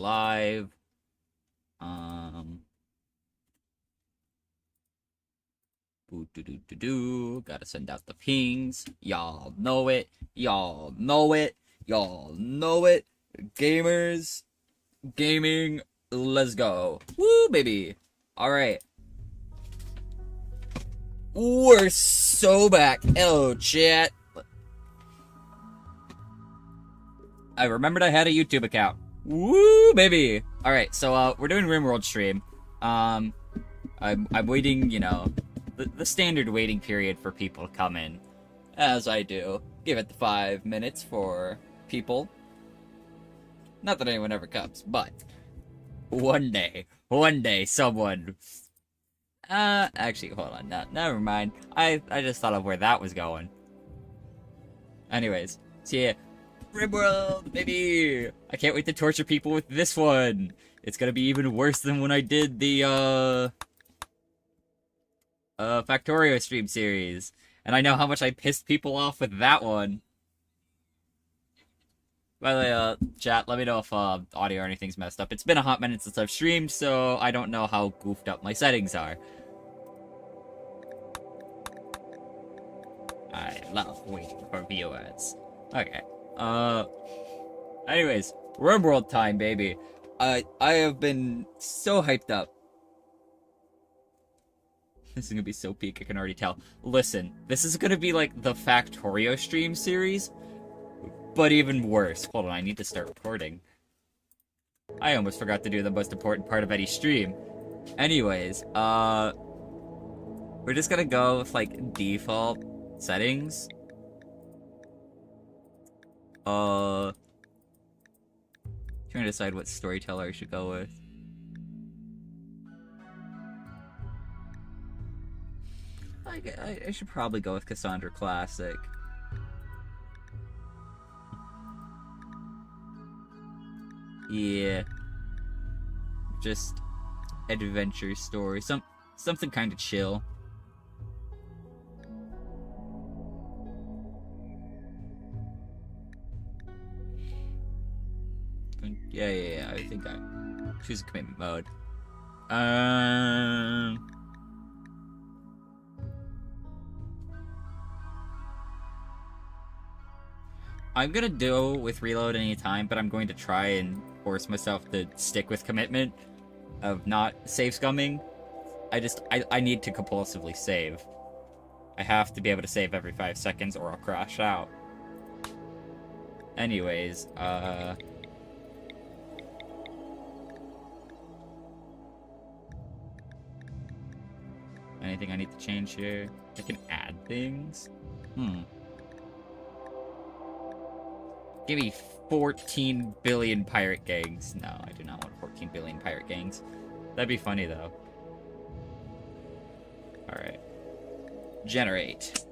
live. Um. Gotta send out the pings. Y'all know it. Y'all know it. Y'all know it. Gamers. Gaming. Let's go. Woo, baby. Alright. We're so back. Hello, chat. I remembered I had a YouTube account. Woo, baby. Alright, so, we're doing Rimworld stream. I'm waiting, you know, the standard waiting period for people to come in. As I do. Give it the 5 minutes for people. Not that anyone ever comes, but one day, someone... actually, hold on, never mind. I just thought of where that was going. Anyways, so yeah, Rimworld, baby! I can't wait to torture people with this one! It's gonna be even worse than when I did the, Factorio stream series. And I know how much I pissed people off with that one. By the way, chat, let me know if, audio or anything's messed up. It's been a hot minute since I've streamed, so I don't know how goofed up my settings are. I love waiting for viewers. Okay. Anyways, Rimworld time, baby. I have been so hyped up. This is gonna be so peak, I can already tell. Listen, this is gonna be like the Factorio stream series, but even worse. Hold on, I need to start recording. I almost forgot to do the most important part of any stream. Anyways, we're just gonna go with, like, default settings. Trying to decide what storyteller I should go with. I should probably go with Cassandra Classic. Yeah. Just adventure story. Something kind of chill. Yeah, I think I choose a commitment mode. I'm gonna do with reload anytime, but I'm going to try and force myself to stick with commitment of not save scumming. I need to compulsively save. I have to be able to save every 5 seconds or I'll crash out. Anyways, anything I need to change here? I can add things? Give me 14 billion pirate gangs. No, I do not want 14 billion pirate gangs. That'd be funny, though. Alright. Generate.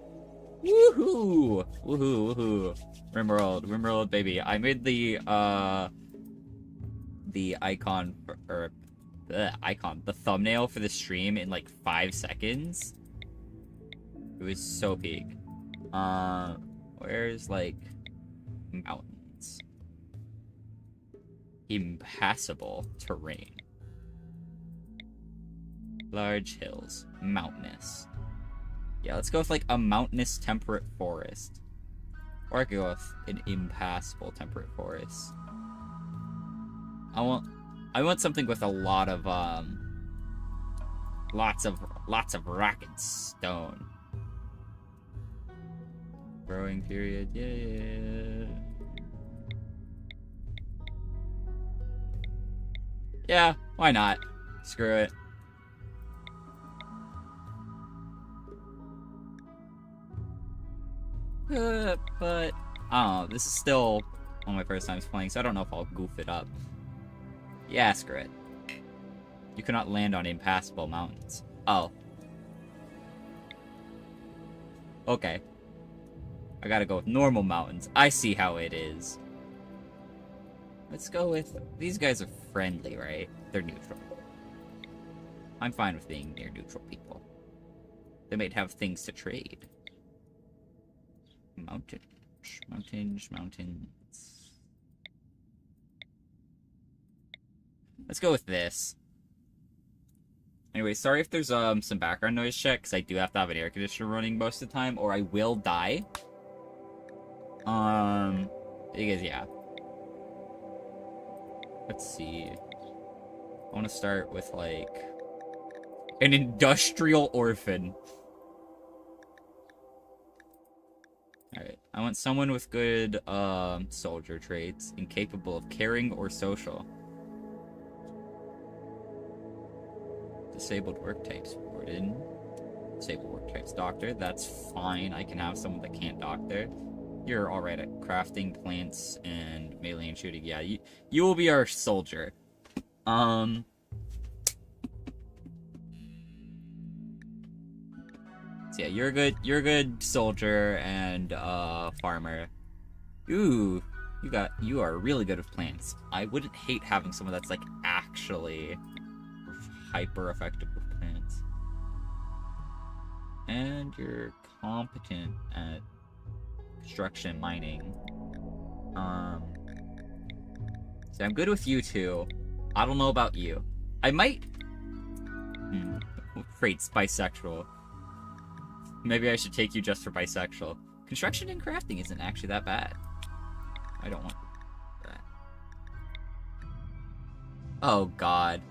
Woohoo! Woohoo, woohoo. Rimworld, baby. I made the icon, the thumbnail for the stream in, like, 5 seconds. It was so peak. Where's, like... mountains. Impassable terrain. Large hills. Mountainous. Yeah, let's go with like a mountainous temperate forest. Or I could go with an impassable temperate forest. I want something with a lot of lots of rock and stone. Growing period, yeah. Yeah, why not? Screw it. But, I don't know, this is still one of my first times playing, so I don't know if I'll goof it up. Yeah, screw it. You cannot land on impassable mountains. Oh. Okay. I gotta go with normal mountains. I see how it is. Let's go with... these guys are friendly, right? They're neutral. I'm fine with being near neutral people. They might have things to trade. Mountains. Let's go with this. Anyway, sorry if there's some background noise check, because I do have to have an air conditioner running most of the time, or I will die. Because, yeah. Let's see. I want to start with, like, an industrial orphan. Alright, I want someone with good, soldier traits, incapable of caring or social. Disabled work types, warden. Disabled work types, doctor. That's fine. I can have someone that can't doctor. You're alright at crafting, plants, and melee and shooting. Yeah, you will be our soldier. So yeah, you're a good soldier and farmer. Ooh, you are really good with plants. I wouldn't hate having someone that's like actually hyper effective with plants. And you're competent at construction, mining. So I'm good with you two. I don't know about you. I might. Traits bisexual. Maybe I should take you just for bisexual. Construction and crafting isn't actually that bad. I don't want that. Oh god.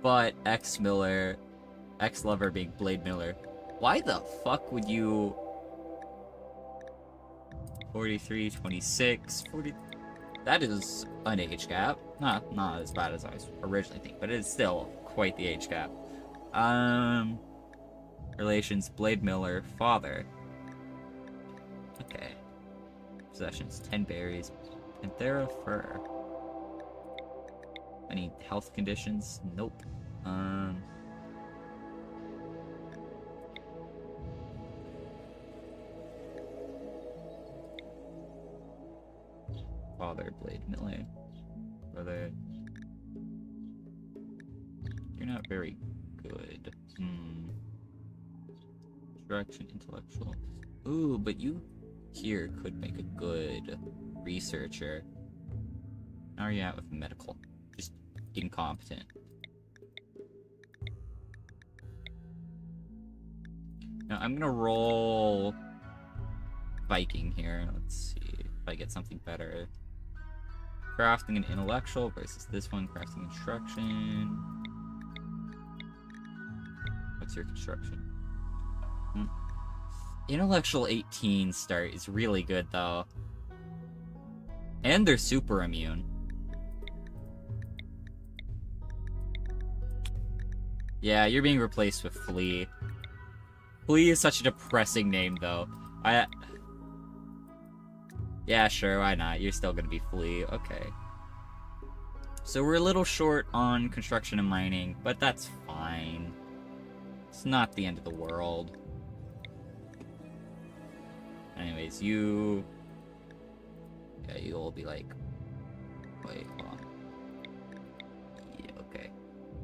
But ex-Miller, ex-lover being Blade Miller. Why the fuck would you... 43, 26, 40... That is an age gap. Not as bad as I was originally thinking, but it's still quite the age gap. Relations, Blade Miller, father. Okay. Possessions, 10 berries, Panthera fur. Any health conditions? Nope. Father, Blade Miller. Brother. You're not very good. Direction, intellectual. Ooh, but you here could make a good researcher. How are you at with medical? Just incompetent. Now I'm gonna roll Viking here. Let's see if I get something better. Crafting and intellectual versus this one, crafting construction. What's your construction? Intellectual 18 start is really good though. And they're super immune. Yeah, you're being replaced with Flea. Flea is such a depressing name though. Yeah, sure, why not? You're still gonna be Flea. Okay. So we're a little short on construction and mining, but that's fine. It's not the end of the world. Anyways, you... Yeah, you'll be like... Wait, hold on. Yeah, okay.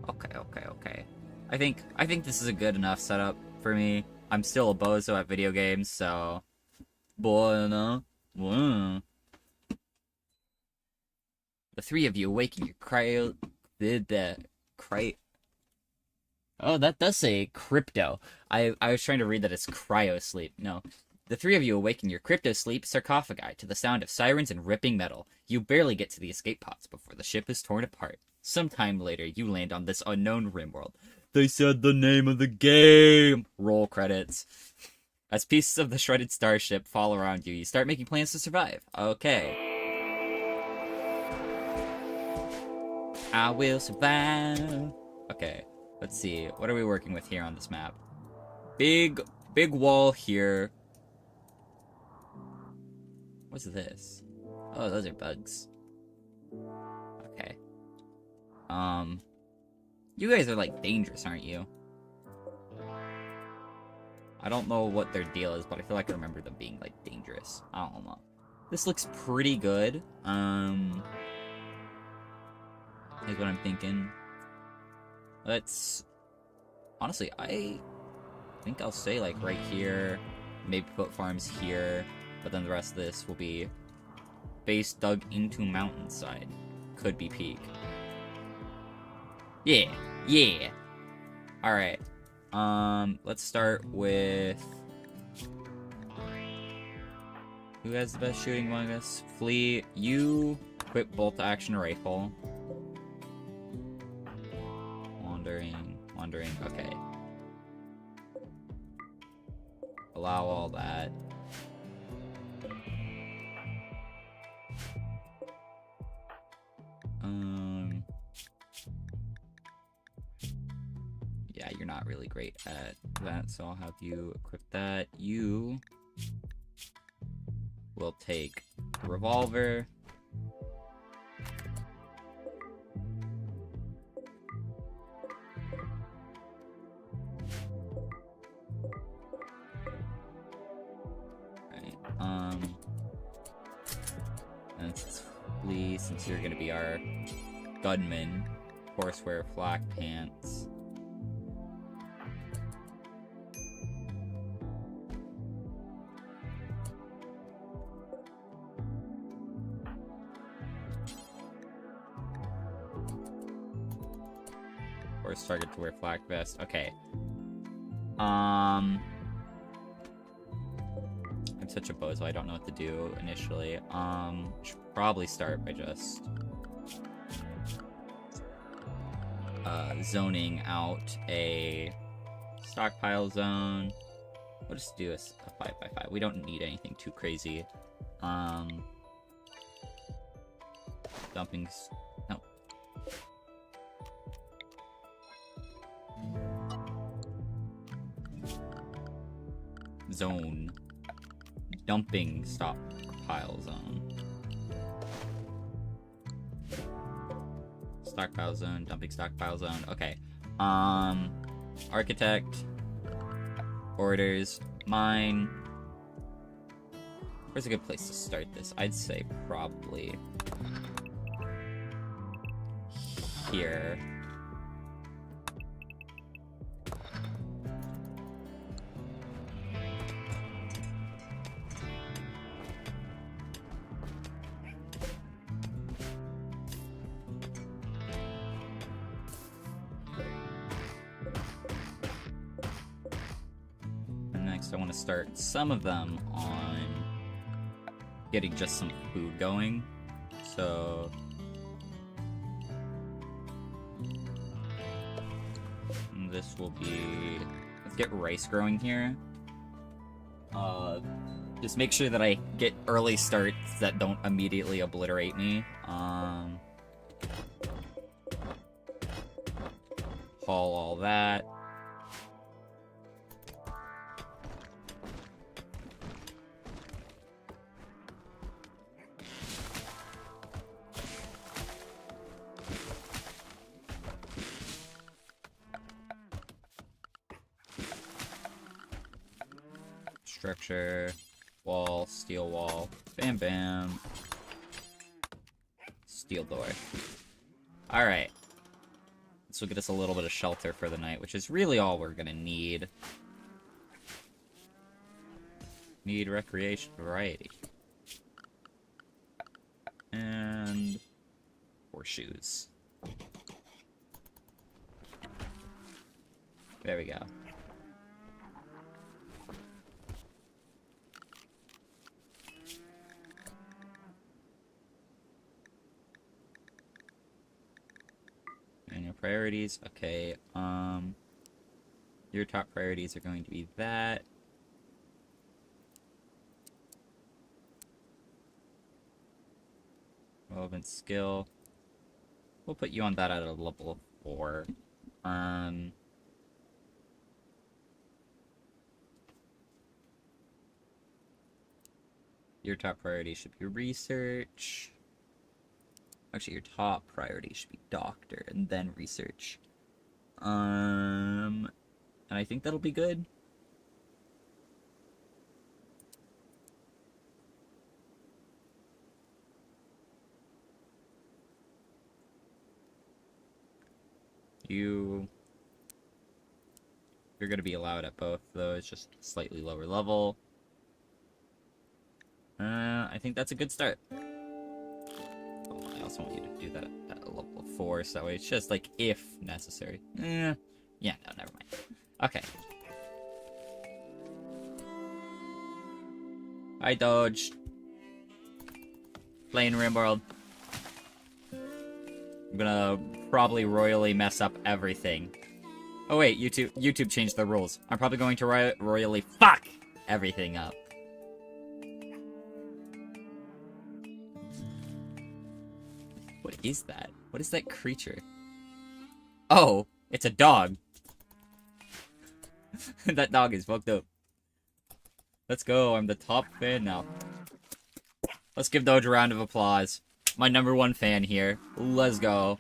Okay. I think this is a good enough setup for me. I'm still a bozo at video games, so... Bueno. The three of you awaken your cryo... Oh, that does say crypto. I was trying to read that it's cryo sleep. No. The three of you awaken your crypto sleep sarcophagi to the sound of sirens and ripping metal. You barely get to the escape pods before the ship is torn apart. Sometime later, you land on this unknown Rimworld. They said the name of the game! Roll credits. As pieces of the shredded starship fall around you, you start making plans to survive. Okay. I will survive. Okay, let's see. What are we working with here on this map? Big wall here. What's this? Oh, those are bugs. Okay. You guys are, like, dangerous, aren't you? I don't know what their deal is, but I feel like I remember them being, like, dangerous. I don't know. This looks pretty good. Is what I'm thinking. Let's... Honestly, I think I'll stay, like, right here. Maybe put farms here. But then the rest of this will be base dug into mountainside. Could be peak. Yeah, yeah. Alright. Let's start with... Who has the best shooting among us? Flea, you equip bolt-action rifle. Wandering, okay. Allow all that. Yeah, you're not really great at that, so I'll have you equip that. You will take a revolver. And Lee, since you're gonna be our gunman, of course wear flak pants. Of course, target to wear flak vest. Okay. I'm such a bozo, I don't know what to do initially. Should probably start by just zoning out a stockpile zone. We'll just do a 5x5. We don't need anything too crazy. Dumpings. No. Zone. Dumping stockpile zone. Stockpile zone, dumping stockpile zone. Okay. Architect. Orders. Mine. Where's a good place to start this? I'd say probably here. I want to start some of them on getting just some food going. So this will be, let's get rice growing here. Just make sure that I get early starts that don't immediately obliterate me. Haul all that. Structure, wall, steel wall, bam bam, steel door. Alright. This will get us a little bit of shelter for the night, which is really all we're gonna need. Need recreation variety. And horseshoes. There we go. And your priorities, okay, your top priorities are going to be that. Relevant skill. We'll put you on that at a level 4. Your top priority should be research. Actually, your top priority should be doctor and then research. And I think that'll be good. You're going to be allowed at both those, just slightly lower level. I think that's a good start. Oh, I also want you to do that at a level 4, so that way it's just like if necessary. Yeah, no, never mind. Okay. I dodged. Playing Rimworld. I'm gonna probably royally mess up everything. Oh wait, YouTube changed the rules. I'm probably going to royally fuck everything up. What is that? What is that creature? Oh, it's a dog. That dog is fucked up. Let's go, I'm the top fan now. Let's give Doge a round of applause. My #1 fan here. Let's go.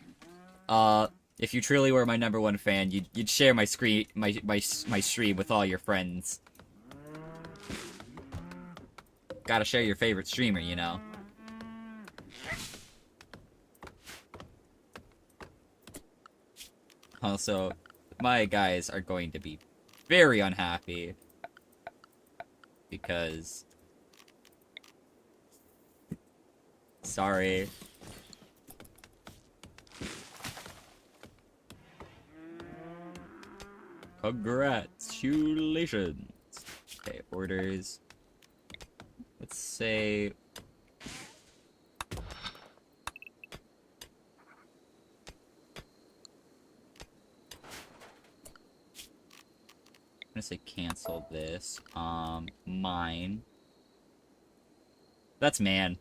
If you truly were my #1 fan, you'd share my stream with all your friends. Gotta share your favorite streamer, you know. Also, my guys are going to be very unhappy because sorry. Congratulations. Okay, orders. Let's say I'm gonna say cancel this. Mine. That's man.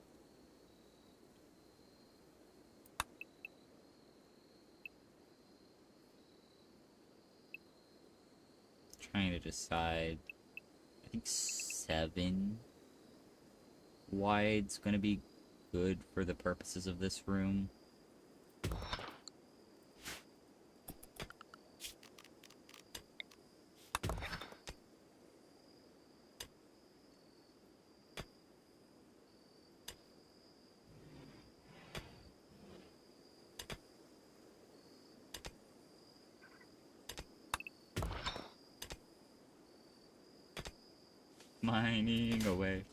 Trying to decide. I think 7 wide's gonna be good for the purposes of this room. Mining away.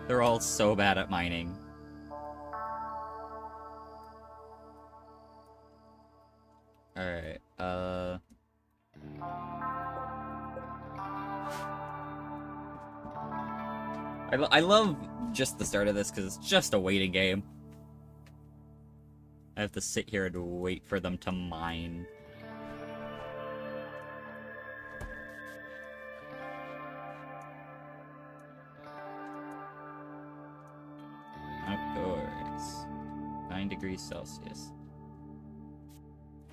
They're all so bad at mining. Alright, I love just the start of this because it's just a waiting game. I have to sit here and wait for them to mine. Outdoors. 9 degrees Celsius.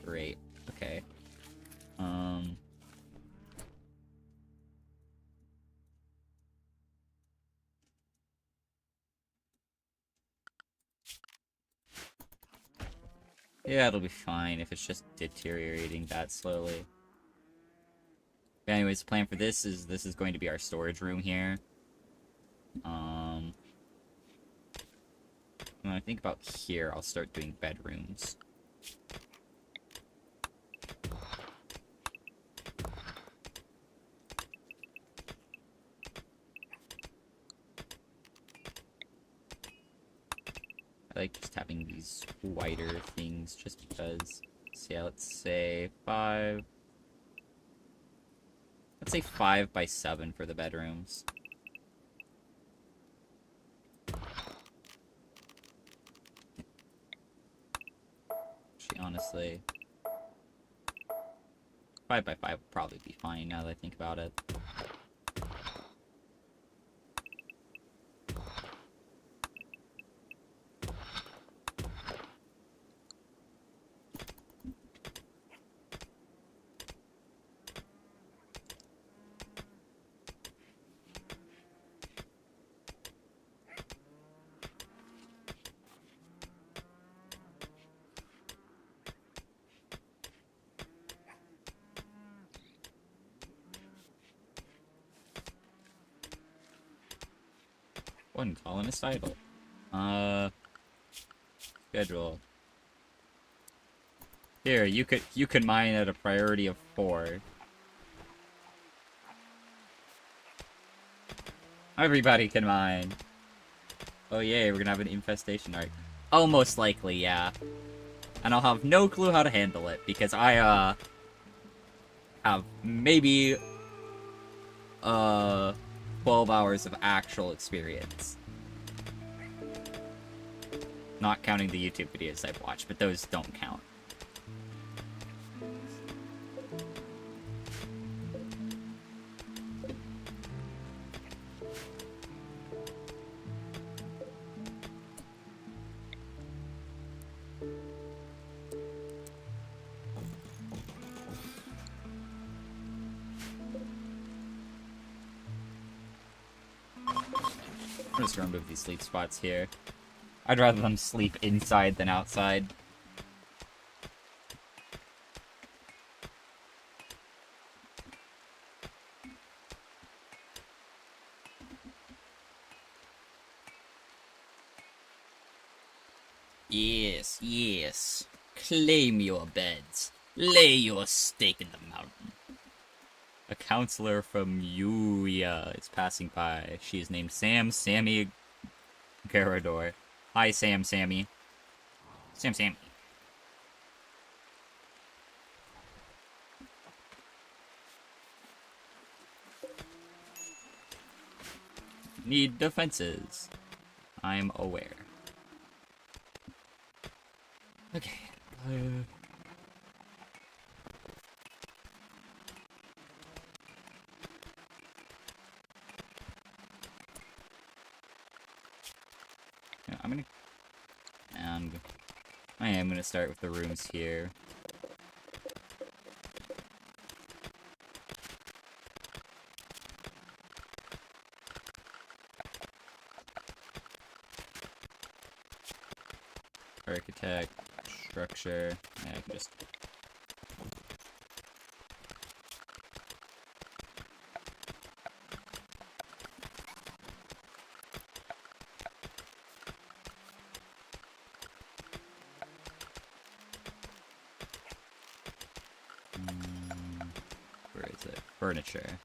Great. Okay. Yeah, it'll be fine if it's just deteriorating that slowly. But anyways, the plan for this is going to be our storage room here. When I think about here, I'll start doing bedrooms. I like just having these wider things just because. So yeah, let's say 5. Let's say 5 by 7 for the bedrooms. Actually, honestly, 5 by 5 would probably be fine now that I think about it. One colonist idle. Schedule. Here, you could mine at a priority of 4. Everybody can mine. Oh yeah, we're gonna have an infestation arc. Oh, most likely, yeah. And I'll have no clue how to handle it, because I, have maybe, 12 hours of actual experience. Not counting the YouTube videos I've watched, but those don't count. I'm just gonna remove these sleep spots here. I'd rather them sleep inside than outside. Yes, yes. Claim your beds. Lay your stake in the mountain. A counselor from Yuya is passing by. She is named Sammy Garador. Hi, Sammy. Sammy. Need defenses. I'm aware. Okay. Yeah, and I am gonna start with the rooms here. Architect, structure. Yeah, I can just. Where is it? Furniture.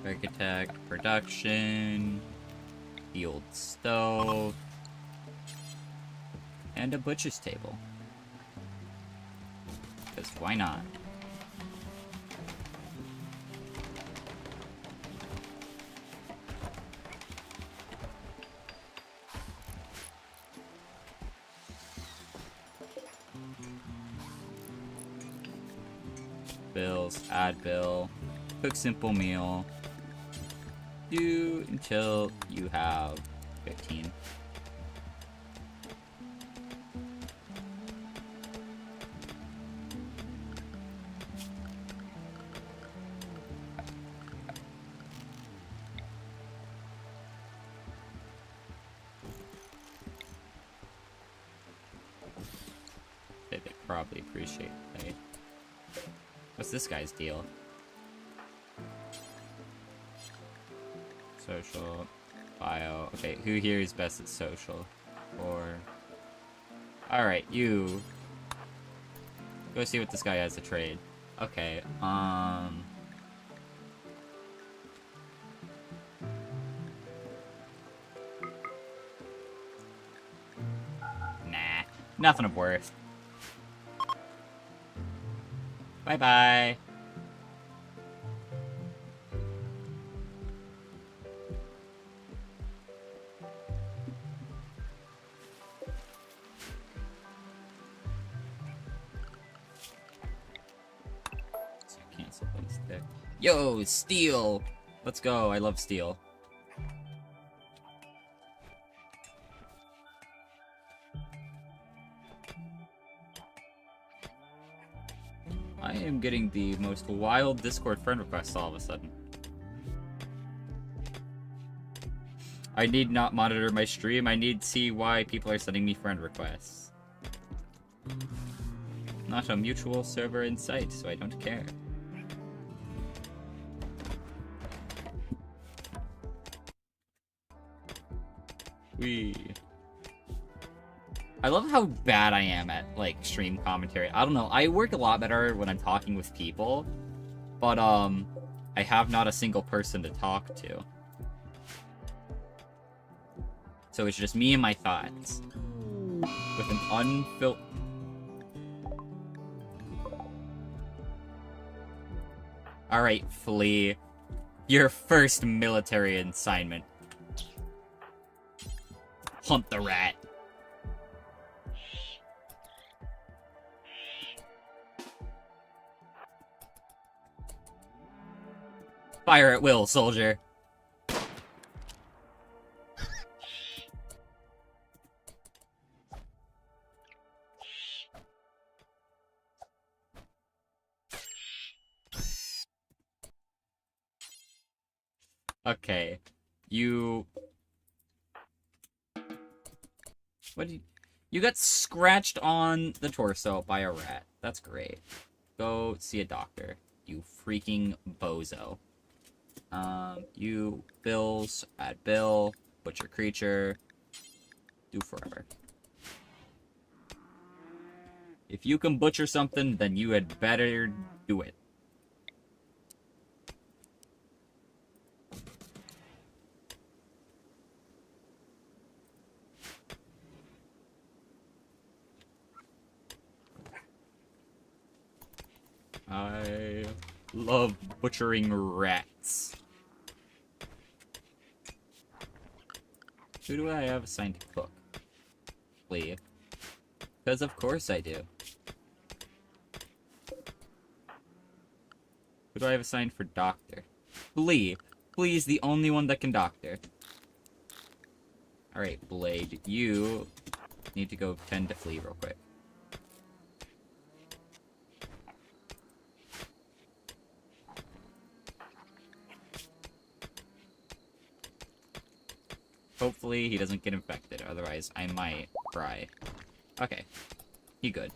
Architect, production, the old stove, and a butcher's table. Because why not? Bills, add bill, cook simple meal. Do until you have 15. They probably appreciate it. What's this guy's deal? Social, bio. Okay, who here is best at social? Alright, you. Go see what this guy has to trade. Okay, Nah, nothing of worth. Bye-bye. Cancel things there. Yo, steel! Let's go, I love steel. I am getting the most wild Discord friend requests all of a sudden. I need not monitor my stream. I need to see why people are sending me friend requests. Not a mutual server in sight, so I don't care. I love how bad I am at, like, stream commentary. I don't know, I work a lot better when I'm talking with people, but, I have not a single person to talk to. So it's just me and my thoughts. With an unfiltered... Alright, Flea. Your first military assignment. Hunt the rat. Fire at will, soldier. Okay, you... What did you got scratched on the torso by a rat. That's great. Go see a doctor, you freaking bozo. You bills, add bill, butcher creature, do forever. If you can butcher something, then you had better do it. I love butchering rats. Who do I have assigned to cook? Flea. Because of course I do. Who do I have assigned for doctor? Flea. Flea is the only one that can doctor. Alright, Blade. You need to go tend to Flea real quick. Hopefully he doesn't get infected, otherwise I might cry. Okay. He good.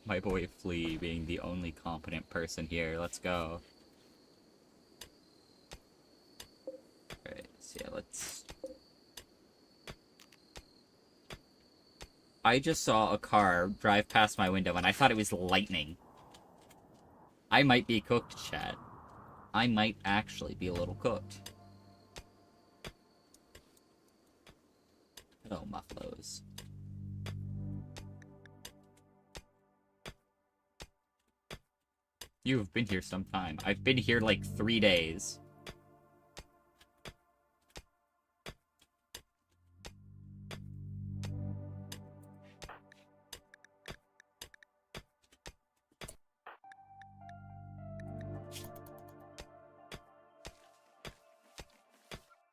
My boy Flea being the only competent person here. Let's go. Alright, so yeah, let's... I just saw a car drive past my window and I thought it was lightning. I might be cooked, chat. I might actually be a little cooked. Hello, mufflos. You've been here some time. I've been here like 3 days.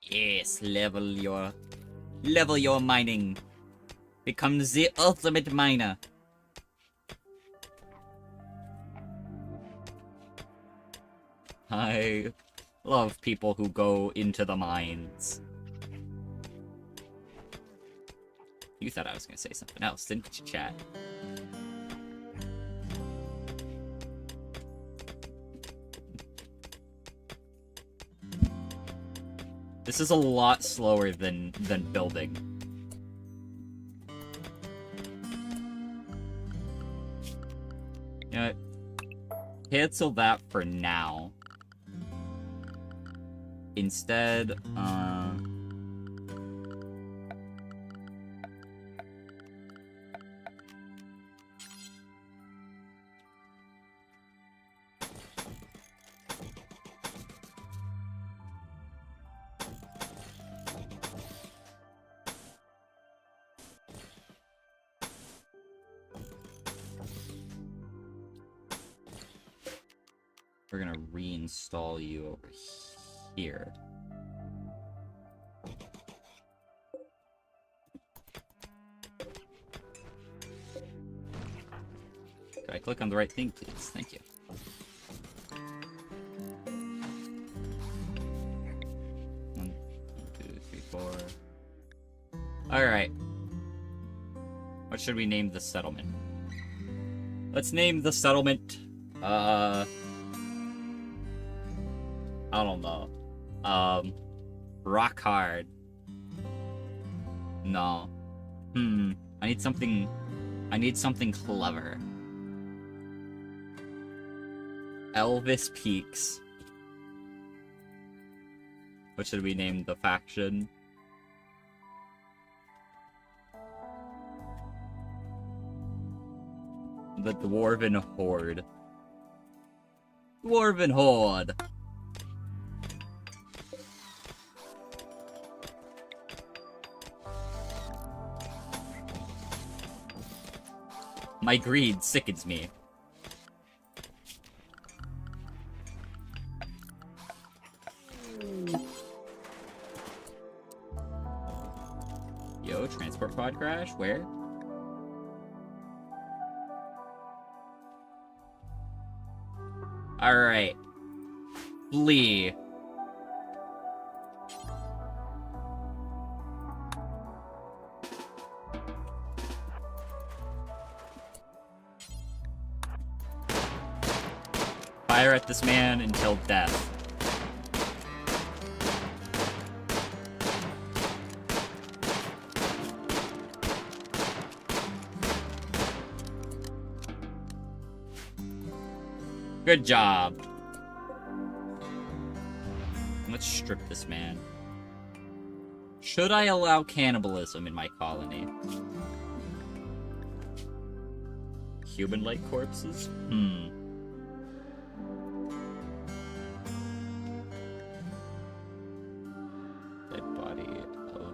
Yes, level your mining. Become the ultimate miner. I love people who go into the mines. You thought I was gonna say something else, didn't you, chat? This is a lot slower than building. You know what? Cancel that for now. Instead, we're gonna reinstall you over here. Could I click on the right thing, please? Thank you. One, two, three, four. Alright. What should we name the settlement? Let's name the settlement, I don't know. Rock hard. No. I need something clever. Elvis Peaks. What should we name the faction? The Dwarven Horde. Dwarven Horde! My greed sickens me. Yo, transport pod crash? Where? Alright. Flee. Fire at this man until death. Good job. Let's strip this man. Should I allow cannibalism in my colony? Human-like corpses? Dead body. Oh.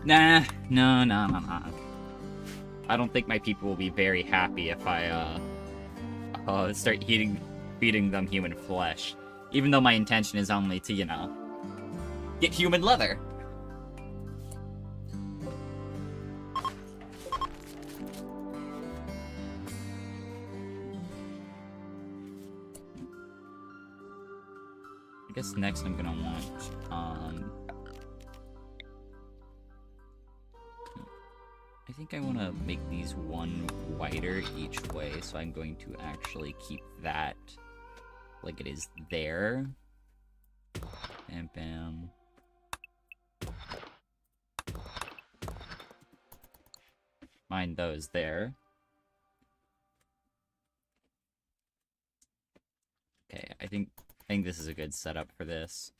Nah. No. I don't think my people will be very happy if I, start feeding them human flesh. Even though my intention is only to, you know, get human leather. I guess next I'm gonna want, I think I want to make these one wider each way, so I'm going to actually keep that like it is there. And bam. Mine those there. Okay, I think this is a good setup for this.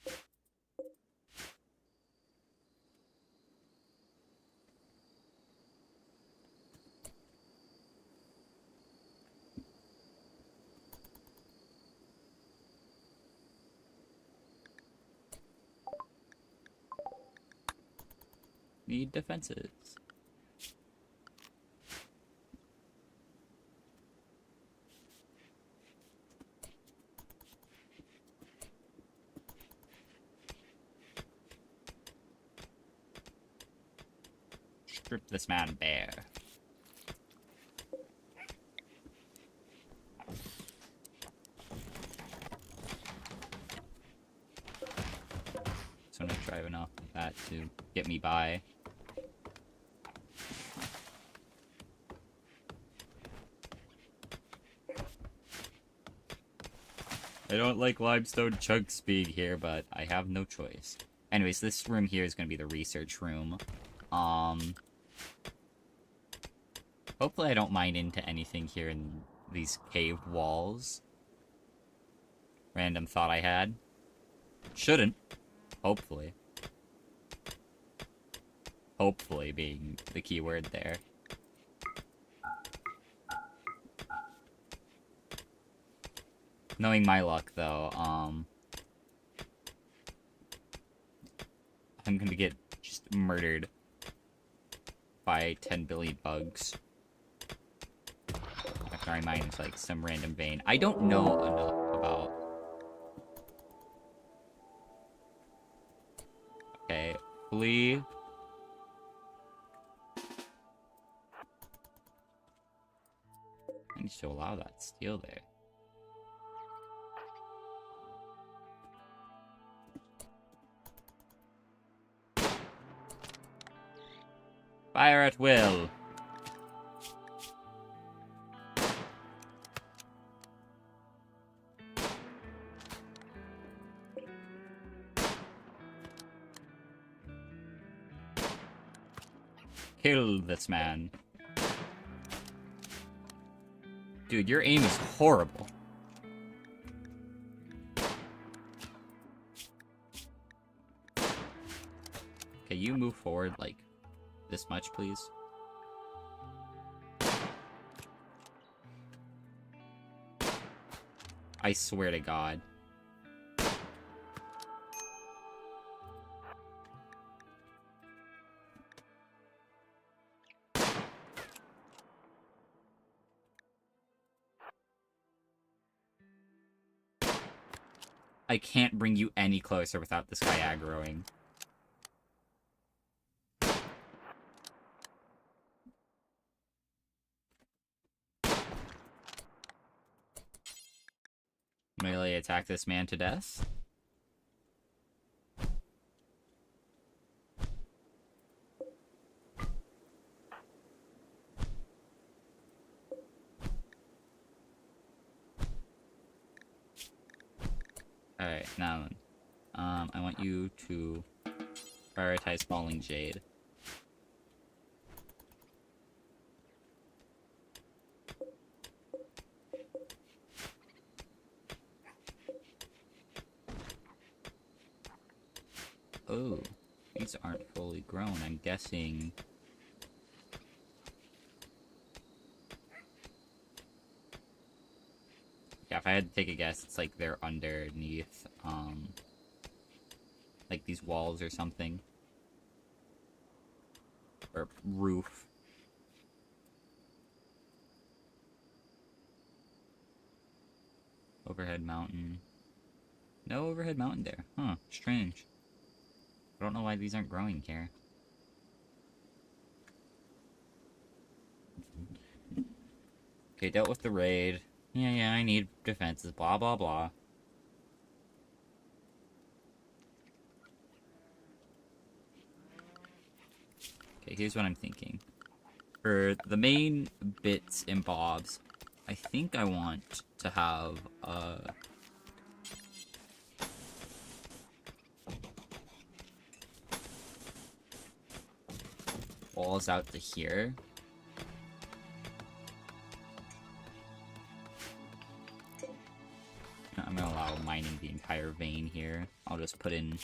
Need defenses. Strip this man bare. So I'm gonna drive enough of that to get me by. I don't like limestone chunks being here, but I have no choice. Anyways, this room here is going to be the research room. Hopefully I don't mine into anything here in these cave walls. Random thought I had. Shouldn't. Hopefully. Hopefully being the key word there. Knowing my luck, though, I'm gonna get just murdered by 10 billion bugs. After I mine into, like, some random vein. I don't know enough about... Okay, flee. I need to allow that steel there. Fire at will. Kill this man. Dude, your aim is horrible. Okay, you move forward, like, this much, please. I swear to God. I can't bring you any closer without this guy aggroing. Melee attack this man to death. Alright, now then. I want you to prioritize Falling Jade. Oh, these aren't fully grown. I'm guessing... Yeah, if I had to take a guess, it's like they're underneath, like these walls or something. Or roof. Overhead mountain. No overhead mountain there. Huh, strange. I don't know why these aren't growing here. Okay, dealt with the raid. Yeah, I need defenses, blah, blah, blah. Okay, here's what I'm thinking. For the main bits and bobs, I think I want to have, walls out to here. I'm gonna allow mining the entire vein here. I'll just put in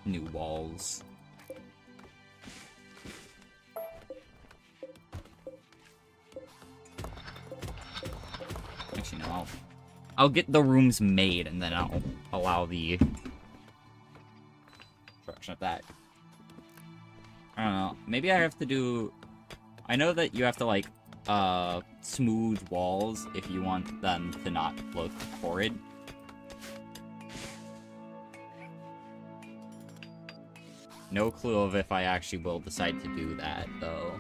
new walls. Actually, no, I'll get the rooms made and then I'll allow the construction of that. I don't know. Maybe I have to do... I know that you have to, like, smooth walls if you want them to not look horrid. No clue of if I actually will decide to do that, though.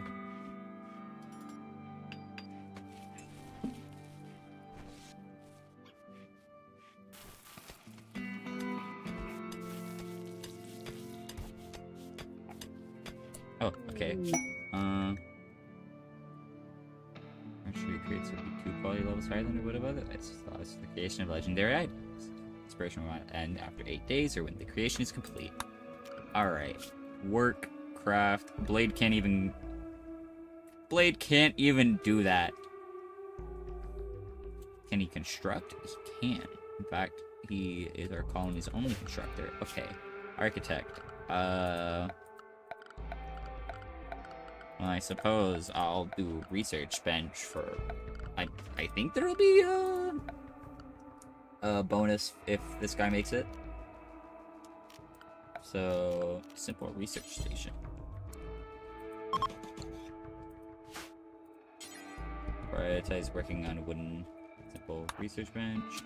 Oh, okay. Actually creates would be 2 quality levels higher than it would have otherwise. It's the creation of legendary items. Inspiration will end after 8 days or when the creation is complete. Alright. Work, craft. Blade can't even do that. Can he construct? He can. In fact, he is our colony's only constructor. Okay. Architect. Well, I suppose I'll do research bench for... I think there'll be a bonus if this guy makes it. So, simple research station. Prioritize working on wooden simple research bench.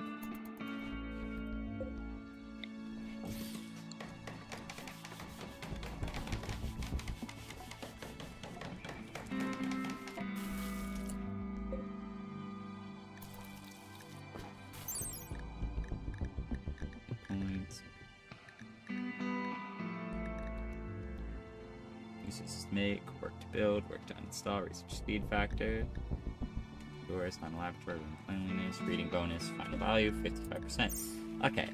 Resources to make, work to build, work to install, research speed factor. Doors, final laboratory, room cleanliness, reading bonus, final value, 55%. Okay.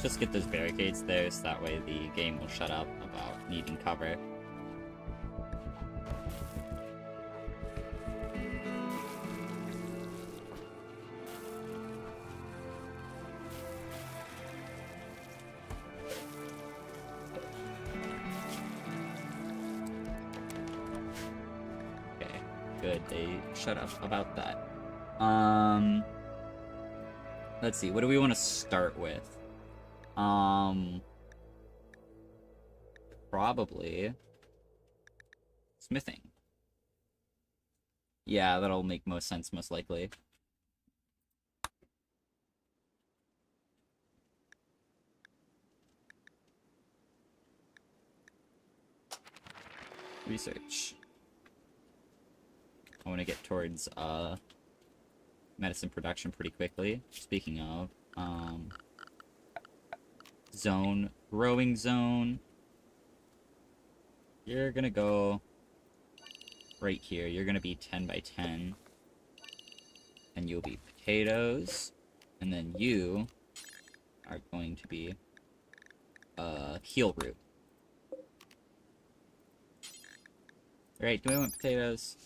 Just get those barricades there, so that way the game will shut up about needing cover. Okay, good. They shut up about that. Let's see. What do we want to start with? Probably smithing. Yeah, that'll make most sense, most likely. Research. I want to get towards, medicine production pretty quickly. Speaking of, zone, growing zone. You're gonna go right here. You're gonna be 10 by 10. And you'll be potatoes. And then you are going to be heel root. Right, do I want potatoes?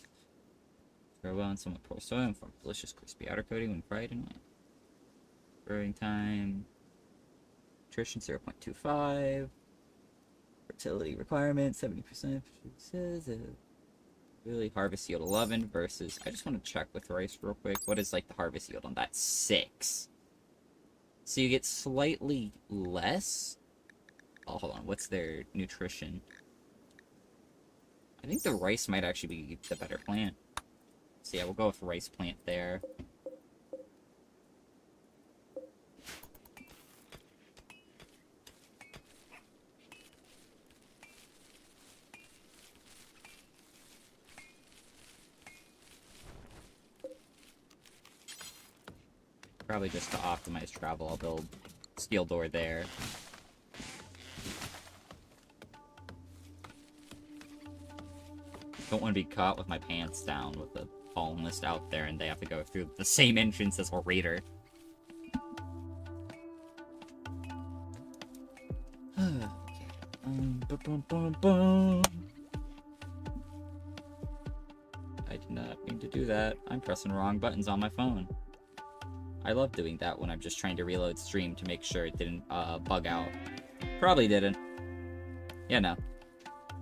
Grow well and somewhat poor soil and form delicious crispy outer coating when fried and wet. Growing time. Nutrition 0.25. Fertility requirement 70%. Says really harvest yield 11 versus. I just want to check with rice real quick. What is like the harvest yield on that? 6. So you get slightly less. Oh, hold on. What's their nutrition? I think the rice might actually be the better plant. So yeah, we'll go with rice plant there. Probably just to optimize travel, I'll build steel door there. Don't want to be caught with my pants down with the colonist out there and they have to go through the same entrance as a raider. Okay. I did not mean to do that. I'm pressing wrong buttons on my phone. I love doing that when I'm just trying to reload stream to make sure it didn't bug out. Probably didn't. Yeah, no.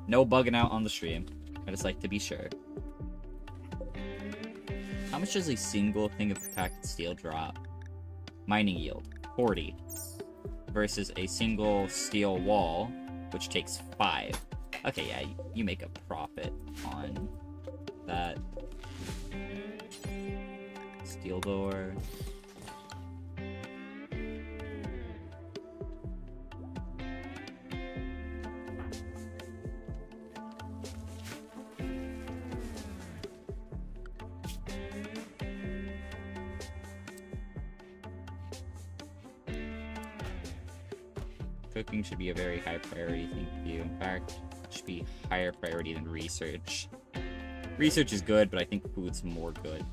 No bugging out on the stream. I just like to be sure. How much does a single thing of compacted steel drop? Mining yield, 40. Versus a single steel wall, which takes 5. Okay, yeah, you make a profit on that. Steel door. Cooking should be a very high priority thing for you. In fact, it should be higher priority than research. Research is good, but I think food's more good.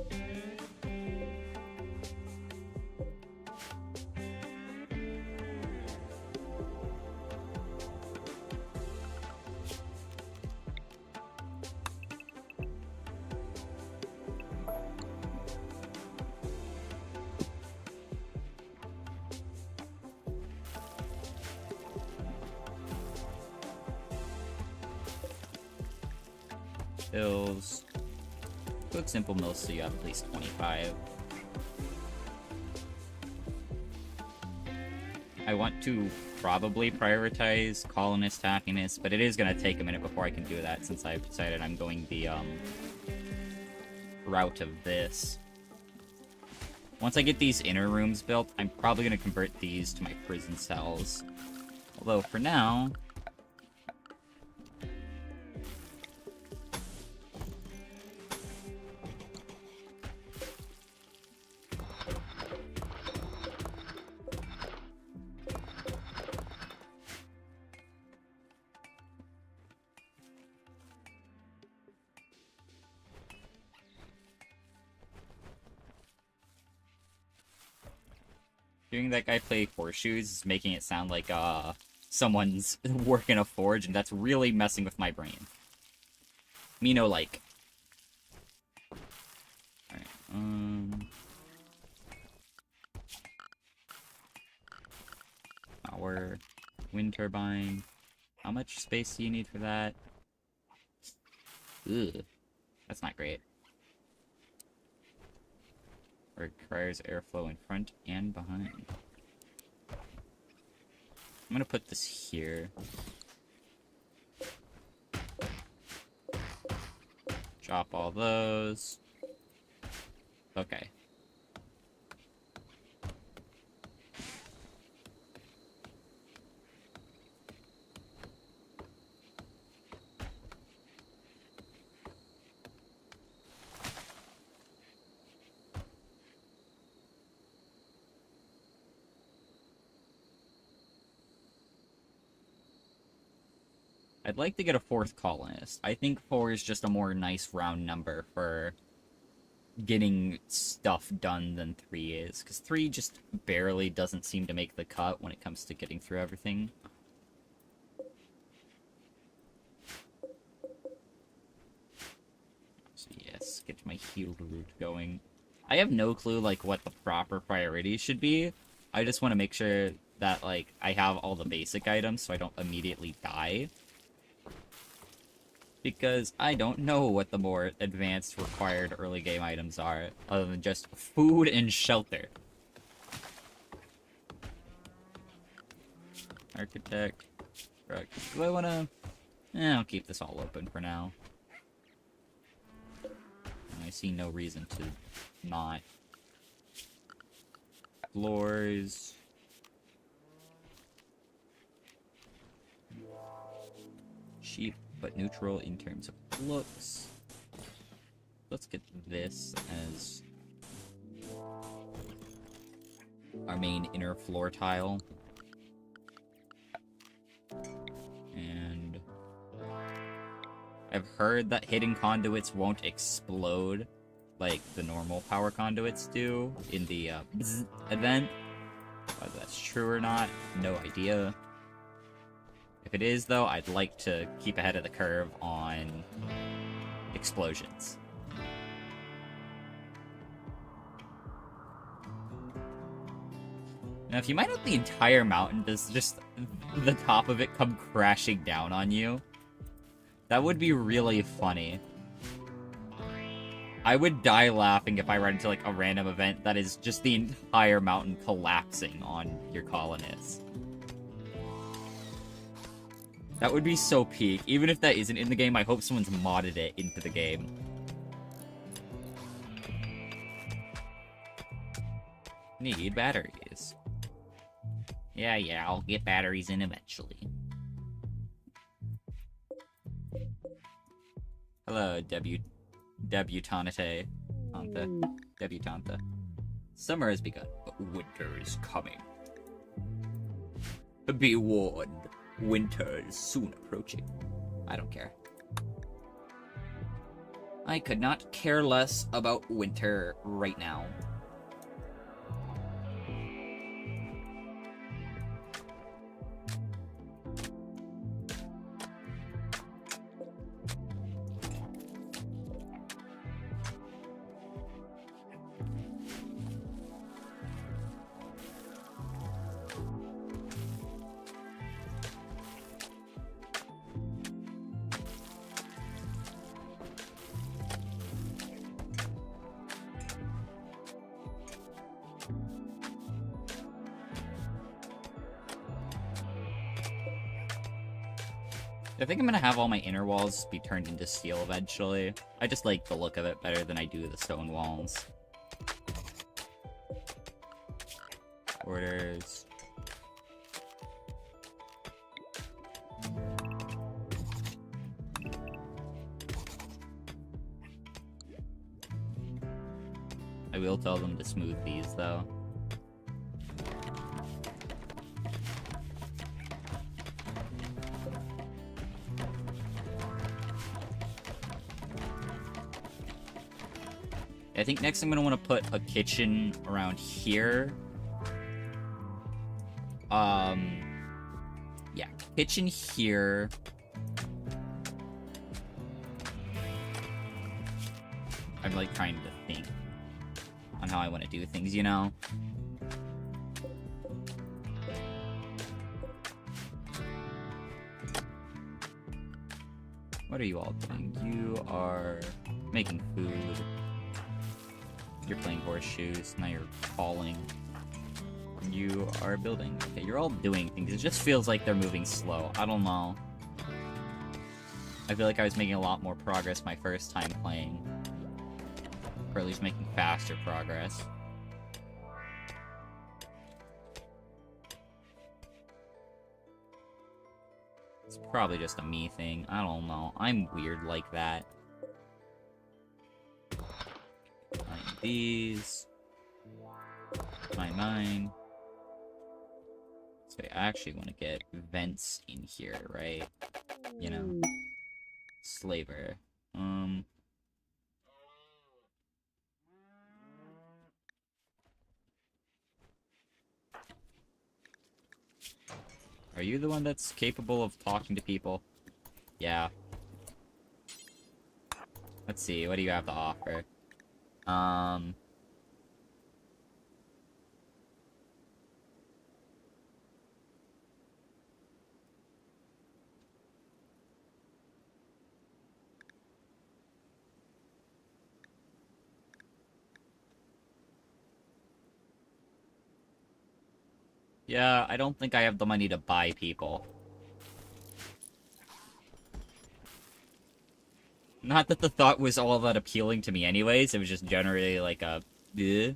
pills. Cook simple meals so you have at least 25. I want to probably prioritize colonist happiness, but it is going to take a minute before I can do that since I've decided I'm going the route of this. Once I get these inner rooms built, I'm probably going to convert these to my prison cells. Although for now... Hearing that guy play horseshoes is making it sound like someone's working a forge, and that's really messing with my brain. Me no like. Alright, power, wind turbine. How much space do you need for that? Ugh, that's not great. Requires airflow in front and behind. I'm gonna put this here. Drop all those. Okay. I'd like to get a 4th colonist. I think 4 is just a more nice round number for getting stuff done than 3 is. Because 3 just barely doesn't seem to make the cut when it comes to getting through everything. So yes, get my heal route going. I have no clue, like, what the proper priority should be. I just want to make sure that, like, I have all the basic items so I don't immediately die. Because I don't know what the more advanced required early game items are, other than just food and shelter. Architect. Do I want to... I'll keep this all open for now. I see no reason to not. Floors. Cheap, but neutral in terms of looks. Let's get this as our main inner floor tile. And I've heard that hidden conduits won't explode like the normal power conduits do in the event. Whether that's true or not, no idea. If it is, though, I'd like to keep ahead of the curve on explosions. Now, if you mine out the entire mountain, does just the top of it come crashing down on you? That would be really funny. I would die laughing if I run into, like, a random event that is just the entire mountain collapsing on your colonists. That would be so peak. Even if that isn't in the game, I hope someone's modded it into the game. Need batteries. Yeah, I'll get batteries in eventually. Hello, Debutante. Debutanta. Summer has begun, but winter is coming. Be warned. Winter is soon approaching. I don't care. I could not care less about winter right now. I think I'm gonna have all my inner walls be turned into steel eventually. I just like the look of it better than I do the stone walls. Orders. I will tell them to smooth these, though. I think next I'm going to want to put a kitchen around here. Yeah, kitchen here. I'm like trying to think on how I want to do things, you know? What are you all doing? You are making food. You're playing horseshoes. Now you're calling. You are building. Okay, you're all doing things. It just feels like they're moving slow. I don't know. I feel like I was making a lot more progress my first time playing. Or at least making faster progress. It's probably just a me thing. I don't know. I'm weird like that. Mine these. Mine. So I actually want to get vents in here, right? You know. Slaver. Are you the one that's capable of talking to people? Yeah. Let's see, what do you have to offer? Yeah, I don't think I have the money to buy people. Not that the thought was all that appealing to me anyways, it was just generally like a... Bleh.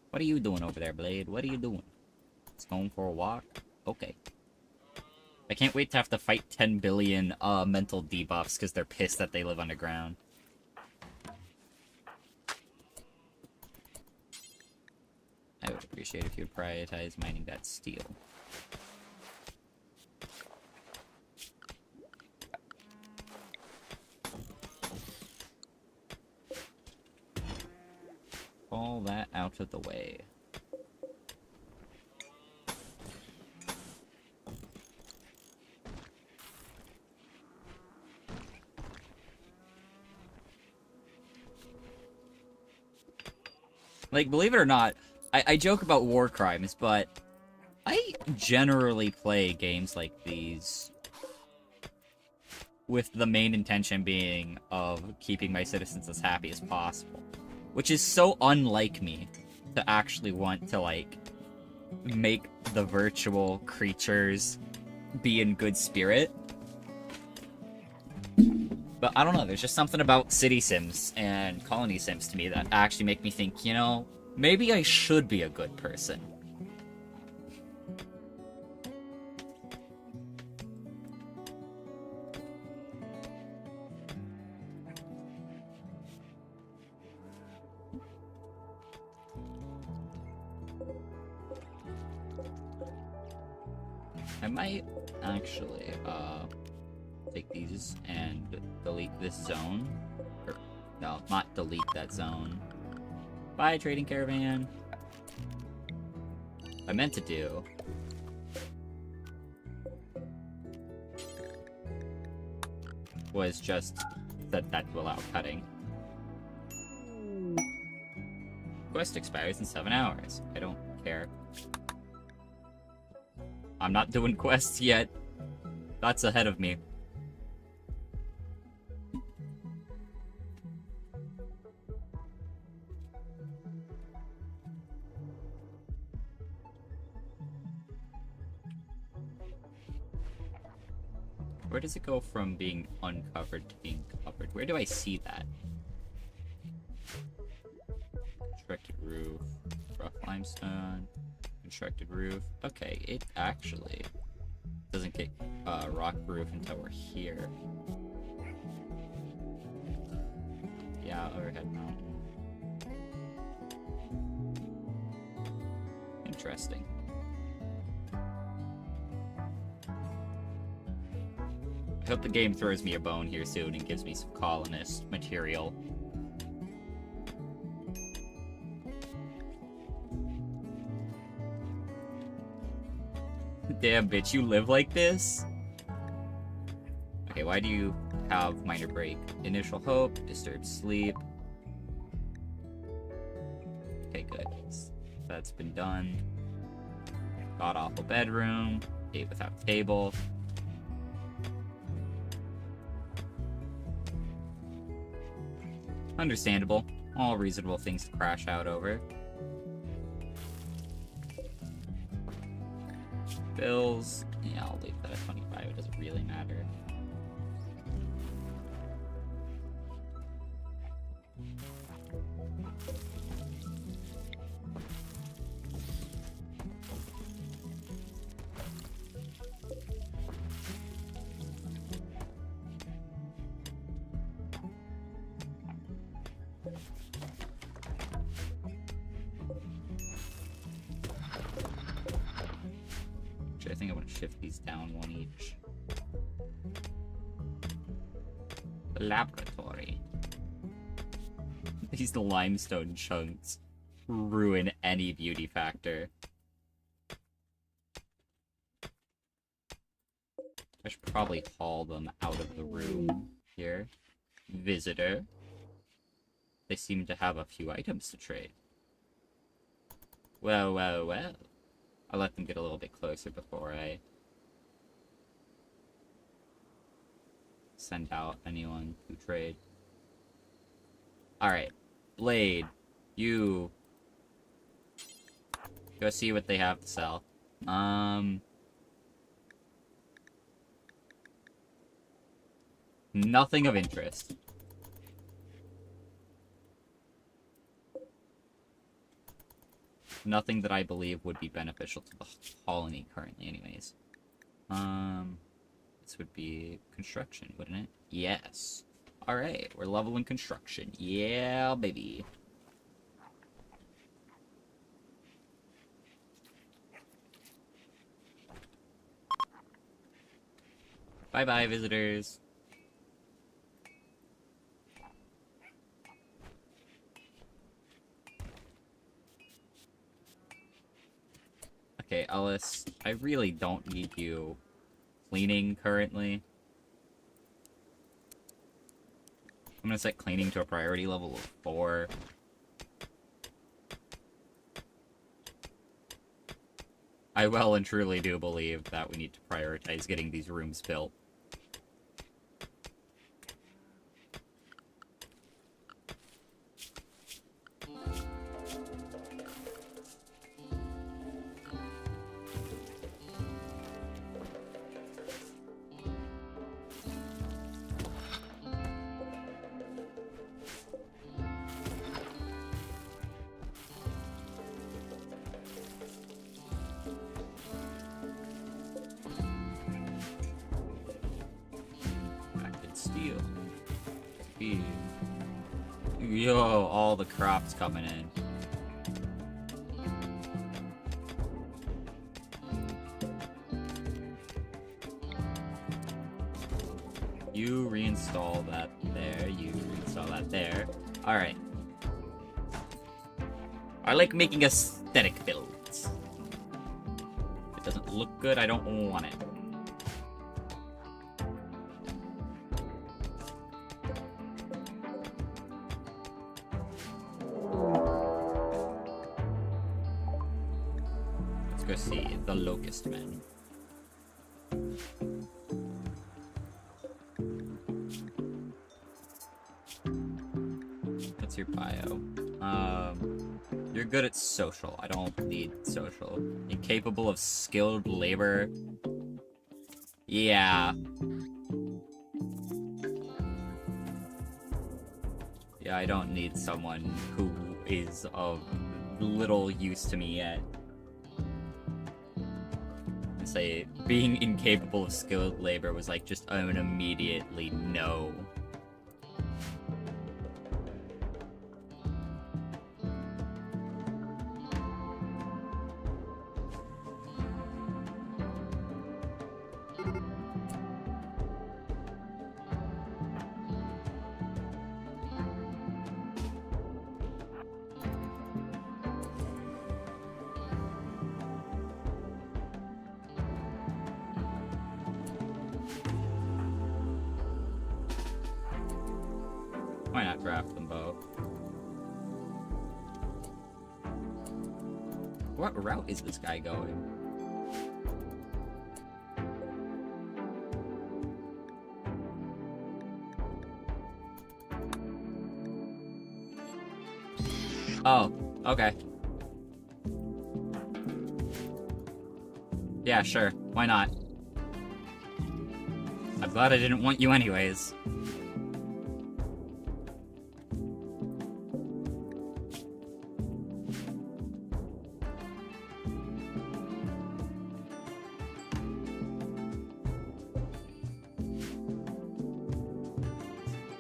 What are you doing over there, Blade? What are you doing? It's going for a walk? Okay. I can't wait to have to fight 10 billion mental debuffs because they're pissed that they live underground. I would appreciate if you would prioritize mining that steel. All that out of the way. Like, believe it or not, I joke about war crimes, but I generally play games like these with the main intention being of keeping my citizens as happy as possible. Which is so unlike me to actually want to, like, make the virtual creatures be in good spirit. But I don't know, there's just something about city sims and colony sims to me that actually make me think, you know, maybe I should be a good person. I might actually, take these and delete this zone. Or, no, not delete that zone. Bye, trading caravan. I meant to do was just set that to allow cutting. Quest expires in 7 hours. I don't care. I'm not doing quests yet. That's ahead of me. Where does it go from being uncovered to being covered? Where do I see that? Constructed roof. Rough limestone. Constructed roof. Okay, it actually doesn't get rock roof until we're here. Yeah, overhead mountain. Interesting. I hope the game throws me a bone here soon and gives me some colonist material. Damn, bitch, you live like this? Okay, why do you have minor break? Initial hope, disturbed sleep. Okay, good. That's been done. God-awful bedroom. Ate without table. Understandable. All reasonable things to crash out over. Bills. Yeah, I'll leave that at 25. It doesn't really matter. I think I want to shift these down one each. The laboratory. These limestone chunks ruin any beauty factor. I should probably haul them out of the room here. Visitor. They seem to have a few items to trade. Well, well, well. I'll let them get a little bit closer before I send out anyone to trade. Alright. Blade. You go see what they have to sell. Nothing of interest. Nothing that I believe would be beneficial to the colony currently, anyways. This would be construction, wouldn't it? Yes. Alright, we're leveling construction. Yeah, baby. Bye-bye, visitors. Okay, Ellis, I really don't need you cleaning currently. I'm gonna set cleaning to a priority level of 4. I well and truly do believe that we need to prioritize getting these rooms built. Steel. Speed. Yo, all the crops coming in. You reinstall that there, you reinstall that there. Alright. I like making aesthetic builds. If it doesn't look good, I don't want it. Go see the Locust Men. What's your bio? You're good at social. I don't need social. Incapable of skilled labor. Yeah. Yeah, I don't need someone who is of little use to me yet. Say, being incapable of skilled labor was like just an immediately no. Why not draft them both? What route is this guy going? Oh, okay. Yeah, sure. Why not? I'm glad I didn't want you anyways.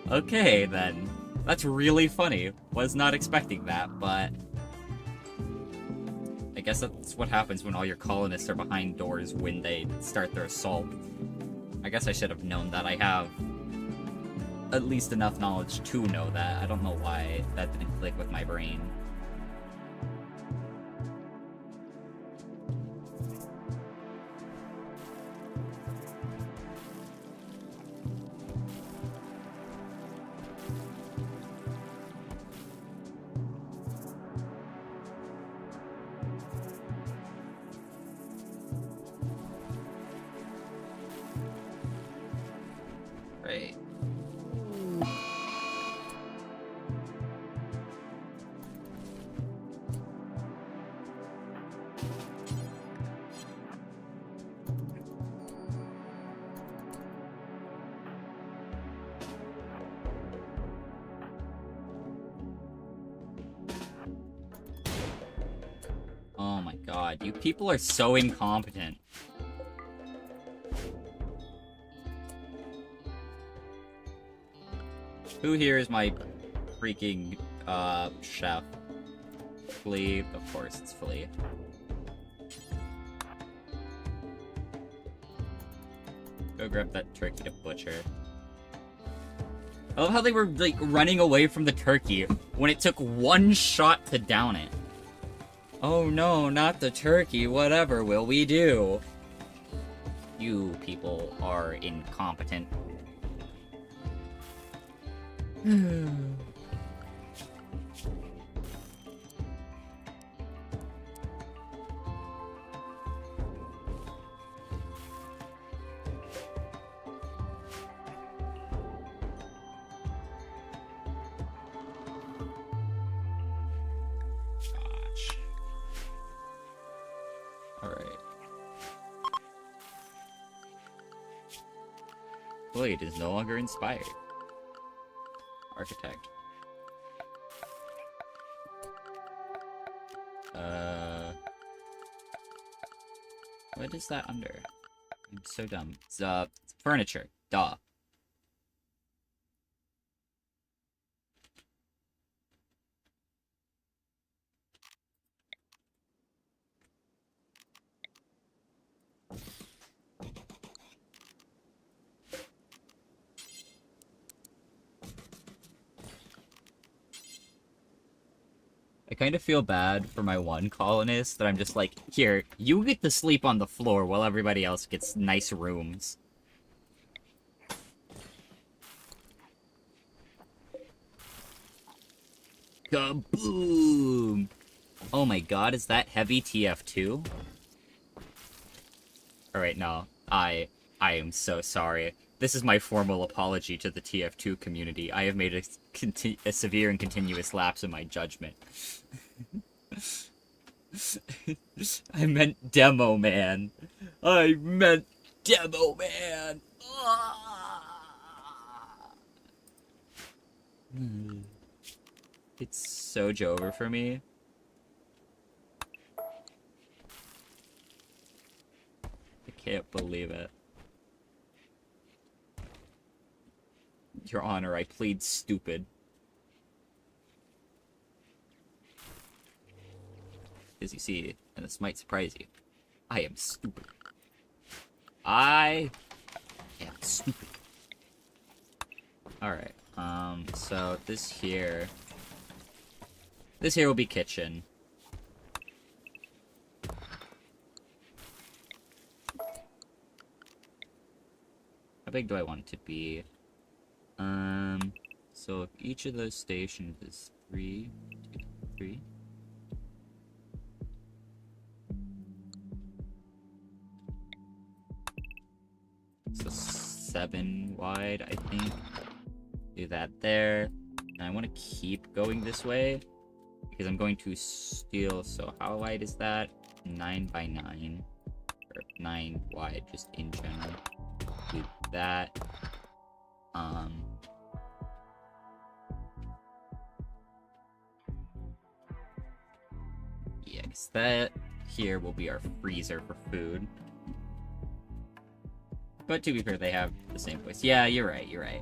Okay, then. That's really funny. Was not expecting that, but... I guess that's what happens when all your colonists are behind doors when they start their assault. I guess I should have known that. I have at least enough knowledge to know that. I don't know why that didn't click with my brain. Right. Oh my god, you people are so incompetent. Who here is my freaking, chef? Flea? Of course it's Flea. Go grab that turkey to butcher. I love how they were, like, running away from the turkey when it took one shot to down it. Oh no, not the turkey, whatever will we do? You people are incompetent. Gosh. Alright. Blade is no longer inspired. Architect. What is that under? I'm so dumb. It's, furniture. Duh. I kind of feel bad for my one colonist that I'm just like, here, you get to sleep on the floor while everybody else gets nice rooms. Kaboom! Oh my god, is that heavy TF2? Alright, no. I am so sorry. This is my formal apology to the TF2 community. I have made a severe and continuous lapse in my judgment. I meant Demo Man. I meant Demo Man. It's so over for me. I can't believe it. Your Honor, I played stupid. As you see, and this might surprise you, I am stupid. I am stupid. Alright, so this here will be kitchen. How big do I want it to be? So if each of those stations is 3, 3. So 7 wide, I think. Do that there. And I want to keep going this way because I'm going to steal. So how wide is that? 9 by 9. Or 9 wide, just in general. Do that. Yeah, because that here will be our freezer for food. But to be fair, they have the same voice. Yeah, you're right, you're right.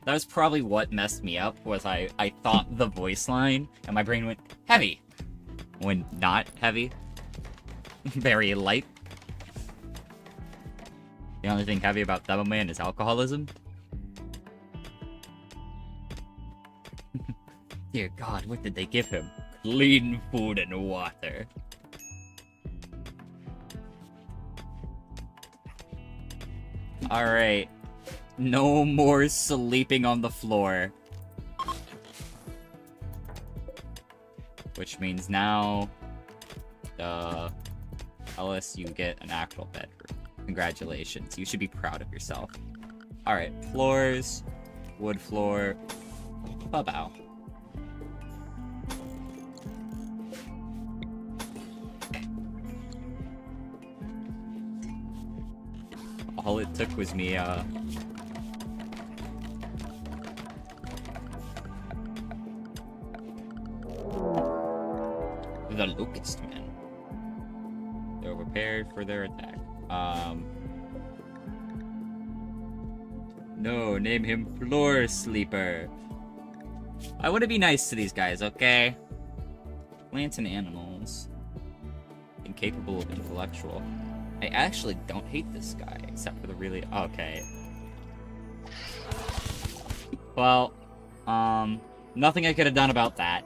That was probably what messed me up, was I thought the voice line, and my brain went, heavy! When not heavy. Very light. The only thing heavy about Devil Man is alcoholism. Dear God, what did they give him? Clean food and water. Alright. No more sleeping on the floor. Which means now, unless you get an actual bedroom. Congratulations, you should be proud of yourself. Alright, floors, wood floor, ba-bow. All it took was me, the Locust Men. They're prepared for their attack. No, name him Floor Sleeper. I want to be nice to these guys, okay? Plants and animals. Incapable of intellectual. I actually don't hate this guy, except for the really... Okay. Well, nothing I could have done about that.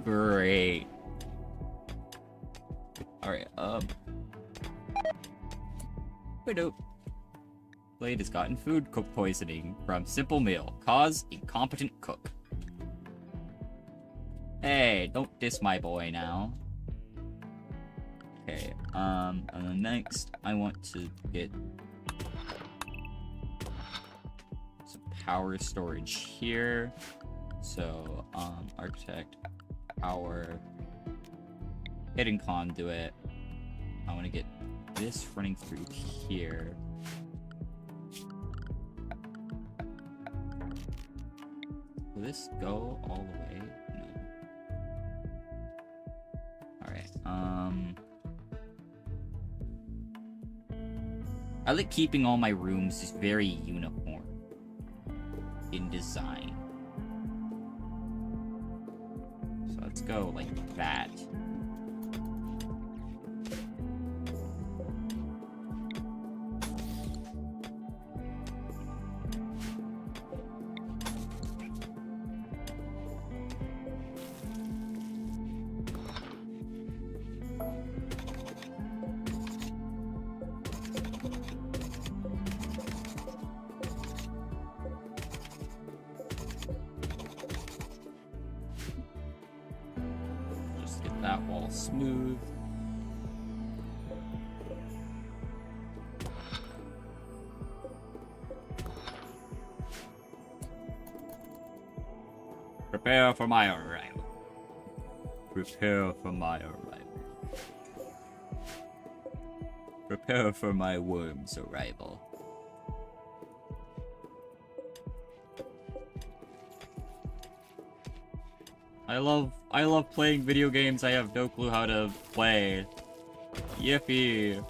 Great. Alright, Wait, no. Blade has gotten food cook poisoning from simple meal. Cause incompetent cook. Hey, don't diss my boy now. Okay, and then next, I want to get some power storage here. So, architect, power, hidden conduit. I want to get this running through here. Will this go all the way? No. Alright, I like keeping all my rooms just very uniform in design. So let's go like that. That wall smooth. Prepare for my arrival. Prepare for my arrival. Prepare for my worm's arrival. I love playing video games I have no clue how to play. Yippee.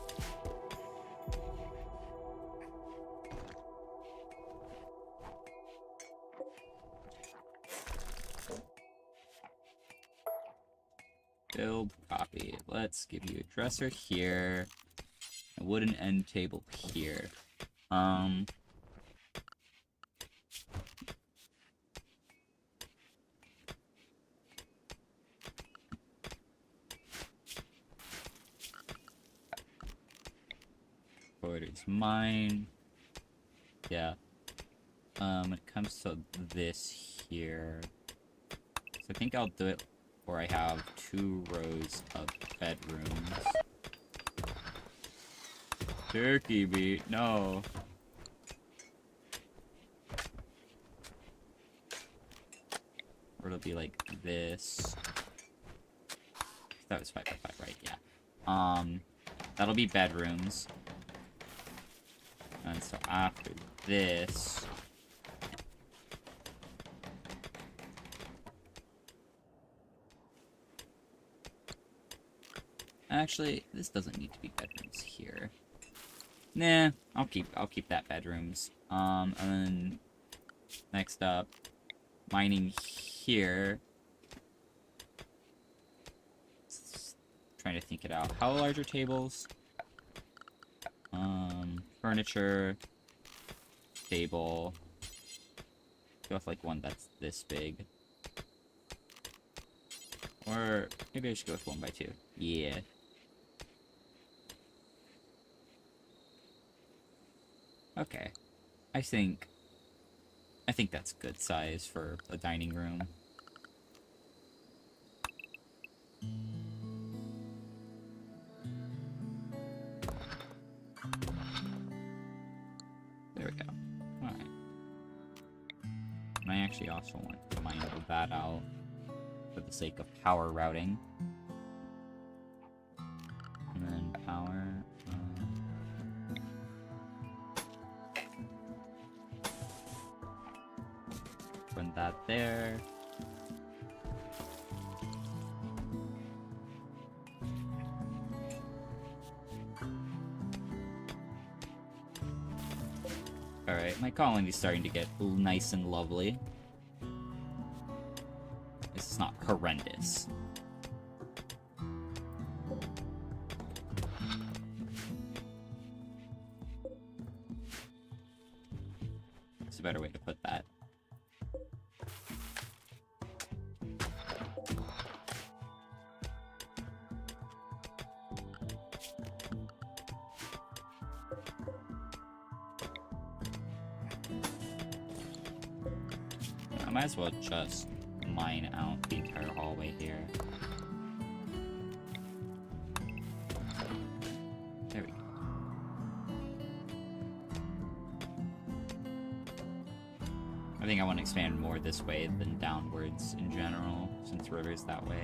Build copy. Let's give you a dresser here. A wooden end table here. It's mine. Yeah. When it comes to this here, so I think I'll do it where I have 2 rows of bedrooms. Turkey meat, no. Or it'll be like this. That was 5 by 5, right? Yeah. That'll be bedrooms. And so after this... Actually, this doesn't need to be bedrooms here. Nah, I'll keep that bedrooms. And then next up, mining here. Trying to think it out. How large are tables? Furniture, table. Go with like one that's this big. Or maybe I should go with 1 by 2. Yeah. Okay. I think that's good size for a dining room. There we go. Alright. And I actually also want to mine that out for the sake of power routing. And then power... run that there. Alright, my colony's starting to get nice and lovely. This is not horrendous. There's a better way to put that. I might as well just mine out the entire hallway here. There we go. I think I want to expand more this way than downwards in general, since the river's that way.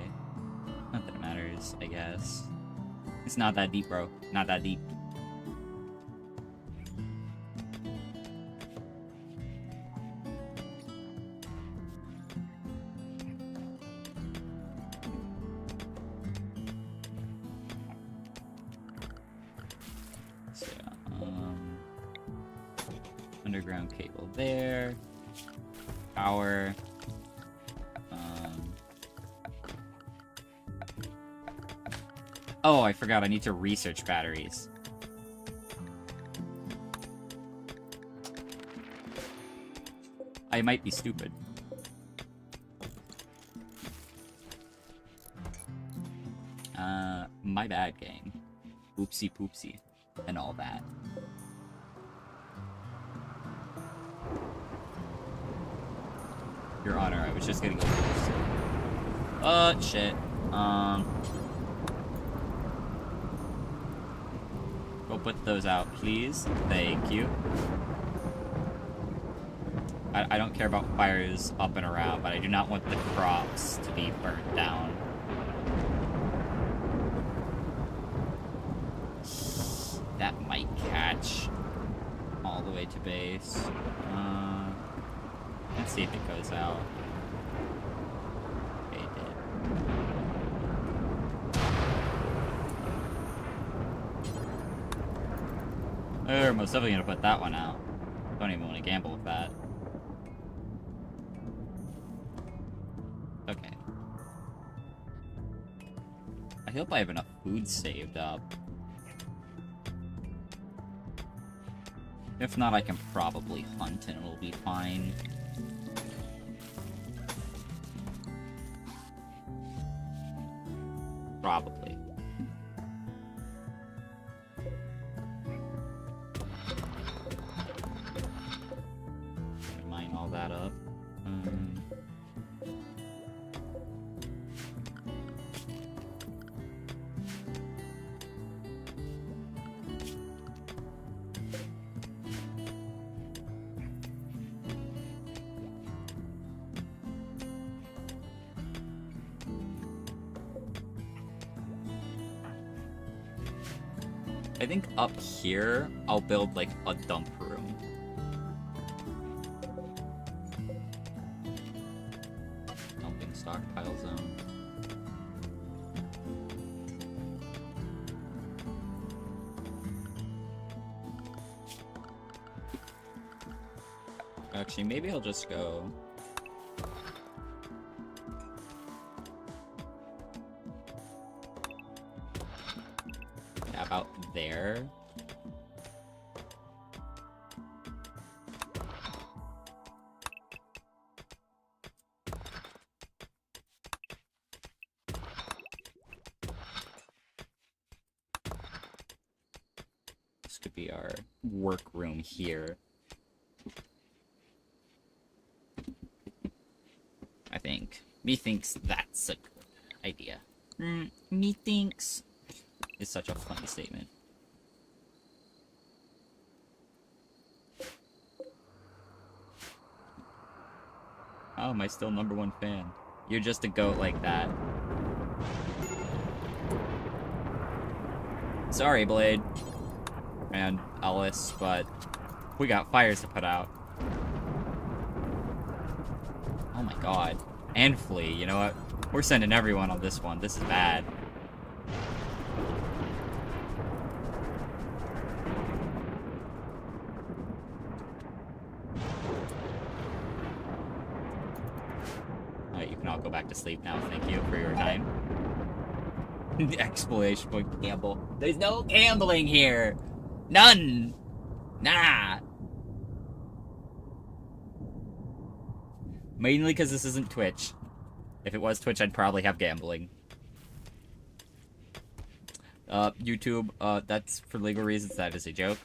Not that it matters, I guess. It's not that deep, bro. Not that deep. Underground cable there. Power. Oh, I forgot. I need to research batteries. I might be stupid. My bad, gang. Oopsie poopsie. And all that. Your Honor, I was just gonna go first. Shit. Go put those out, please. Thank you. I don't care about fires up and around, but I do not want the crops to be burnt down. all the way to base. Let's see if it goes out. Okay, it did. We're most definitely gonna put that one out. Don't even want to gamble with that. Okay. I hope I have enough food saved up. If not, I can probably hunt and it'll be fine. Probably. Mine all that up. I think up here, I'll build, like, a dump room. Dumping stockpile zone. Actually, maybe I'll just go... about there. This could be our workroom here. I think. Methinks that's a good idea. Methinks is such a funny statement. Oh, am I still #1 fan? You're just a goat like that. Sorry, Blade. And Alice, but we got fires to put out. Oh my god. And Flea, you know what? We're sending everyone on this one. This is bad. Alright, you can all go back to sleep now. Thank you for your time. Exploration point gamble. There's no gambling here! None! Nah! Mainly because this isn't Twitch. If it was Twitch, I'd probably have gambling. YouTube, that's for legal reasons, that is a joke.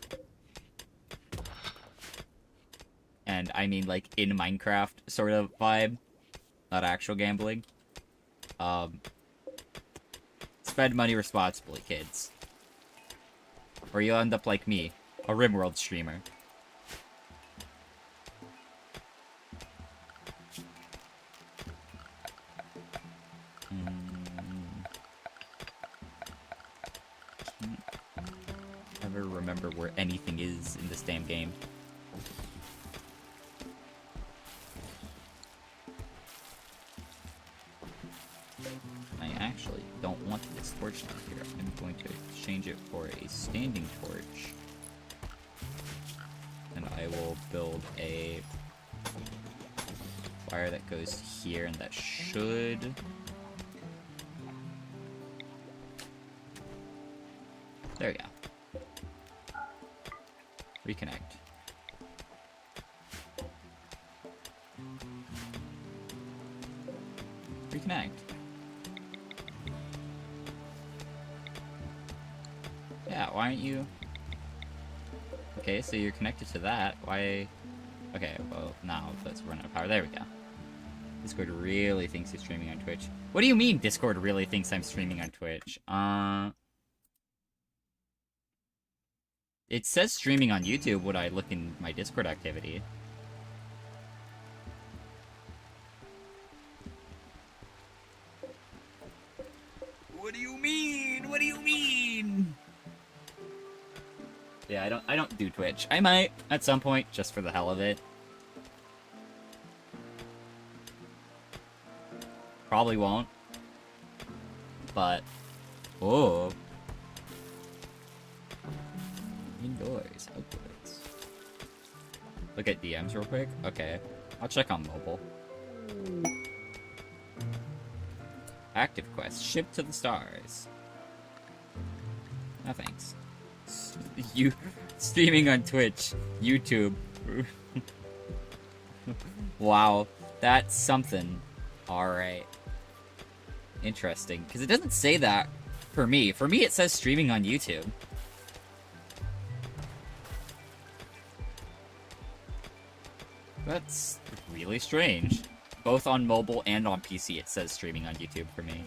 And I mean, like, in Minecraft sort of vibe. Not actual gambling. Spend money responsibly, kids. Or you'll end up like me, a Rimworld streamer. Can't ever remember where anything is in this damn game. I actually don't want this torch down here. I'm going to exchange it for a standing torch. And I will build a wire that goes here, and that should... There we go. Reconnect. Reconnect. Yeah, why aren't you... Okay, so you're connected to that. Why... Okay, well, now let's run out of power. There we go. Discord really thinks he's streaming on Twitch. What do you mean Discord really thinks I'm streaming on Twitch? It says streaming on YouTube when I look in my Discord activity. What do you mean? What do you mean? Yeah, I don't do Twitch. I might at some point, just for the hell of it. Probably won't. But oh. Indoors, outdoors. Look at DMs real quick. Okay. I'll check on mobile. Active quest. Ship to the stars. No thanks. You streaming on Twitch, YouTube. Wow, that's something. Alright. Interesting. Because it doesn't say that for me. For me, it says streaming on YouTube. That's really strange. Both on mobile and on PC, it says streaming on YouTube for me.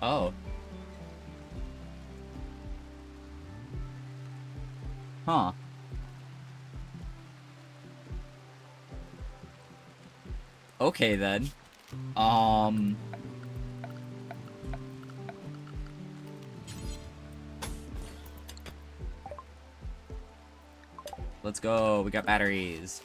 Oh. Huh. Okay, then. Let's go. We got batteries.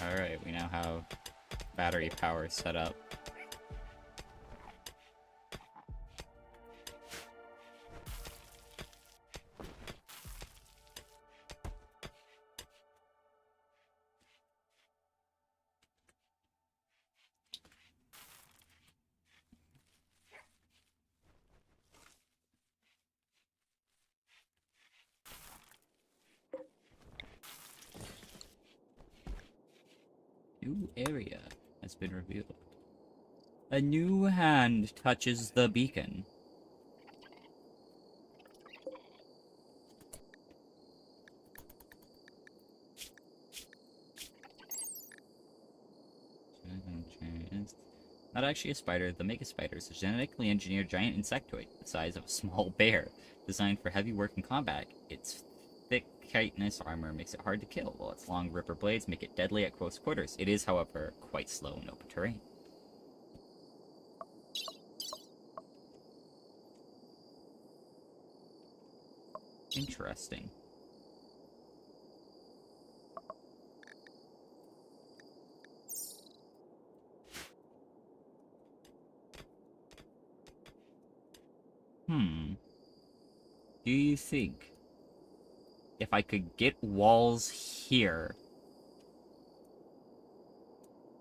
Alright, we now have battery power set up. New area has been revealed. A new hand touches the beacon. Not actually a spider. The Mega Spider is a genetically engineered giant insectoid the size of a small bear, designed for heavy work and combat. Its thick chitinous armor makes it hard to kill, while its long ripper blades make it deadly at close quarters. It is, however, quite slow in open terrain. Interesting. Do you think if I could get walls here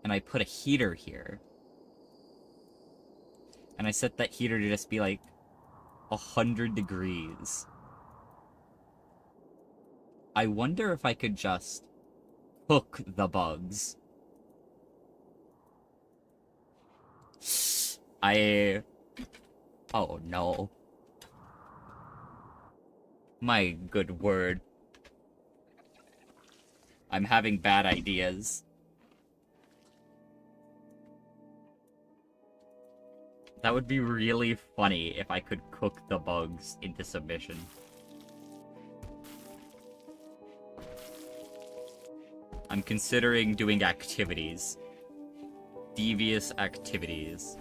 and I put a heater here and I set that heater to just be like 100 degrees, I wonder if I could just cook the bugs. Oh no. My good word. I'm having bad ideas. That would be really funny if I could cook the bugs into submission. I'm considering doing activities. Devious activities.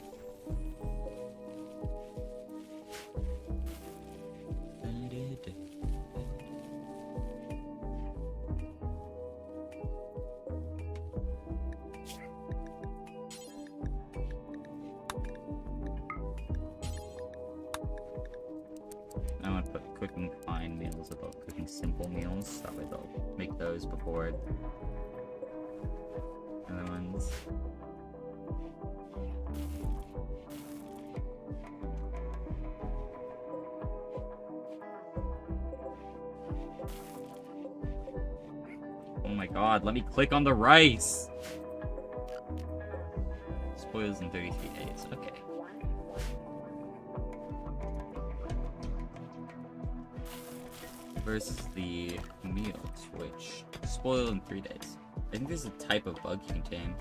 I want to put cooking fine meals above cooking simple meals. That way they'll make those before other ones. Oh my god, let me click on the rice! Spoils in 33 days. Okay. Versus the meals, which spoil in 3 days. I think there's a type of bug you can tame.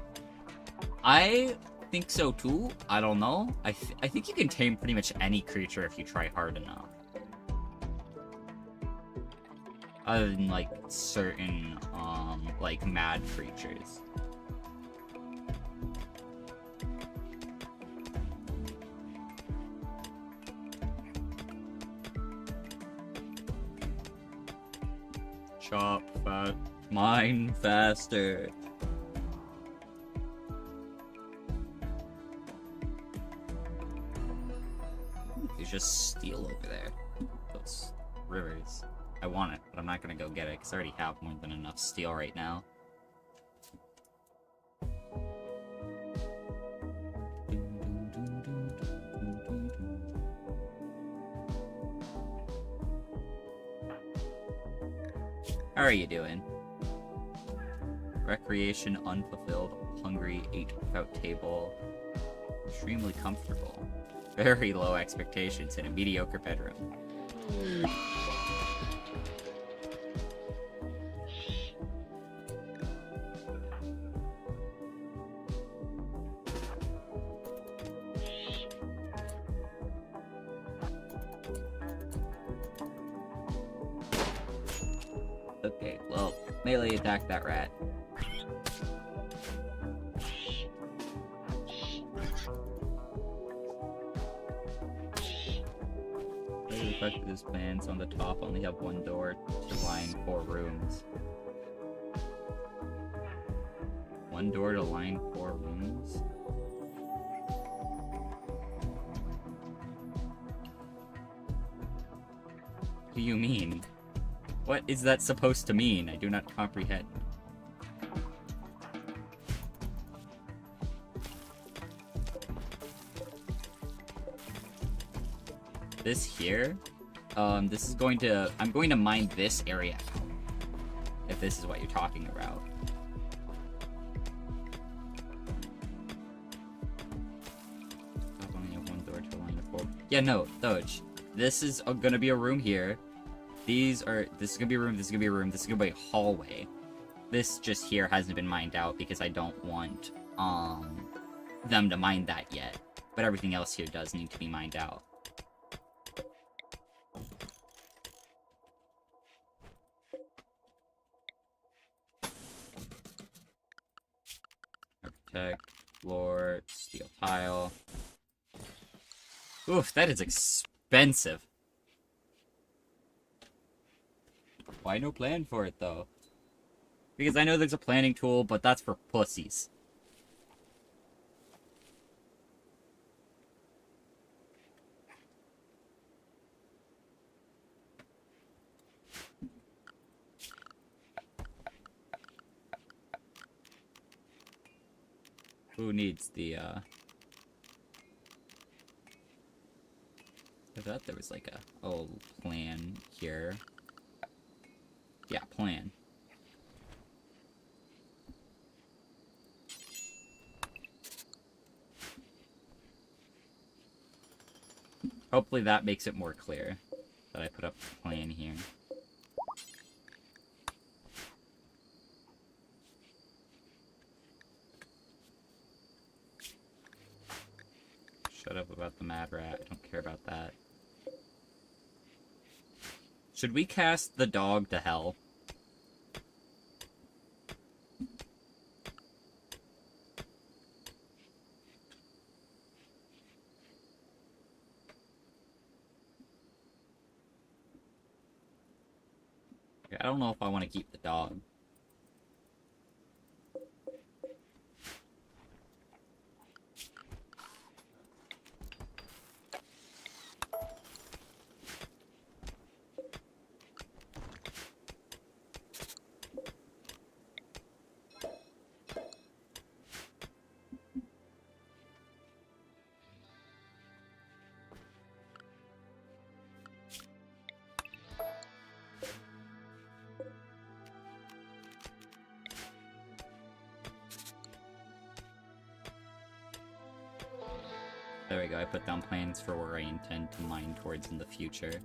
I think so too. I don't know. I think you can tame pretty much any creature if you try hard enough. Other than like certain like mad creatures. Chop fat, mine faster. There's just steel over there. Those rivers. I want it, but I'm not gonna go get it because I already have more than enough steel right now. How are you doing? Recreation unfulfilled, hungry, ate without table, extremely comfortable, very low expectations, in a mediocre bedroom. Okay, well, melee attack that rat. The effect of this plans on the top only have one door to line 4 rooms. One door to line 4 rooms? What do you mean? What is that supposed to mean? I do not comprehend. This here? This is going to... I'm going to mine this area out. If this is what you're talking about. I only have one door to line of 4. Yeah, no, Doge. This is gonna be a room here. This is gonna be a room, this is gonna be a room, this is gonna be a hallway. This just here hasn't been mined out because I don't want, them to mine that yet. But everything else here does need to be mined out. Architect, floor, steel tile. Oof, that is expensive. Why no plan for it, though? Because I know there's a planning tool, but that's for pussies. Who needs the, I thought there was like a plan here. Yeah, plan. Hopefully that makes it more clear that I put up the plan here. Shut up about the mad rat. I don't care about that. Should we cast the dog to hell? I don't know if I want to keep the dog. There we go, I put down plans for where I intend to mine towards in the future.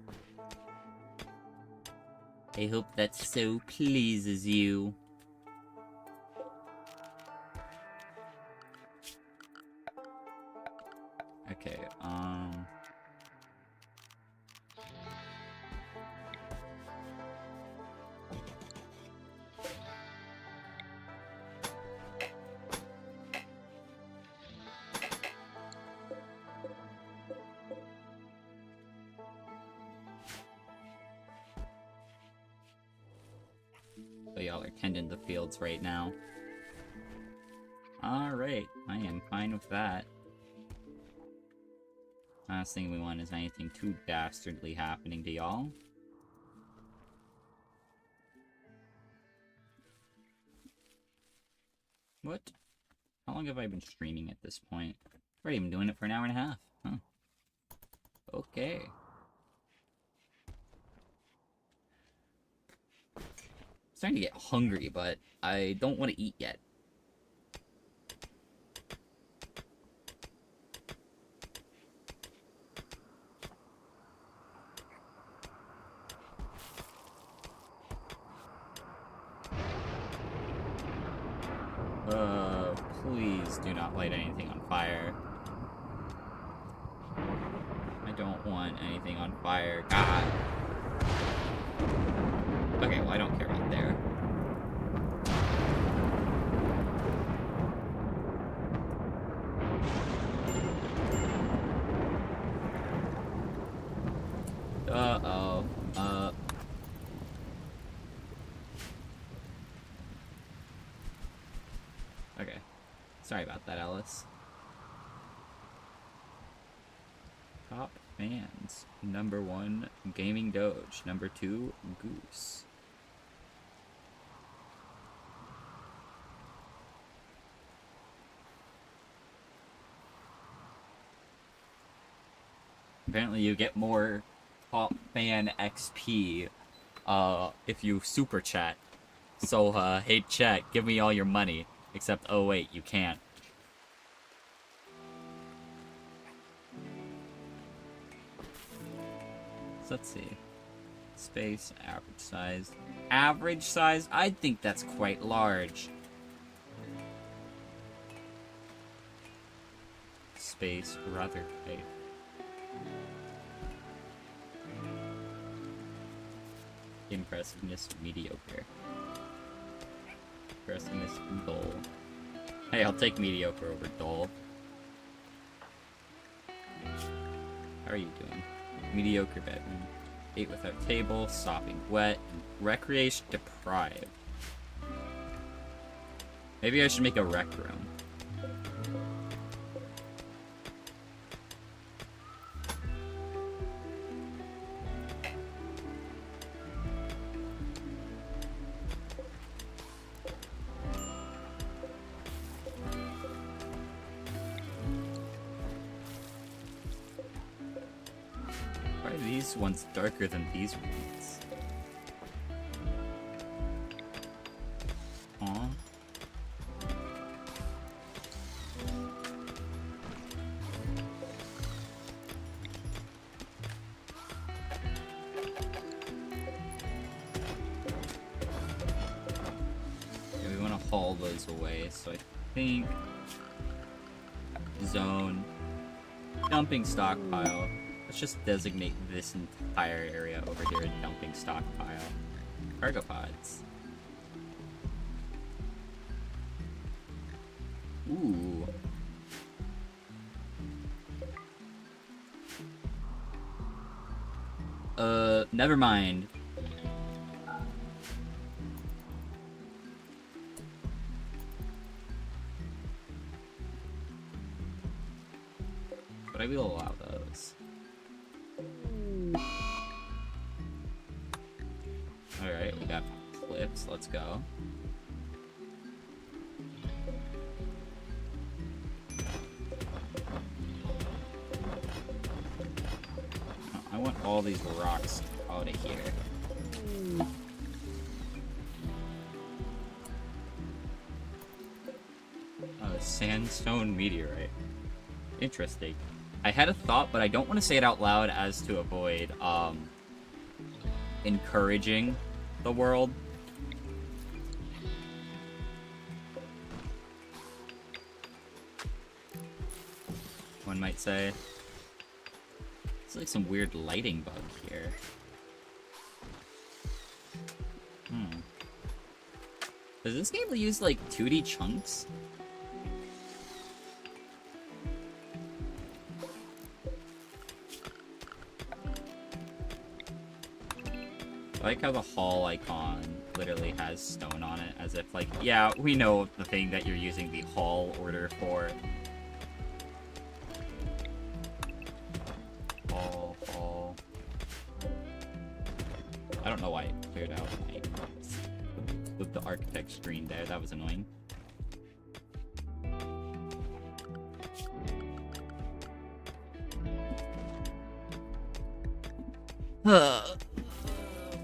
I hope that so pleases you. Okay, so y'all are tending the fields right now. Alright, I am fine with that. Last thing we want is anything too dastardly happening to y'all. What? How long have I been streaming at this point? I've already been doing it for an hour and a half. Huh. Okay. I'm starting to get hungry, but I don't want to eat yet. Please do not light anything on fire. I don't want anything on fire. God! Okay, well, I don't care about there. Uh-oh. Okay. Sorry about that, Alice. Top fans. Number 1, Gaming Doge. Number 2, Goose. Apparently you get more top fan XP if you super chat. So, hey chat, give me all your money. Except, oh wait, you can't. So let's see. Space, average size. Average size? I think that's quite large. Space, rather tight. Impressiveness, mediocre. Impressiveness, dull. Hey, I'll take mediocre over dull. How are you doing? Mediocre bedroom. Ate without table, sopping wet, recreation deprived. Maybe I should make a rec room. These ones darker than these ones. Aww. Yeah, we want to haul those away, so I think zone dumping stockpile. Let's just designate this entire area over here a dumping stockpile. Cargo pods. Ooh. Never mind. But I will allow those. Alright, we got clips, let's go. I want all these rocks out of here. Oh, sandstone meteorite. Interesting. I had a thought, but I don't want to say it out loud as to avoid encouraging the world. One might say. It's like some weird lighting bug here. Does this game use like 2D chunks? I like how the hall icon literally has stone on it, as if like, yeah, we know the thing that you're using the hall order for. Hall. I don't know why it cleared out with the architect screen there. That was annoying.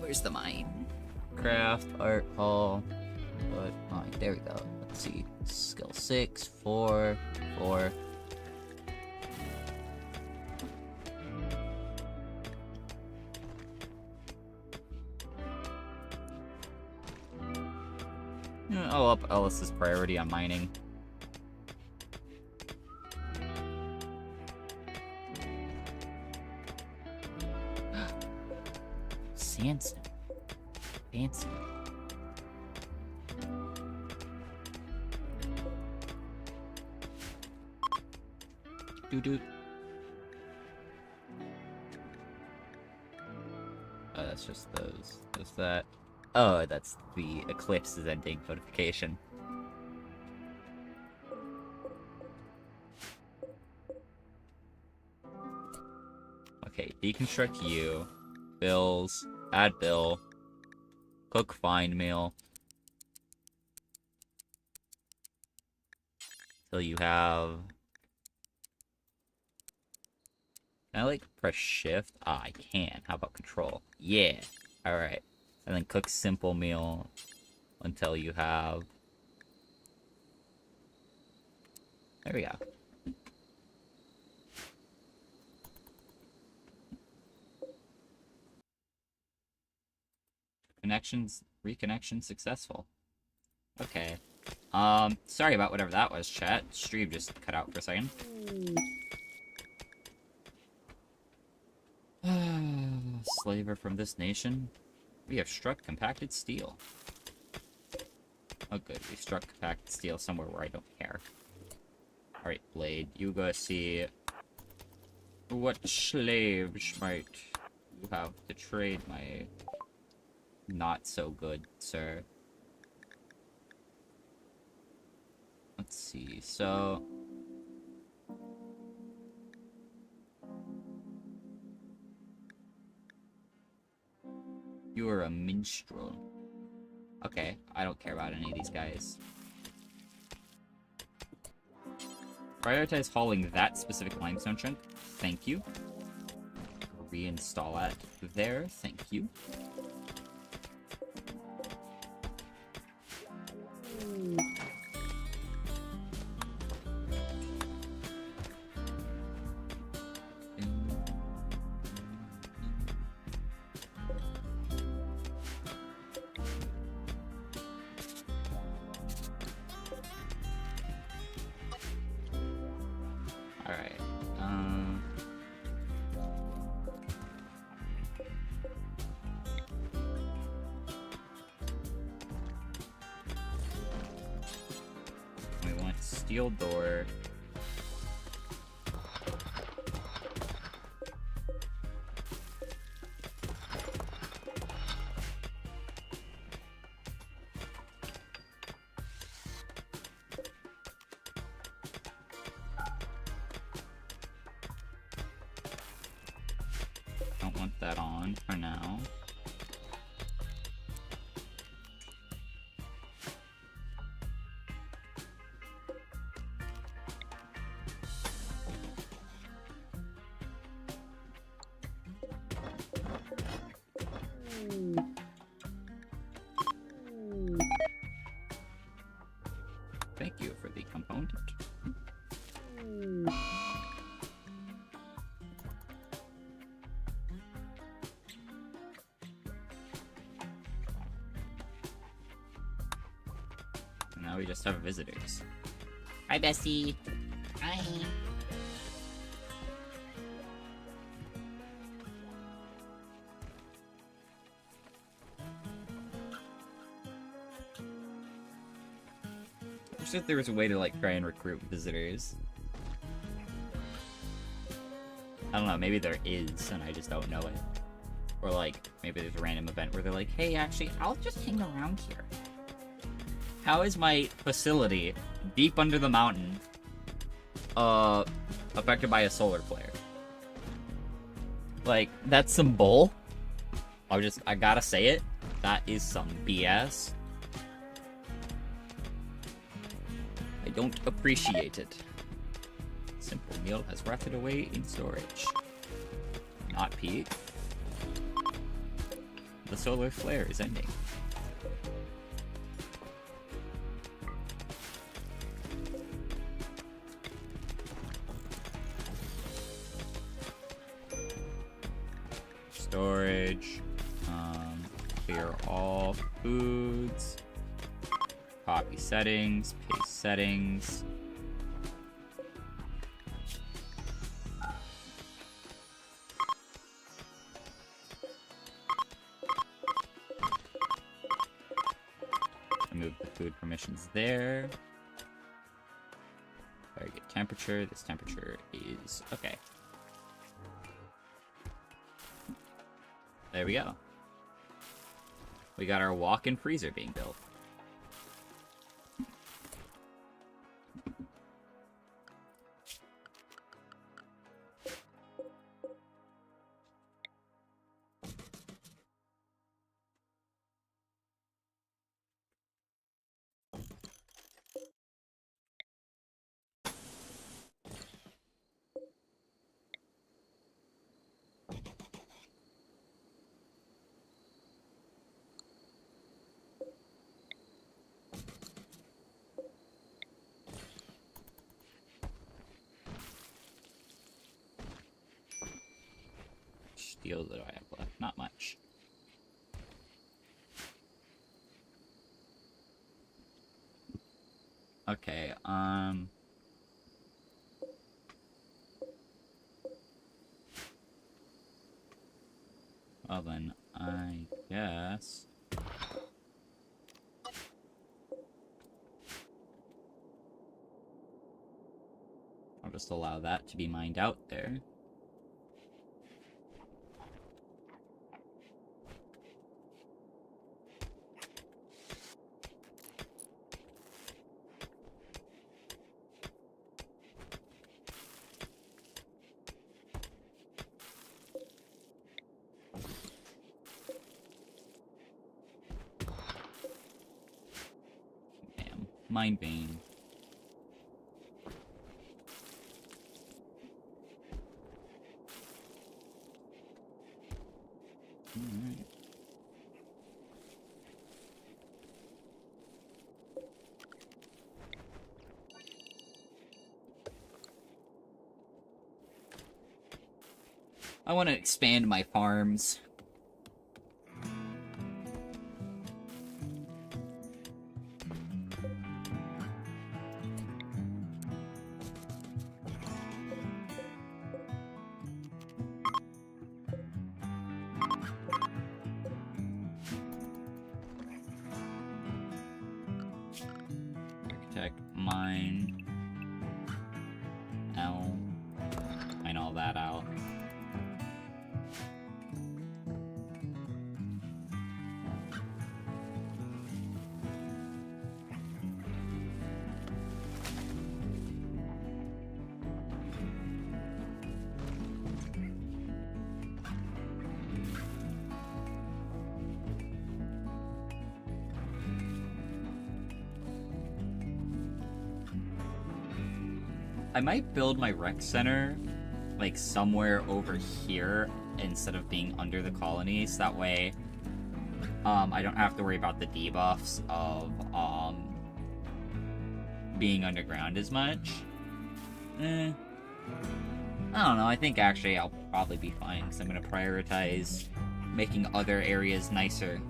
Where's the mine? Craft, art, hall. But mine. There we go. Let's see. Skill 6, 4, 4. I'll up Ellis's priority on mining. Sandstone. Fancy. Doo-doo. Oh, that's just those. What's that? Oh, that's the eclipse is ending notification. Okay, deconstruct you. Bills. Add bill. Cook find meal. Till you have... Can I like press shift? Ah, I can. How about control? Yeah. Alright. And then cook simple meal until you have... There we go. Reconnection successful. Okay. Sorry about whatever that was, chat. Stream just cut out for a second. Slaver from this nation. We have struck compacted steel. Oh good, we struck compacted steel somewhere where I don't care. Alright, Blade, you go see what slaves might you have to trade my not so good, sir. Let's see, so... You are a minstrel. Okay, I don't care about any of these guys. Prioritize hauling that specific limestone chunk. Thank you. Reinstall that there. Thank you. Steel door. Don't want that on for now. Thank you for the component. just have visitors. Hi, Bessie. Hi. I wish that there was a way to, like, try and recruit visitors. I don't know, maybe there is, and I just don't know it. Or, like, maybe there's a random event where they're like, hey, actually, I'll just hang around here. How is my facility deep under the mountain affected by a solar flare? Like, that's some bull. I gotta say it. That is some BS. I don't appreciate it. Simple meal has rotted away in storage. Not peak. The solar flare is ending. Storage. Clear all foods. Copy settings. Paste settings. Remove the food permissions there. Target temperature. This temperature is okay. There we go. We got our walk-in freezer being built. Steel that I have left, not much. Okay, well then, I guess I'll just allow that to be mined out there. Mind vein. Alright. I want to expand my farms. Mine all that out. I might build my rec center, like, somewhere over here instead of being under the colonies. That way, I don't have to worry about the debuffs of, being underground as much. I don't know, I think actually I'll probably be fine, because I'm going to prioritize making other areas nicer.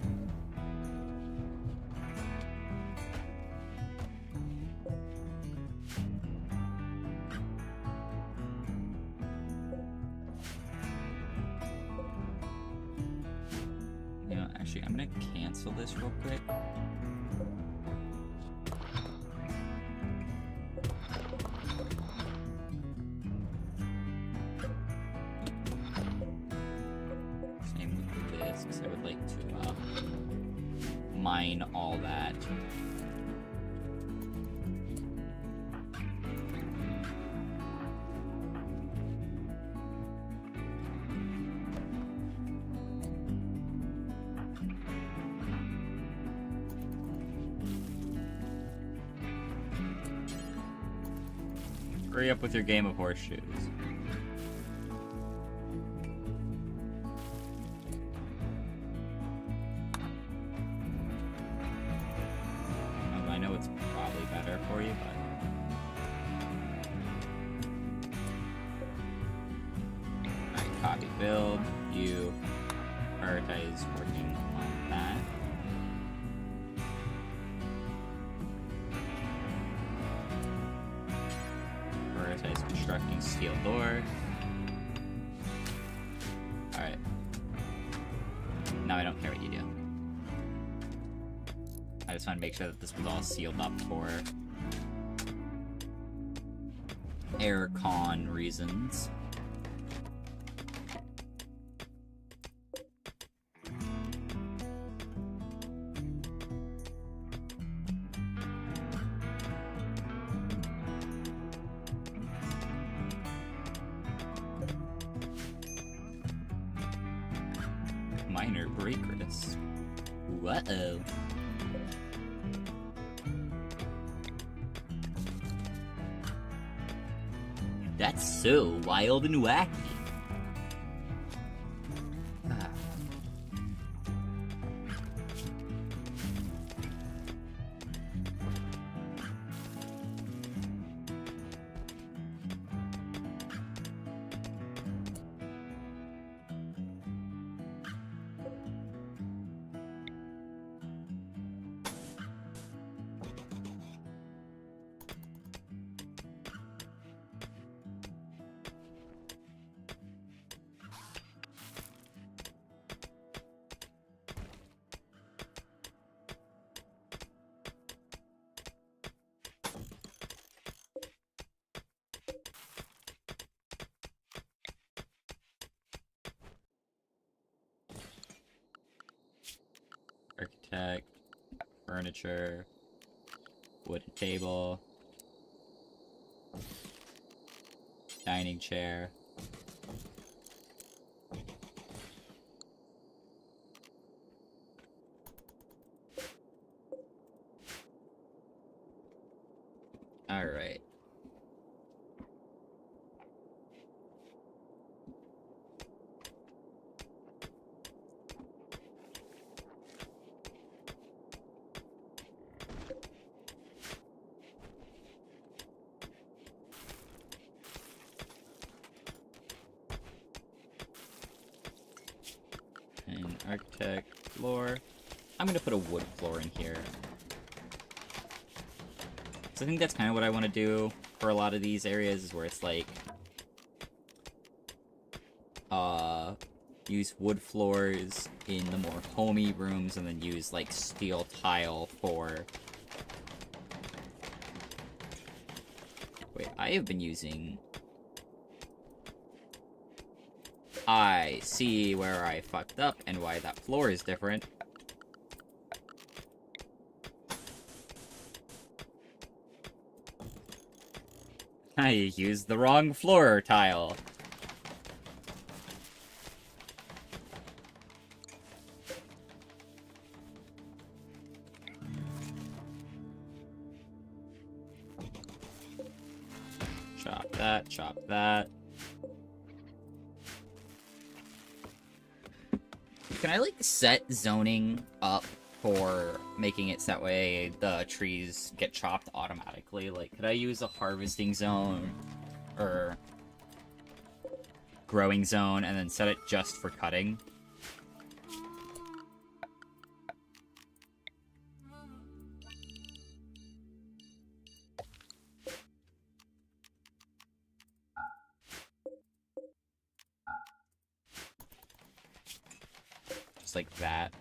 Actually, I'm gonna cancel this real quick. Same with this, because I would like to mine all that. Hurry up with your game of horseshoes. I know it's probably better for you, but... Alright, copy build. You prioritize working on that. Prioritize constructing steel door. Alright. Now I don't care what you do. I just want to make sure that this was all sealed up for aircon reasons. Minor break risk. Uh-oh. That's so wild and wacky. Architect, furniture, wooden table, dining chair. All right. And architect floor. I'm gonna put a wood floor in here. So I think that's kind of what I want to do for a lot of these areas, is where it's like, use wood floors in the more homey rooms, and then use like steel tile for... Wait, I have been using... I see where I fucked up and why that floor is different. I used the wrong floor tile. Chop that, chop that. Can I, like, set zoning up for making it so that way the trees get chopped automatically? Like, could I use a harvesting zone or growing zone and then set it just for cutting? Just like that.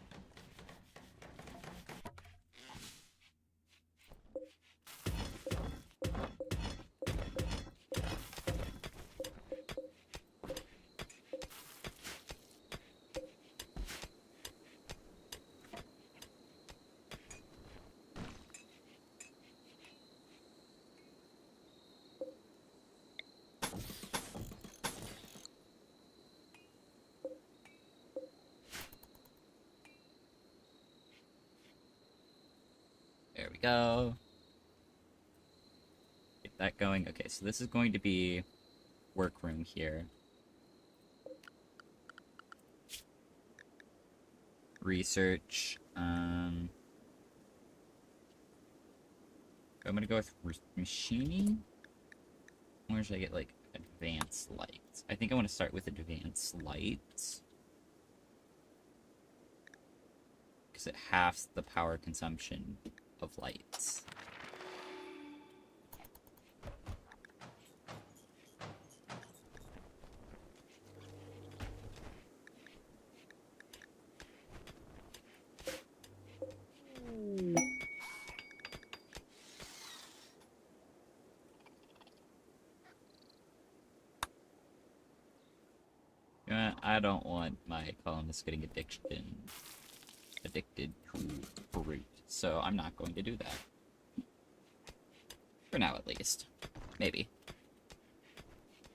we go. Get that going. Okay, so this is going to be workroom here. Research. I'm gonna go with machining. Where should I get, like, advanced lights? I think I want to start with advanced lights. Because it halves the power consumption of lights. I don't want my colonists getting addicted to fruit, so I'm not going to do that. For now, at least. Maybe.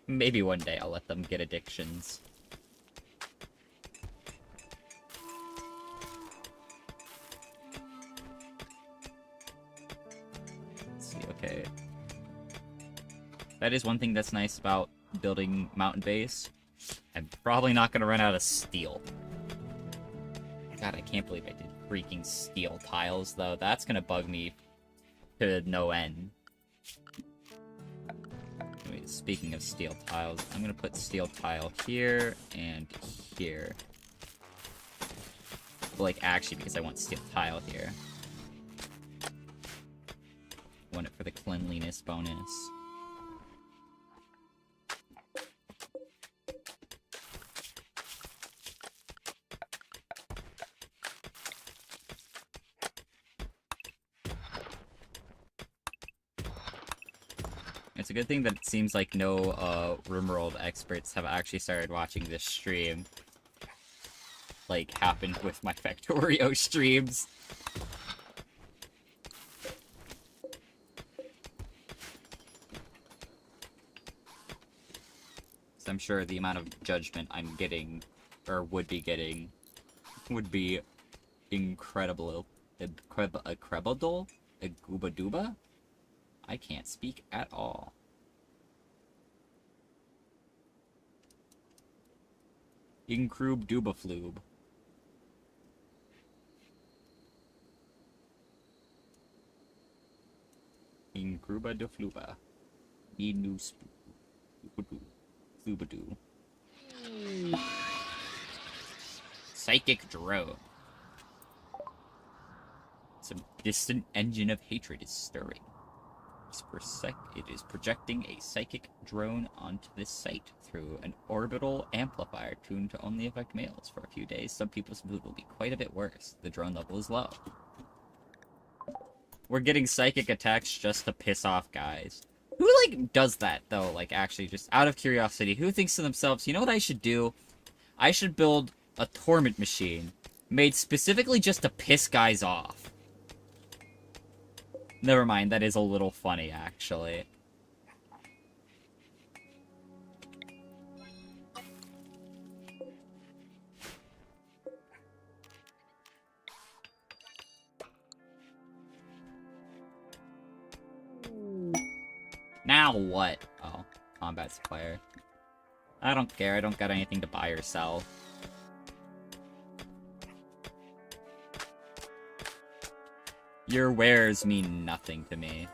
Maybe one day I'll let them get addictions. Let's see, okay. That is one thing that's nice about building mountain base. I'm probably not gonna run out of steel. God, I can't believe I did freaking steel tiles, though. That's gonna bug me to no end. Wait, speaking of steel tiles, I'm gonna put steel tile here and here. Well, like, actually, because I want steel tile here. I want it for the cleanliness bonus. It's a good thing that it seems like no Rimworld experts have actually started watching this stream. Like happened with my Factorio streams. So I'm sure the amount of judgment I'm getting, or would be getting, would be incredible. Incredible? A gooba dooba? I can't speak at all. Inkroob doobafloob. Inkruba de fluba. Inus flubadoo. Psychic drone. Some distant engine of hatred is stirring. It is projecting a psychic drone onto this site through an orbital amplifier tuned to only affect males. For a few days, some people's mood will be quite a bit worse. The drone level is low. We're getting psychic attacks just to piss off guys. Who, like, does that, though? Like, actually, just out of curiosity, who thinks to themselves, you know what I should do? I should build a torment machine made specifically just to piss guys off. Never mind, that is a little funny, actually. Now what? Oh, combat supplier. I don't care, I don't got anything to buy or sell. Your wares mean nothing to me.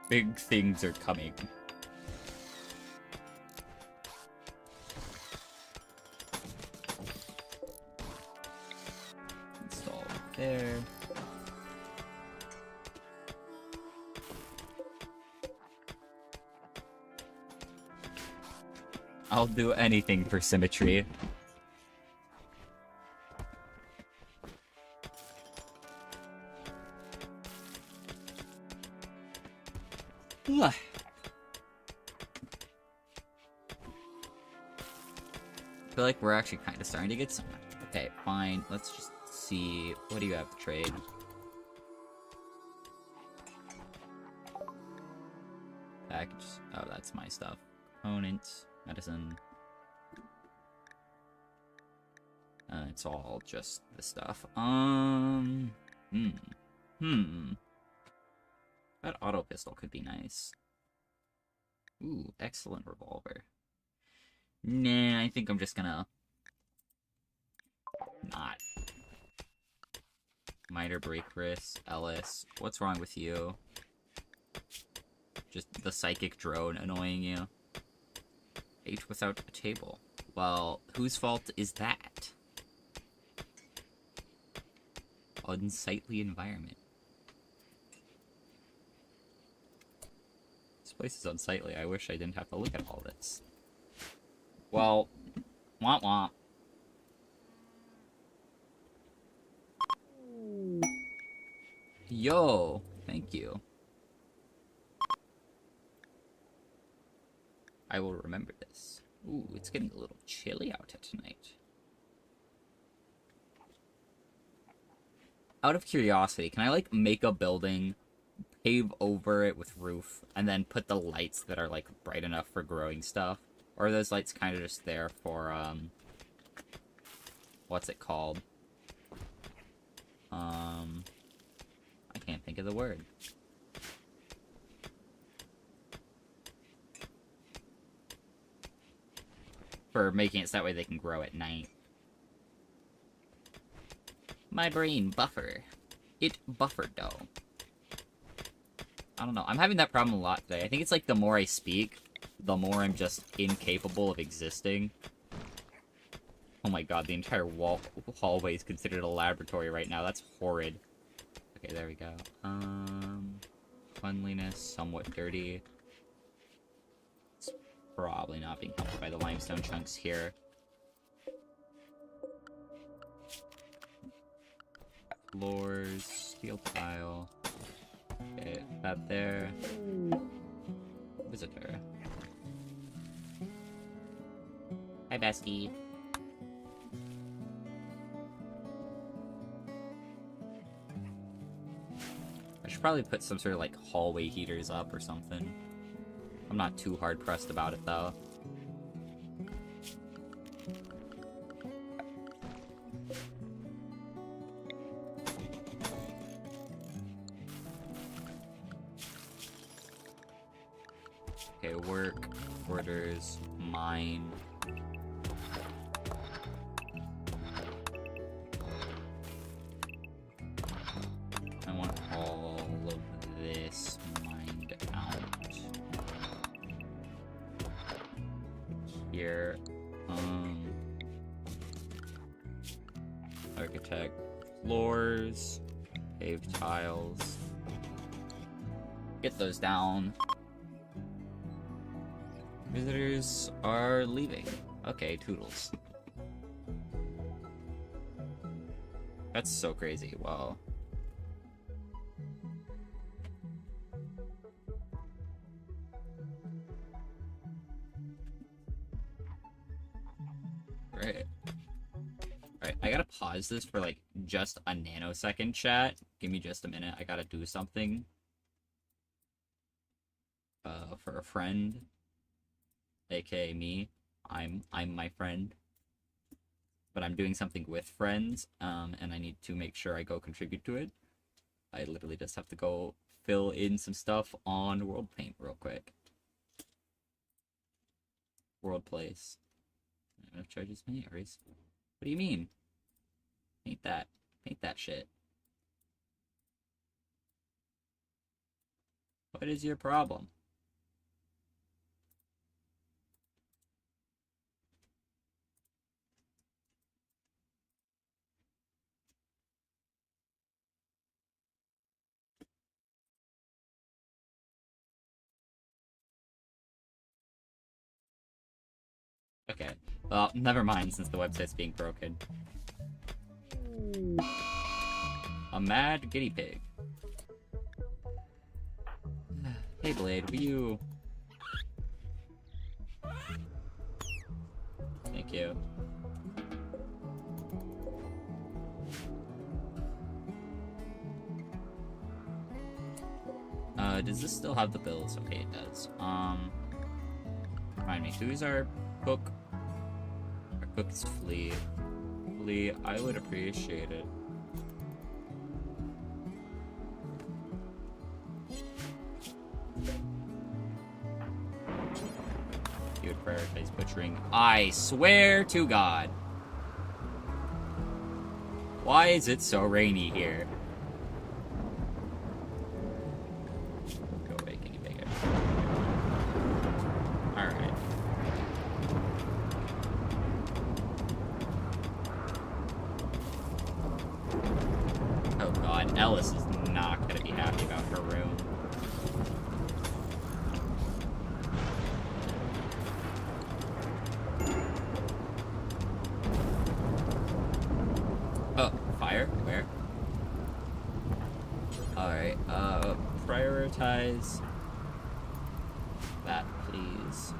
Big things are coming. Install there. I'll do anything for symmetry. Ugh. I feel like we're actually kind of starting to get somewhere. Okay, fine. Let's just see. What do you have to trade? Package. Oh, that's my stuff. Component. Medicine. It's all just the stuff. That auto pistol could be nice. Ooh, excellent revolver. Nah, I think I'm just gonna not. Miter break wrist, Ellis. What's wrong with you? Just the psychic drone annoying you. Ate without a table. Well, whose fault is that? Unsightly environment. This place is unsightly. I wish I didn't have to look at all this. Well, womp womp. Yo, thank you. I will remember this. Ooh, it's getting a little chilly out here tonight. Out of curiosity, can I, like, make a building, pave over it with roof, and then put the lights that are, like, bright enough for growing stuff? Or are those lights kind of just there for, what's it called? I can't think of the word. For making it so that way they can grow at night. My brain buffer. It buffered though. I don't know. I'm having that problem a lot today. I think it's like the more I speak, the more I'm just incapable of existing. Oh my god, the entire hallway is considered a laboratory right now. That's horrid. Okay, there we go. Cleanliness, somewhat dirty. It's probably not being helped by the limestone chunks here. Floors, steel tile. Okay, that there. Visitor. Hi, bestie. I should probably put some sort of, like, hallway heaters up or something. I'm not too hard-pressed about it, though. Okay, work, orders, mine. I want all of this mined out. Here, architect, floors, paved tiles. Get those down. Visitors are leaving. Okay, toodles. That's so crazy. Wow. Right. Alright, I gotta pause this for like just a nanosecond, chat. Give me just a minute. I gotta do something. For a friend. AKA me. I'm my friend. But I'm doing something with friends, and I need to make sure I go contribute to it. I literally just have to go fill in some stuff on World Paint real quick. World Place. Enough charges me? Erase. What do you mean? Paint that. Paint that shit. What is your problem? Okay. Well, never mind, since the website's being broken. A mad guinea pig. Hey, Blade, will you... Thank you. does this still have the bills? Okay, it does. Remind me, who's our cook? Our cook is Flea. Flea, I would appreciate it. You would prioritize butchering. I swear to God. Why is it so rainy here? Go bacon, you bacon. Alright. Oh God, Ellis is not gonna be happy about her room. Oh, fire? Where? Alright, prioritize that, please.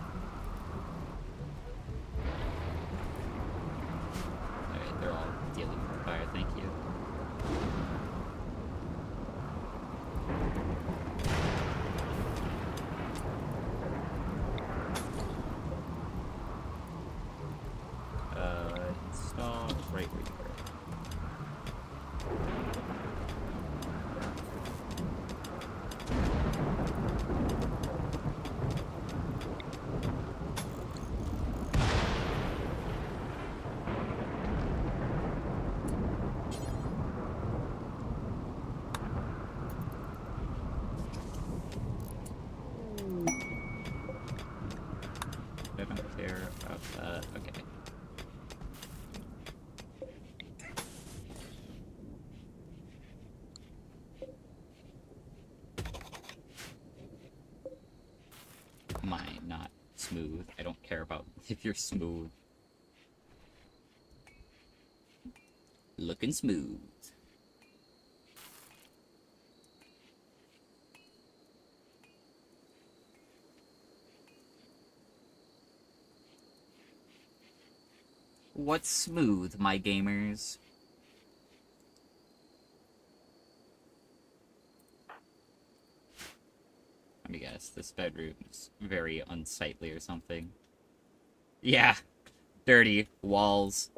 Alright, they're all dealing with fire, thank you. Install right where you were. I don't care about that. Okay. Mine, not smooth. I don't care about if you're smooth. Looking smooth. What's smooth, my gamers? Let me guess, this bedroom's very unsightly or something. Yeah, dirty walls,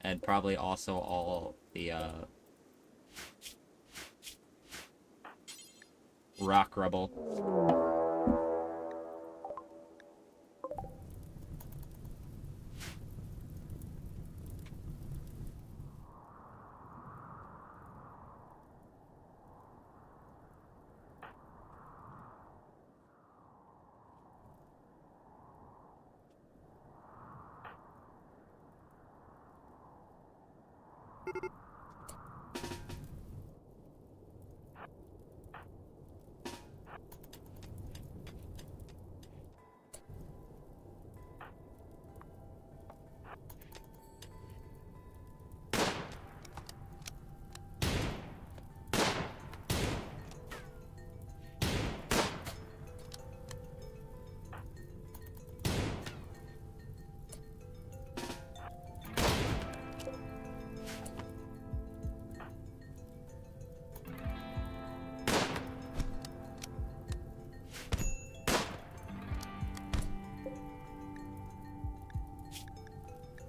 and probably also all the, rock rubble.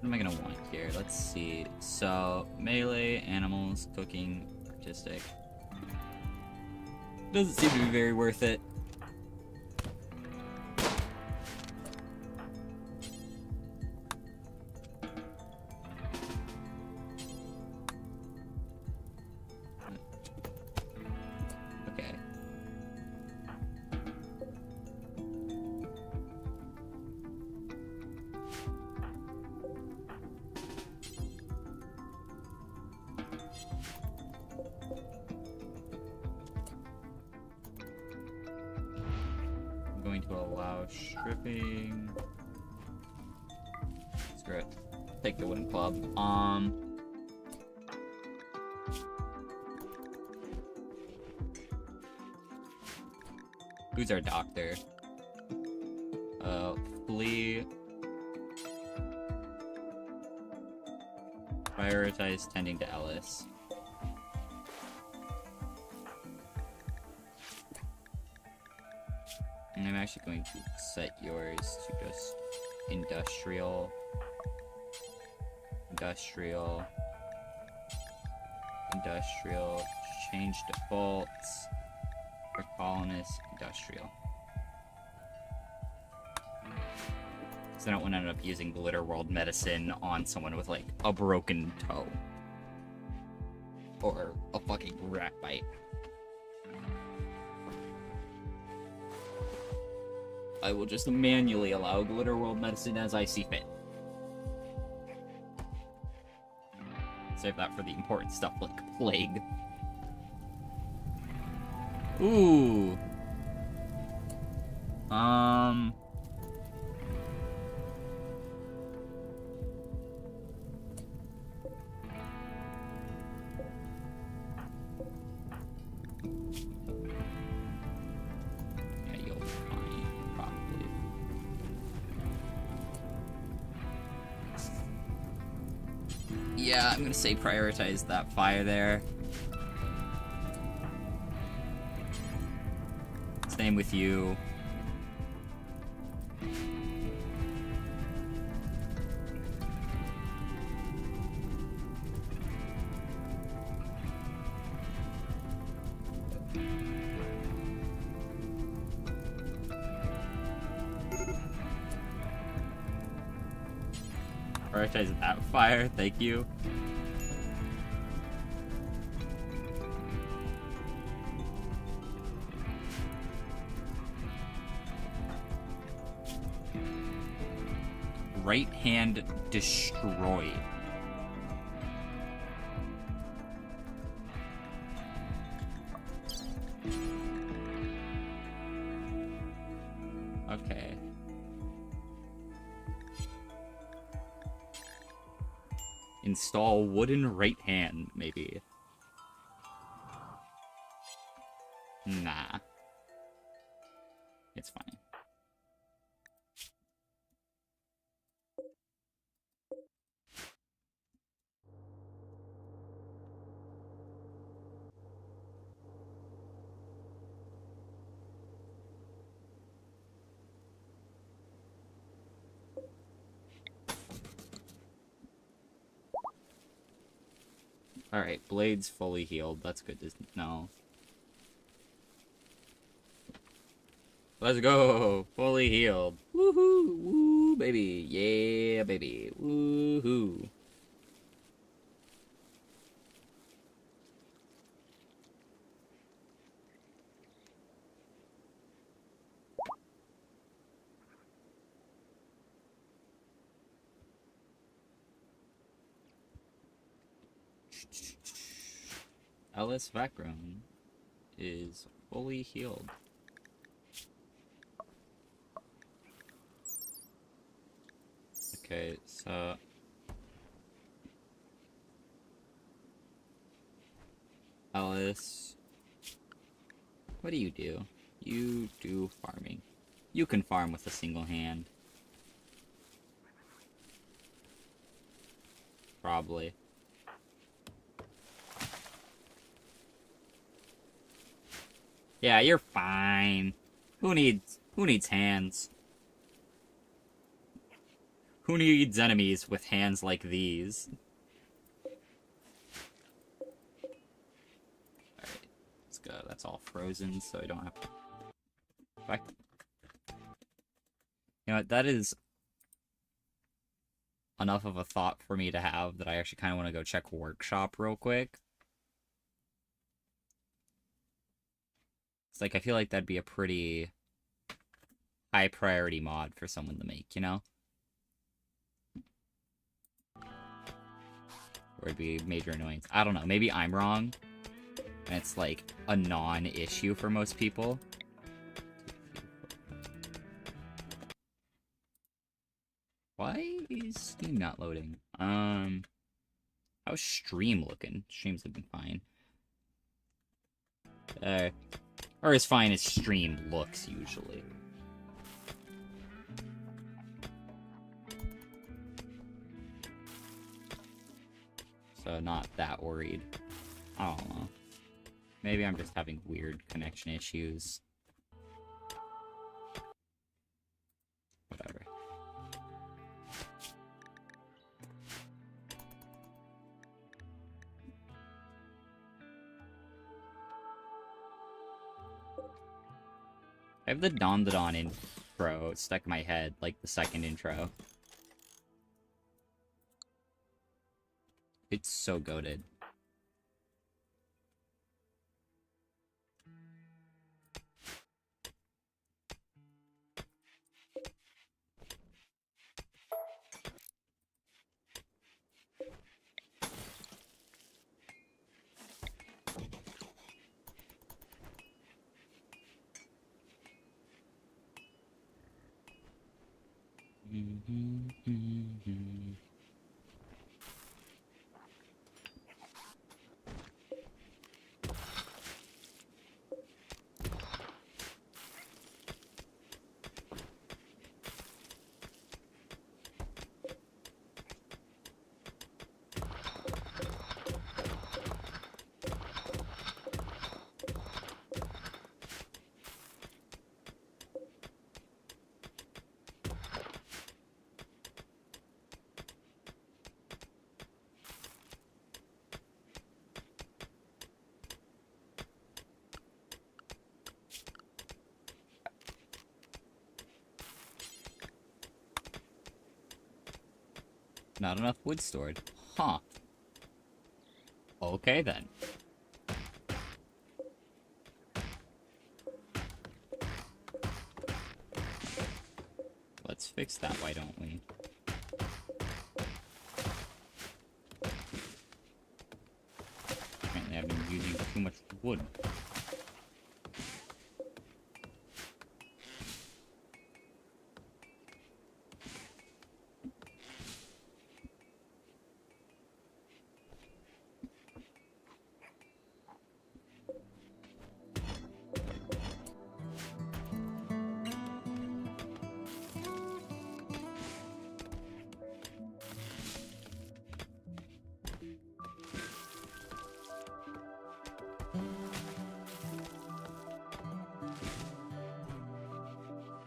What am I gonna want here? Let's see. So, melee, animals, cooking, artistic. Doesn't seem to be very worth it. Okay. I'm going to allow stripping. Screw it. Take the wooden club. Who's our doctor? Flea. Prioritize tending to Ellis. I'm actually going to set yours to just industrial, industrial, industrial, change defaults for colonist, industrial. So I don't want to end up using Glitter World medicine on someone with, like, a broken toe. Or a fucking rat bite. I will just manually allow Glitter World medicine as I see fit. Save that for the important stuff like Plague. Ooh. Yeah, you'll be fine, probably. Yeah, I'm gonna say prioritize that fire there. Same with you. Prioritize that fire, thank you. Right hand destroyed. Okay. Install wooden right hand, maybe. Nah. It's fine. Alright, Blade's fully healed. That's good to know. Let's go! Fully healed. Woohoo! Woo, baby! Yeah, baby! Woohoo! Alice Vacron is fully healed. Okay, so... Alice... What do? You do farming. You can farm with a single hand. Probably. Yeah, you're fine. Who needs hands? Who needs enemies with hands like these? Alright, let's go. That's all frozen, so I don't have to... You know what, that is enough of a thought for me to have that I actually kind of want to go check Workshop real quick. It's like, I feel like that'd be a pretty high priority mod for someone to make, you know? Or it'd be a major annoyance. I don't know, maybe I'm wrong. And it's like a non-issue for most people. Why is Steam not loading? How's Stream looking? Stream's looking fine. Or as fine as Stream looks, usually. So not that worried. I don't know. Maybe I'm just having weird connection issues. have the Don intro stuck in my head, like the second intro. It's so goated. Not enough wood stored. Huh. Okay, then. Let's fix that, why don't we? Apparently I've been using too much wood.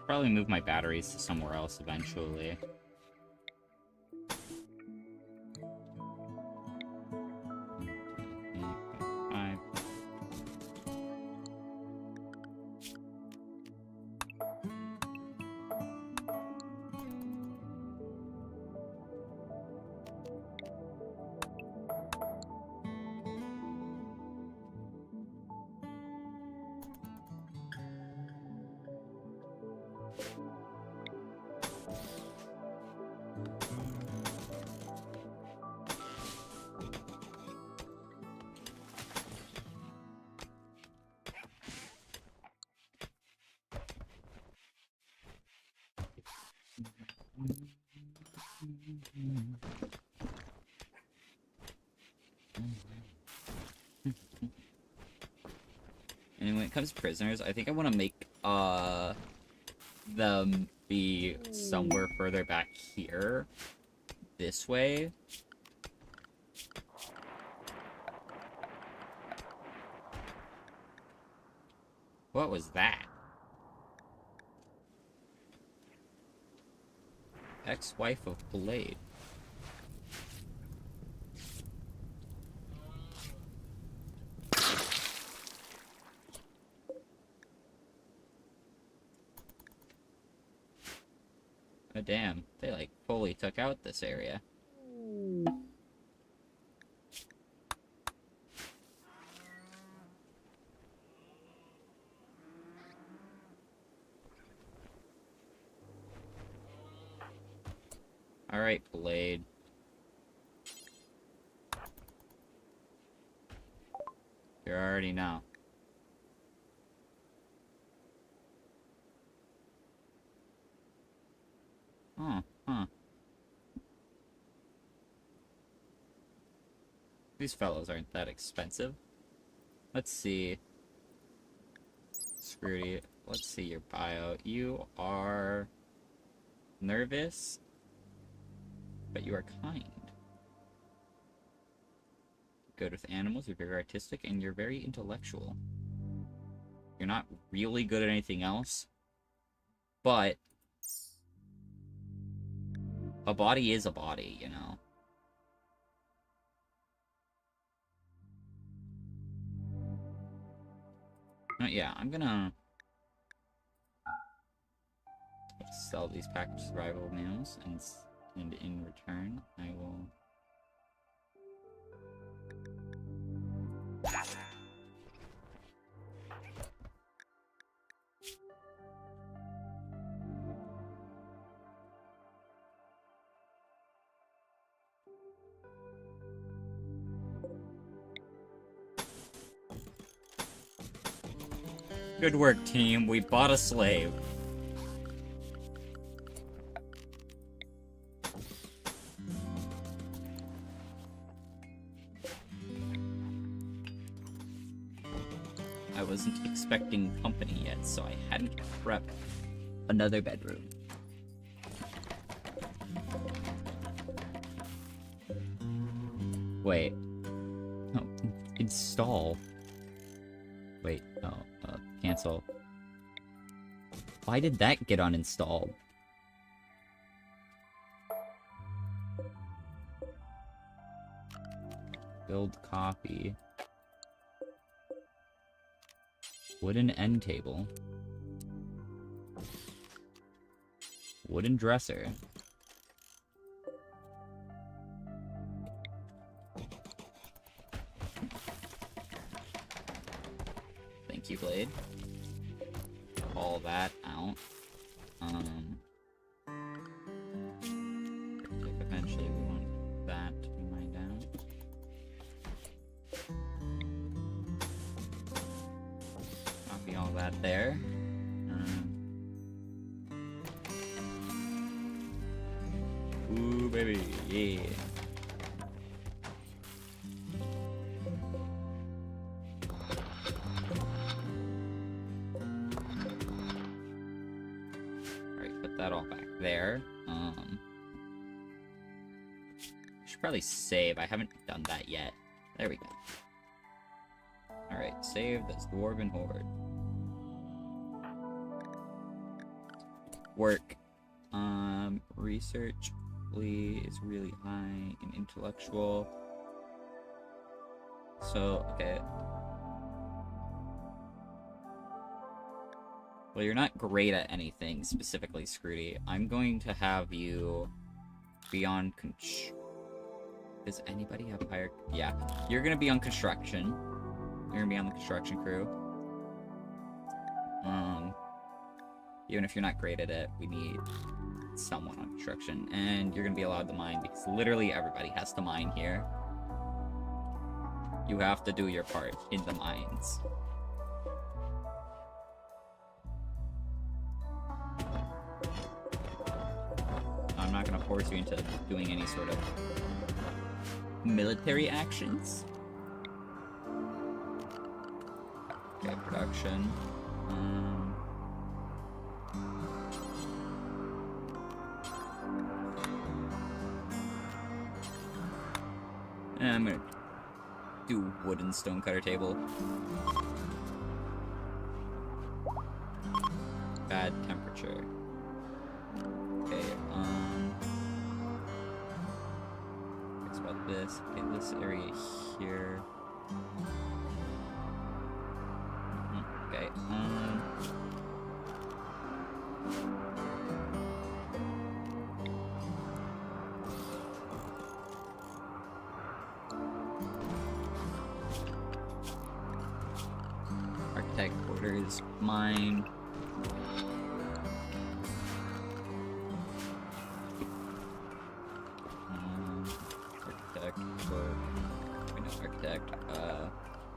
Probably move my batteries to somewhere else eventually. And when it comes to prisoners, I think I want to make them be somewhere further back here. This way. What was that? Ex-wife of Blade. Oh damn, they like fully took out this area. Alright, Blade. You already know. Huh. These fellows aren't that expensive. Let's see. Scrooty. Let's see your bio. You are nervous, but you are kind. Good with animals, you're very artistic, and you're very intellectual. You're not really good at anything else, but a body is a body, you know? Yeah, I'm gonna sell these packaged survival meals, and in return, I will... Good work, team. We bought a slave. I wasn't expecting company yet, so I hadn't prepped another bedroom. Wait. No, install. Wait, no, cancel. Why did that get uninstalled? Build copy. Wooden end table. Wooden dresser. Thank you, Blade. All that out. Eventually we want that to be mined down. Copy all that there. Ooh, baby, yeah. Alright, put that all back there. I should probably save. I haven't done that yet. There we go. Alright, save this Dwarven Horde. Work. Research is really high in intellectual. So, okay. Well, you're not great at anything, specifically, Scrooty. I'm going to have you be on Does anybody have higher... Yeah. You're gonna be on construction. You're gonna be on the construction crew. Even if you're not great at it, we need someone on construction. And you're gonna be allowed to mine, because literally everybody has to mine here. You have to do your part in the mines. I'm not gonna force you into doing any sort of military actions. Okay, production. And I'm gonna do wooden stonecutter table. Bad temperature. Okay, what's about this? Okay, this area here. Okay, architect quarters, mine.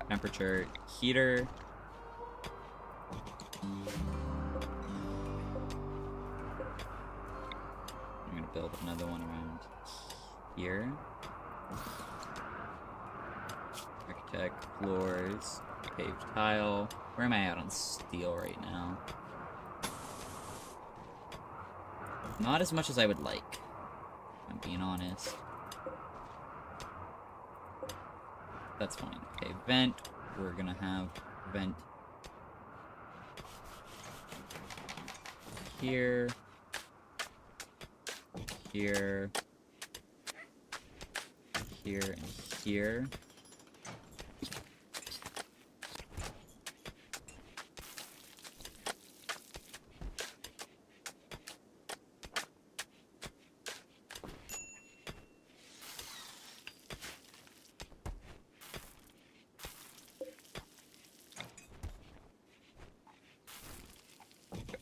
Temperature, heater. I'm gonna build another one around here. Architect, floors, paved tile. Where am I at on steel right now? Not as much as I would like, if I'm being honest. That's fine. Okay, vent. We're gonna have vent here, here, here, and here.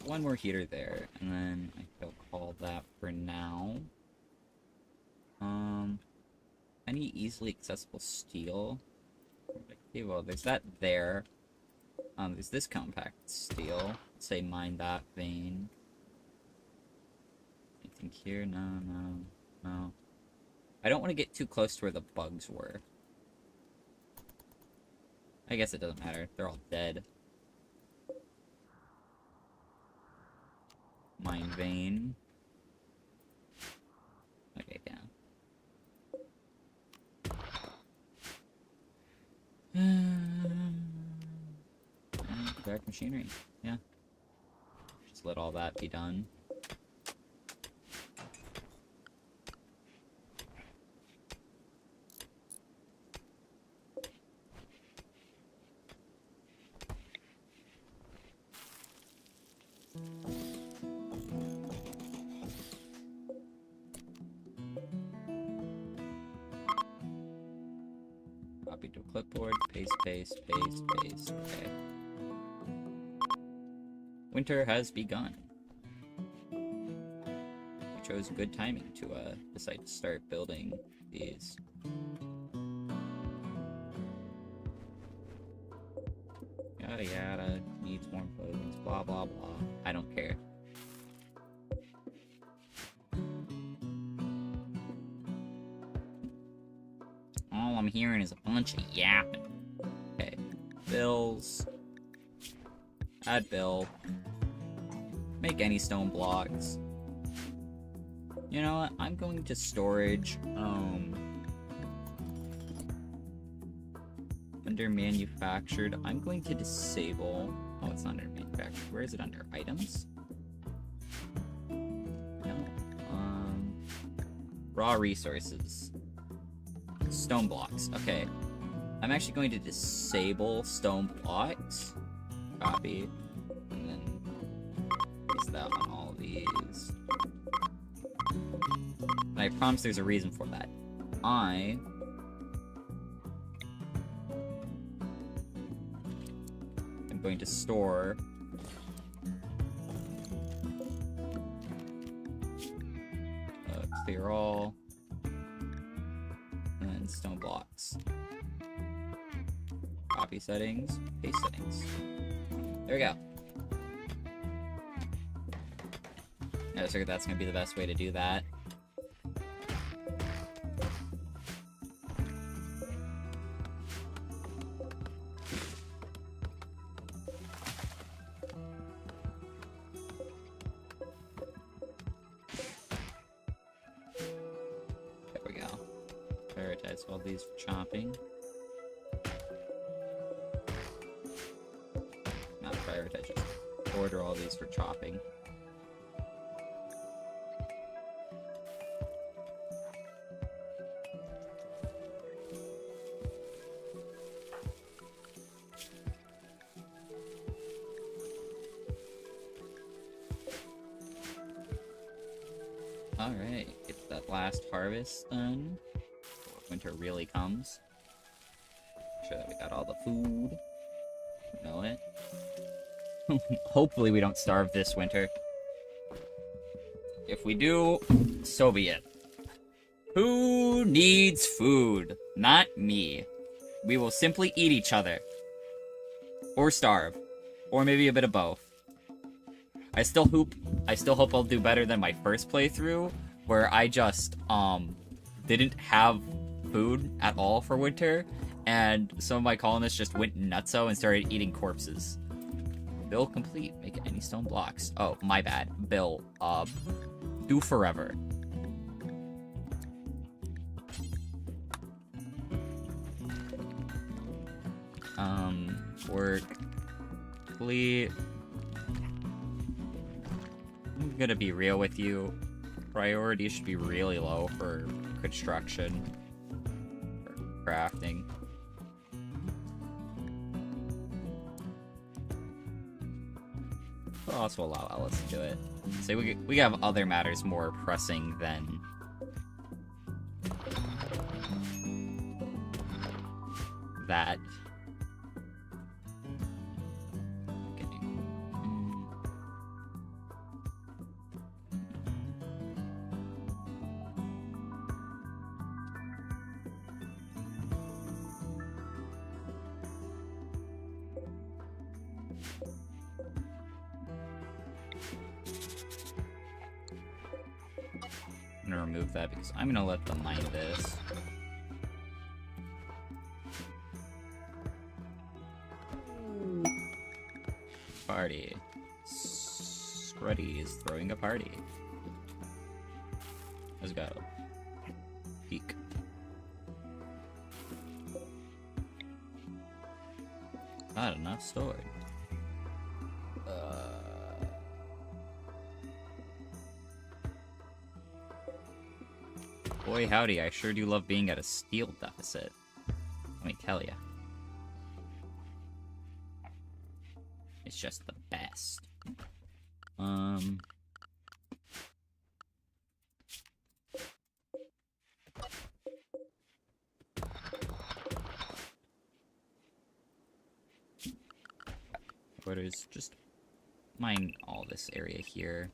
one more heater there, and then I think I'll call that for now. Any easily accessible steel? Okay, well, there's that there. There's this compact steel. Let's say mine that vein. Anything here? No. I don't want to get too close to where the bugs were. I guess it doesn't matter. They're all dead. Mine vein. Okay, down. Direct machinery. Yeah. Just let all that be done. Copy to a clipboard, paste. Okay. Winter has begun. We chose good timing to decide to start building these. Yada yada, needs warm clothing, blah blah blah. I don't care. All I'm hearing is a bunch of yapping. Okay. Bills. Add bill. Make any stone blocks. You know what? I'm going to storage, under manufactured. I'm going to disable. Oh, it's not under manufactured. Where is it under? Items? No. Raw resources. Stone blocks. Okay. I'm actually going to disable stone blocks. Copy. And then paste that on all of these. And I promise there's a reason for that. I am going to store clear all and stone blocks. Copy settings, paste settings. There we go. I figured that's gonna be the best way to do that. There we go. Prioritize all these for chopping. Not prioritize, just order all these for chopping. Alright, get that last harvest done before winter really comes. Make sure that we got all the food. You know it. Hopefully we don't starve this winter. If we do, so be it. Who needs food? Not me. We will simply eat each other. Or starve. Or maybe a bit of both. I still hope I'll do better than my first playthrough, where I just didn't have food at all for winter, and some of my colonists just went nutso and started eating corpses. Bill complete. Make any stone blocks. Oh, my bad. Bill, do forever. Work complete. I'm gonna be real with you. Priority should be really low for construction. For crafting. We'll also allow Ellis to do it. So we have other matters more pressing than that. I'm gonna remove that because I'm gonna let them mine this. Party. Scruddy is throwing a party. Let's go. Peek. Not enough stored. Boy howdy, I sure do love being at a steel deficit. Let me tell ya. It's just the best. Orders, just mine all this area here.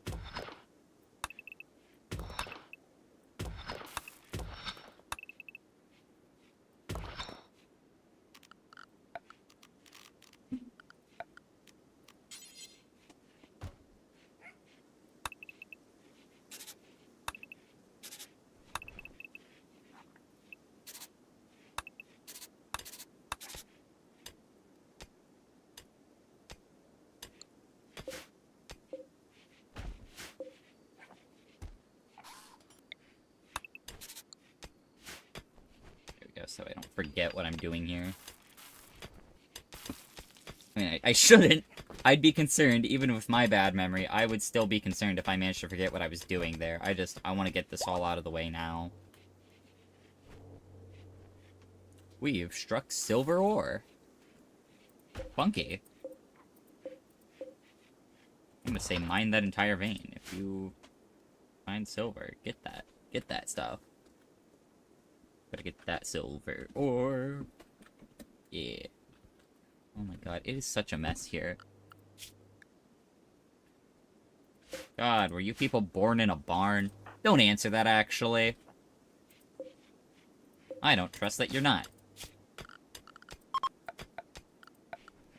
So I don't forget what I'm doing here. I mean, I shouldn't. I'd be concerned, even with my bad memory, I would still be concerned if I managed to forget what I was doing there. I want to get this all out of the way now. We've struck silver ore. Funky. I'm gonna say mine that entire vein. If you find silver, get that. Get that stuff. Gotta get that silver ore. Yeah. Oh my god, it is such a mess here. God, were you people born in a barn? Don't answer that, actually. I don't trust that you're not.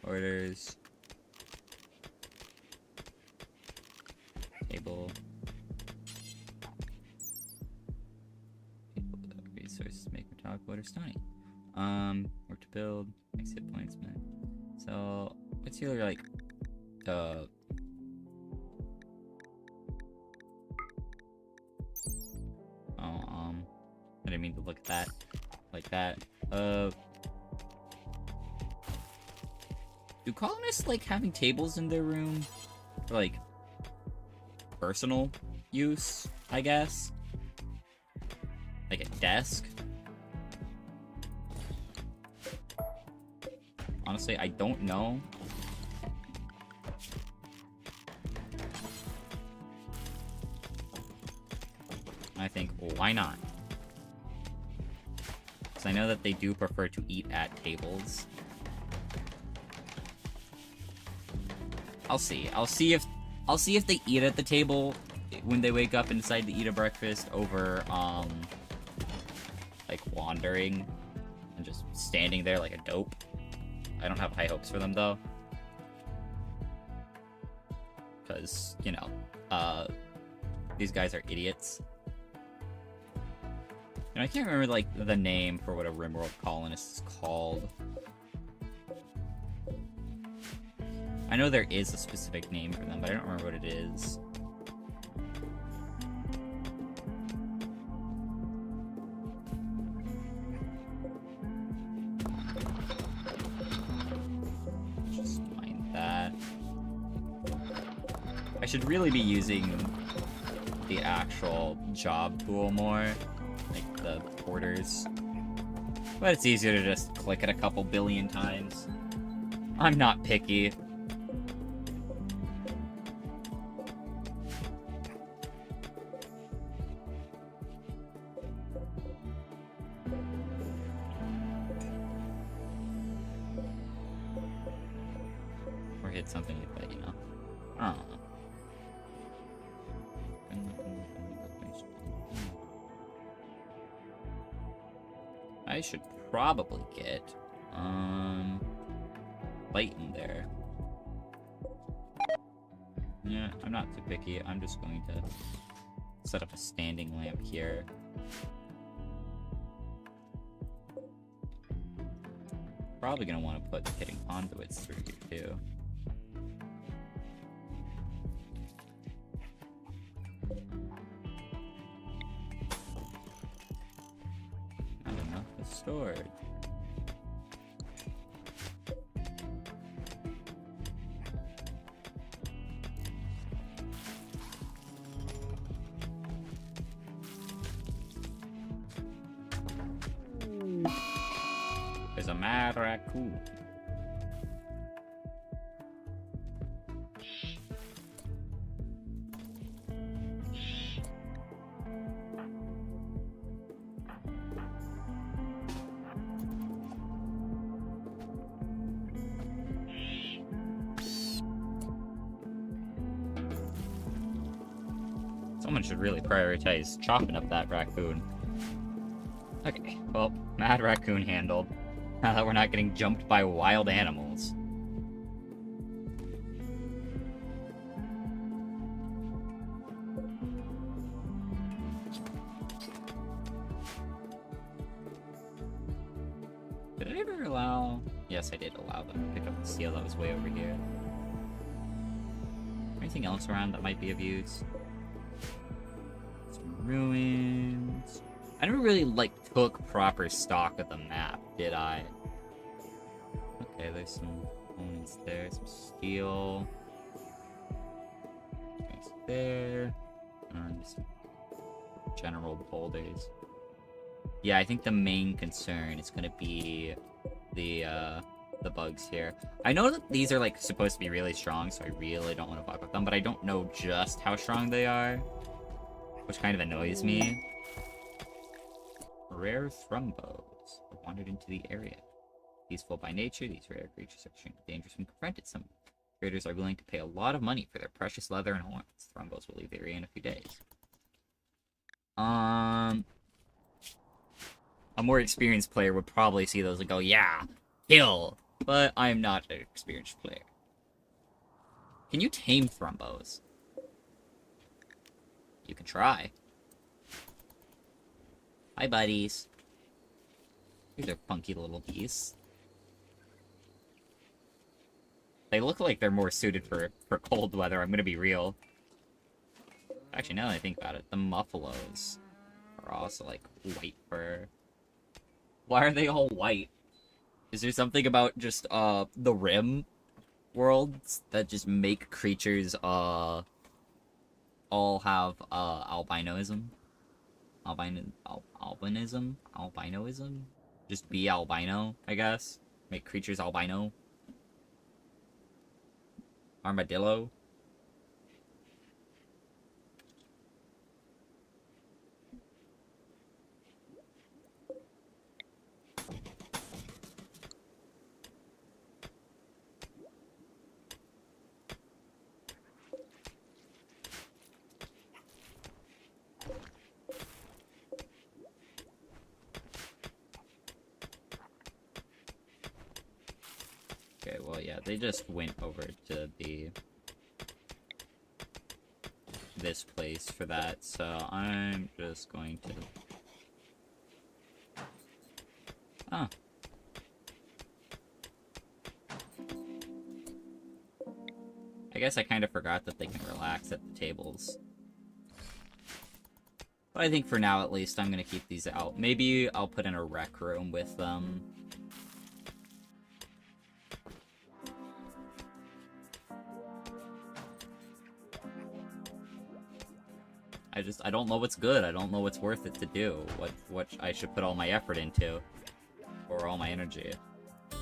Orders. Table. Resources, make metallic wood or stony. Work to build, makes hit points, man. So, what's your, like, I didn't mean to look at that. Like that. Do colonists like having tables in their room? For, like, personal use, I guess? Like a desk? Honestly, I don't know. I think, well, why not? Because I know that they do prefer to eat at tables. I'll see. I'll see if they eat at the table when they wake up and decide to eat a breakfast over, like, wandering and just standing there like a dope. I don't have high hopes for them, though. Because, you know, these guys are idiots. And I can't remember, like, the name for what a Rimworld colonist is called. I know there is a specific name for them, but I don't remember what it is. Just mind that. I should really be using the actual job tool more, like the porters. But it's easier to just click it a couple billion times. I'm not picky. Or hit something like that, you know. I don't know. I should probably get light in there. Yeah, I'm not too picky. I'm just going to Set up a standing lamp here. Probably gonna want to put hidden conduits through here too. Not enough is stored. There's a mad raccoon. Someone should really prioritize chopping up that raccoon. Okay, well, mad raccoon handled. Now that we're not getting jumped by wild animals. Did I ever allow... Yes, I did allow them to pick up the seal that was way over here. Anything else around that might be of use? Some ruins... I never really, took proper stock of the map, did I? Okay, there's some components there, some steel. Nice there. And some general boulders. Yeah, I think the main concern is gonna be the bugs here. I know that these are, supposed to be really strong, so I really don't want to fuck with them, but I don't know just how strong they are, which kind of annoys me. Rare thrumbos have wandered into the area. Peaceful by nature, these rare creatures are extremely dangerous when confronted. Some traders are willing to pay a lot of money for their precious leather and horns. Thrumbos will leave the area in a few days. A more experienced player would probably see those and go, yeah, kill! But I am not an experienced player. Can you tame thrumbos? You can try. Hi, buddies. These are funky little beasts. They look like they're more suited for cold weather, I'm gonna be real. Actually, now that I think about it, the muffalos are also, white fur. Why are they all white? Is there something about just, the Rim worlds that just make creatures, all have, albinism? Albinoism? Just be albino, I guess. Make creatures albino. Armadillo. Okay, well, yeah, they just went over to this place for that, so I'm just going to... Oh. I guess I kind of forgot that they can relax at the tables. But I think for now, at least, I'm gonna keep these out. Maybe I'll put in a rec room with them. I don't know what's good. I don't know what's worth it to do. What I should put all my effort into. Or all my energy.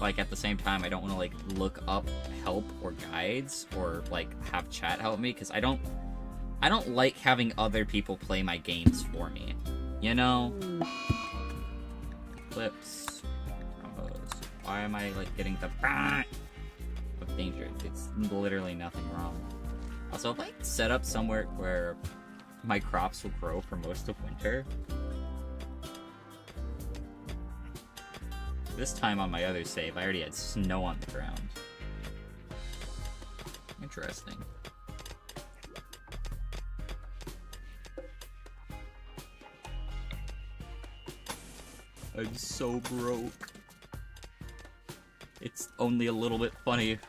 At the same time, I don't want to, look up help or guides. Or, have chat help me. Because I don't like having other people play my games for me. You know? Clips. Combos. Why am I, getting the... of danger? It's literally nothing wrong. Also, if I set up somewhere where... my crops will grow for most of winter. This time on my other save, I already had snow on the ground. Interesting. I'm so broke. It's only a little bit funny.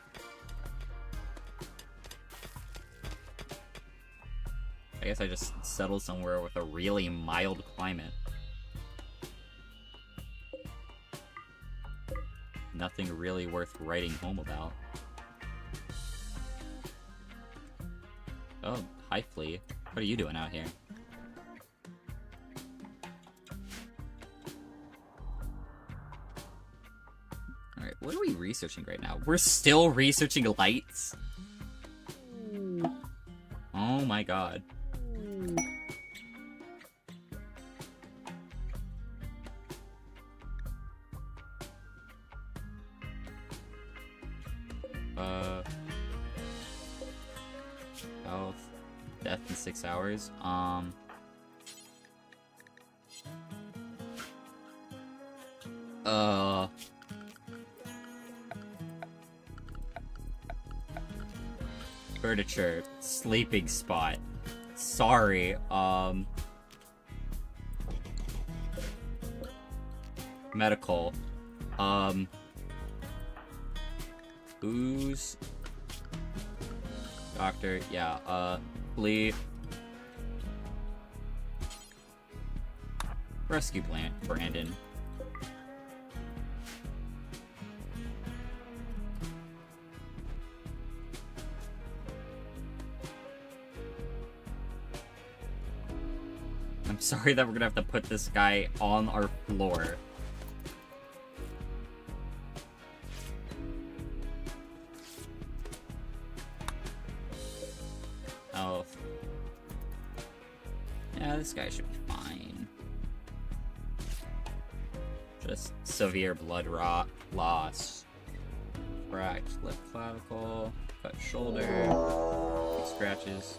I guess I just settled somewhere with a really mild climate. Nothing really worth writing home about. Oh, hi Flea. What are you doing out here? Alright, what are we researching right now? We're still researching lights? Oh my god. Health. Death in 6 hours. Furniture. Sleeping spot. Sorry, medical. Booze. Doctor, yeah, Flea. Rescue plant, Brandon. I'm sorry that we're gonna have to put this guy on our floor. Oh. Yeah, this guy should be fine. Just severe blood loss. Cracked left clavicle, cut shoulder, big scratches.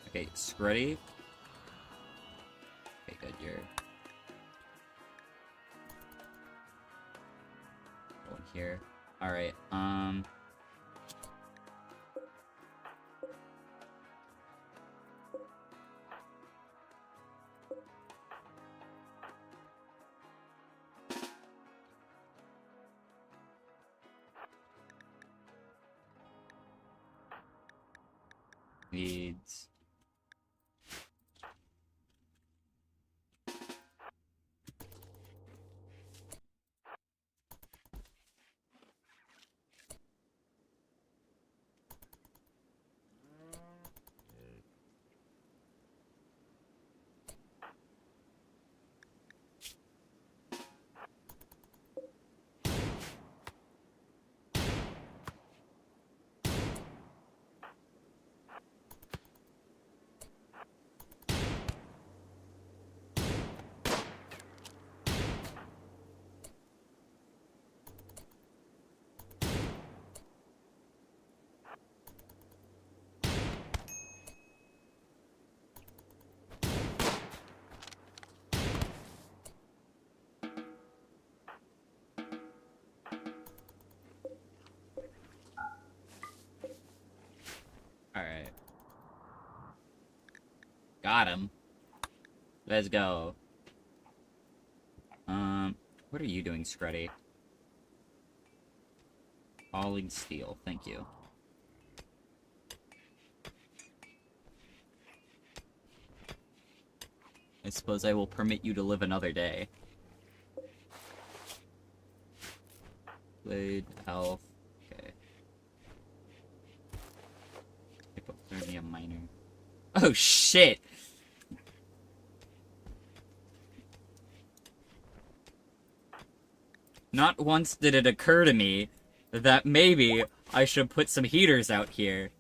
Okay, Scruddy. Okay, good, you're going here. Alright, needs. Alright. Got him. Let's go. What are you doing, Scruddy? Hauling steel, thank you. I suppose I will permit you to live another day. Blade, health, okay. Hypothermia minor. Oh shit! Not once did it occur to me that maybe I should put some heaters out here.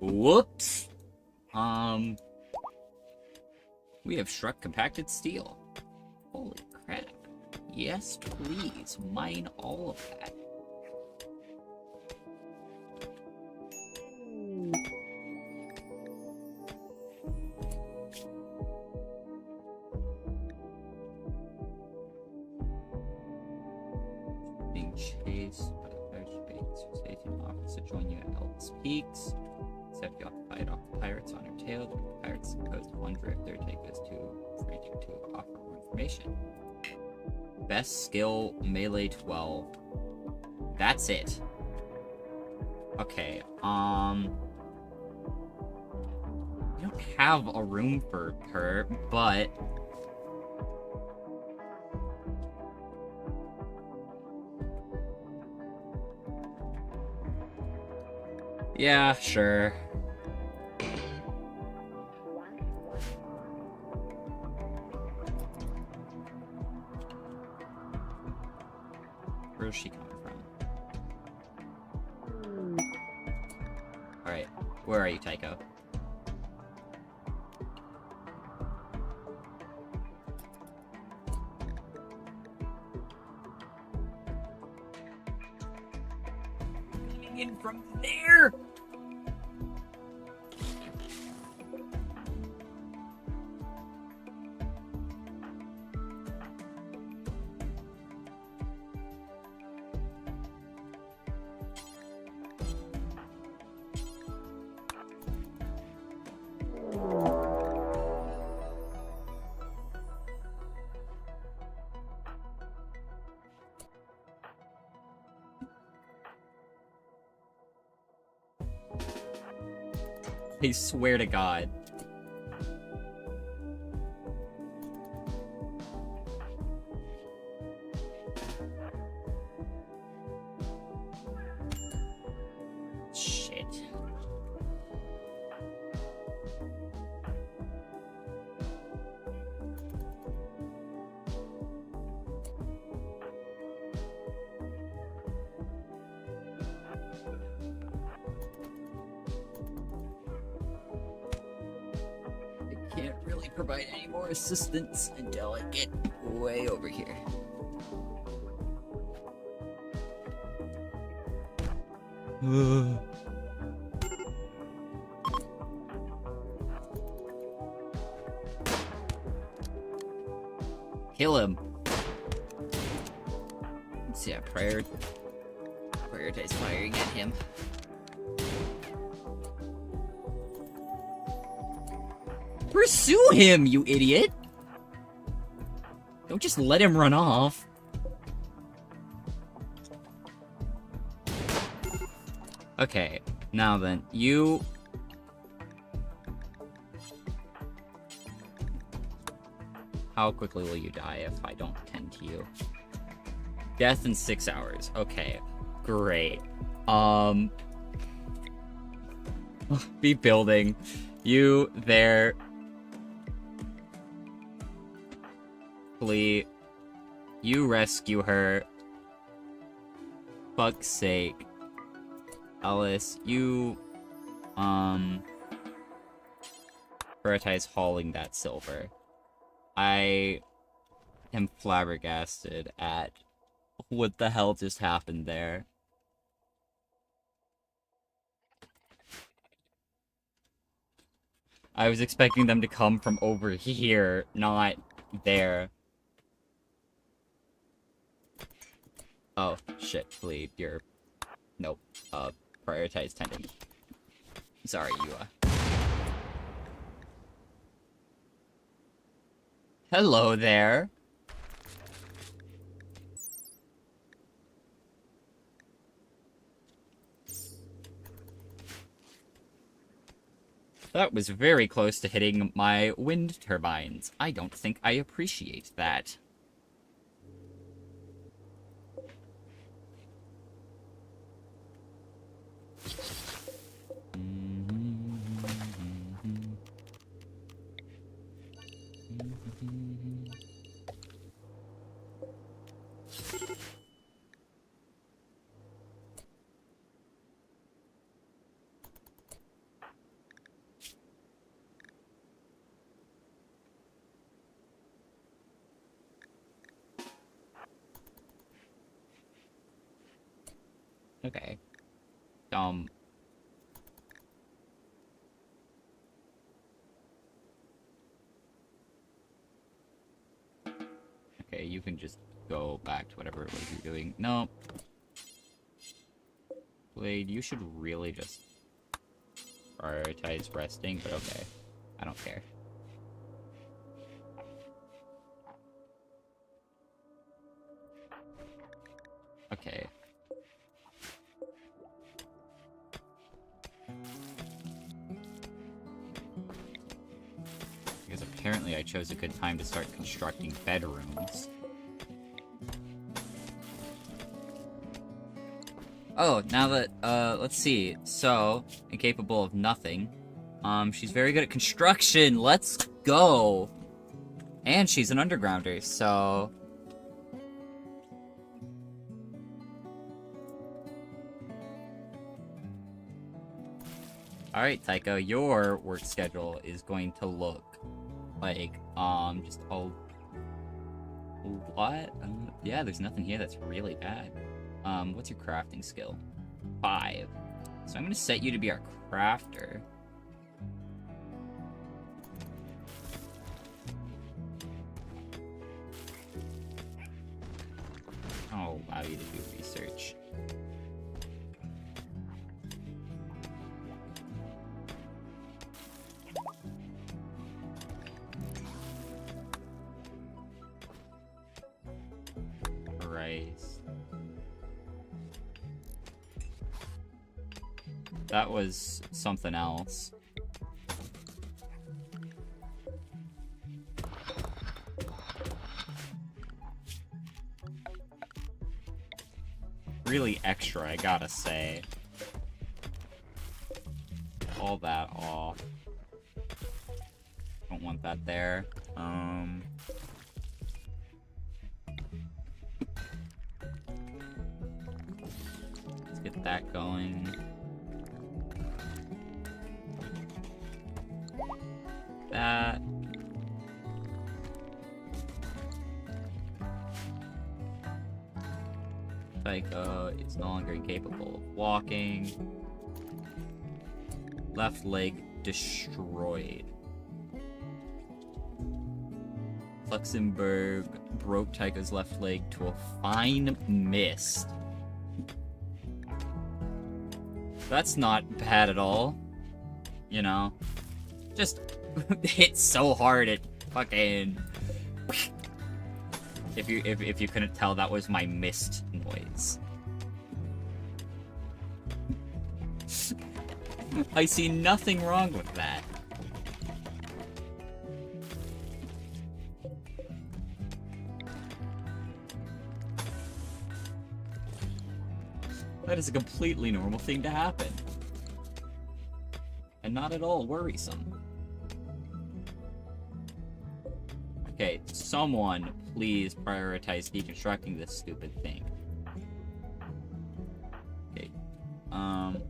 Whoops! We have struck compacted steel. Holy crap. Yes, please. Mine all of that. Being chased by the fire space. Station offers to join you at Elvis Peaks. Except you occupied off pirates on her tail. The pirates coast of one drift. Their take is too frantic to offer more information. Best skill, melee 12. That's it. Okay, we don't have a room for her, but yeah, sure. Where's she coming from? Alright, where are you, Tycho? Coming in from there! I swear to God. Shit. Can't really provide any more assistance until I get way over here. Kill him. Let's see, prioritize firing at him. Pursue him, you idiot! Don't just let him run off. Okay, now then, you... How quickly will you die if I don't tend to you? Death in 6 hours. Okay, great. Be building. You there. Flee. You rescue her. Fuck's sake. Alice, you, prioritize hauling that silver. I am flabbergasted at what the hell just happened there. I was expecting them to come from over here, not there. Oh, shit, Flee, you're... Nope, prioritize tending. Sorry, you, Hello there. That was very close to hitting my wind turbines. I don't think I appreciate that. Okay. Okay, you can just go back to whatever it was you're doing. No. Blade, you should really just prioritize resting, but okay. I don't care. Okay. Because apparently I chose a good time to start constructing bedrooms. Oh, now that, let's see. So, incapable of nothing. She's very good at construction. Let's go. And she's an undergrounder, so... Alright, Tycho, your work schedule is going to look like, just a... What? Yeah, there's nothing here that's really bad. What's your crafting skill? 5. So I'm gonna set you to be our crafter. I'll allow you to do research. Rice. That was something else. Really extra, I gotta say. All that off. Don't want that there. Let's get that going. That. Psycho is no longer incapable of walking. Left leg destroyed. Luxembourg broke Tycho's left leg to a fine mist. That's not bad at all. You know? Just hit so hard it fucking... If you couldn't tell, that was my mist noise. I see nothing wrong with that. That is a completely normal thing to happen. And not at all worrisome. Okay, someone please prioritize deconstructing this stupid thing. Okay. I'll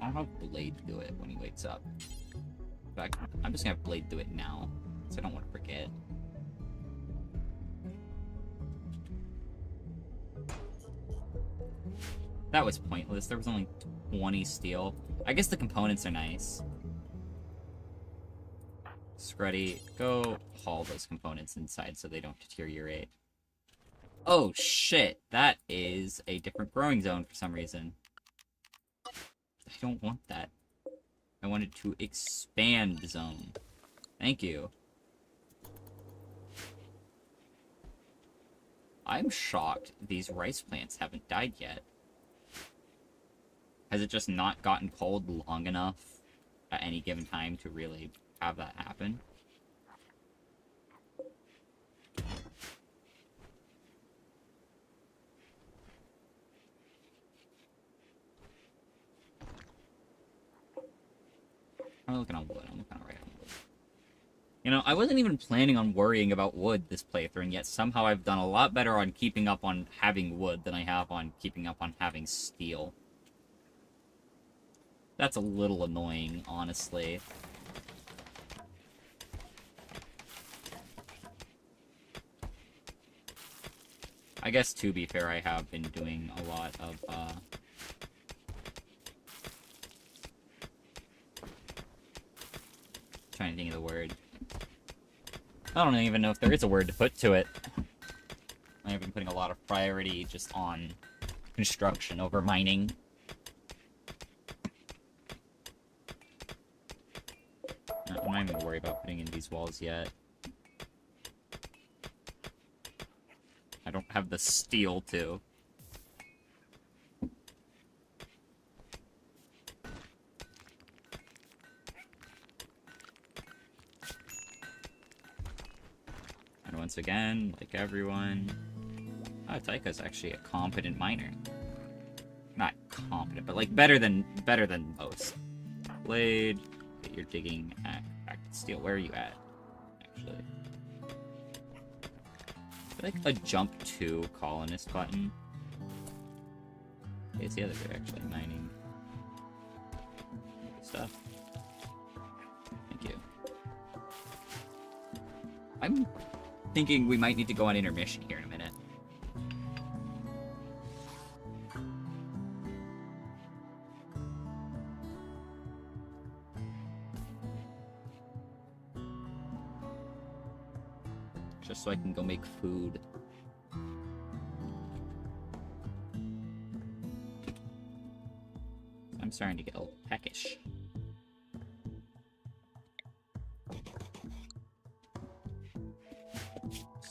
have Blade do it when he wakes up. In fact, I'm just gonna have Blade do it now, so I don't want to forget. That was pointless. There was only 20 steel. I guess the components are nice. Scruddy, go haul those components inside so they don't deteriorate. Oh shit, that is a different growing zone for some reason. I don't want that. I wanted to expand the zone. Thank you. I'm shocked these rice plants haven't died yet. Has it just not gotten cold long enough at any given time to really have that happen? I'm looking on wood. I'm looking right on wood. You know, I wasn't even planning on worrying about wood this playthrough, and yet somehow I've done a lot better on keeping up on having wood than I have on keeping up on having steel. That's a little annoying, honestly. I guess, to be fair, I have been doing a lot of, trying to think of the word. I don't even know if there is a word to put to it. I've been putting a lot of priority just on construction over mining. not even gonna worry about putting in these walls yet. I don't have the steel to. And once again, like everyone... Oh, Taika's actually a competent miner. Not competent, but like better than most. Blade, okay, you're digging at steel. Where are you at? Actually, like a jump to colonist button. Okay, it's the other way actually mining stuff. Thank you. I'm thinking we might need to go on intermission here in a minute. Just so I can go make food. I'm starting to get a little peckish.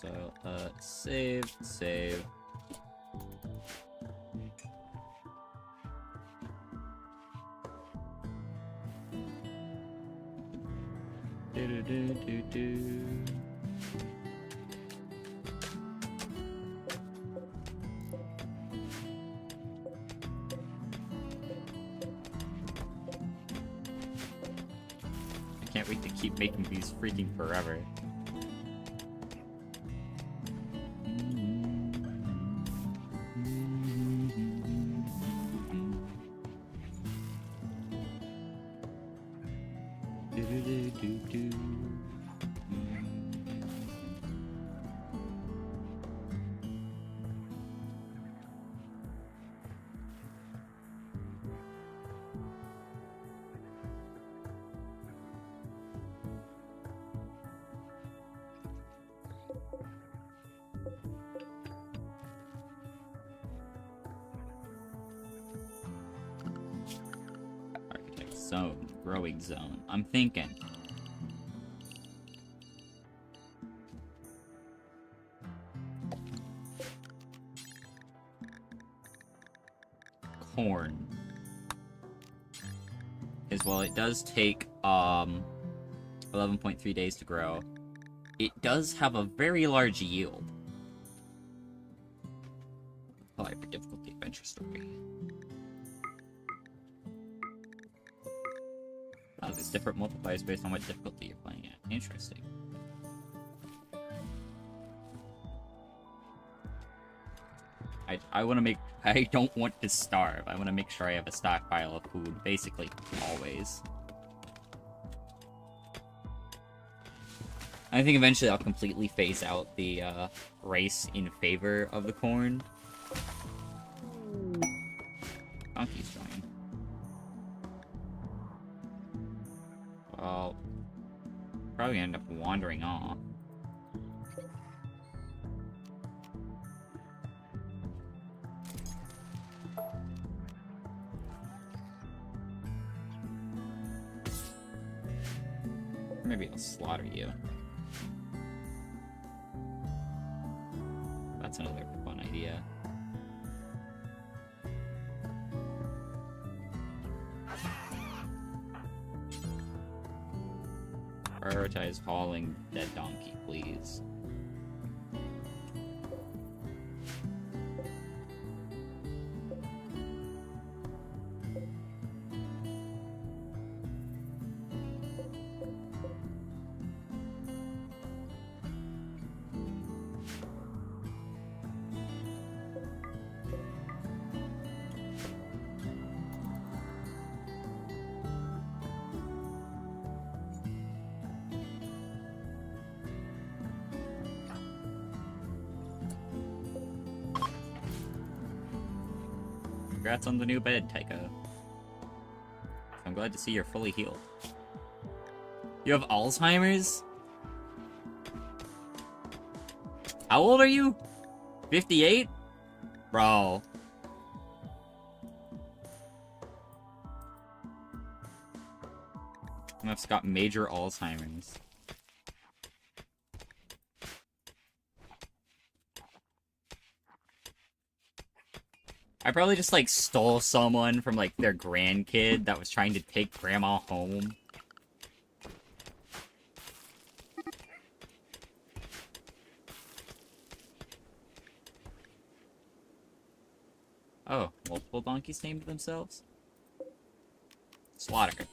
So, save. Do. I can't wait to keep making these freaking forever. Zone, growing zone. I'm thinking. Corn. As well, it does take 11.3 days to grow. It does have a very large yield. Apply for difficulty adventure story. Oh, there's different multipliers based on what difficulty you're playing at. Interesting. I want to make... I don't want to starve. I want to make sure I have a stockpile of food, basically, always. I think eventually I'll completely phase out the race in favor of the corn. Donkey's joining. Well, probably end up wandering off. Maybe I'll slaughter you. That's another fun idea. Prioritize hauling dead donkey, please. Congrats on the new bed, Taika. I'm glad to see you're fully healed. You have Alzheimer's? How old are you? 58? Bro. I'm Grown-ups got major Alzheimer's. I probably just, like, stole someone from, like, their grandkid that was trying to take grandma home. Oh, multiple donkeys named themselves? Slaughter.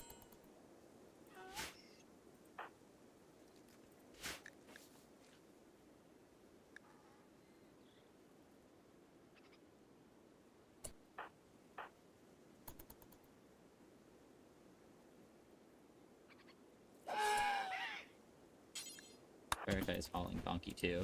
Prioritize hauling donkey too.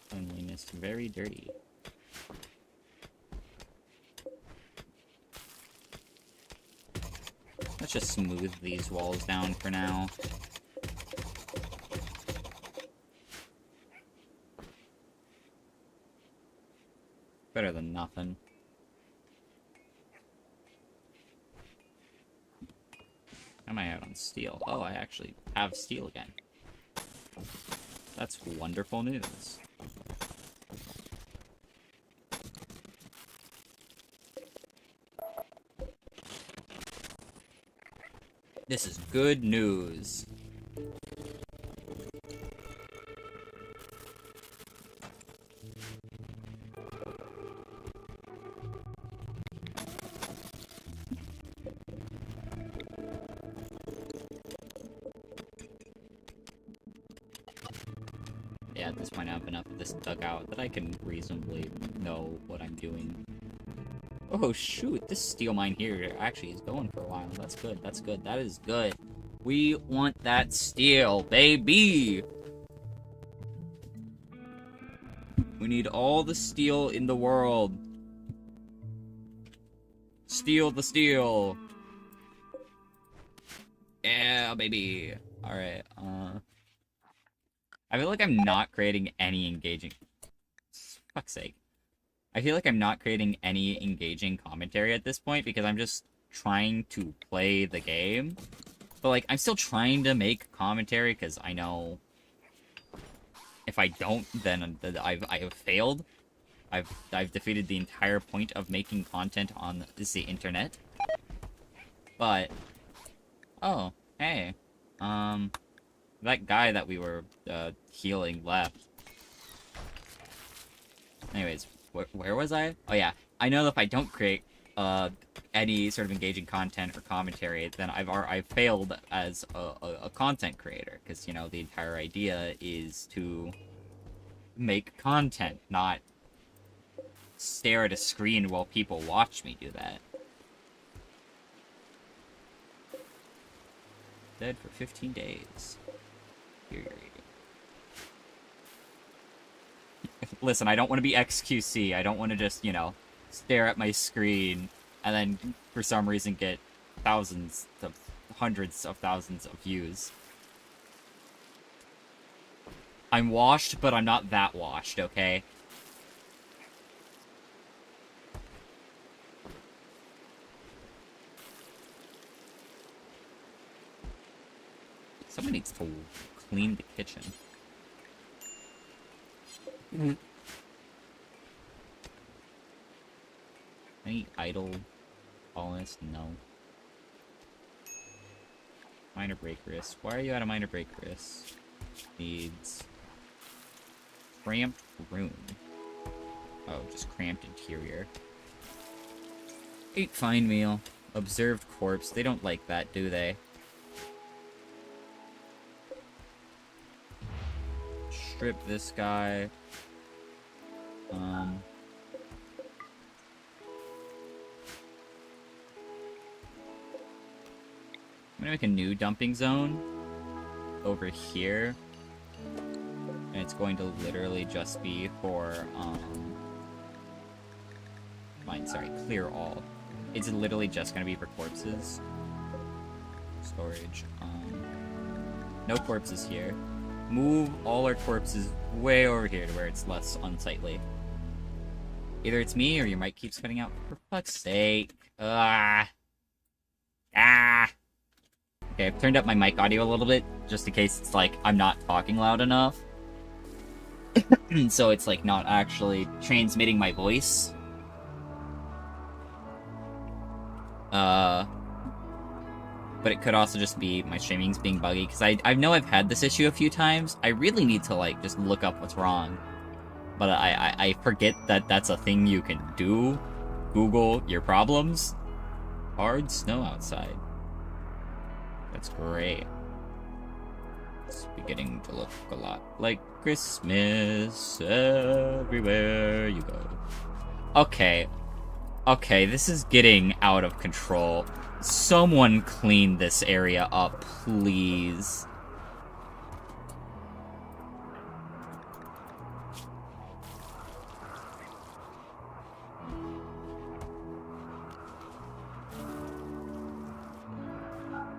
Cleanliness very dirty. Let's just smooth these walls down for now. Better than nothing. Am I out on steel? Oh, I actually have steel again. That's wonderful news. This is good news. Yeah, at this point I have enough of this dugout that I can reasonably know what I'm doing. Oh shoot, this steel mine here actually is going for a while. That's good, that's good, that is good. We want that steel, baby! We need all the steel in the world. Steal the steel! Yeah, baby! Alright, I feel like I'm not creating any engaging... Fuck's sake. I feel like I'm not creating any engaging commentary at this point because I'm just trying to play the game. But, like, I'm still trying to make commentary because I know if I don't, then I have failed. I've defeated the entire point of making content on the internet. But, oh, hey, that guy that we were healing left. Anyways, where was I? Oh yeah, I know that if I don't create any sort of engaging content or commentary, then I've failed as a content creator, because you know the entire idea is to make content, not stare at a screen while people watch me do that. Dead for 15 days. Period. Listen, I don't want to be XQC. I don't want to just, you know, stare at my screen and then, for some reason, get hundreds of thousands of views. I'm washed, but I'm not that washed, okay? Someone needs to clean the kitchen. Any idle colonists? No. Minor break risk. Why are you out of minor break risk? Needs cramped room. Oh, just cramped interior. Ate fine meal. Observed corpse. They don't like that, do they? Strip this guy. I'm gonna make a new dumping zone over here. And it's going to literally just be for, clear all. It's literally just gonna be for corpses. Storage, no corpses here. Move all our corpses way over here to where it's less unsightly. Either it's me or your mic keeps cutting out. For fuck's sake. Okay, I've turned up my mic audio a little bit, just in case it's like I'm not talking loud enough. So it's like not actually transmitting my voice. But it could also just be my streaming's being buggy, because I know I've had this issue a few times. I really need to, like, just look up what's wrong. But I forget that that's a thing you can do. Google your problems. Hard snow outside. That's great. It's beginning to look a lot like Christmas everywhere you go. Okay. Okay, this is getting out of control. Someone clean this area up, please.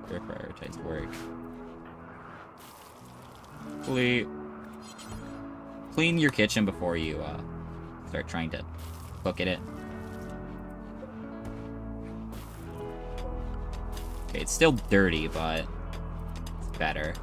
Very prioritized work. Clean your kitchen before you start trying to cook in it. Okay, it's still dirty, but it's better.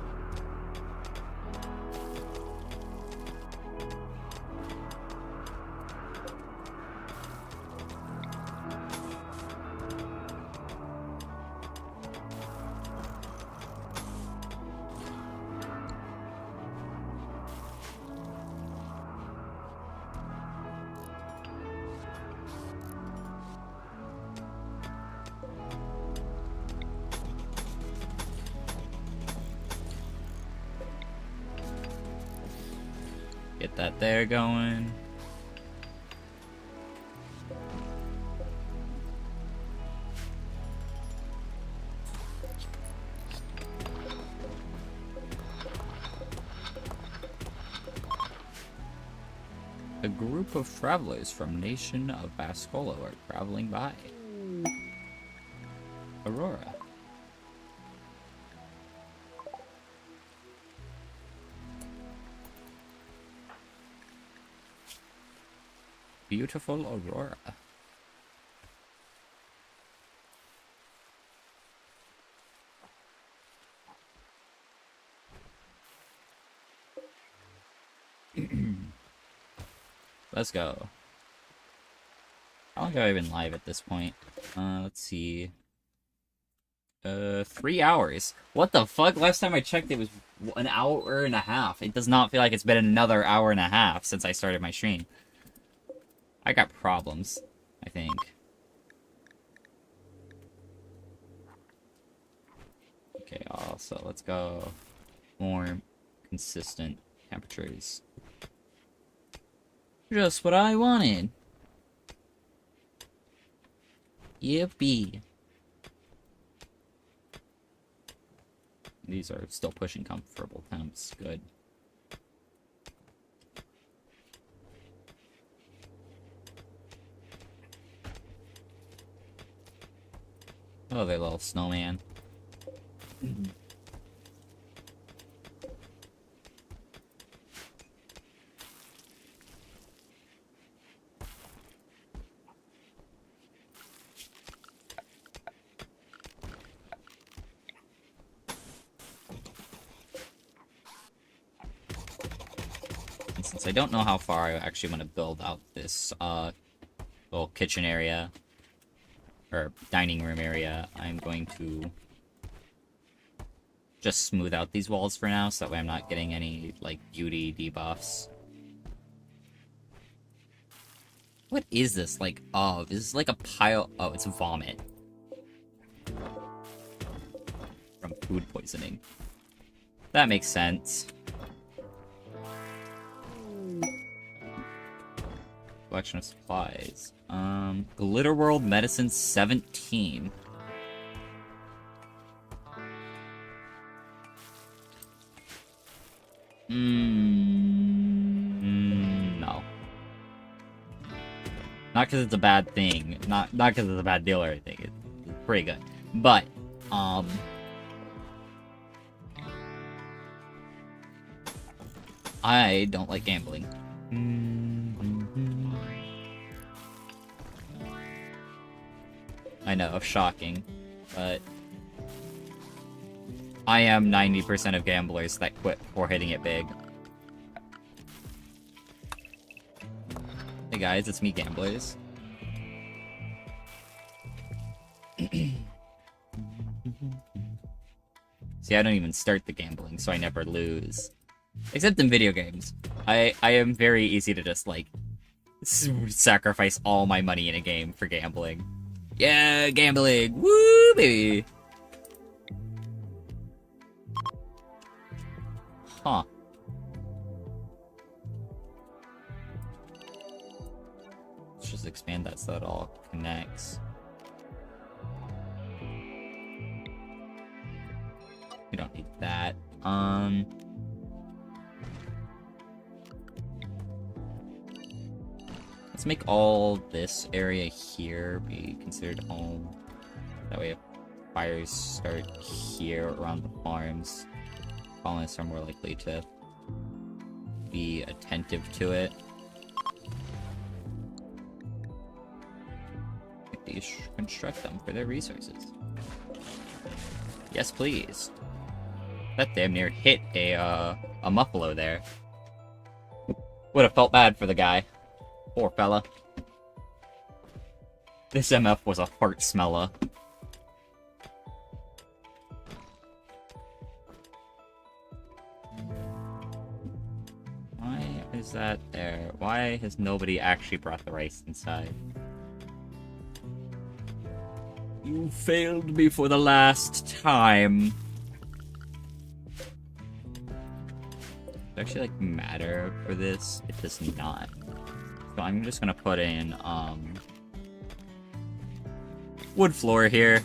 Get that there going. A group of travelers from nation of Bascolo are traveling by. Aurora. Beautiful Aurora. Let's go. How long have I been live at this point? Let's see. 3 hours. What the fuck? Last time I checked it was an hour and a half. It does not feel like it's been another hour and a half since I started my stream. I got problems, I think. Okay, also, let's go more consistent temperatures. Just what I wanted. Yippee. These are still pushing comfortable temps. Good. Oh, they little snowman. And since I don't know how far I actually want to build out this little kitchen area, or dining room area, I'm going to just smooth out these walls for now, so that way I'm not getting any, like, beauty debuffs. What is this, like, of? Is this like a pile? Oh, it's vomit. From food poisoning. That makes sense. Collection of supplies. Glitter World Medicine 17. No. Not because it's a bad thing. Not because it's a bad deal or anything. It's pretty good. But, I don't like gambling. I know, shocking, but I am 90% of gamblers that quit before hitting it big. Hey guys, it's me, Gamblers. See, I don't even start the gambling, so I never lose. Except in video games. I am very easy to just, like, sacrifice all my money in a game for gambling. Yeah, gambling! Woo, baby! Huh. Let's just expand that so it all connects. We don't need that. Let's make all this area here be considered home. That way if fires start here around the farms, colonists are more likely to be attentive to it. Construct them for their resources. Yes, please. That damn near hit a muffalo there. Would have felt bad for the guy. Poor fella. This MF was a fart smeller. Why is that there? Why has nobody actually brought the rice inside? You failed me for the last time. Does it actually, like, matter for this? It does not. So I'm just gonna put in, wood floor here.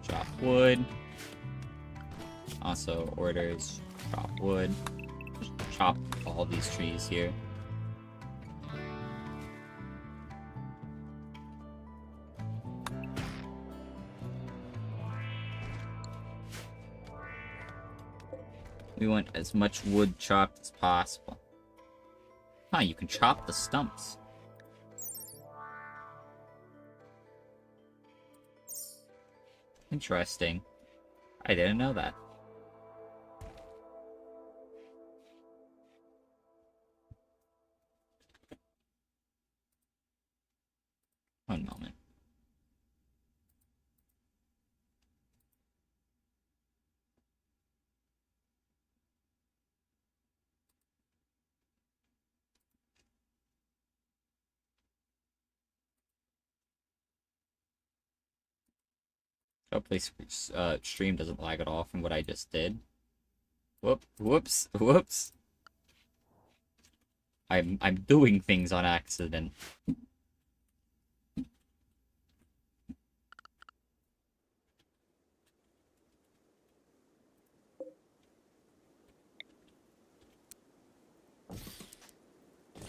Chop wood. Also orders chop wood. Just chop all these trees here. We want as much wood chopped as possible. Huh, you can chop the stumps. Interesting. I didn't know that. One moment. Hopefully, stream doesn't lag at all from what I just did. Whoops. I'm doing things on accident.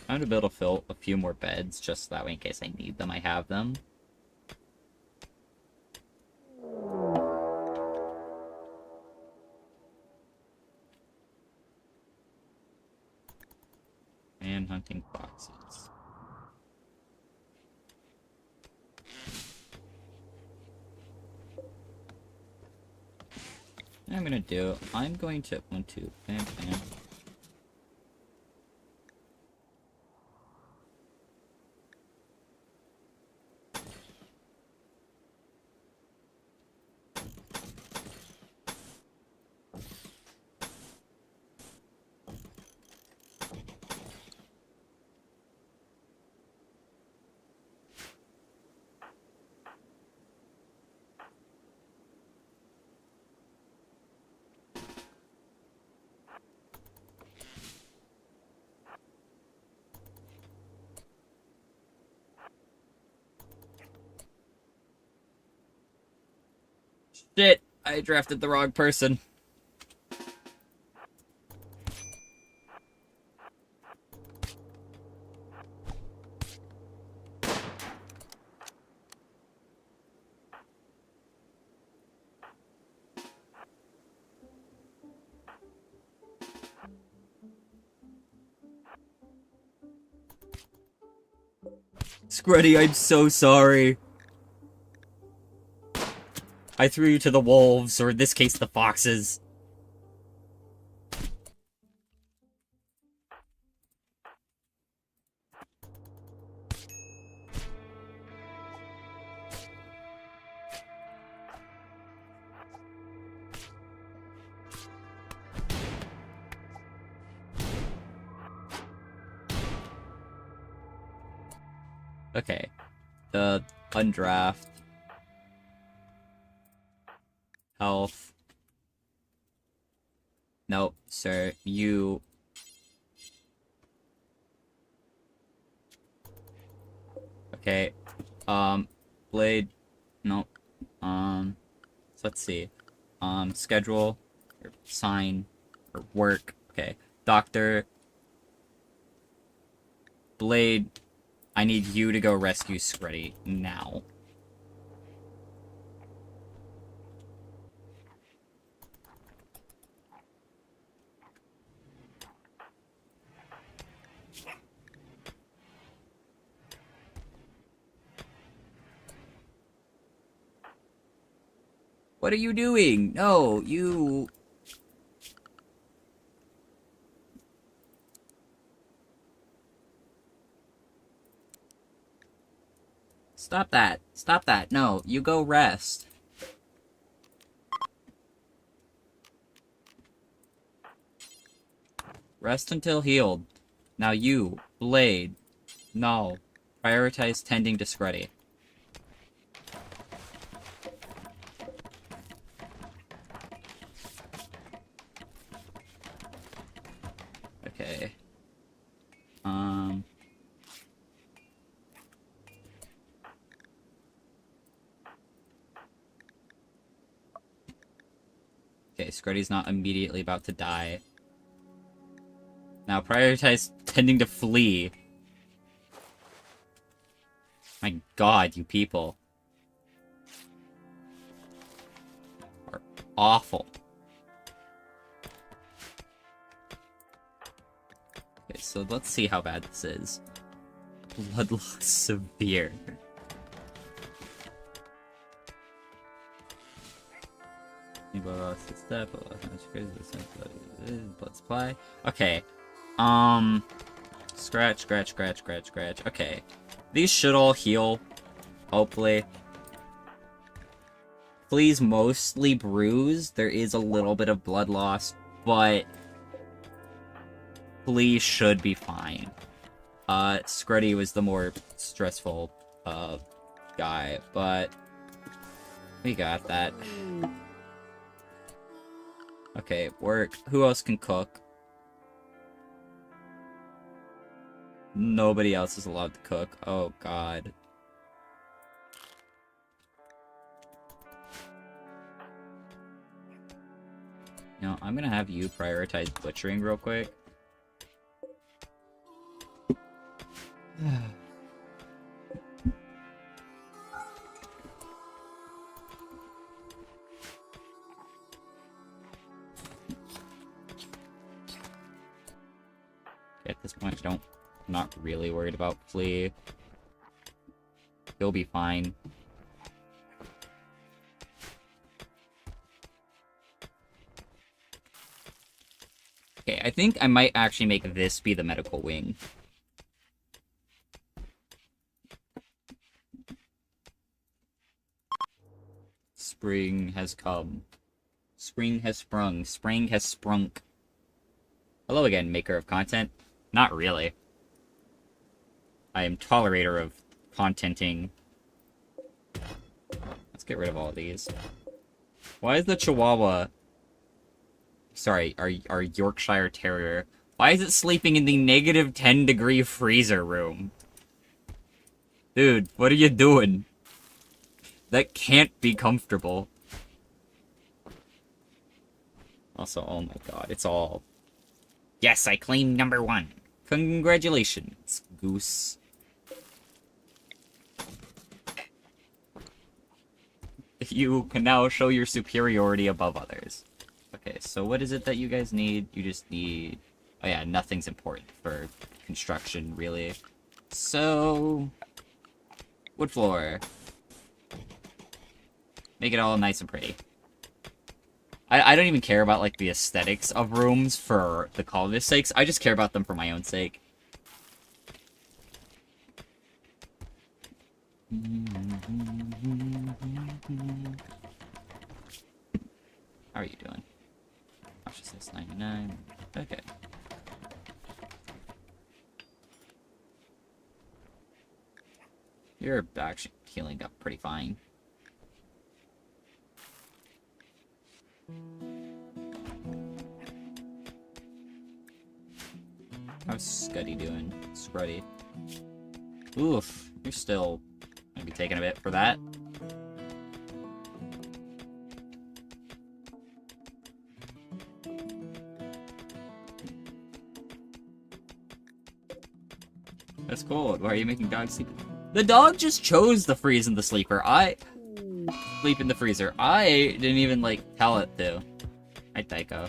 I'm gonna build a few more beds, just that way in case I need them, I have them. And hunting foxes. What I'm gonna do, I'm going to bam. Shit! I drafted the wrong person. Scruddy, I'm so sorry. I threw you to the wolves, or in this case, the foxes. Okay. The undraft. Health. Nope, sir. You... Okay. Blade. Nope. So let's see. Schedule. Or sign. Or work. Okay. Doctor. Blade. I need you to go rescue Scruddy now. What are you doing? No, you... Stop that. Stop that. No, you go rest. Rest until healed. Now you, Blade. No. Prioritize tending to Scruddy. Okay. Okay, Scruddy's not immediately about to die. Now prioritize tending to flee. My god, you people are awful. Okay, so let's see how bad this is. Blood loss severe. Blood supply. Okay. Scratch. Okay. These should all heal. Hopefully. Flea's mostly bruised. There is a little bit of blood loss, but Flea should be fine. Scruddy was the more stressful guy, but we got that. Okay, work. Who else can cook? Nobody else is allowed to cook. Oh, God. You know, I'm gonna have you prioritize butchering real quick. At this point, I'm not really worried about Flea. He'll be fine. Okay, I think I might actually make this be the medical wing. Spring has come. Spring has sprung. Spring has sprunk. Hello again, maker of content. Not really. I am tolerator of contenting. Let's get rid of all of these. Why is the Chihuahua... Sorry, our Yorkshire Terrier. Why is it sleeping in the negative 10-degree freezer room? Dude, what are you doing? That can't be comfortable. Also, oh my god, it's all... Yes, I claim number 1. Congratulations, Goose. You can now show your superiority above others. Okay, so what is it that you guys need? You just need... Oh yeah, nothing's important for construction, really. So... Wood floor. Make it all nice and pretty. I don't even care about, like, the aesthetics of rooms for the colonists' sakes. I just care about them for my own sake. How are you doing? Cautiousness 99. Okay. You're actually healing up pretty fine. How's Scuddy doing? Scruddy. Oof, you're still gonna be taking a bit for that. That's cold. Why are you making dogs sleep? The dog just chose the freeze and the sleeper. I sleep in the freezer. I didn't even, like, tell it to. Hi, Tycho.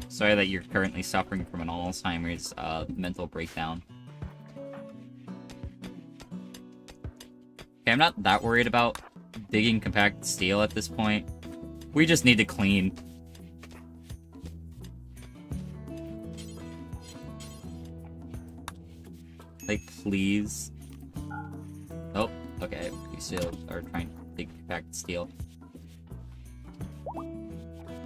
Sorry that you're currently suffering from an Alzheimer's mental breakdown. Okay, I'm not that worried about digging compacted steel at this point. We just need to clean. Like, please. Oh, okay. We still are trying to dig compacted steel.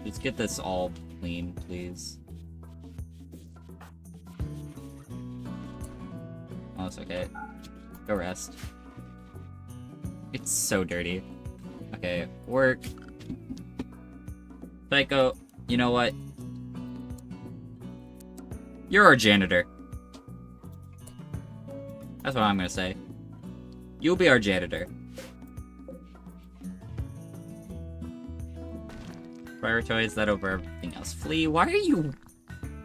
Let's get this all clean, please. Oh, it's okay. Go rest. It's so dirty. Okay, work. Psycho, you know what? You're our janitor. That's what I'm gonna say. You'll be our janitor. Prioritize that over everything else. Flea, why are you...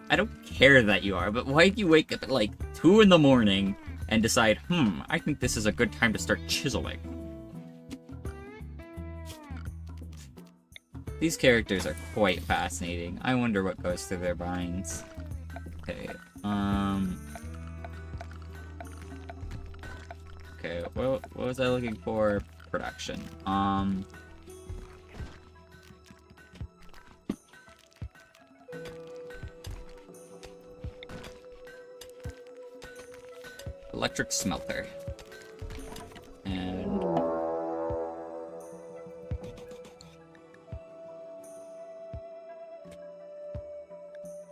I don't care that you are, but why do you wake up at like 2 in the morning and decide, I think this is a good time to start chiseling? These characters are quite fascinating. I wonder what goes through their minds. Okay, okay, what was I looking for? Production. Electric smelter. And...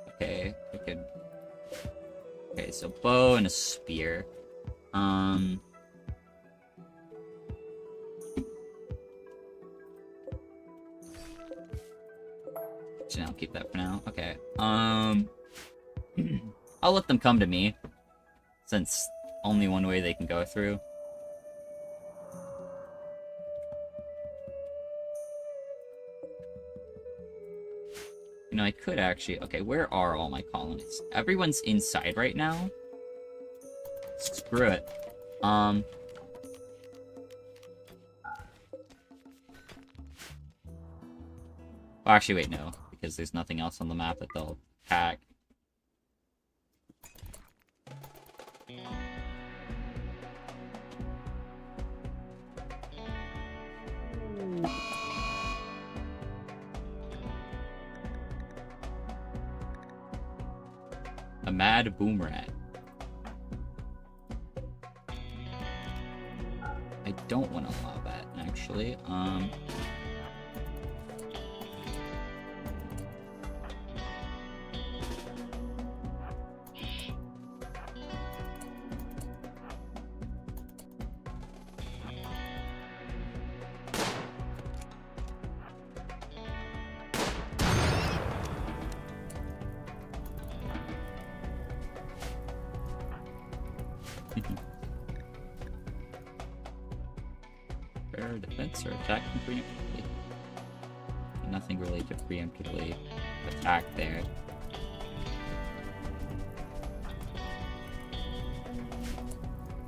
okay, we could... okay, so bow and a spear. Actually, I'll keep that for now. Okay, I'll let them come to me, since only one way they can go through. You know, I could actually... okay, where are all my colonists? Everyone's inside right now? Screw it. Well, actually, wait, no. Because there's nothing else on the map that they'll attack. A mad boom rat. I don't want to allow that, actually. Defense or attack preemptively. Nothing really to preemptively attack there.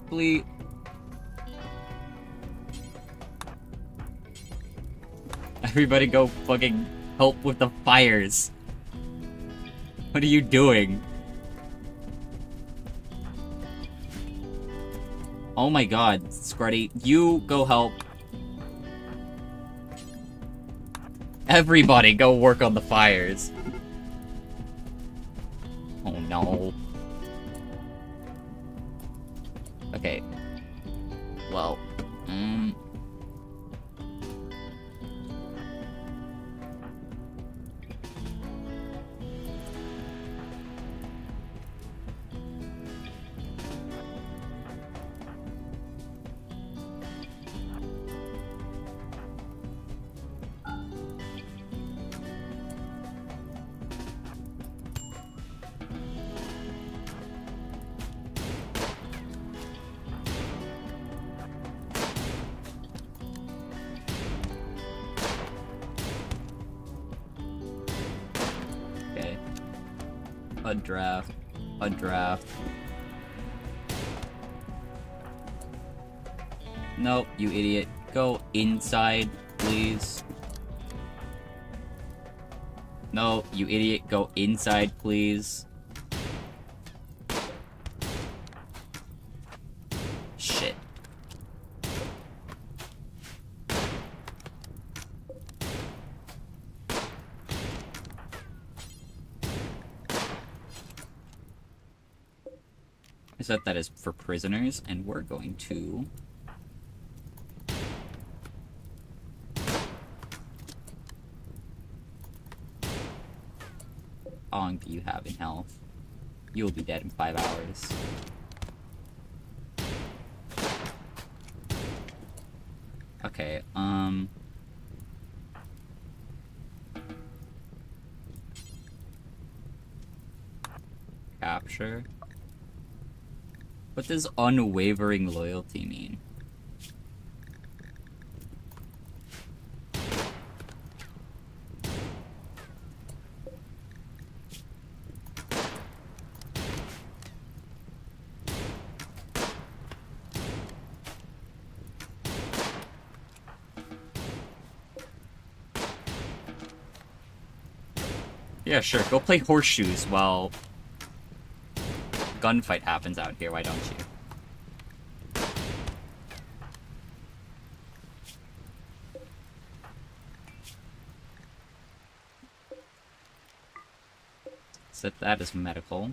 Please. Everybody go fucking help with the fires. What are you doing? Oh my god, Scruddy, you go help. Everybody go work on the fires. Oh no. Okay. Well, okay. A draft. A draft. Nope, you idiot. Go inside, please. No, you idiot. Go inside, please. Shit. I said that is for prisoners, and we're going to... How long do you have in health? You will be dead in 5 hours. Okay, capture. What does unwavering loyalty mean? Yeah, sure. Go play horseshoes while gunfight happens out here. Why don't you? Set that as medical.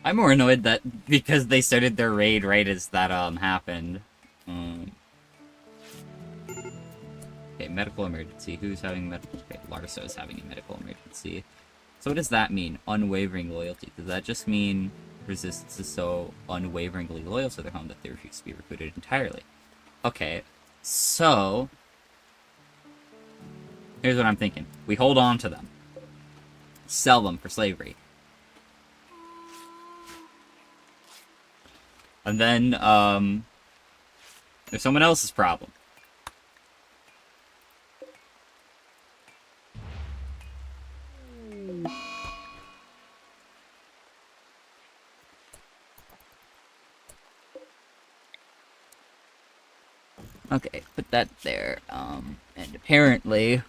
I'm more annoyed that because they started their raid right as that happened. Okay, medical emergency. Who's having medical? Okay, Larsa is having a medical emergency. So what does that mean? Unwavering loyalty. Does that just mean resistance is so unwaveringly loyal to their home that they refuse to be recruited entirely? Okay, so here's what I'm thinking. We hold on to them. Sell them for slavery. And then, there's someone else's problem. Okay, put that there, and apparently...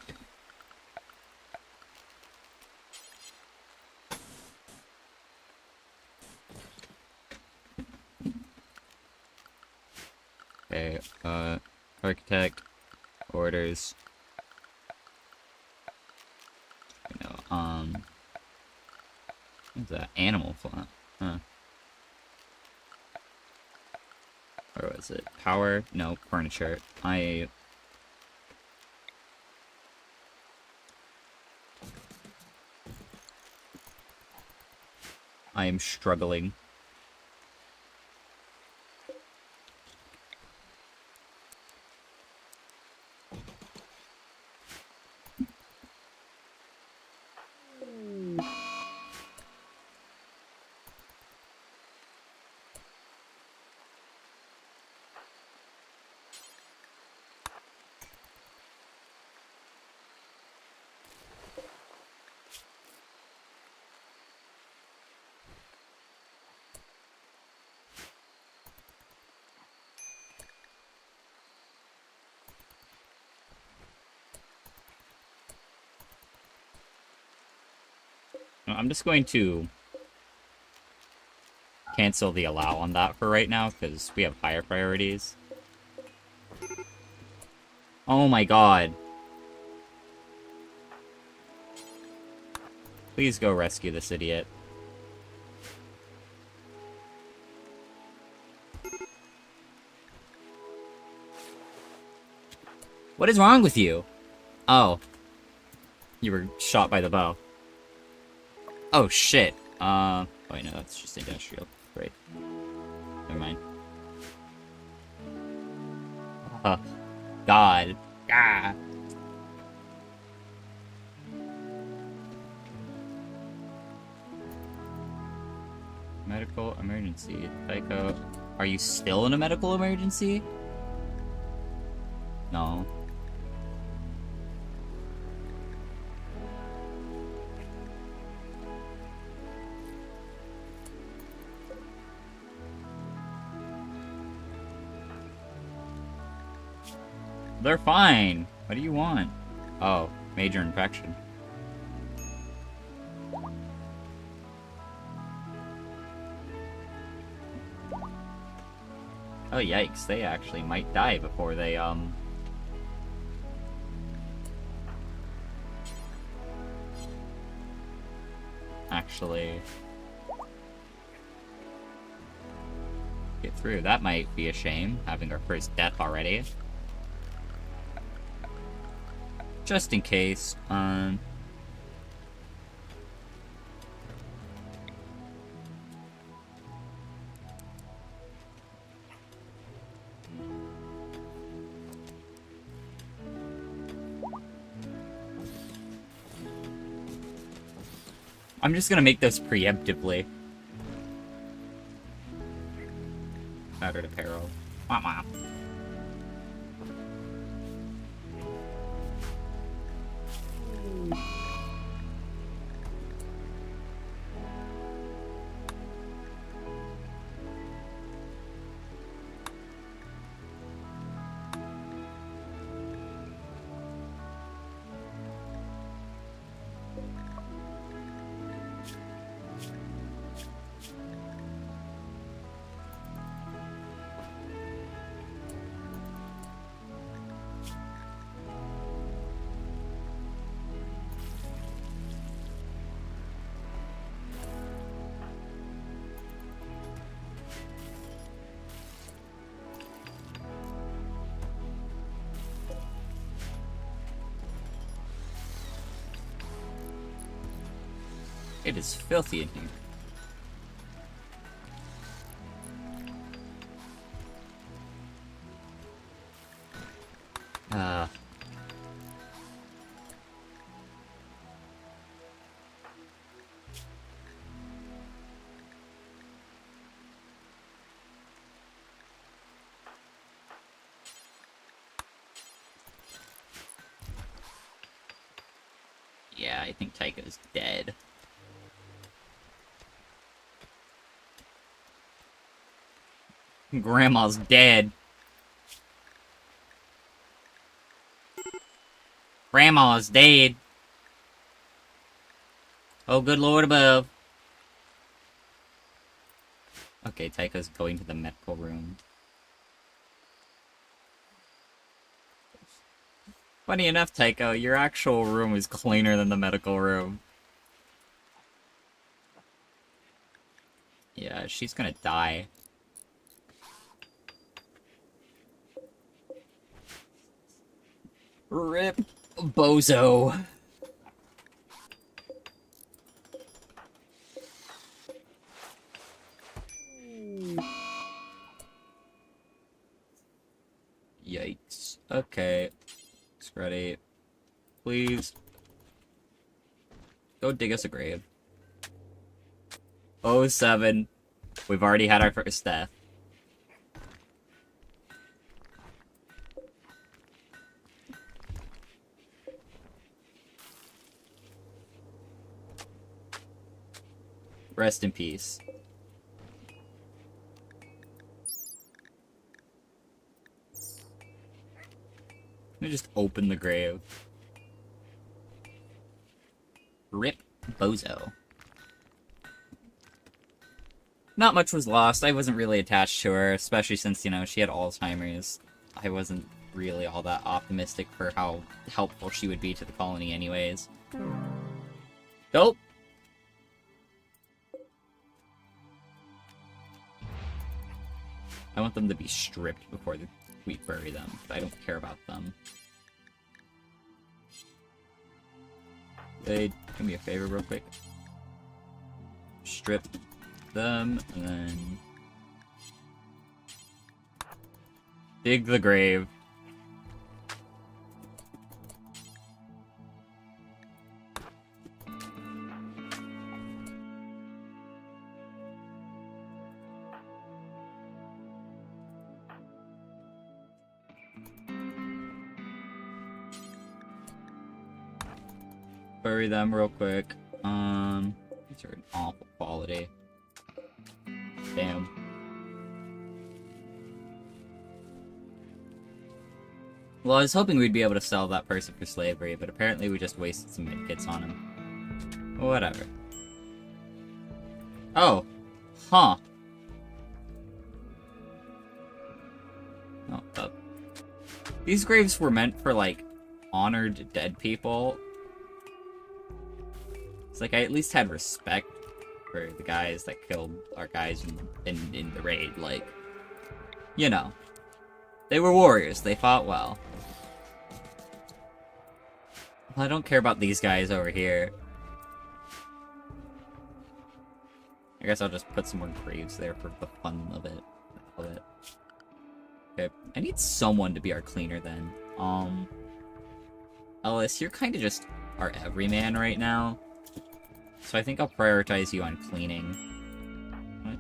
Okay, architect, orders. You know, what's that? Animal font. Huh. Or was it? Power? No, furniture. I am struggling. I'm just going to cancel the allow on that for right now, because we have higher priorities. Oh my god. Please go rescue this idiot. What is wrong with you? Oh. You were shot by the bow. Oh, shit. Oh, wait, no, that's just industrial. Great. Never mind. God. Ah. Medical emergency. Tycho. Are you still in a medical emergency? No. They're fine. What do you want? Oh, major infection. Oh, yikes. They actually might die before they, actually get through. That might be a shame, having our first death already. Just in case, I'm just gonna make this preemptively. Battered apparel. Wah wah. It is filthy in here. Yeah, I think Tycho's dead. Grandma's dead. Grandma's dead. Oh, good lord above. Okay, Tycho's going to the medical room. Funny enough, Tycho, your actual room is cleaner than the medical room. Yeah, she's gonna die. Rip Bozo. Yikes. Okay. Looks ready. Please. Go dig us a grave. 07. We've already had our first death. Rest in peace. Let me just open the grave. Rip Bozo. not much was lost. I wasn't really attached to her, especially since, you know, she had Alzheimer's. I wasn't really all that optimistic for how helpful she would be to the colony anyways. Nope. I want them to be stripped before we bury them. I don't care about them. They do me a favor real quick. Strip them, and then dig the grave. Bury them real quick. These are an awful quality. Damn. Well, I was hoping we'd be able to sell that person for slavery, but apparently we just wasted some medkits on him. Whatever. Oh. Huh. Oh, these graves were meant for, like, honored dead people. It's like I at least had respect for the guys that killed our guys in the raid. Like, you know, they were warriors. They fought well. I don't care about these guys over here. I guess I'll just put some more graves there for the fun of it. Okay, I need someone to be our cleaner then. Ellis, you're kind of just our everyman right now. So I think I'll prioritize you on cleaning. What?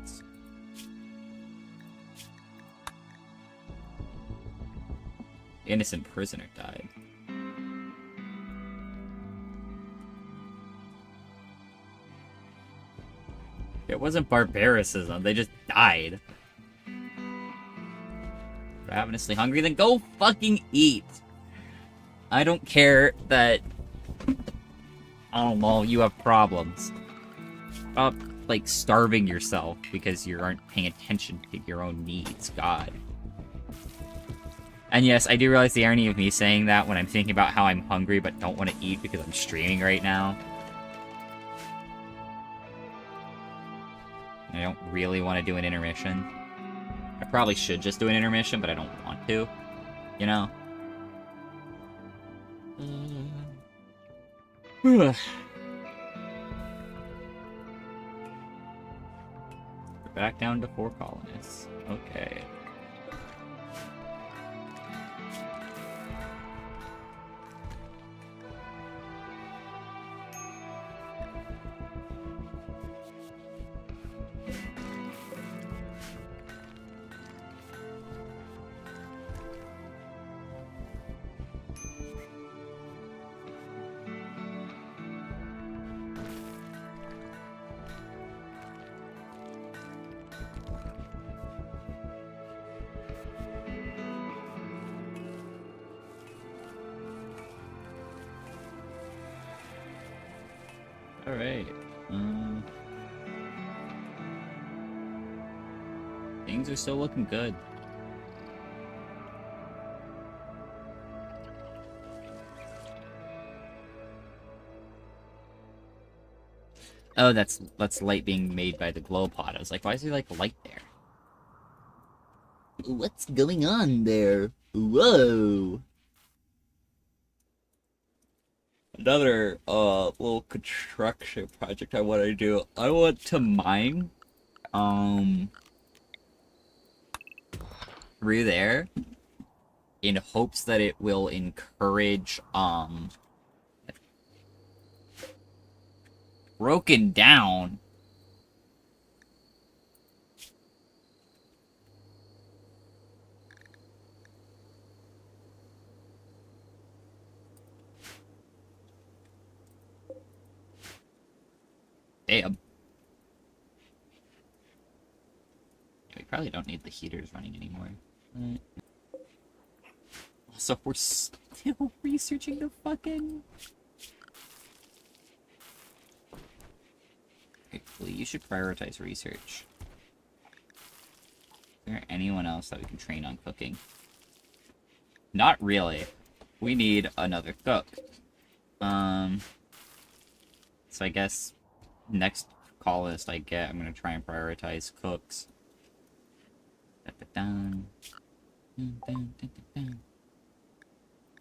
Innocent prisoner died. It wasn't barbaricism, they just died. Ravenously hungry? Then go fucking eat! I don't care that... I don't know, you have problems. Stop, like, starving yourself because you aren't paying attention to your own needs. God. And yes, I do realize the irony of me saying that when I'm thinking about how I'm hungry but don't want to eat because I'm streaming right now. I don't really want to do an intermission. I probably should just do an intermission, but I don't want to. You know? We're back down to 4 colonists. Okay. Alright. Things are still looking good. Oh, that's light being made by the glow pod. I was like, why is there like light there? What's going on there? Whoa! Another little construction project I want to do. I want to mine through there in hopes that it will encourage broken down. Damn. We probably don't need the heaters running anymore. Also, we're still researching the fucking... Hopefully, you should prioritize research. there anyone else that we can train on cooking? Not really. We need another cook. So I guess next call list I get, I'm gonna try and prioritize cooks.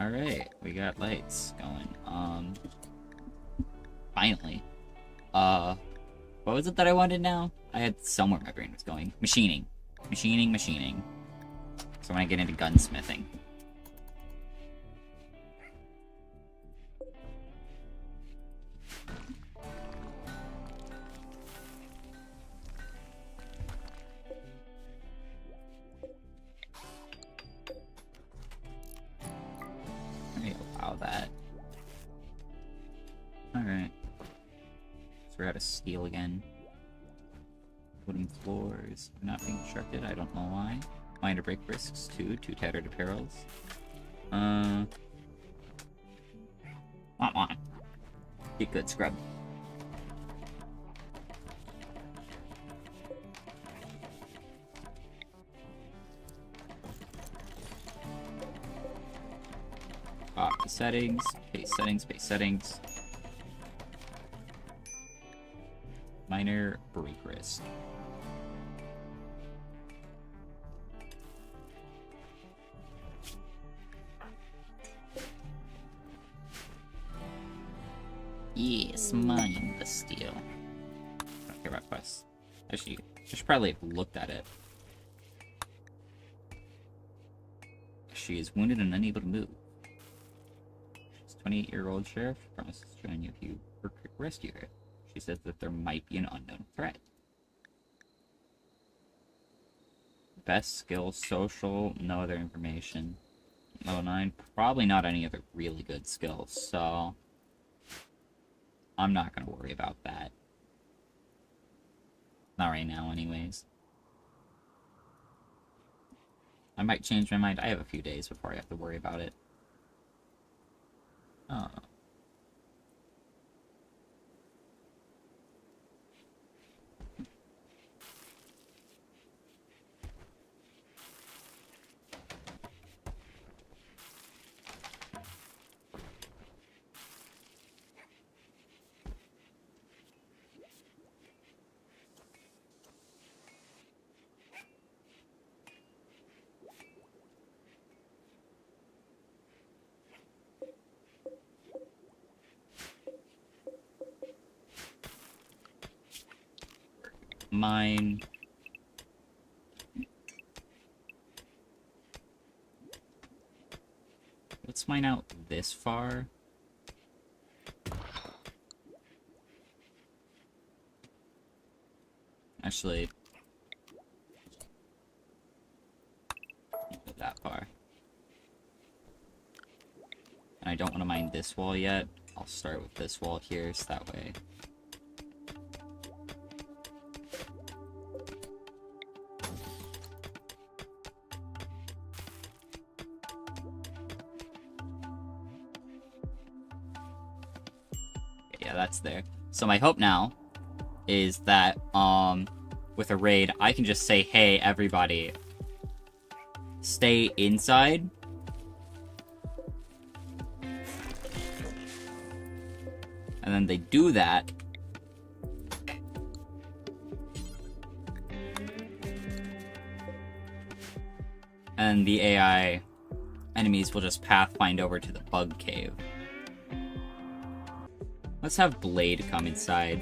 Alright, we got lights going. Finally. What was it that I wanted now? I had somewhere my brain was going. Machining. Machining. So when I get into gunsmithing. Let me allow that. Alright. So we're out of steel again. Wooden floors not being constructed, I don't know why. Minor break risks too, 2 tattered apparels. Come on. Get good, scrub. Copy settings, paste settings. Minor break risk. Yes, mine the steel. I don't care about quests. Actually, I should probably have looked at it. She is wounded and unable to move. She's 28-year-old sheriff. Promises to join you if you rescue her. She says that there might be an unknown threat. Best skill, social, no other information. Level 9, probably not any other really good skills, so I'm not going to worry about that. Not right now, anyways. I might change my mind. I have a few days before I have to worry about it. Mine. Let's mine out this far. Actually, not that far. And I don't want to mine this wall yet. I'll start with this wall here, so that way. Yeah, that's there. So my hope now is that with a raid, I can just say, hey, everybody, stay inside. And then they do that. And the AI enemies will just pathfind over to the bug cave. Let's have Blade come inside.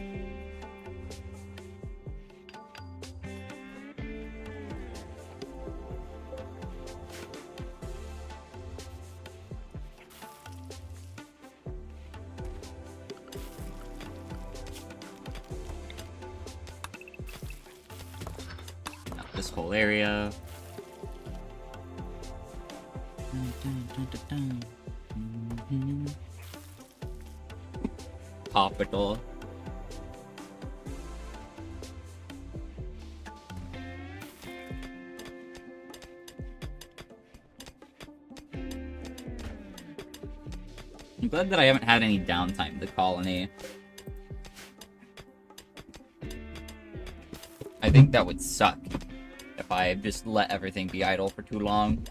Not this whole area. Hospital. I'm glad that I haven't had any downtime in the colony. I think that would suck if if I just let everything be idle for too long.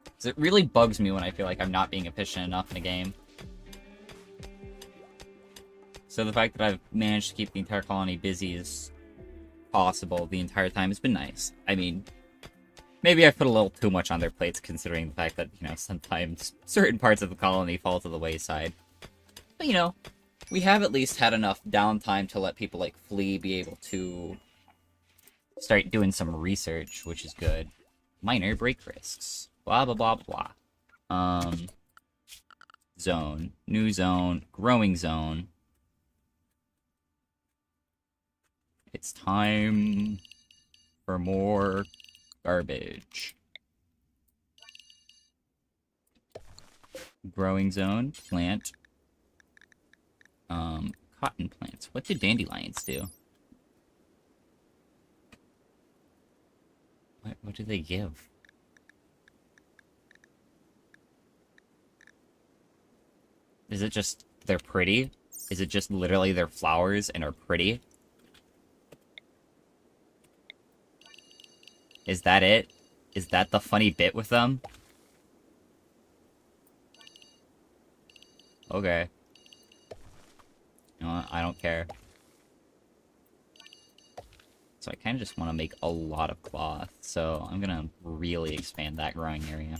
Because it really bugs me when I feel like I'm not being efficient enough in a game. So the fact that I've managed to keep the entire colony busy as possible the entire time has been nice. I mean, maybe I've put a little too much on their plates considering the fact that, you know, sometimes certain parts of the colony fall to the wayside. But, you know, we have at least had enough downtime to let people like Flea be able to start doing some research, which is good. Minor break risks. Blah, blah, blah, blah. Zone. New zone. Growing zone. It's time for more garbage. Growing zone. Plant. Cotton plants. What do dandelions do? What do they give? Is it just they're pretty? Is it just literally they're flowers and are pretty? Is that it? Is that the funny bit with them? Okay. You know what? I don't care. So I kind of just want to make a lot of cloth, so I'm gonna really expand that growing area.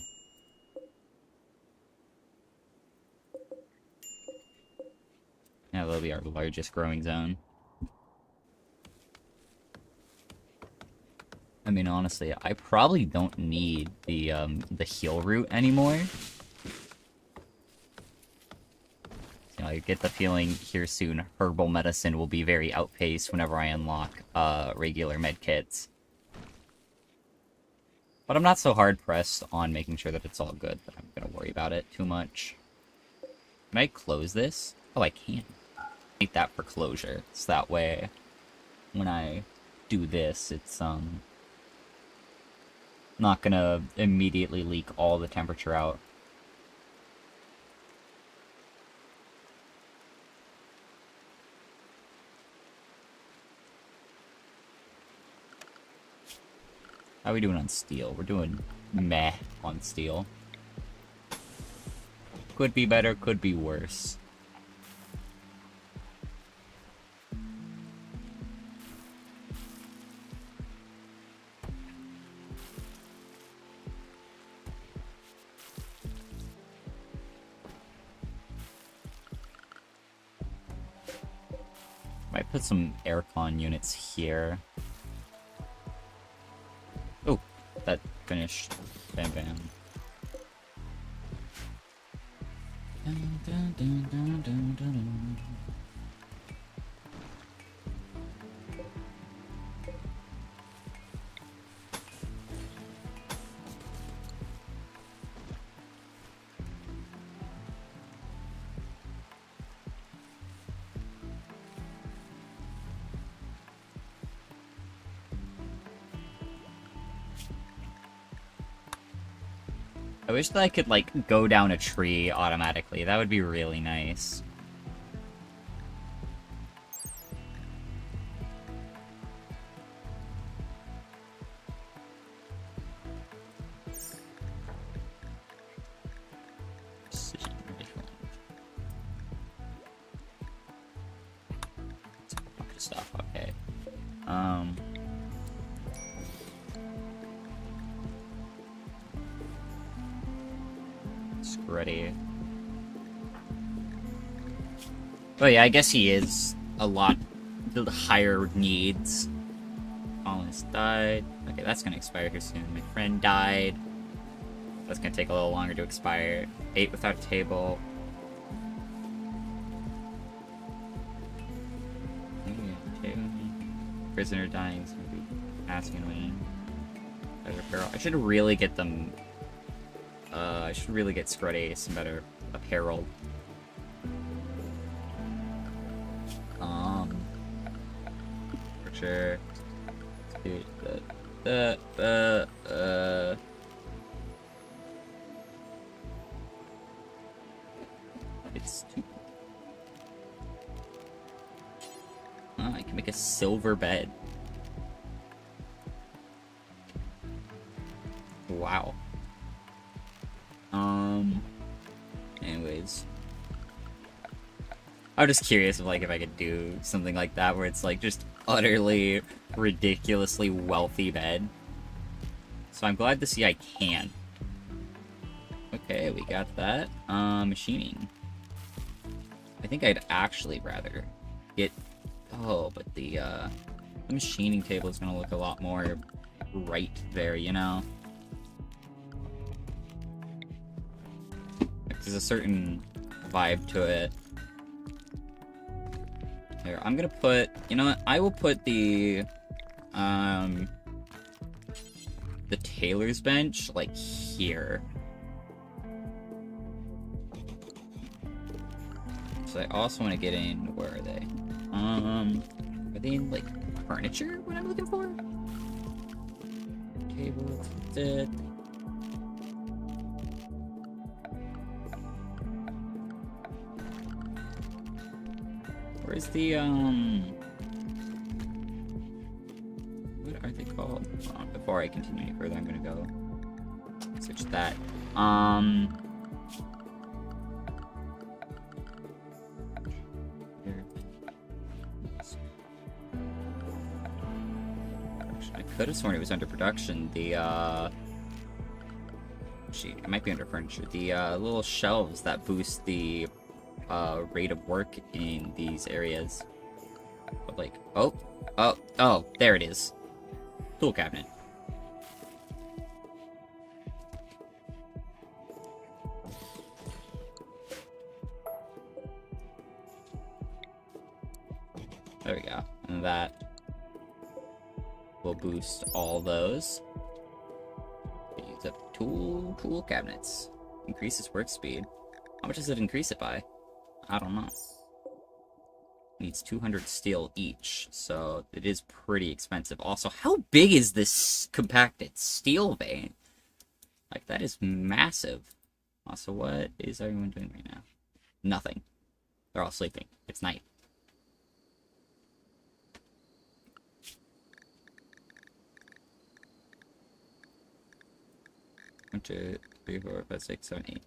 Yeah, that'll be our largest growing zone. I mean, honestly, I probably don't need the heal root anymore. You know, I get the feeling here soon herbal medicine will be very outpaced whenever I unlock regular med kits. But I'm not so hard-pressed on making sure that it's all good that I'm gonna worry about it too much. Can I close this? Oh, I can. Make that for closure. So that way, when I do this, it's, not gonna immediately leak all the temperature out. How are we doing on steel? We're doing meh on steel. Could be better, could be worse. Might put some aircon units here. Oh, that finished. Bam bam. Dun, dun, dun, dun, dun, dun, dun. I wish that I could, like, go down a tree automatically. That would be really nice. Stuff, okay. Ready. Oh yeah, I guess he is a lot higher needs. Almost died. Okay, that's gonna expire here soon. My friend died. That's gonna take a little longer to expire. Ate without a table. Prisoner dying is gonna be asking away. I should really get them. I should really get Scruddy some better apparel. For sure. Dude, it's too. Oh, I can make a silver bed. tables. I'm just curious of like if I could do something like that where it's like just utterly ridiculously wealthy bed. So I'm glad to see I can. Okay, we got that. Machining. I think I'd actually rather get... Oh, but the machining table is gonna look a lot more right there, you know? There's a certain vibe to it. Here, I'm gonna put... You know what? I will put the tailor's bench, like, here. So I also want to get in... Where are they? Are they in, like, furniture? What I'm looking for? Table, dead. Where's the, what are they called? Before I continue any further, I'm gonna go search that. Here. I could have sworn it was under production. The, it might be under furniture. The, little shelves that boost the, rate of work in these areas. But like, oh, there it is. Tool cabinet. There we go. And that will boost all those. Use up tool cabinets. Increases work speed. How much does it increase it by? I don't know. Needs 200 steel each, so it is pretty expensive. Also, how big is this compacted steel vein? Like, that is massive. Also, what is everyone doing right now? Nothing. They're all sleeping. It's night. One, 2, 3, 4, 5, 6, 7, 8.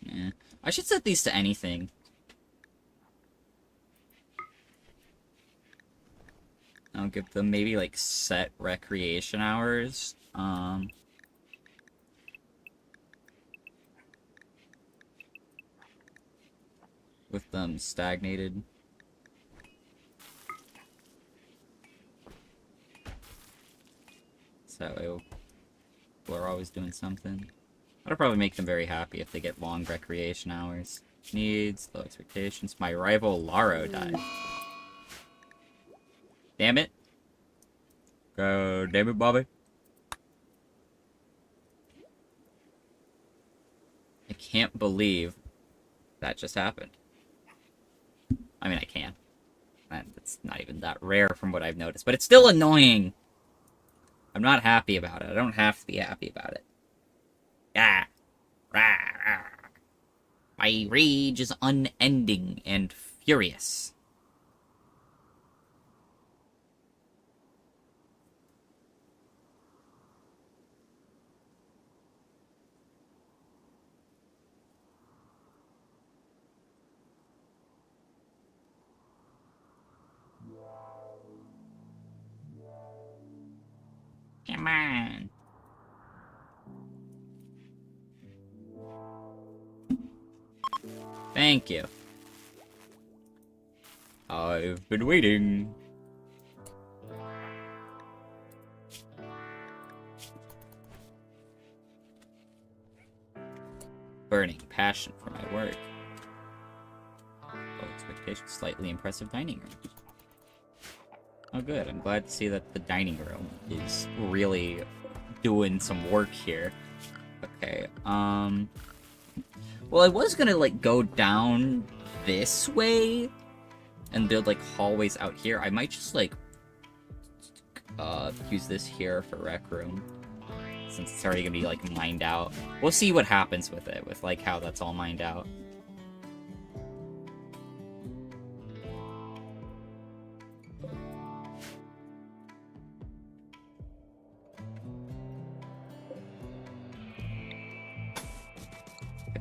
Yeah. I should set these to anything. I'll give them maybe like set recreation hours. With them stagnated. So we're always doing something. That'll probably make them very happy if they get long recreation hours. Needs, low expectations. My rival Laro died. Damn it. Go, damn it, Bobby. I can't believe that just happened. I mean, I can. And it's not even that rare from what I've noticed, but it's still annoying. I'm not happy about it. I don't have to be happy about it. Yeah. My rage is unending and furious. Come on. Thank you. I've been waiting. Burning passion for my work. Low expectations, slightly impressive dining room. Oh good, I'm glad to see that the dining room is really doing some work here. Okay, well, I was gonna, like, go down this way and build, like, hallways out here. I might just, like, use this here for rec room, since it's already gonna be, like, mined out. We'll see what happens with it, with, like, how that's all mined out.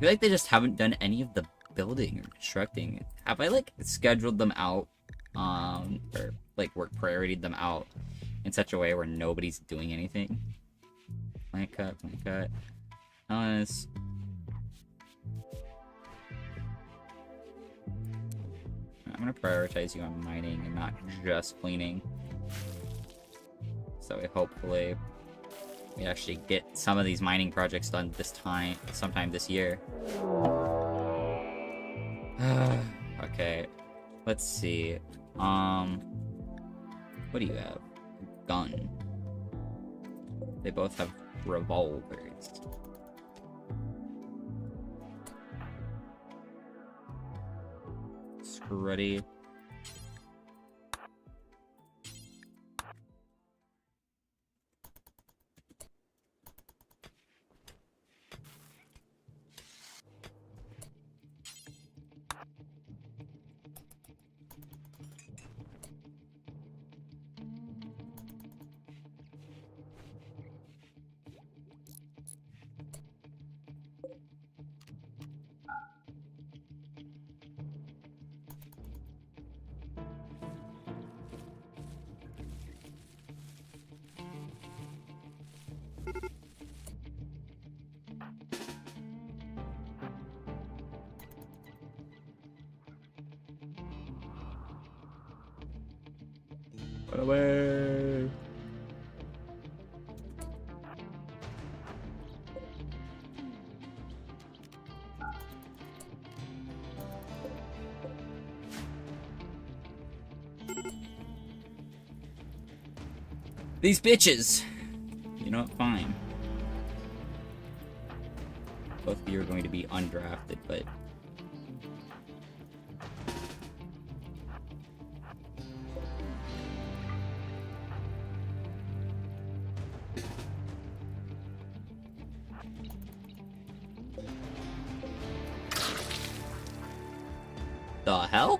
feel like they just haven't done any of the building or constructing. Have I, like, scheduled them out, or, like, work prioritied them out in such a way where nobody's doing anything? Plant cut, plant cut. Honest. I'm gonna prioritize you on mining and not just cleaning. So hopefully we actually get some of these mining projects done sometime this year. Okay, let's see. What do you have? Gun. They both have revolvers. Scruddy. Run away! These bitches! You know what? Fine. Both of you are going to be undrafted, but... The hell?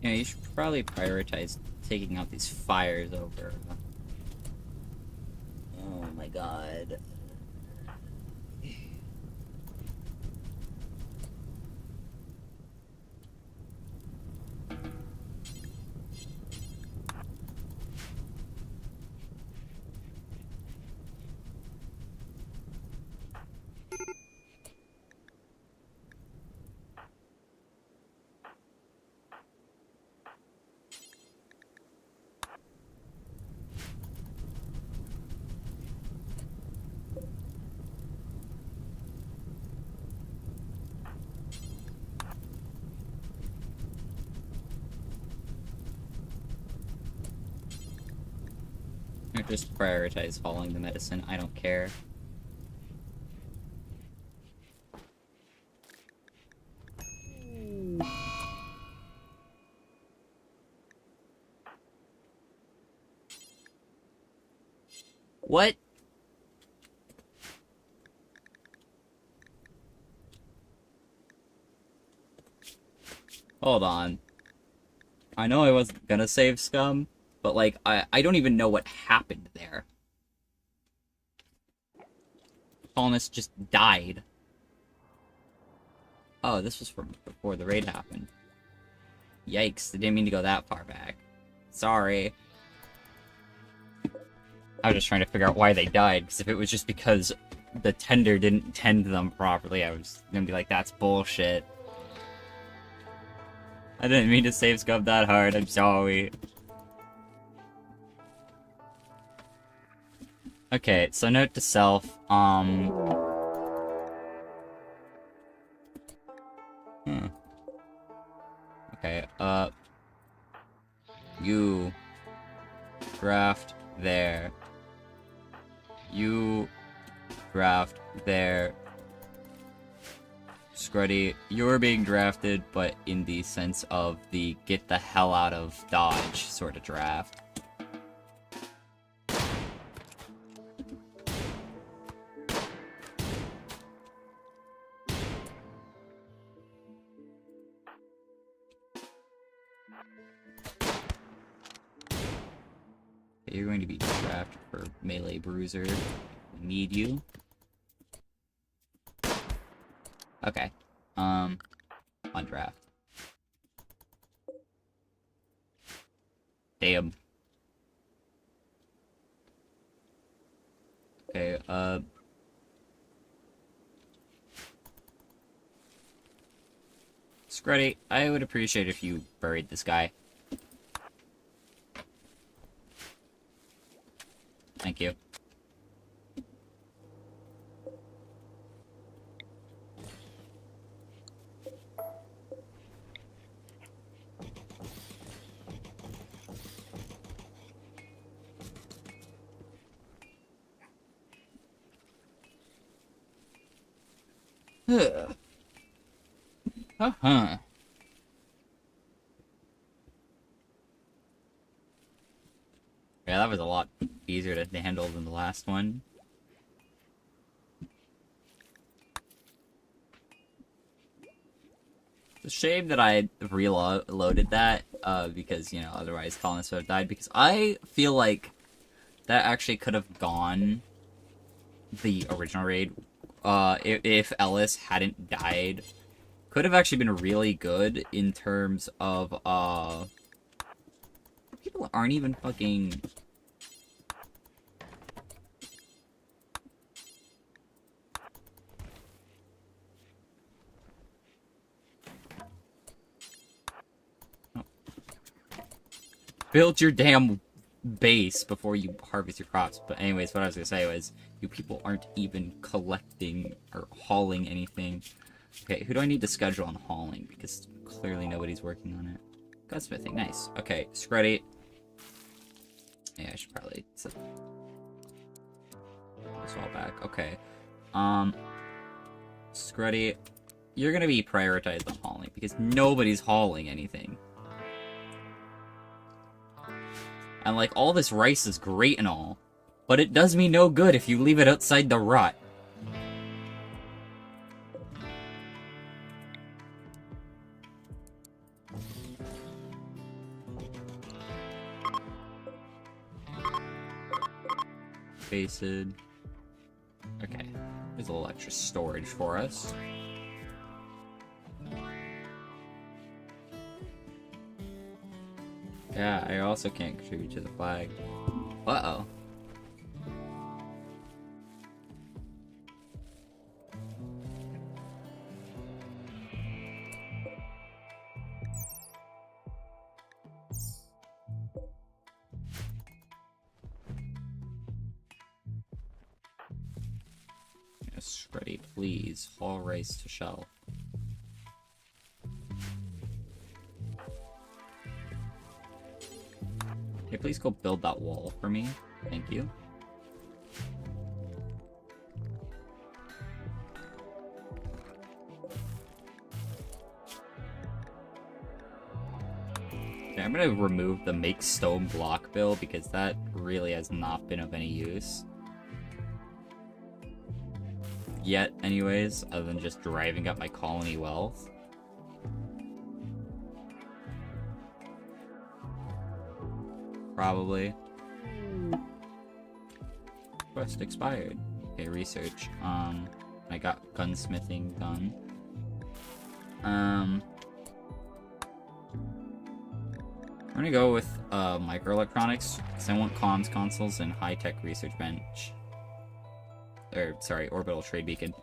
Yeah, you should probably prioritize taking out these fires over... Oh my god. Or just prioritize following the medicine. I don't care. What? Hold on. I know I wasn't gonna save Scum, but like, I don't even know what happened there. Colonist just died. Oh, this was from before the raid happened. Yikes, I didn't mean to go that far back. Sorry. I was just trying to figure out why they died, because if it was just because the tender didn't tend them properly, I was gonna be like, that's bullshit. I didn't mean to save Scum that hard, I'm sorry. Okay, so note to self, Okay, you draft there. You draft there. Scruddy, you're being drafted, but in the sense of the get the hell out of Dodge sort of draft. You're going to be drafted for Melee Bruiser. Need you. Okay. On draft. Damn. Okay, Scruddy, I would appreciate if you buried this guy. Thank you. Uh-huh. Yeah, that was a lot easier to handle than the last one. It's a shame that I reloaded that, because, you know, otherwise colonists would have died, because I feel like that actually could have gone the original raid, if Ellis hadn't died. Could have actually been really good in terms of, people aren't even fucking... Build your damn base before you harvest your crops. But anyways, what I was gonna say was, you people aren't even collecting or hauling anything. Okay, who do I need to schedule on hauling? Because clearly nobody's working on it. Gunsmithing, nice. Okay, Scruddy. Yeah, I should probably set this all back. Okay. Scruddy, you're gonna be prioritized on hauling, because nobody's hauling anything. And, like, all this rice is great and all, but it does me no good if you leave it outside the rut. Based. Okay, there's a little extra storage for us. Yeah, I also can't contribute to the flag. Uh-oh. Yes, ready, please. Haul rice to shelf. Hey, please go build that wall for me. Thank you. Okay, I'm gonna remove the make stone block bill because that really has not been of any use. Yet, anyways, other than just driving up my colony wealth. Probably. Quest expired. Okay, research. I got gunsmithing done. I'm gonna go with microelectronics, because I want comms consoles and high-tech research bench. Or, sorry, orbital trade beacon.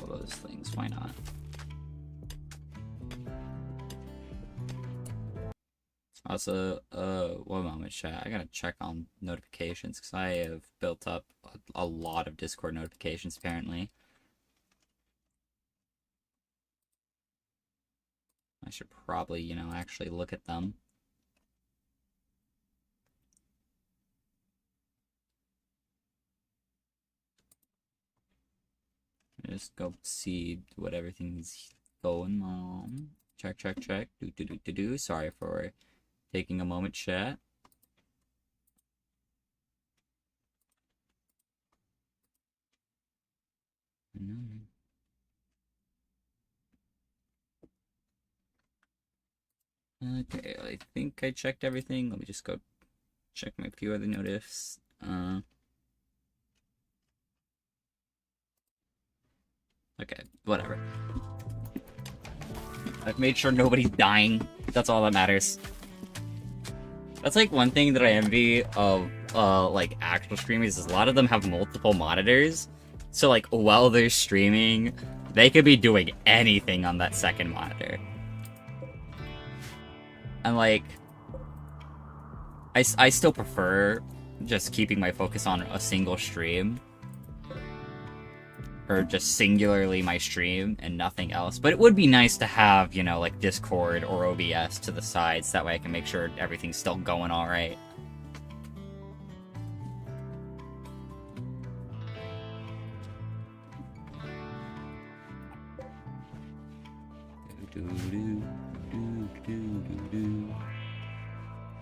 All those things, why not? Also, one moment, chat. I gotta check on notifications because I have built up a lot of Discord notifications apparently. I should probably, you know, actually look at them. Just go see what everything's going on. Check, check, check. Do. Sorry for taking a moment, chat. Okay, I think I checked everything. Let me just go check my few other notifs. Okay, whatever. I've made sure nobody's dying. That's all that matters. That's like one thing that I envy of like actual streamers is a lot of them have multiple monitors. So like while they're streaming, they could be doing anything on that second monitor. And like I still prefer just keeping my focus on a single stream. Or just singularly my stream and nothing else. But it would be nice to have, you know, like Discord or OBS to the sides. That way I can make sure everything's still going alright.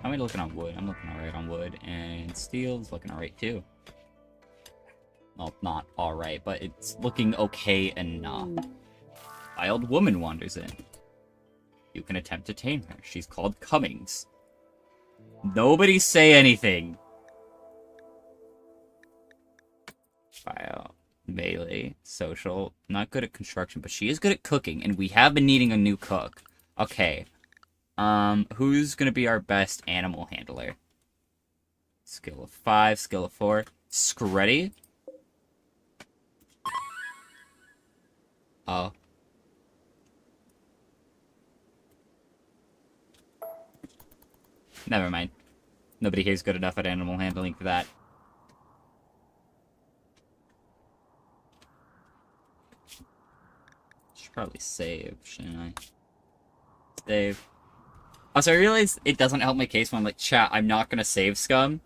How am I looking on wood? I'm looking alright on wood. And steel's looking alright too. Well, not alright, but it's looking okay enough. Wild woman wanders in. You can attempt to tame her. She's called Cummings. Nobody say anything. Bio, melee, social. Not good at construction, but she is good at cooking, and we have been needing a new cook. Okay. Who's gonna be our best animal handler? Skill of 5, skill of 4. Screddy? Oh. Never mind. Nobody here's good enough at animal handling for that. Should probably save, shouldn't I? Save. Also, I realize it doesn't help my case when I'm like, chat, I'm not gonna save scum.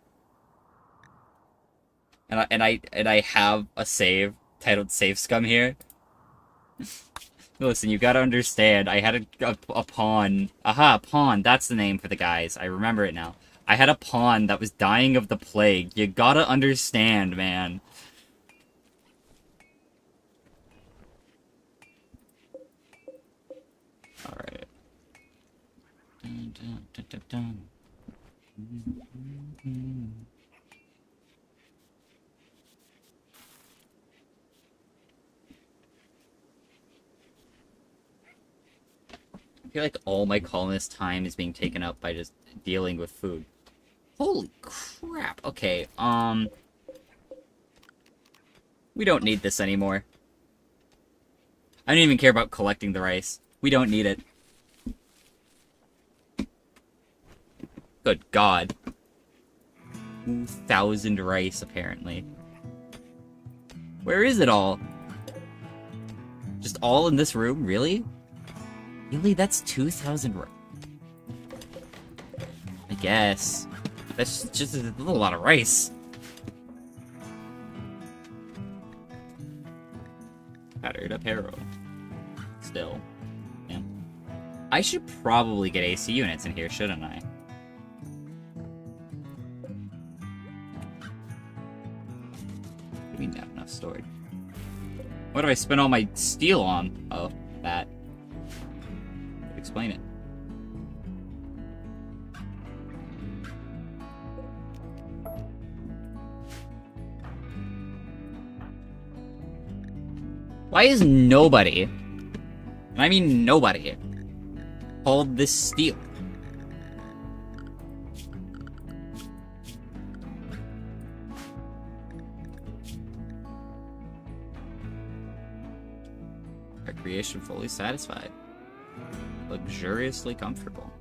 And I have a save titled Save Scum here. Listen, you gotta understand, I had a pawn. Aha, a pawn, that's the name for the guys. I remember it now. I had a pawn that was dying of the plague. You gotta understand, man. Alright. I feel like all my colonist time is being taken up by just dealing with food. Holy crap. Okay, we don't need this anymore. I don't even care about collecting the rice. We don't need it. Good God. 2,000 rice, apparently. Where is it all? Just all in this room? Really? Really? That's 2,000 rice? I guess. That's just a lot of rice. Battered up arrow. Still. Yeah. I should probably get AC units in here, shouldn't I? We don't have enough stored. What do I spend all my steel on? Oh, that. Explain it. Why is nobody, and I mean nobody, hold this steel? Recreation fully satisfied. Luxuriously comfortable.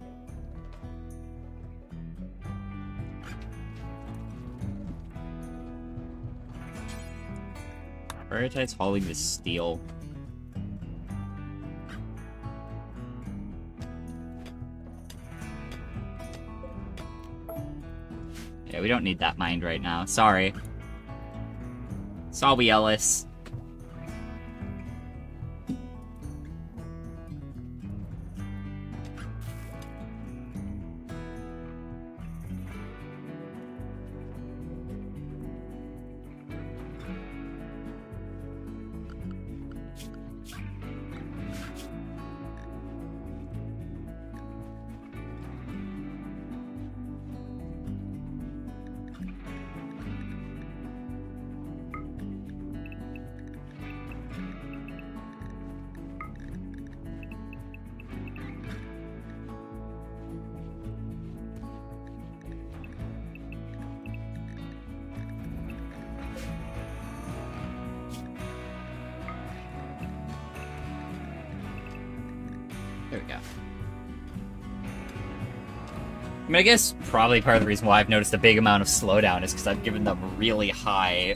Prioritize hauling the steel. Yeah, we don't need that mined right now. Sorry. Sorry, Ellis. There we go. I mean, I guess probably part of the reason why I've noticed a big amount of slowdown is because I've given them really high,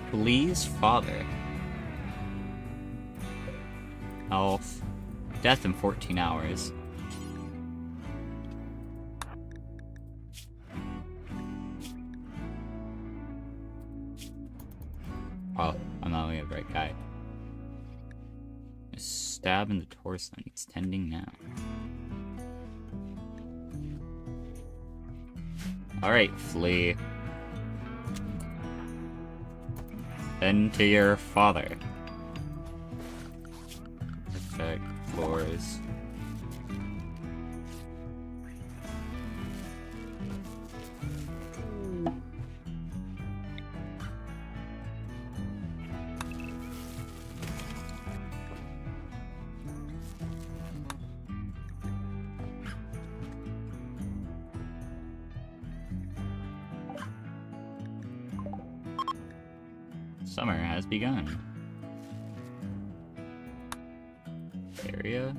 Please, Father. Health. Death in 14 hours. Oh, I'm not looking at the right guy. A stab in the torso needs tending now. Alright, flee. Then to your father. Perfect. Floors. Summer has begun. Area.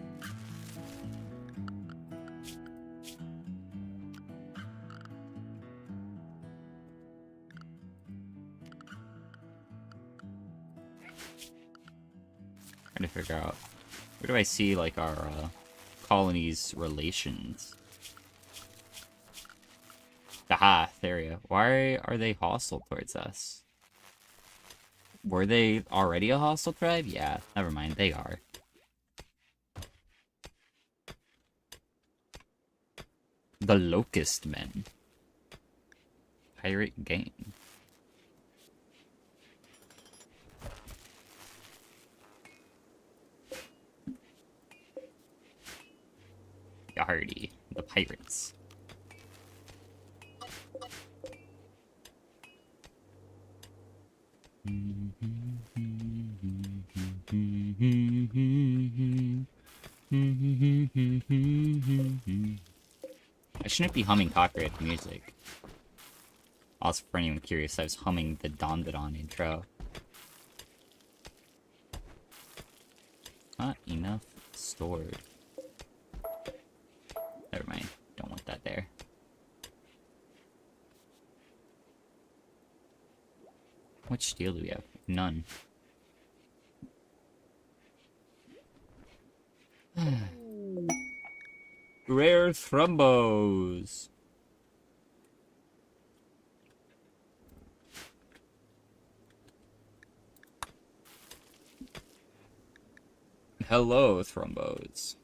Trying to figure out where do I see like our colonies' relations. Aha, area. Why are they hostile towards us? Were they already a hostile tribe? Yeah, never mind, they are. The Locust Men. Pirate gang. Yardy, the pirates. I shouldn't be humming copyrighted music. Also, for anyone curious, I was humming the Don intro. not enough stored. Never mind. Don't want that there. How much steel do we have? None. Rare thrombos. Hello, thrombos.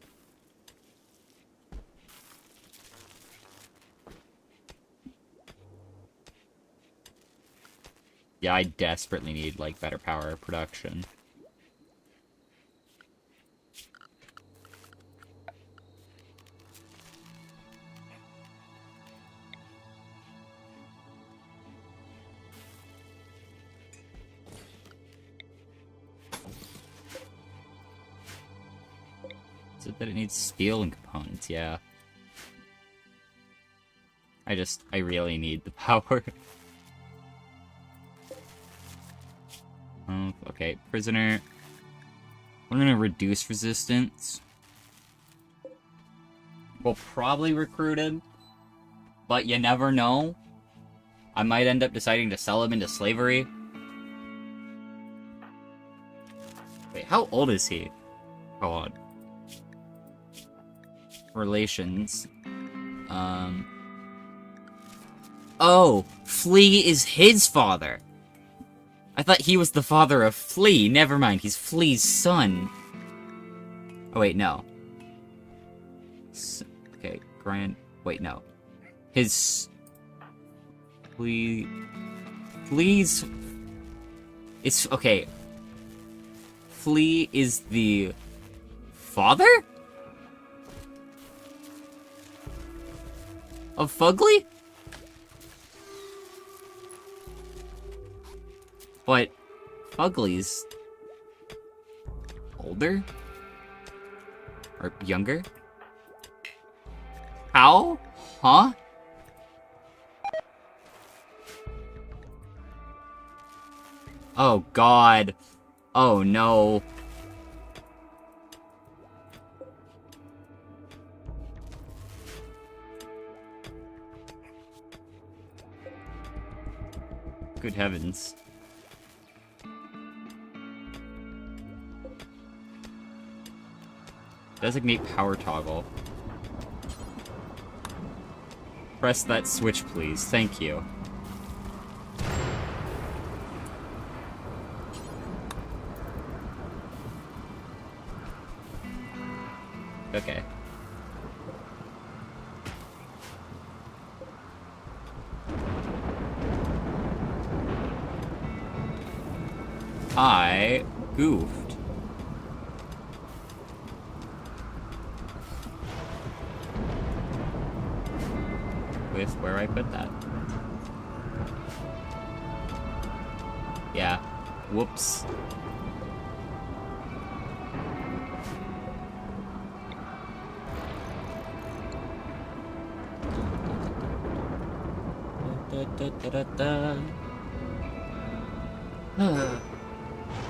Yeah, I desperately need, like, better power production. Is it that it needs steel and components? Yeah. I really need the power. Oh, okay, prisoner. We're gonna reduce resistance. We'll probably recruit him, but you never know. I might end up deciding to sell him into slavery. Wait, how old is he? Hold on. Relations. Oh, Flea is his father. I thought he was the father of Flea. Never mind, he's Flea's son. Oh, wait, no. Okay, wait, no. His... Flea's... It's... Okay. Flea is the... father? Of Fugly? But Fugly's older? Or younger? How? Huh? Oh god. Oh no. Good heavens. Designate power toggle. Press that switch, please. Thank you. Okay. I goofed. With where I put that. Yeah. Whoops.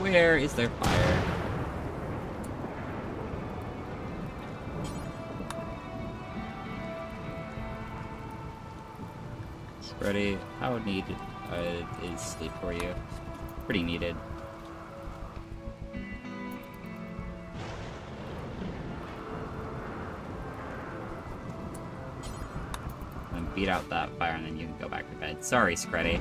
Where is their fire? Ready? How needed is sleep for you? Pretty needed. And beat out that fire and then you can go back to bed. Sorry, Screddy.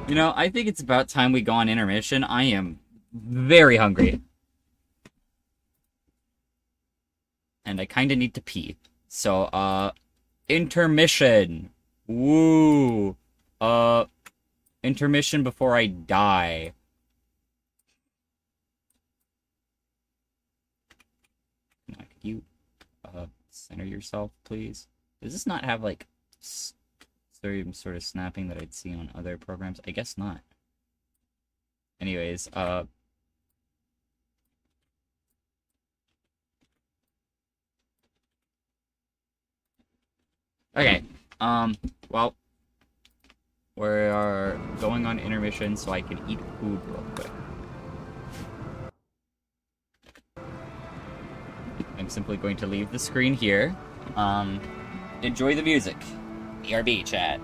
You know, I think it's about time we go on intermission. I am very hungry. And I kinda need to pee. So, intermission. Woo. Intermission before I die. Now, could you, center yourself, please? Does this not have, like, some sort of snapping that I'd see on other programs? I guess not. Anyways, okay. Well, we're going on intermission so I can eat food real quick. I'm simply going to leave the screen here. Enjoy the music. BRB, chat.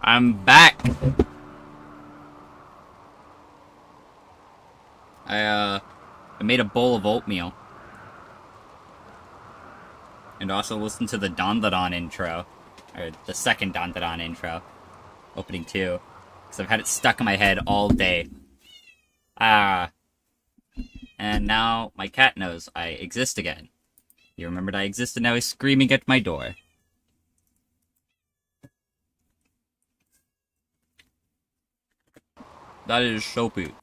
I'm back! I made a bowl of oatmeal. And also listened to the Don intro. Or the second Don intro. Opening 2. Because I've had it stuck in my head all day. And now my cat knows I exist again. He remembered I existed, now he's screaming at my door. That is so big.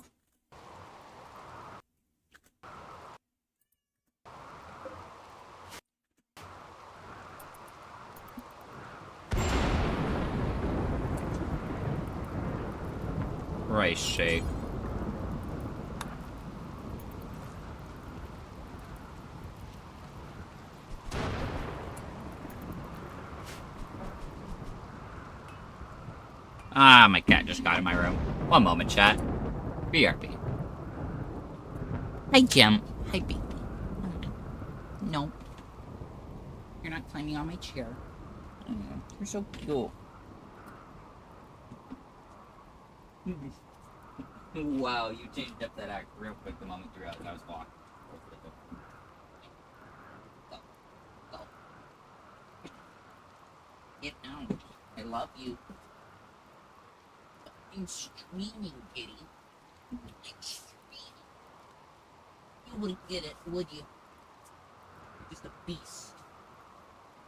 Rice shake. Ah, my cat just got in my room. One moment, chat. BRB. Hi, Jim. Hi, baby. No. You're not climbing on my chair. You're so cute. Wow, you changed up that act real quick the moment you realized I was walking. Go. Go. Get out. I love you. I'm streaming, kitty. I'm streaming. You wouldn't get it, would you? You're just a beast.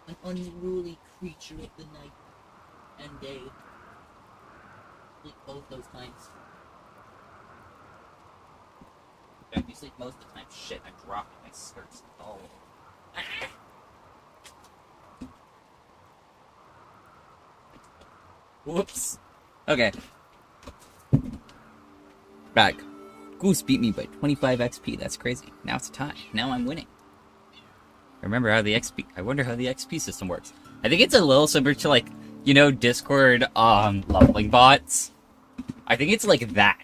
An unruly creature of the night and day. Sleep both those times. Yeah, you sleep most of the time. Shit, I'm dropping my skirts. Oh. Whoops. Okay. Back. Goose beat me by 25 XP. That's crazy. Now it's a tie. Now I'm winning. Remember how the XP... I wonder how the XP system works. I think it's a little similar to, like, you know, Discord, leveling bots? I think it's like that.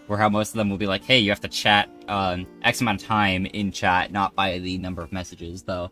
Where how most of them will be like, hey, you have to chat, X amount of time in chat, not by the number of messages, though.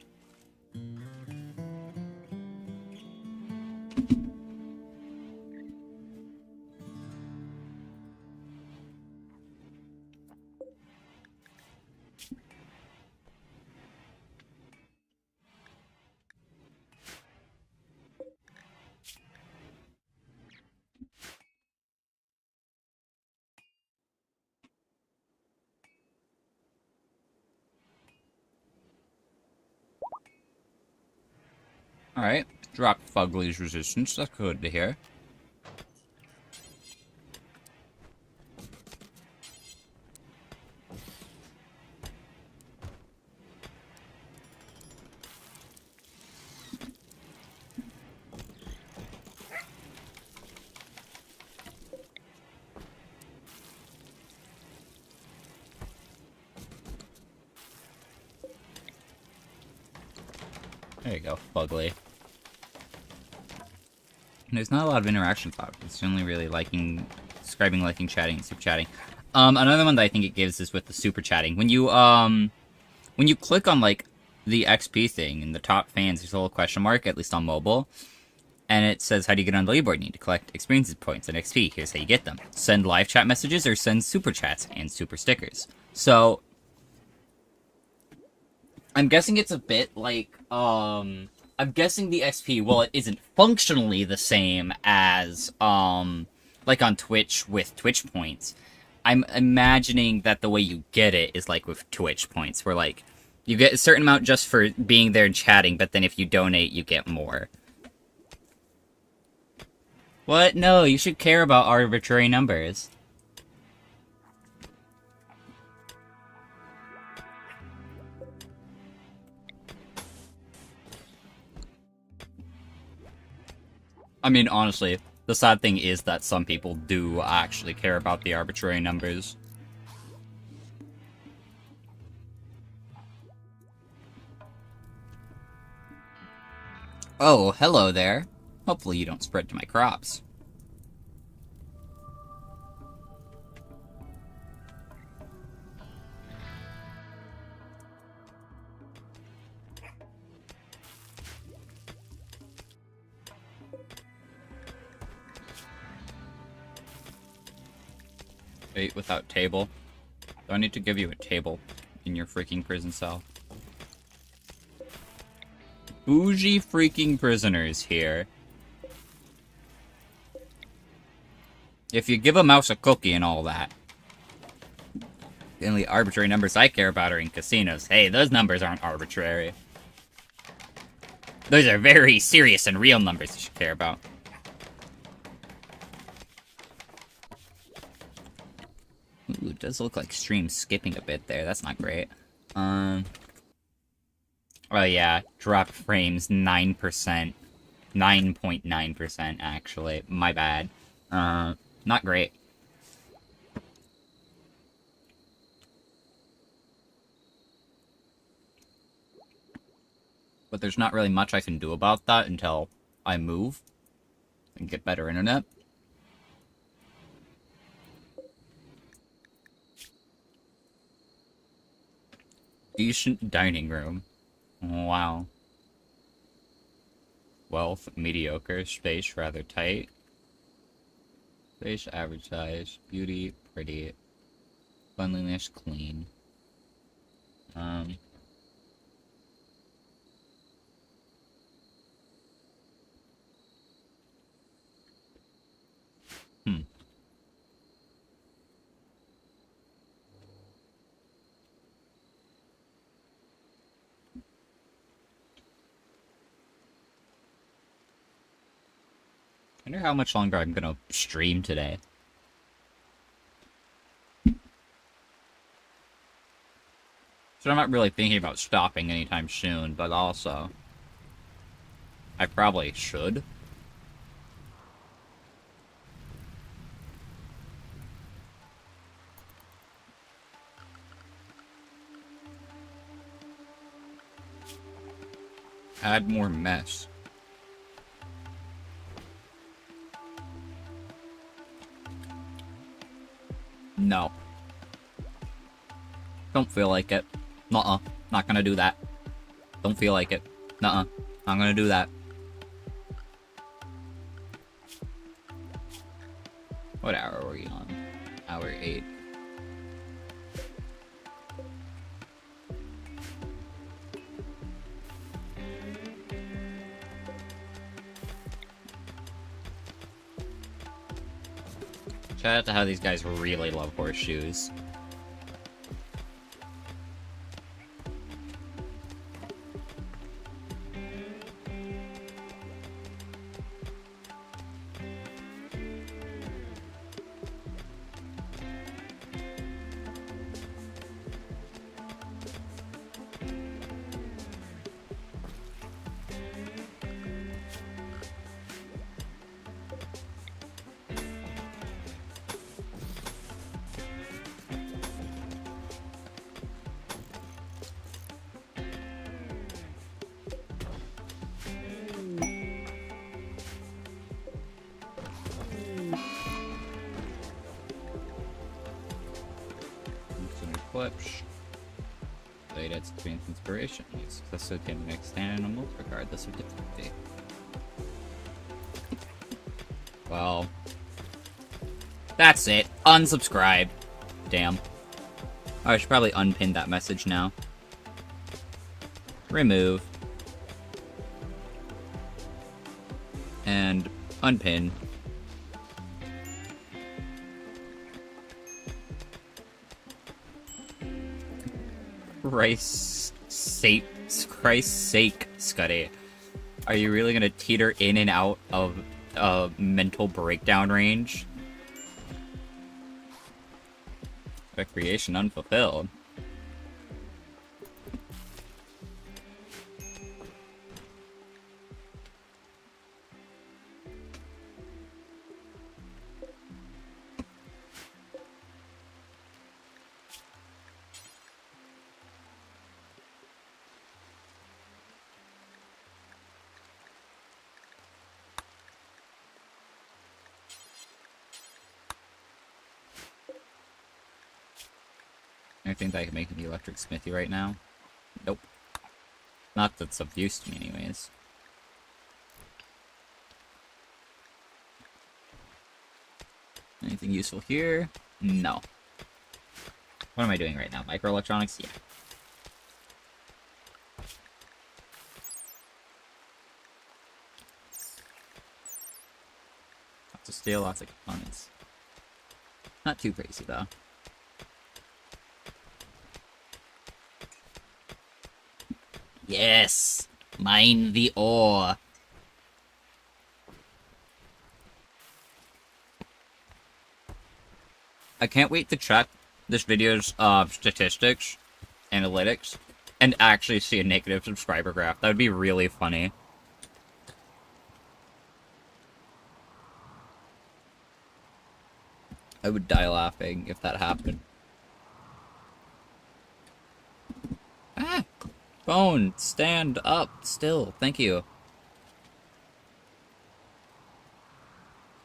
Alright, drop Fugly's resistance, that's good to hear. There you go, Fugly. There's not a lot of interaction thought. It's only really liking, describing, liking, chatting, super chatting. Another one that I think it gives is with the super chatting. When you click on, like, the XP thing in the top fans, there's a little question mark, at least on mobile. And it says, how do you get on the leaderboard? You need to collect experience points and XP. Here's how you get them. Send live chat messages or send super chats and super stickers. So, I'm guessing it's a bit like, I'm guessing the XP, well, it isn't functionally the same as, like on Twitch with Twitch points. I'm imagining that the way you get it is like with Twitch points, where, like, you get a certain amount just for being there and chatting, but then if you donate, you get more. What? No, you should care about arbitrary numbers. I mean, honestly, the sad thing is that some people do actually care about the arbitrary numbers. Oh, hello there. Hopefully you don't spread to my crops. Wait, without table. Do I need to give you a table in your freaking prison cell? Bougie freaking prisoners here. If you give a mouse a cookie and all that. The only arbitrary numbers I care about are in casinos. Hey, those numbers aren't arbitrary. Those are very serious and real numbers you should care about. Ooh, it does look like stream skipping a bit there. That's not great. Oh yeah, dropped frames 9%. 9.9% actually. My bad. Not great. But there's not really much I can do about that until I move and get better internet. Decent dining room. Wow. Wealth, mediocre. Space, rather tight. Space, average size. Beauty, pretty. Cleanliness, clean. I wonder how much longer I'm gonna stream today. So I'm not really thinking about stopping anytime soon, but also I probably should. Add more mess. No. Don't feel like it. Nuh-uh. Not gonna do that. Don't feel like it. Nuh-uh. Not gonna do that. What hour are we on? Hour 8. Shout out to how these guys really love horseshoes. Clips. Data experience inspiration. Use successful can extend animals regardless of difficulty. Well, that's it. Unsubscribe. Damn. Oh, I should probably unpin that message now. Remove. And unpin. Christ's sake, Scuddy. Are you really gonna teeter in and out of mental breakdown range? Recreation unfulfilled. Anything that I can make in the electric smithy right now? Nope. Not that's of use to me anyways. Anything useful here? No. What am I doing right now? Microelectronics? Yeah. Lots of steel, lots of components. Not too crazy, though. Yes! Mine the ore. I can't wait to check this video's statistics, analytics, and actually see a negative subscriber graph. That would be really funny. I would die laughing if that happened. Ah! Phone, stand up still. Thank you.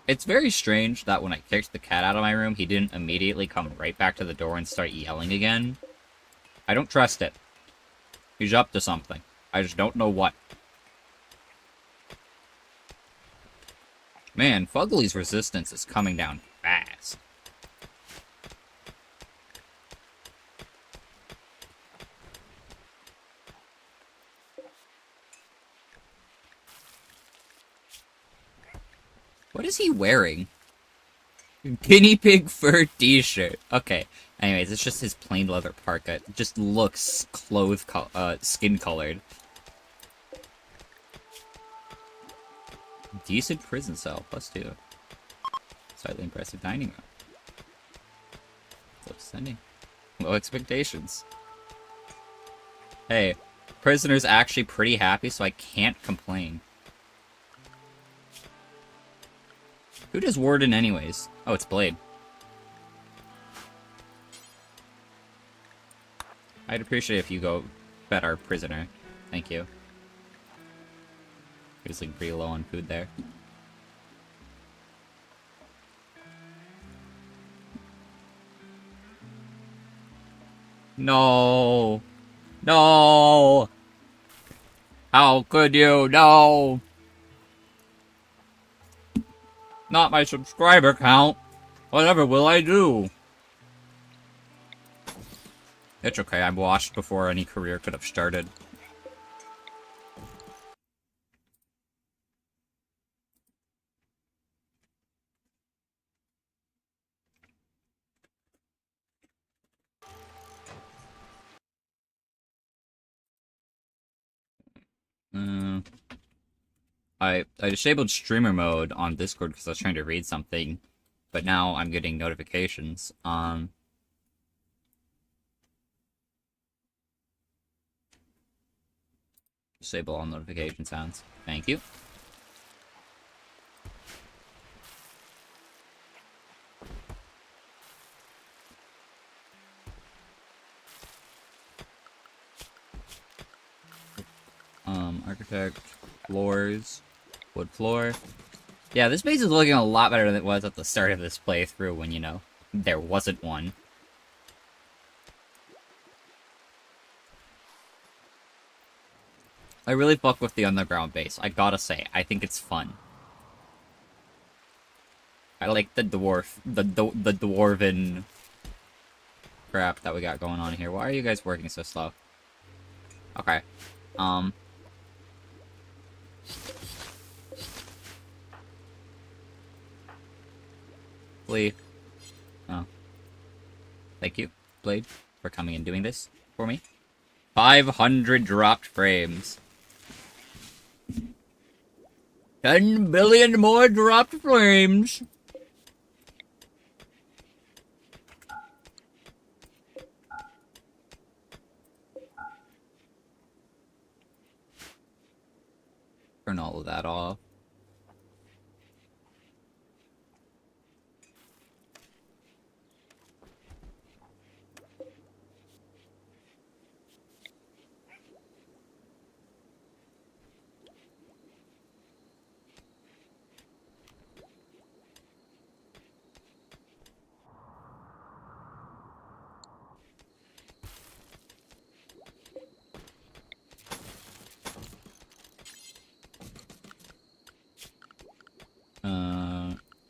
It's very strange that when I kicked the cat out of my room, he didn't immediately come right back to the door and start yelling again. I don't trust it. He's up to something. I just don't know what. Man, Fugly's resistance is coming down fast. What is he wearing? Guinea pig fur t-shirt. Okay. Anyways, it's just his plain leather parka. It just looks skin colored. Decent prison cell, +2. Slightly impressive dining room. It's upsetting. Low expectations. Hey, prisoner's actually pretty happy, so I can't complain. Who does Warden anyways? Oh, it's Blade. I'd appreciate if you go fed our prisoner. Thank you. He was like pretty low on food there. No! No! How could you? No! Not my subscriber count. Whatever will I do? It's okay, I'm washed before any career could have started. I disabled streamer mode on Discord because I was trying to read something, but now I'm getting notifications. Disable all notification sounds. Thank you. Architect, floors, wood floor. Yeah, this base is looking a lot better than it was at the start of this playthrough when, you know, there wasn't one. I really fuck with the underground base, I gotta say. I think it's fun. I like the dwarven crap that we got going on here. Why are you guys working so slow? Okay. Blade. Oh. Thank you, Blade, for coming and doing this for me. 500 dropped frames. 10 billion more dropped frames. Turn all of that off.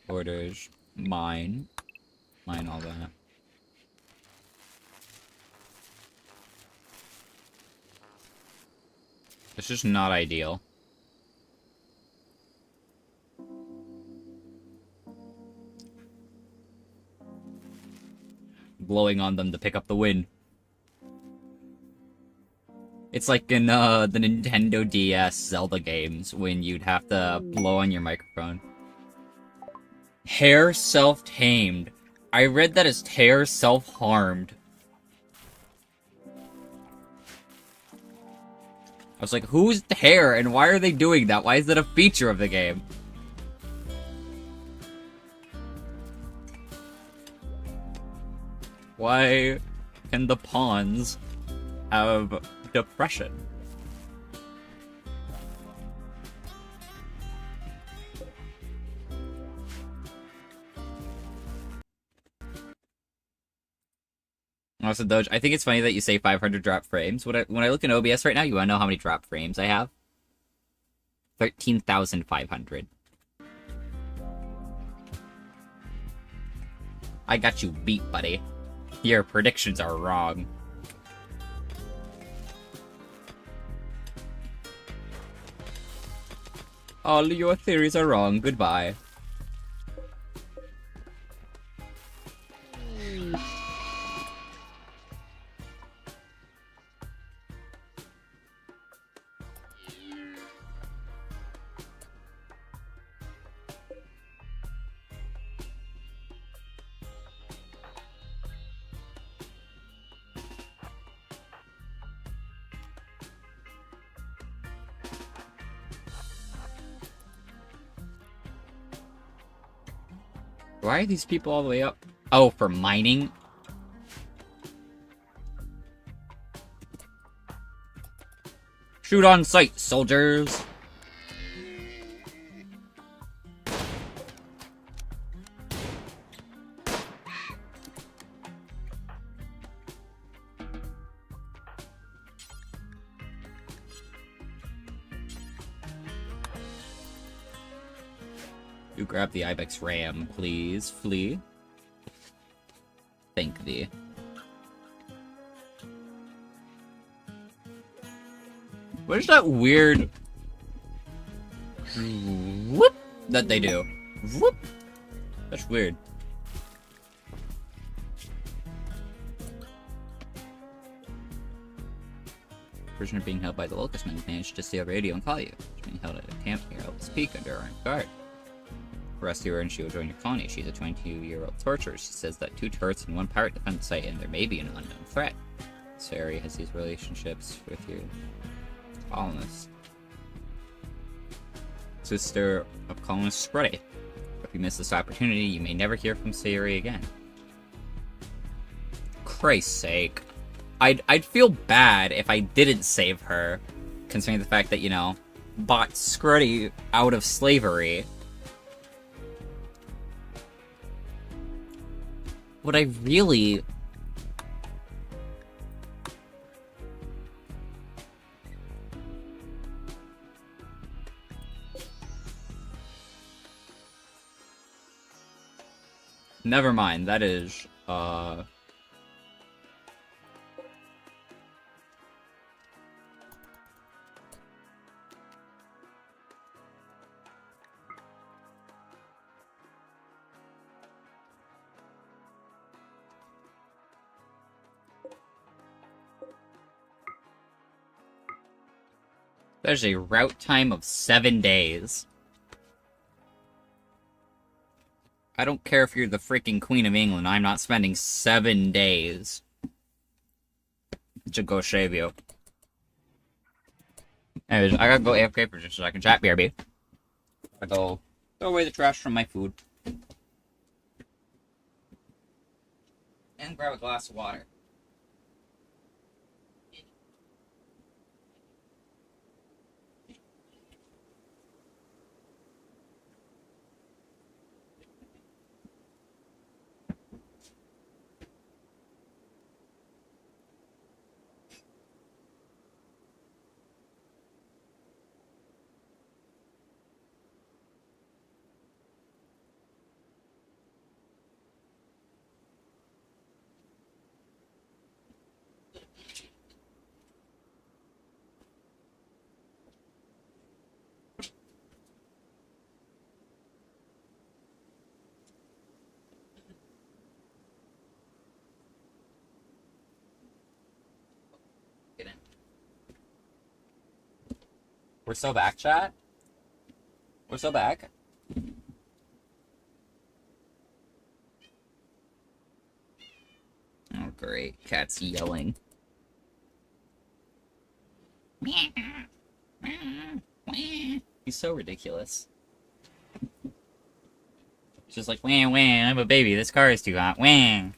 Orders. Mine. Mine all that. It's just not ideal. Blowing on them to pick up the wind. It's like in the Nintendo DS Zelda games when you'd have to blow on your microphone. Hair self-tamed. I read that as hair self-harmed. I was like, who's the hair and why are they doing that? Why is that a feature of the game? Why can the pawns have depression? Also, Doge, I think it's funny that you say 500 drop frames. When I look in OBS right now, you want to know how many drop frames I have? 13,500. I got you beat, buddy. Your predictions are wrong. All your theories are wrong. Goodbye. Why are these people all the way up? Oh, for mining? Shoot on sight, soldiers! You grab the Ibex Ram, please, Flea. Thank thee. What is that weird whoop that they do? Whoop. That's weird. Prisoner being held by the locust men managed to steal radio and call you. Being held at a camp near Elvis Peak under armed guard. Rescue her and she will join your colony. She's a 22-year-old torturer. She says that 2 turrets and 1 pirate defend the site, and there may be an unknown threat. This area has these relationships with your colonists. Sister of colonist Scruddy. If you miss this opportunity, you may never hear from Sayuri again. Christ's sake. I'd feel bad if I didn't save her, considering the fact that, you know, bought Scruddy out of slavery. Would I really... Never mind, that is, There's a route time of 7 days. I don't care if you're the freaking Queen of England, I'm not spending 7 days to go save you. Anyways, I gotta go AFK for just so I can chat, BRB. I go throw away the trash from my food. And grab a glass of water. We're so back, chat. We're so back. Oh, great. Cat's yelling. He's so ridiculous. It's just like, wah, wah, I'm a baby. This car is too hot. Wah.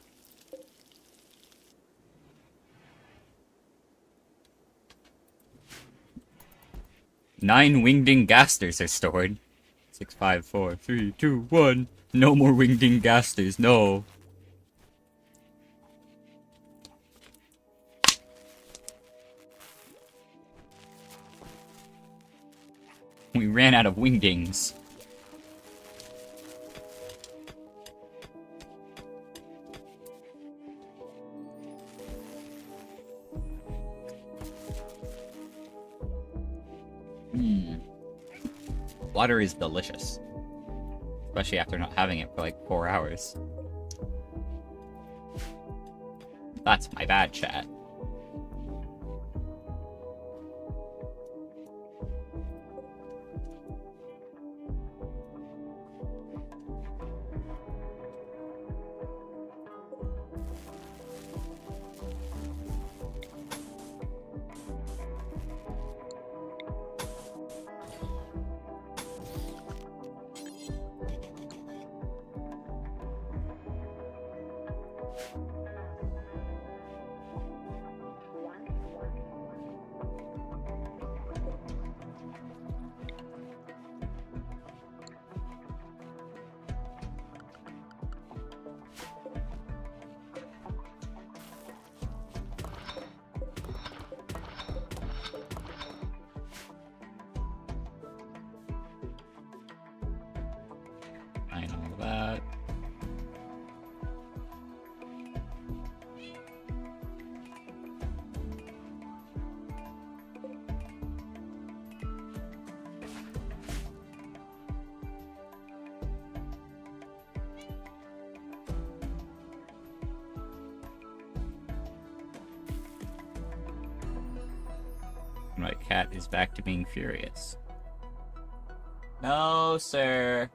9 wingding gasters are stored. 6, 5, 4, 3, 2, 1. No more wingding gasters, no. We ran out of wingdings. Water is delicious. Especially after not having it for like 4 hours. That's my bad, chat. I know that. My cat is back to being furious. No, sir.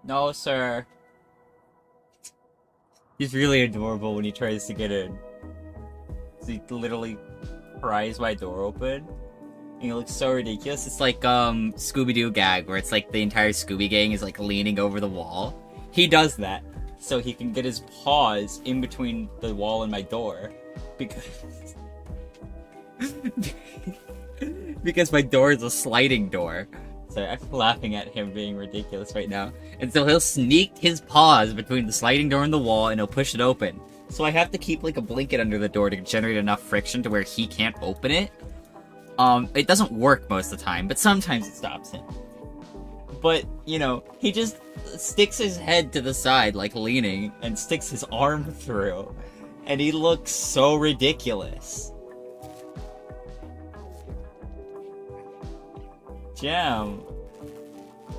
No, sir. He's really adorable when he tries to get in. So he literally pries my door open. And he looks so ridiculous. It's like Scooby-Doo gag where it's like the entire Scooby gang is like leaning over the wall. He does that so he can get his paws in between the wall and my door. Because my door is a sliding door. So I'm laughing at him being ridiculous right now. And so he'll sneak his paws between the sliding door and the wall and he'll push it open. So I have to keep like a blanket under the door to generate enough friction to where he can't open it. It doesn't work most of the time, but sometimes it stops him. But, you know, he just sticks his head to the side, like leaning, and sticks his arm through. And he looks so ridiculous. Jam.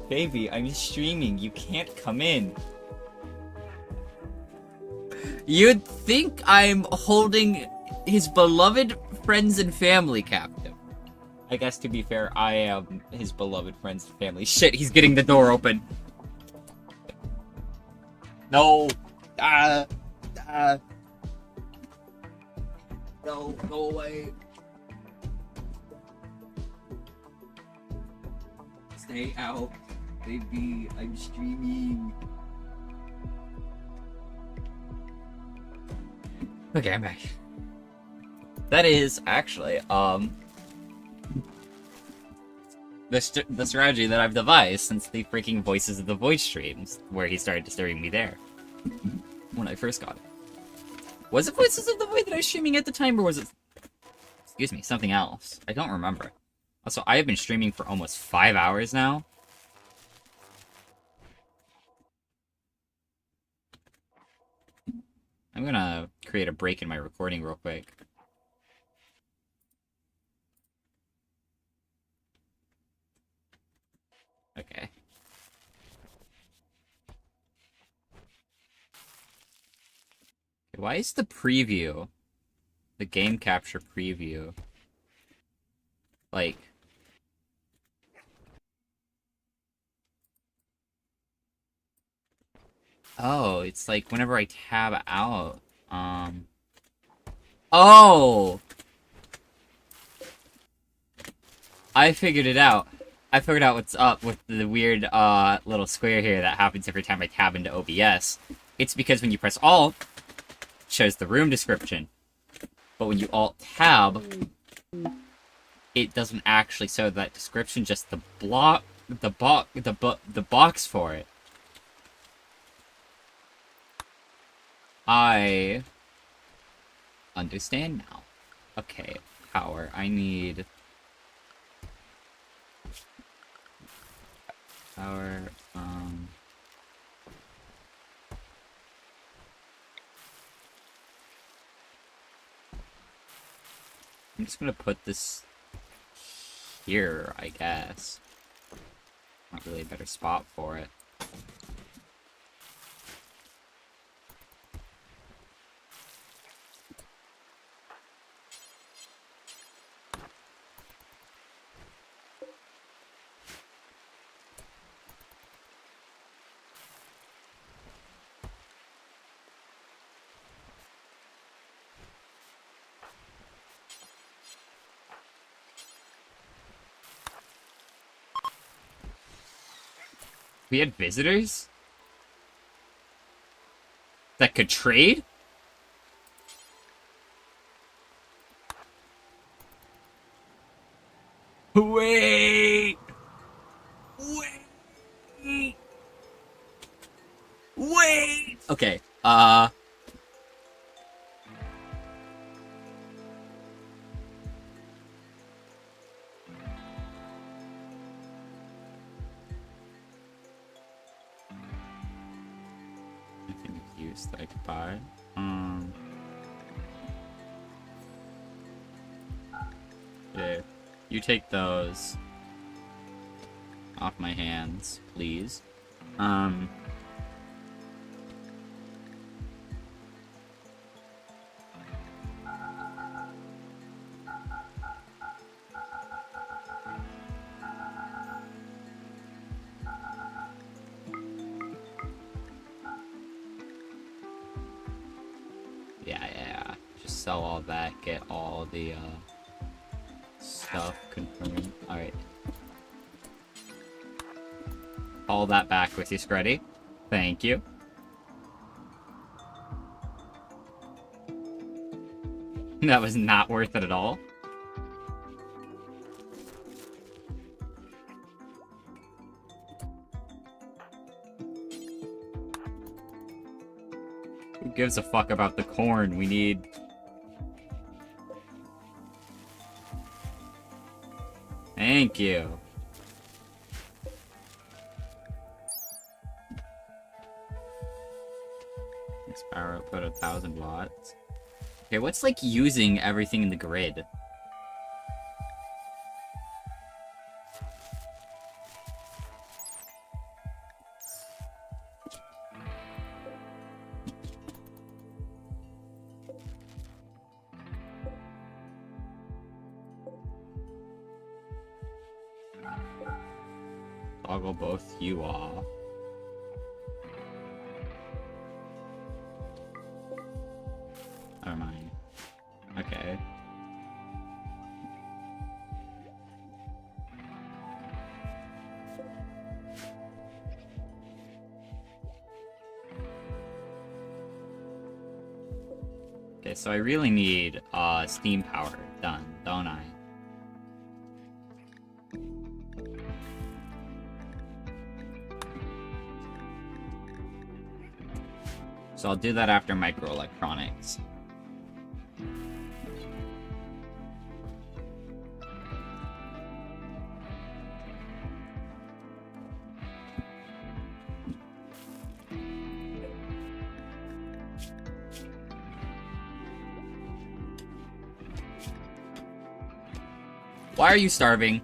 Baby, I'm streaming. You can't come in. You'd think I'm holding his beloved friends and family captive. I guess, to be fair, I am his beloved friends and family. Shit, he's getting the door open. No. No, go away. Stay out. Baby, I'm streaming. Okay, I'm back. That is, actually, the strategy that I've devised since the freaking Voices of the Void streams, where he started disturbing me there. When I first got it. Was it Voices of the Void that I was streaming at the time, or was it... Excuse me, something else? I don't remember. Also, I have been streaming for almost 5 hours now. I'm gonna create a break in my recording real quick. Okay. Why is the preview, the game capture preview, like, Oh, it's like whenever I tab out. Oh! I figured it out. I figured out what's up with the weird, little square here that happens every time I tab into OBS. It's because when you press Alt, it shows the room description. But when you Alt-tab, it doesn't actually show that description, just the box for it. I understand now. Okay, power. I need power. I'm just gonna put this here, I guess. Not really a better spot for it. We had visitors that could trade? Wait! Wait! Wait! Okay, anything of use that I could buy? Yeah. You take those off my hands, please. Yeah. Just sell all that, get all the, stuff confirmed. Alright. All that back with you, Scruddy. Thank you. That was not worth it at all. Who gives a fuck about the corn? We need... Thank you. This power output 1,000 watts. Okay, what's like using everything in the grid? Toggle both you off. Never mind. Okay. Okay, so I really need steam power done, don't I? So I'll do that after microelectronics. Why are you starving?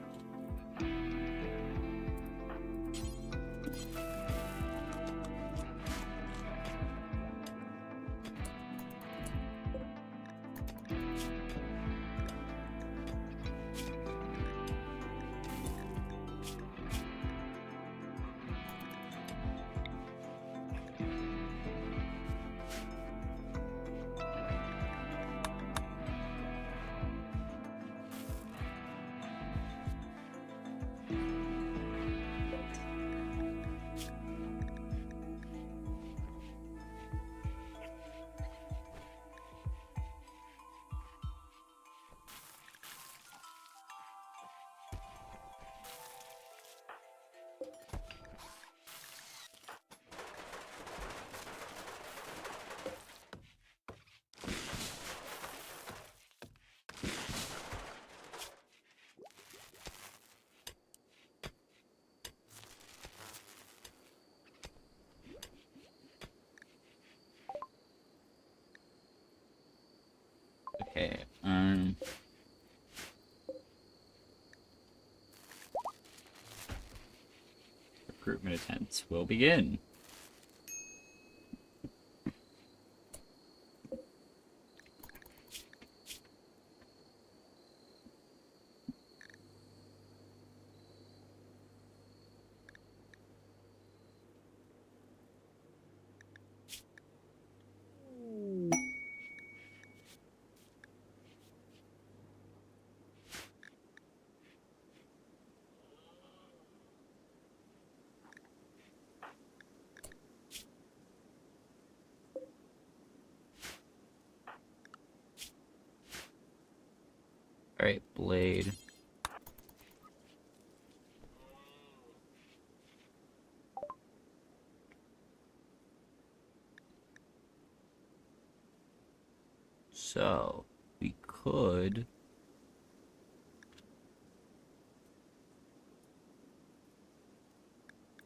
Okay. Recruitment attempts will begin. Alright, Blade. So, we could...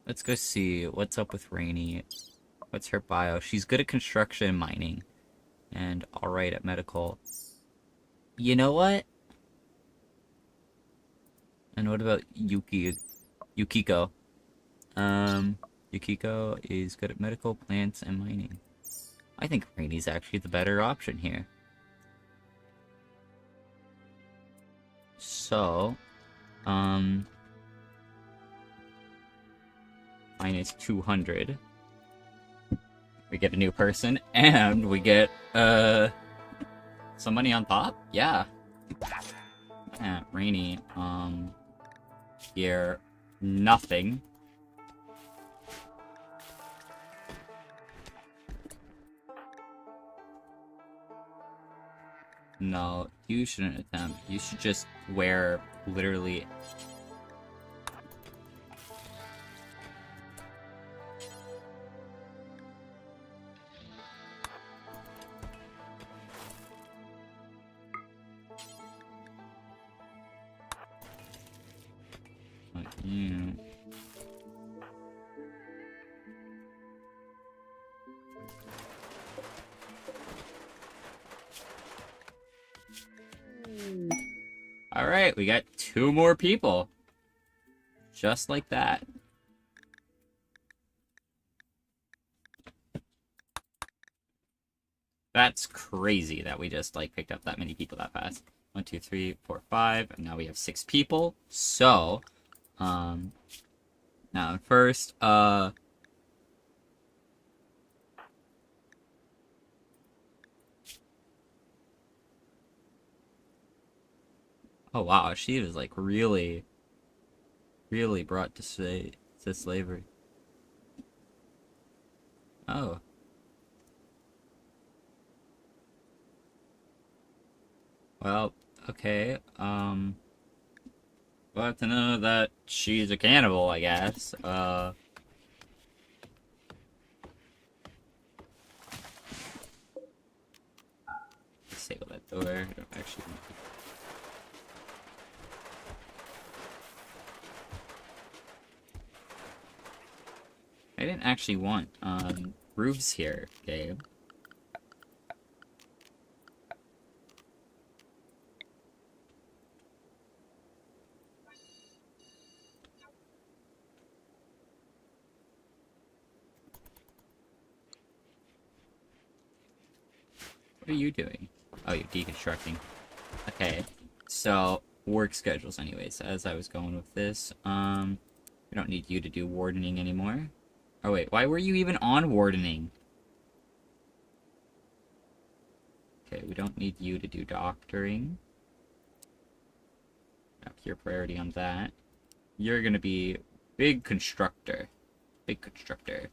Let's go see what's up with Rainy. What's her bio? She's good at construction and mining. And alright at medical. You know what? And what about Yukiko? Yukiko is good at medical, plants, and mining. I think Rainy's actually the better option here. So, minus 200. We get a new person, and we get, some money on top? Yeah. Yeah, Rainy, here, nothing. No, you shouldn't attempt. You should just wear literally... Like you. Alright, we got 2 more people. Just like that. That's crazy that we just, like, picked up that many people that fast. 1, 2, 3, 4, 5, and now we have 6 people. So, now first, oh wow, she was, like, really brought to slavery. Oh. Well, okay, we'll have to know that she's a cannibal, I guess. Disable that door. I don't actually... I didn't actually want, roofs here, Gabe. What are you doing? Oh, you're deconstructing. Okay, so work schedules anyways, as I was going with this. We don't need you to do wardening anymore. Oh wait, why were you even on wardening? Okay, we don't need you to do doctoring. Up your priority on that. You're gonna be big constructor. Big constructor.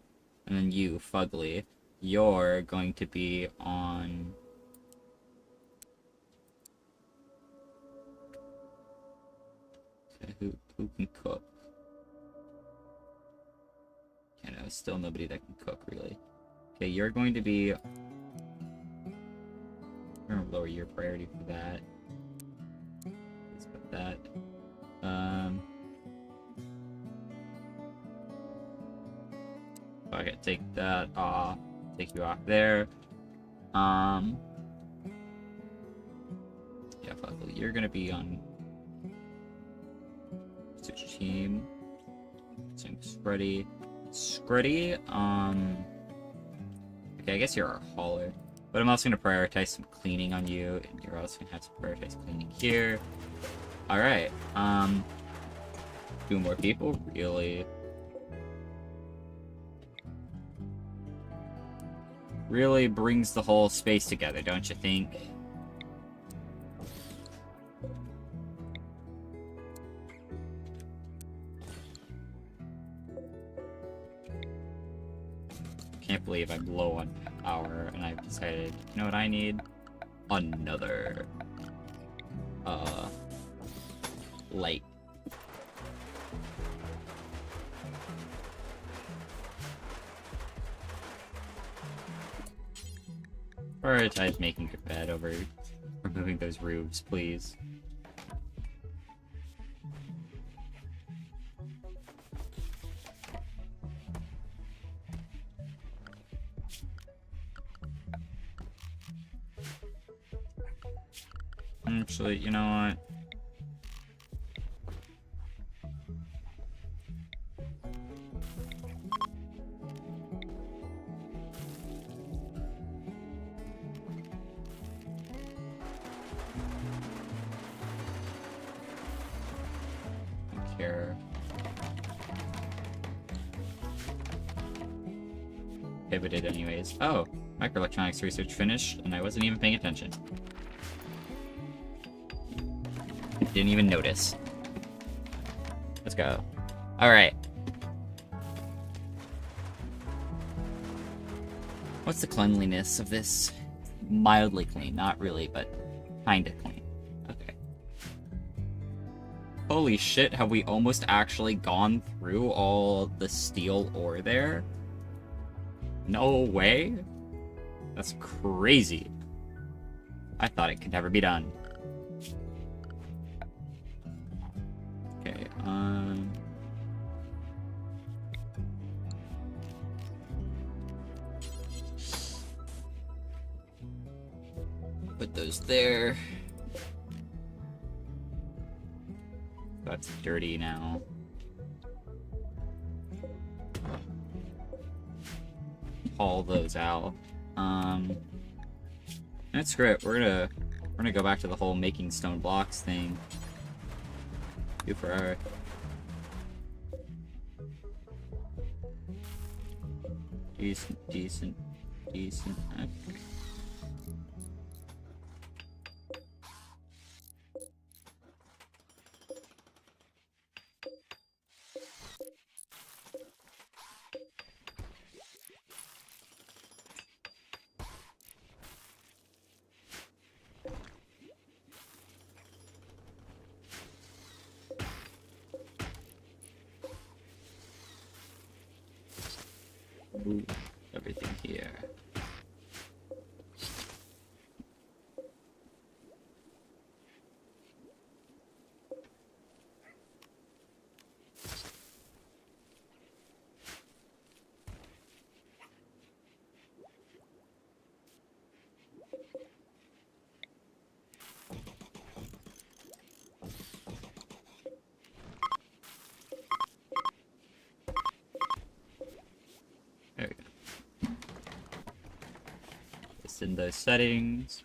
And then you, Fugly, you're going to be on... Okay, who can cook? Okay, no, still nobody that can cook, really. Okay, you're going to be... I'm gonna lower your priority for that. Let's put that. Okay, take that off. Take you off there. you're gonna be on switch team. Same Scruddy. Scruddy, okay, I guess you're our hauler. But I'm also gonna prioritize some cleaning on you, and you're also gonna have to prioritize cleaning here. Alright, 2 more people, really? Really brings the whole space together, don't you think? Can't believe I'm low on power, and I've decided, you know what I need? Another, light. Prioritize making your bed over removing those roofs, please. Actually, you know what? Don't care. Pivoted anyways. Oh, microelectronics research finished, and I wasn't even paying attention. Didn't even notice. Let's go. Alright. What's the cleanliness of this? Mildly clean. Not really, but kinda clean. Okay. Holy shit, have we almost actually gone through all the steel ore there? No way? That's crazy. I thought it could never be done. Okay, put those there. That's dirty now. Haul those out. That's great. We're gonna go back to the whole making stone blocks thing. Do for our decent. Okay. Move everything here. There we go. Just in those settings.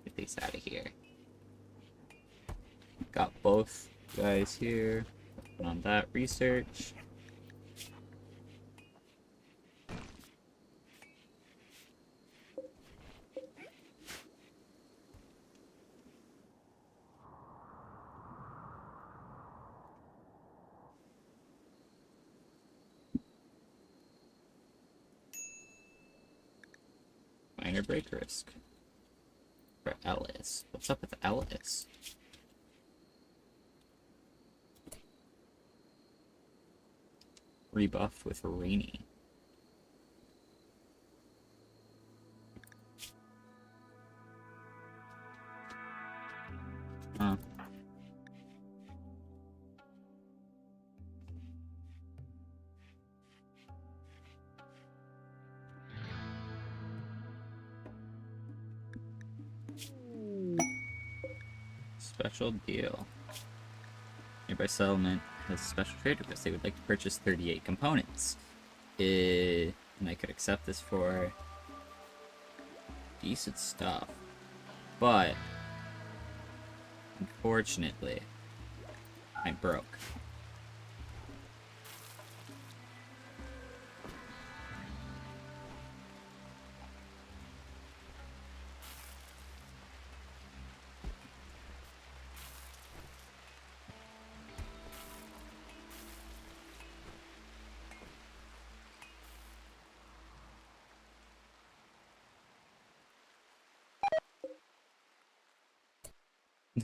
Get these out of here. Got both guys here. Working on that research. Minor break risk. For Ellis. What's up with Ellis? Rebuff with Rainy. Huh. Special deal. Nearby settlement has a special trade request. They would like to purchase 38 components. And I could accept this for decent stuff. But unfortunately, I'm broke.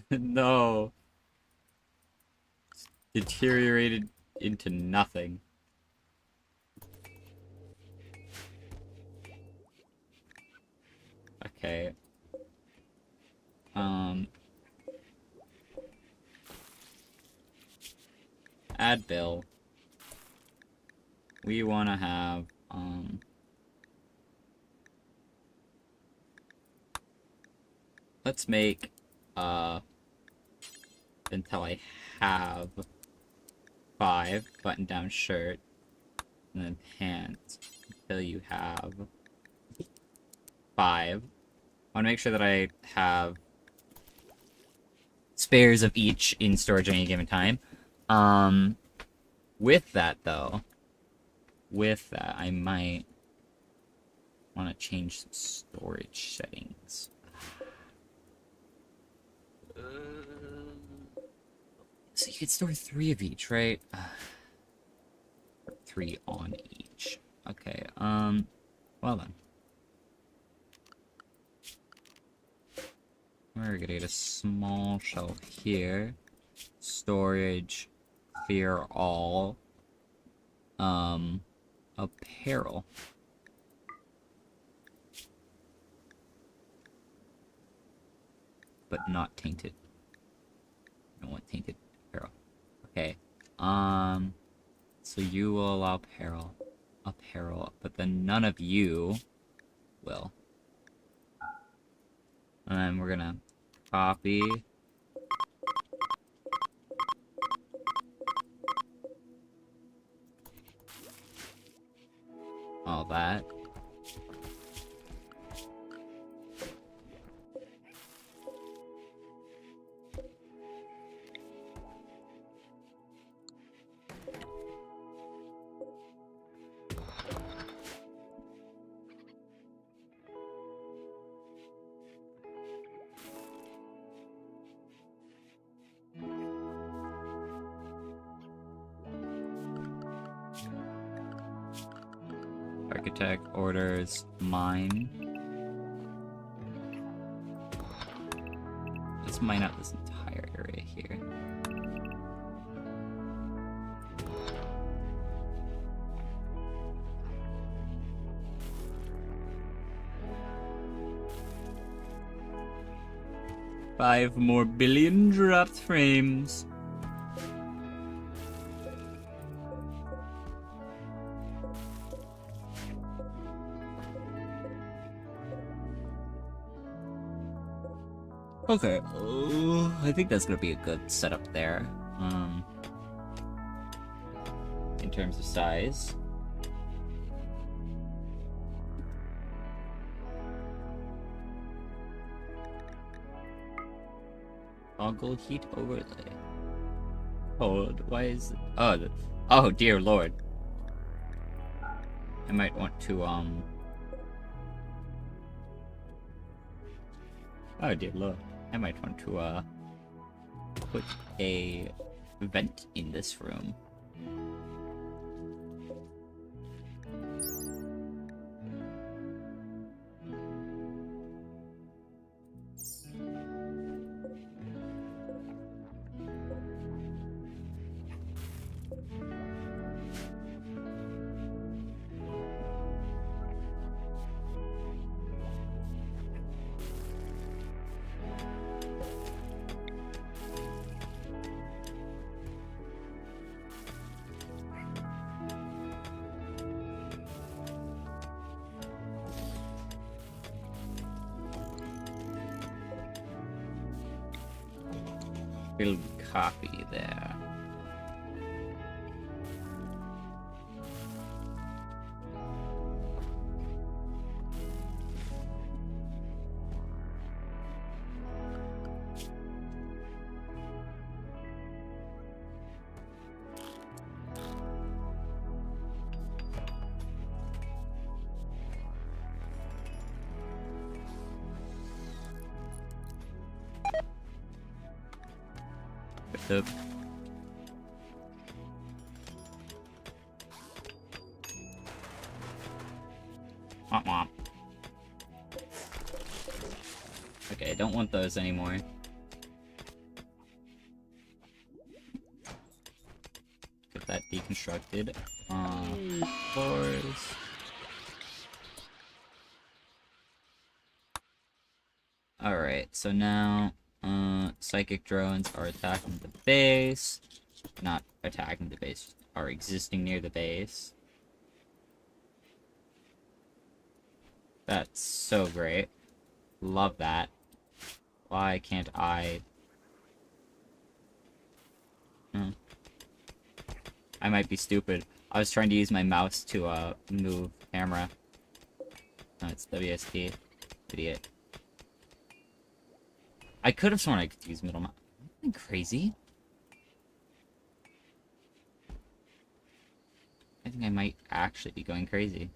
No. Deteriorated into nothing. Okay. Add bill. We want to have, let's make, until I have 5 button-down shirt, and then pants until you have 5. I want to make sure that I have spares of each in storage at any given time. With that, though, I might want to change some storage settings. So you could store 3 of each, right? 3 on each. Okay, well then. We're gonna get a small shelf here. Storage, clear all. Apparel. But not tainted. I don't want tainted apparel. Okay. So you will allow apparel, but then none of you will. And then we're gonna copy all that. Architect orders mine. Let's mine out this entire area here. Five more billion dropped frames. Okay, I think that's gonna be a good setup there. In terms of size. Toggle heat overlay. Cold, why is it? Oh, dear lord. I might want to, oh dear lord. I might want to, put a vent in this room. Little copy there. The womp womp. Okay, I don't want those anymore. Get that deconstructed. Floors. Alright, so now, psychic drones are attacking the base. Not attacking the base, are existing near the base. That's so great. Love that. Why can't I... I might be stupid. I was trying to use my mouse to, move camera. No, it's WSD. Idiot. I could have sworn I could use middle mouse. Am I crazy? I think I might actually be going crazy.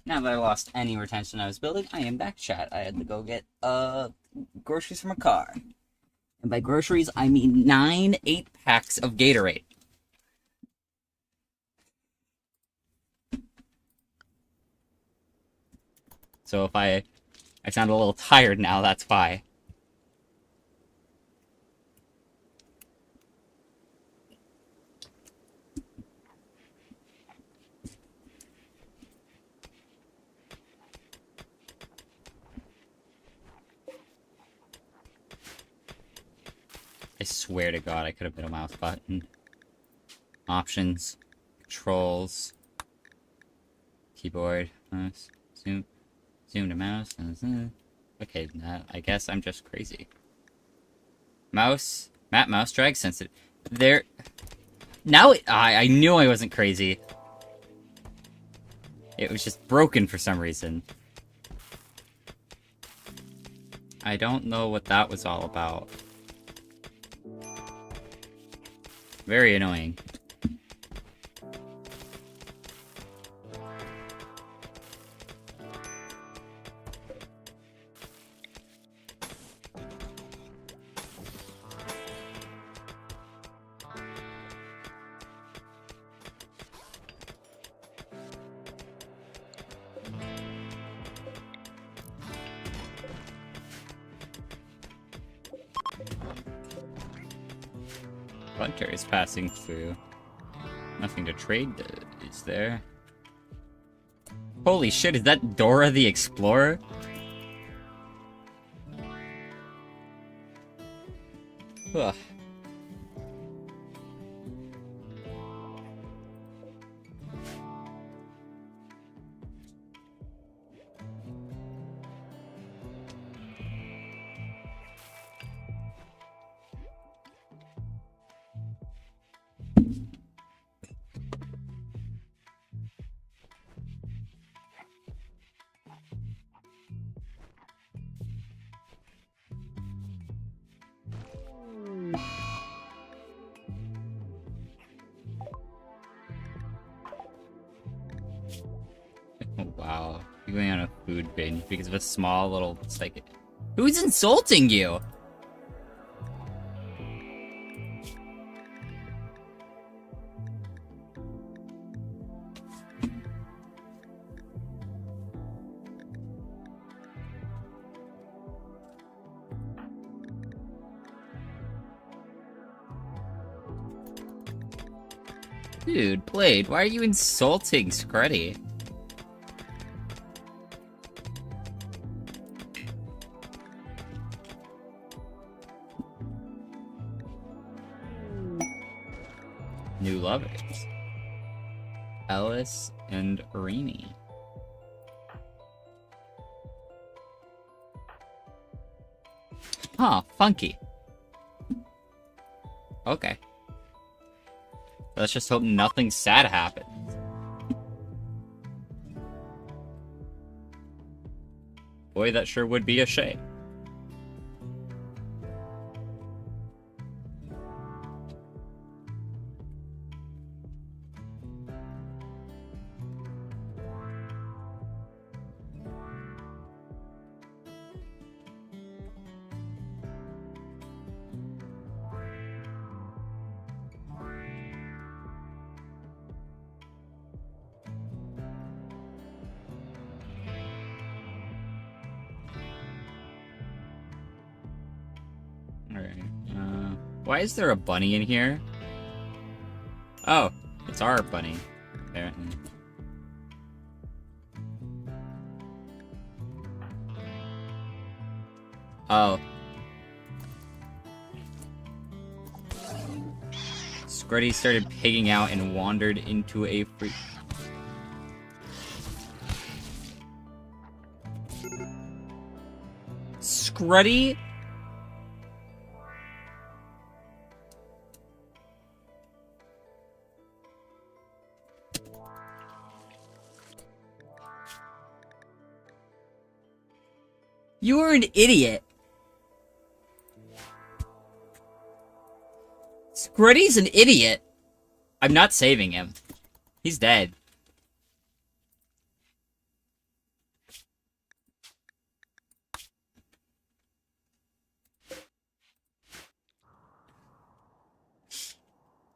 Now that I lost any retention I was building, I am back, chat. I had to go get groceries from a car. And by groceries, I mean 9 8-packs of Gatorade. So if I sound a little tired now, that's why. I swear to God, I could have been a mouse button. Options, controls, keyboard, mouse, zoom to mouse. Okay, I guess I'm just crazy. Mouse, map mouse drag sensitive. There. Now I knew I wasn't crazy. It was just broken for some reason. I don't know what that was all about. Very annoying. Hunter is passing through. Nothing to trade, is there? Holy shit, is that Dora the Explorer? Ugh. Oh, wow. You're going on a food binge because of a small little psychic. Who's insulting you? Dude, Blade, why are you insulting Scruddy? New lovers. Ellis and Rini. Huh, funky. Okay. Let's just hope nothing sad happens. Boy, that sure would be a shame. Why is there a bunny in here? Oh, it's our bunny, apparently. Oh. Scruddy started pigging out and wandered into a free... Scruddy? You are an idiot. Scruddy's an idiot. I'm not saving him. He's dead.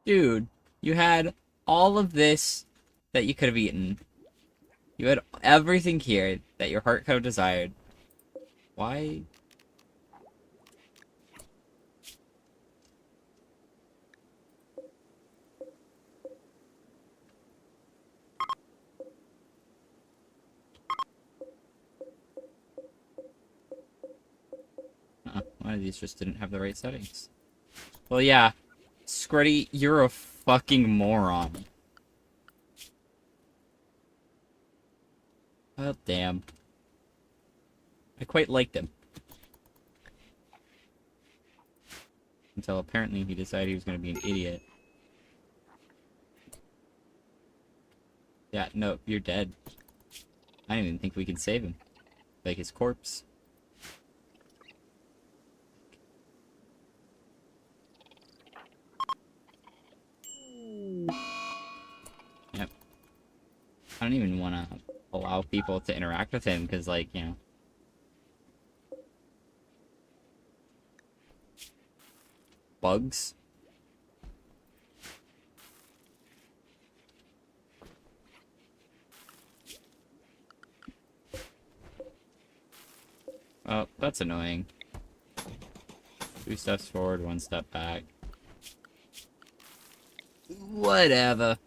Dude, you had all of this that you could have eaten. You had everything here that your heart could have desired. Why? One of these just didn't have the right settings. Well, yeah. Scruddy, you're a fucking moron. Well, damn. I quite liked him. Until apparently he decided he was going to be an idiot. Yeah, no, you're dead. I don't even think we can save him. Like his corpse. Yep. I don't even want to allow people to interact with him because, like, you know. Bugs. Oh, that's annoying. 2 steps forward, 1 step back. Whatever.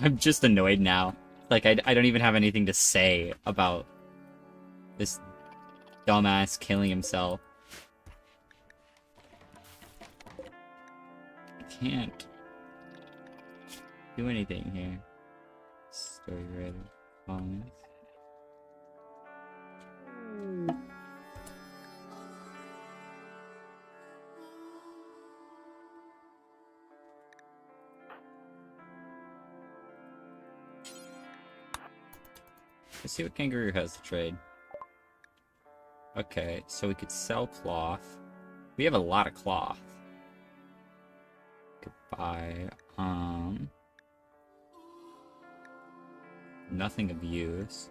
I'm just annoyed now. Like, I don't even have anything to say about this dumbass killing himself. I can't do anything here. Story writer, comments. Let's see what Kangaroo has to trade. Okay, so we could sell cloth. We have a lot of cloth. Could buy, nothing of use.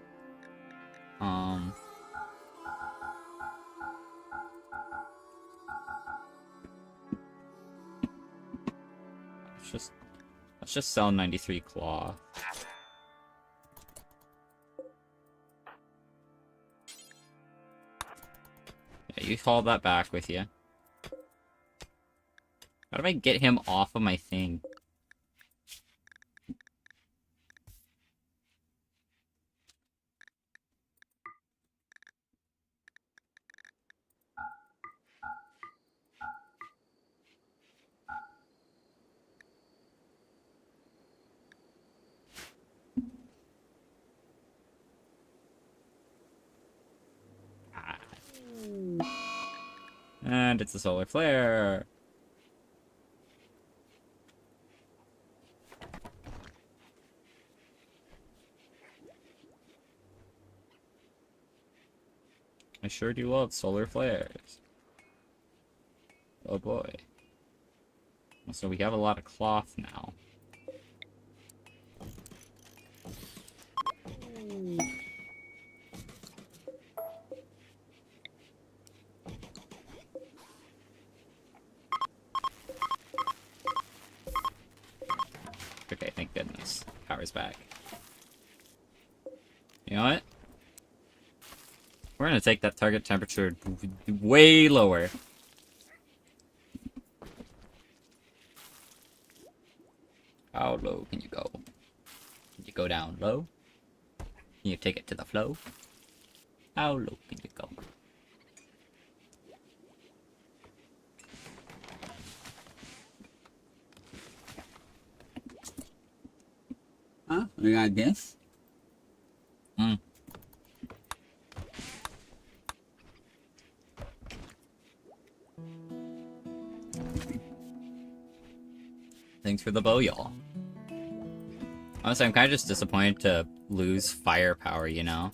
Let's just sell 93 cloth. Yeah, you haul that back with you. How do I get him off of my thing? Ah. And it's a solar flare. I sure do love solar flares. Oh boy. So we have a lot of cloth now. Okay, thank goodness. Power's back. You know what? We're gonna take that target temperature way lower. How low can you go? Can you go down low? Can you take it to the flow? How low can you go? Huh? We got this? Hmm. Thanks for the bow, y'all. Honestly, I'm kind of just disappointed to lose firepower, you know?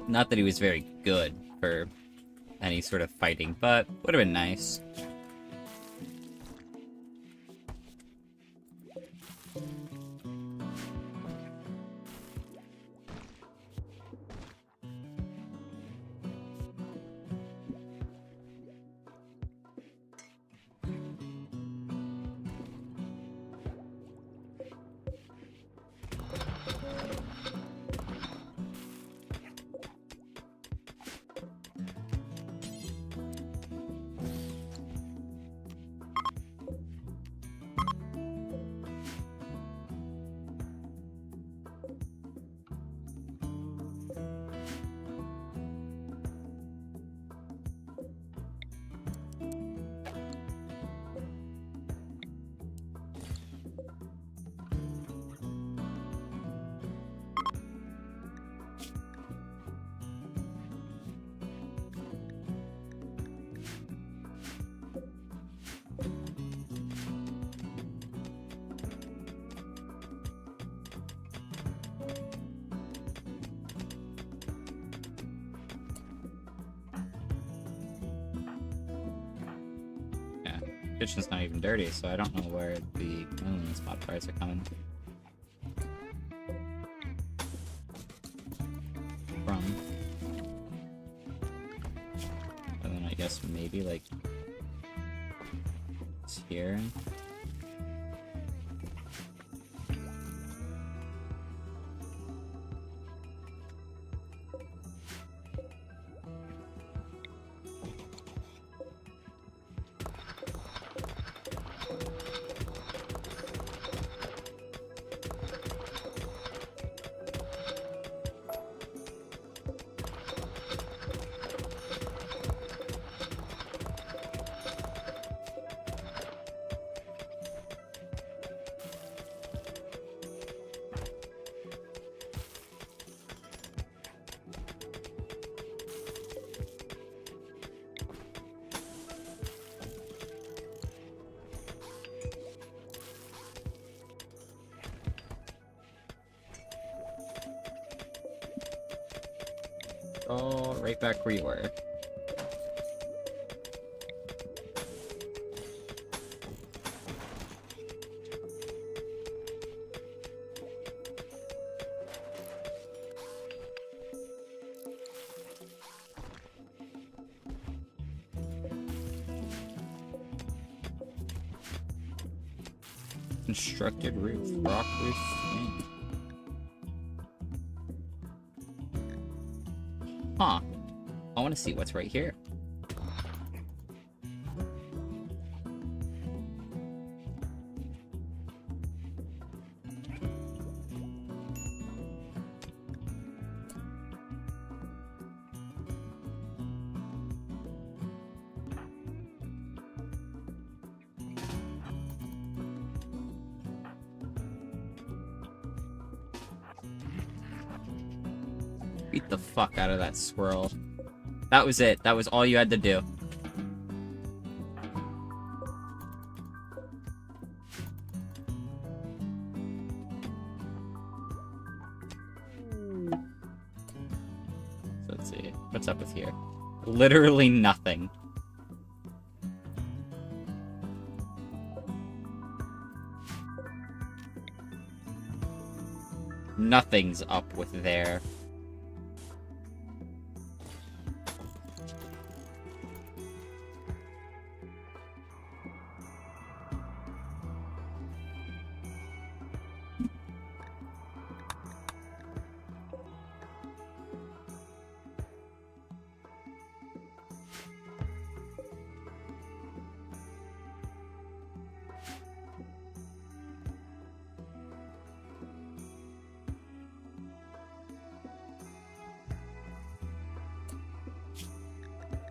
Not that he was very good for any sort of fighting, but would have been nice. Kitchen's not even dirty, so I don't know where the cleanliness modifiers are coming from. And then I guess maybe like it's here. Oh, right back where you were. Constructed roof, rock roof. Huh. I want to see what's right here. Beat the fuck out of that squirrel. That was it. That was all you had to do. So let's see. What's up with here? Literally nothing. Nothing's up with there.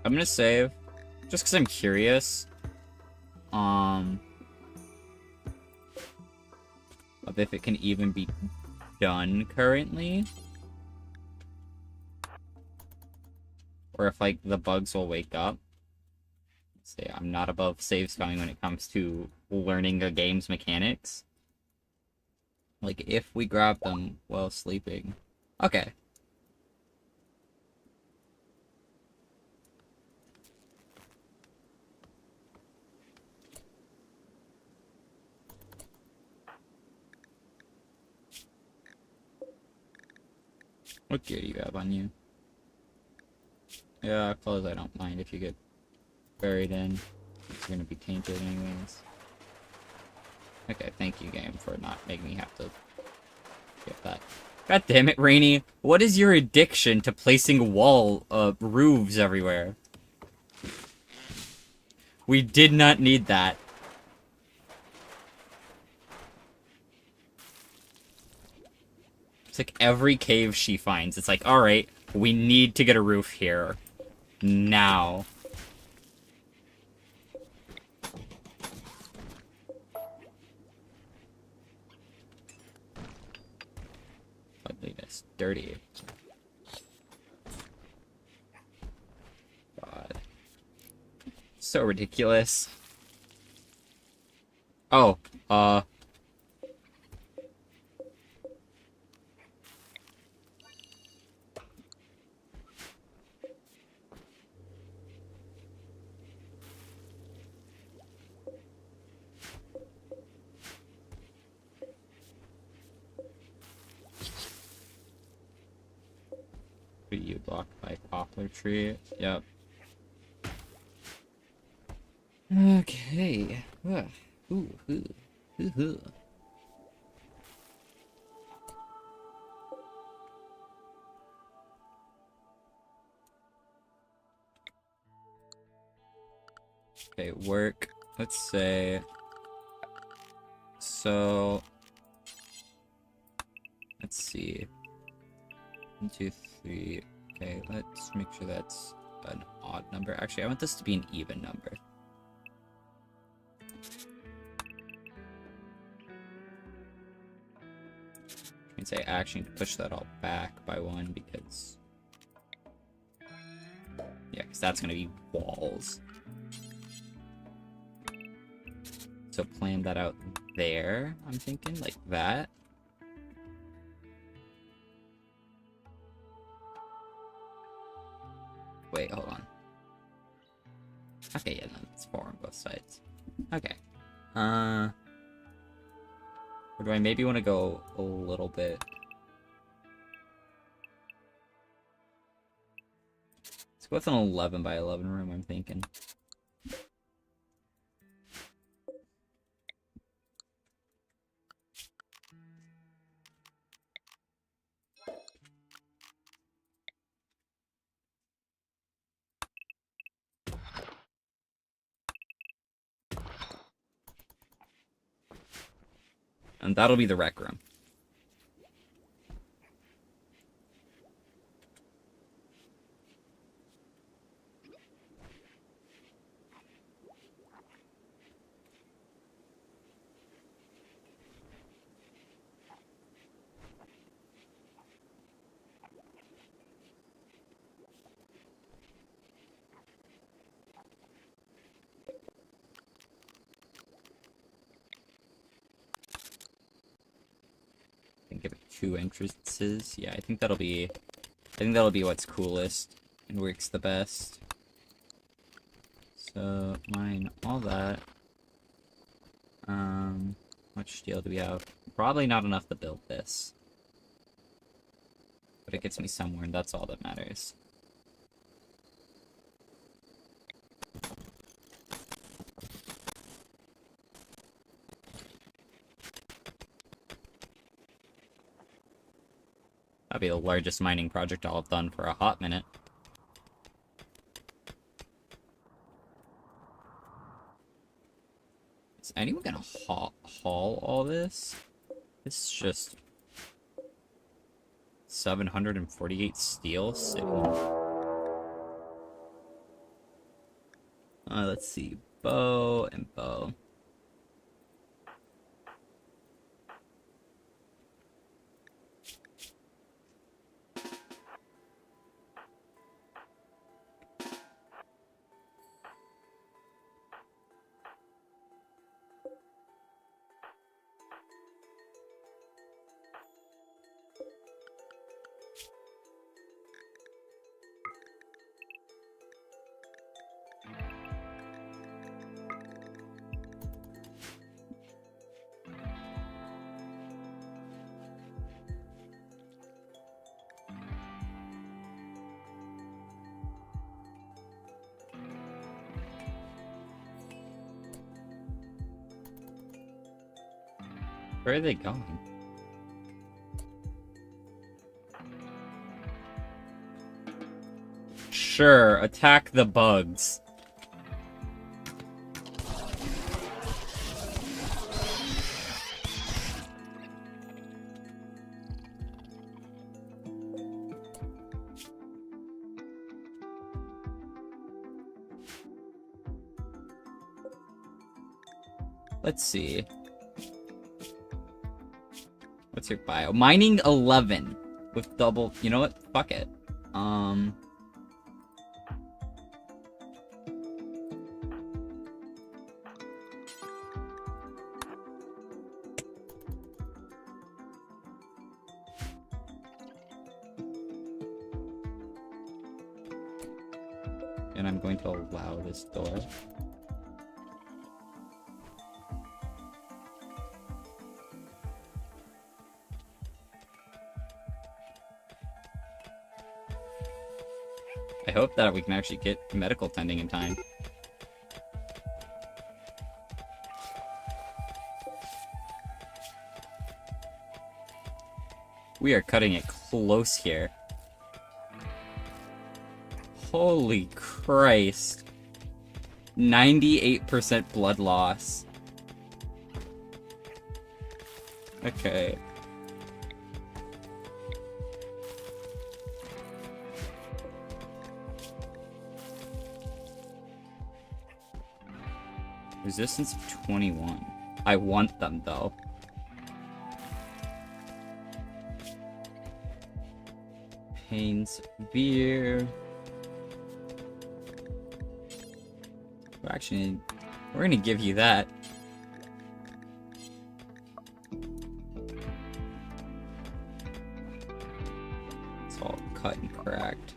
I'm gonna save, just because I'm curious, of if it can even be done currently. Or if, like, the bugs will wake up. Say I'm not above save spawning when it comes to learning a game's mechanics. Like, if we grab them while sleeping. Okay. What gear do you have on you? Yeah, clothes I don't mind if you get buried in. It's gonna be tainted anyways. Okay, thank you, game, for not making me have to get that. God damn it, Rainy. What is your addiction to placing roofs everywhere? We did not need that. It's like every cave she finds, it's like, alright, we need to get a roof here. Now. Ugliness. Dirty. God. So ridiculous. Oh, you blocked by poplar tree. Yep. Okay. Ooh. Okay, work. Let's say. So. Let's see. 1, 2, 3. Okay, let's make sure that's an odd number. Actually, I want this to be an even number. I can say actually to push that all back by 1 because. Yeah, because that's going to be walls. So plan that out there, I'm thinking, like that. Wait, hold on. Okay, yeah, no, it's 4 on both sides. Okay. Or do I maybe want to go a little bit? Let's go with an 11 by 11 room, I'm thinking. And that'll be the rec room. And give it 2 entrances. Yeah, I think that'll be what's coolest and works the best. So mine all that. How much steel do we have? Probably not enough to build this. But it gets me somewhere, and that's all that matters. That'll be the largest mining project I'll have done for a hot minute. Is anyone gonna haul all this? This is just 748 steel sitting. Let's see. Bow and bow. Where are they going? Sure, attack the bugs. Let's see. What's your bio? Mining 11 with double. You know what? Fuck it. And I'm going to allow this door. I hope that we can actually get medical tending in time. We are cutting it close here. Holy Christ. 98% blood loss. Okay. Resistance of 21. I want them, though. Pain severe. Actually, we're gonna give you that. It's all cut and cracked.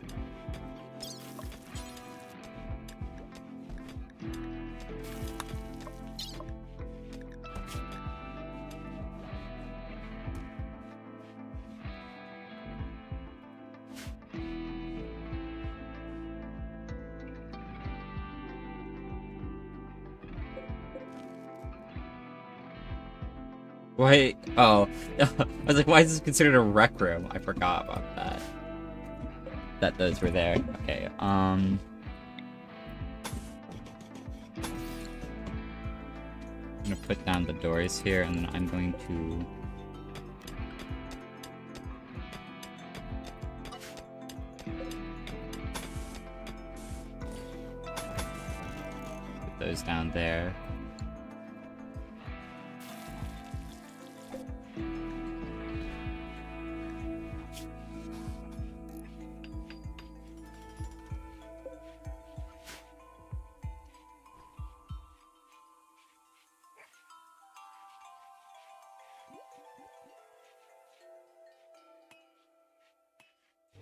Wait, oh. I was like, why is this considered a rec room? I forgot about that. That those were there. Okay, I'm gonna put down the doors here, and then I'm going to... put those down there.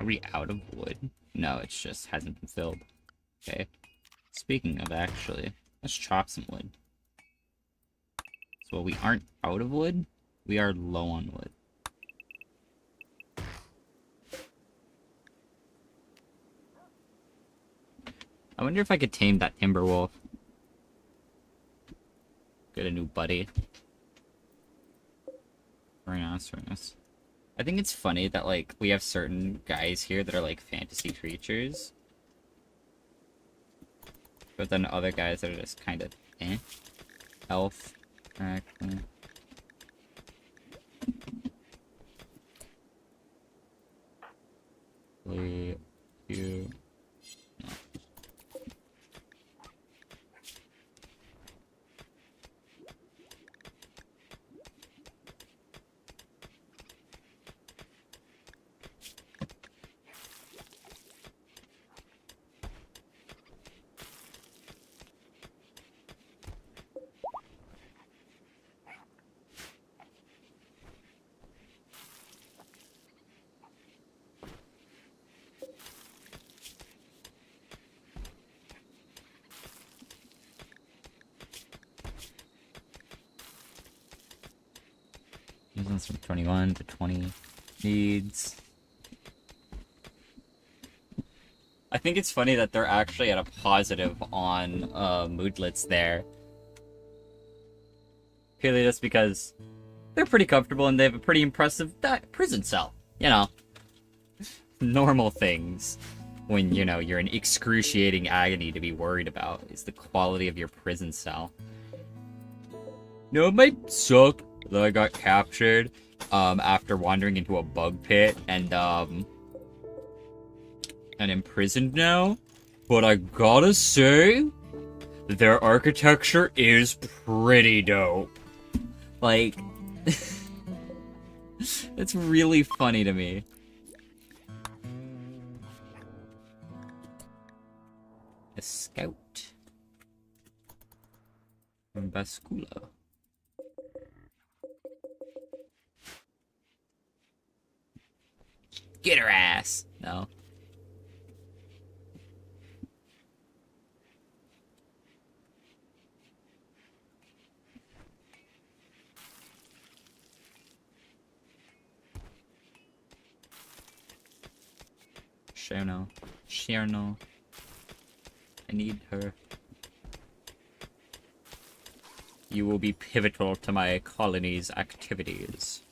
Are we out of wood? No, it just hasn't been filled. Okay. Speaking of, actually, let's chop some wood. So while we aren't out of wood, we are low on wood. I wonder if I could tame that timber wolf. Get a new buddy. Rhinoceros. I think it's funny that, like, we have certain guys here that are, like, fantasy creatures. But then other guys that are just kind of, eh. Elf. Exactly. You... No. Resistance from 21 to 20 needs. I think it's funny that they're actually at a positive on moodlets there. Purely just because they're pretty comfortable and they have a pretty impressive prison cell. You know, normal things when, you know, you're in excruciating agony to be worried about is the quality of your prison cell. No, it might suck that I got captured after wandering into a bug pit and imprisoned now, but I gotta say, their architecture is pretty dope. Like, it's really funny to me. A scout from Bascula. Get her ass. No. Cherno. I need her. You will be pivotal to my colony's activities.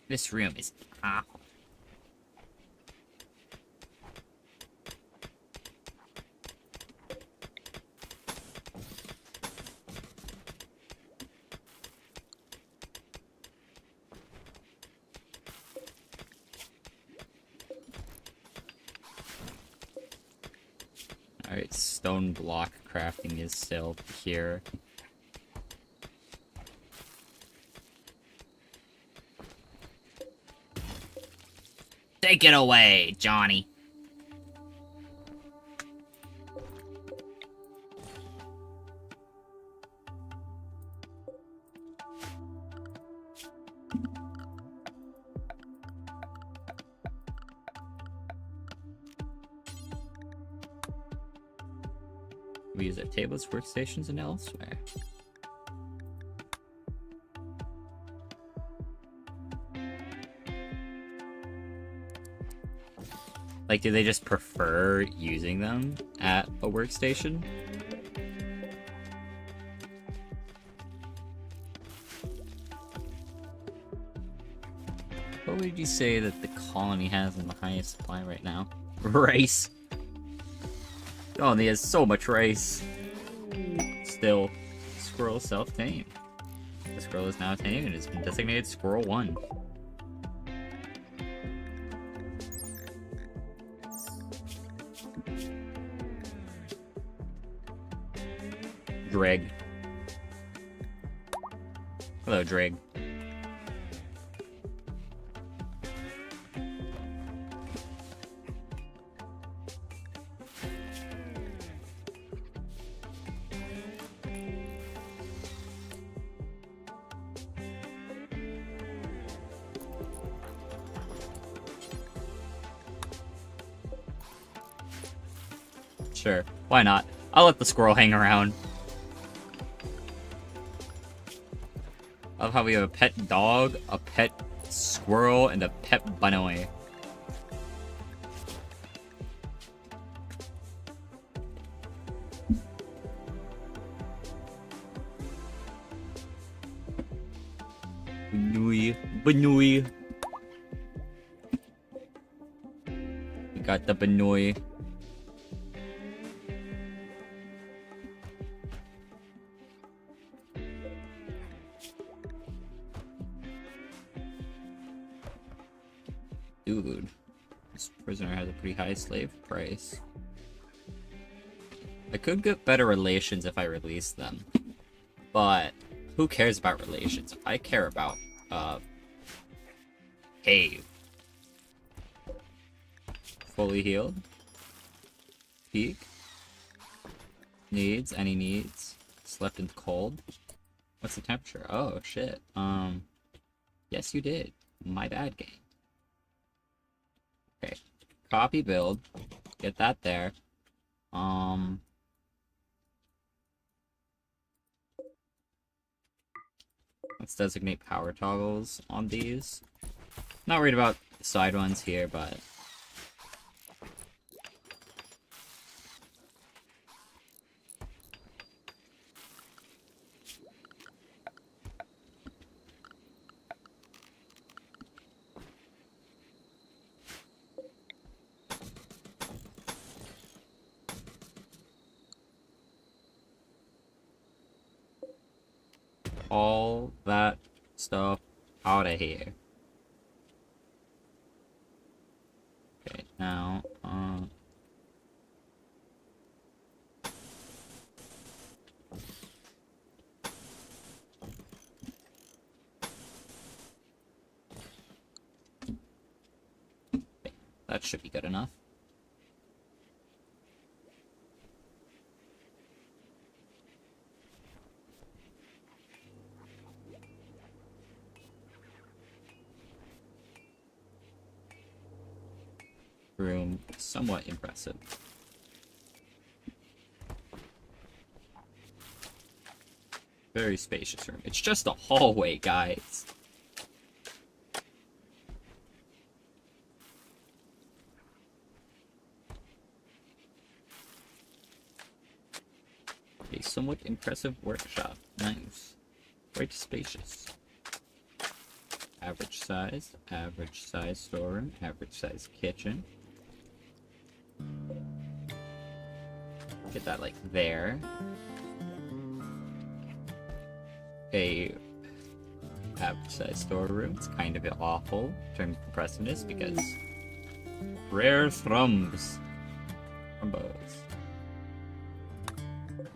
This room is awful. Alright, stone block crafting is still here. Take it away, Johnny. We use at tables, workstations, and elsewhere. Like, do they just prefer using them at a workstation? What would you say that the colony has in the highest supply right now? Rice. Oh, and he has so much rice. Still, squirrel self-tamed. The squirrel is now tamed and has been designated Squirrel 1. Dreg. Hello, Dreg. Sure, why not? I'll let the squirrel hang around. I love how we have a pet dog, a pet squirrel, and a pet bunny. Banui. We got the banui. Dude, this prisoner has a pretty high slave price. I could get better relations if I release them. But who cares about relations? I care about, cave. Fully healed. Peak. Needs, any needs. Slept in the cold. What's the temperature? Oh, shit. Yes, you did. My bad, game. Okay. Copy build. Get that there. Let's designate power toggles on these. Not worried about the side ones here, but... all that stuff out of here. Okay, now, that should be good enough. Room, somewhat impressive. Very spacious room. It's just a hallway, guys. A somewhat impressive workshop. Nice. Quite spacious. Average size storeroom, average size kitchen. Get that like there. A average size storeroom. It's kind of awful in terms of impressiveness because rare thrumbs. Thrumbos.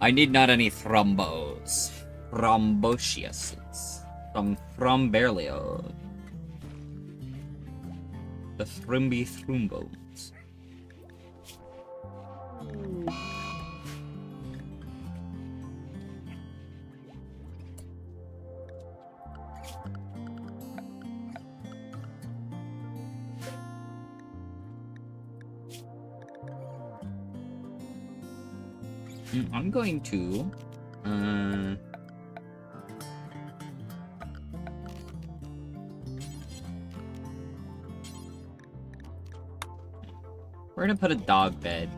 I need not any thrumbos. Thrombosiuses. Some Thromberlio. The Thrumby Thrumbos. I'm going to we're gonna put a dog bed.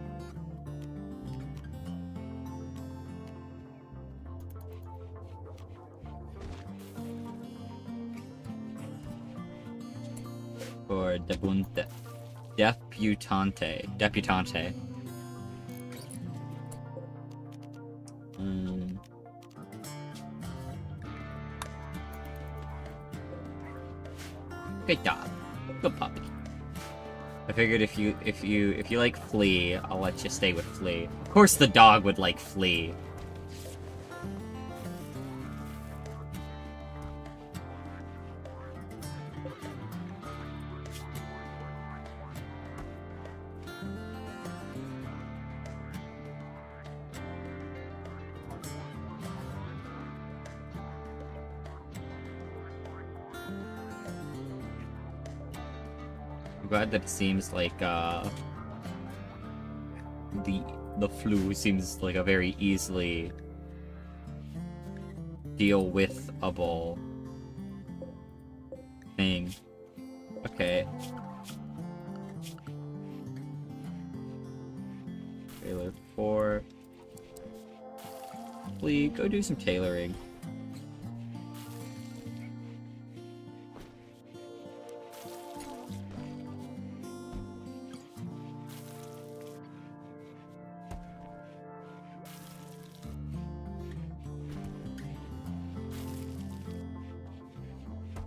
For Deputante. Good dog. Good puppy. I figured if you like Flea, I'll let you stay with Flea. Of course the dog would like Flea. I'm glad that it seems like the flu seems like a very easily deal with-able thing. Okay. Trailer 4. Flea, go do some tailoring.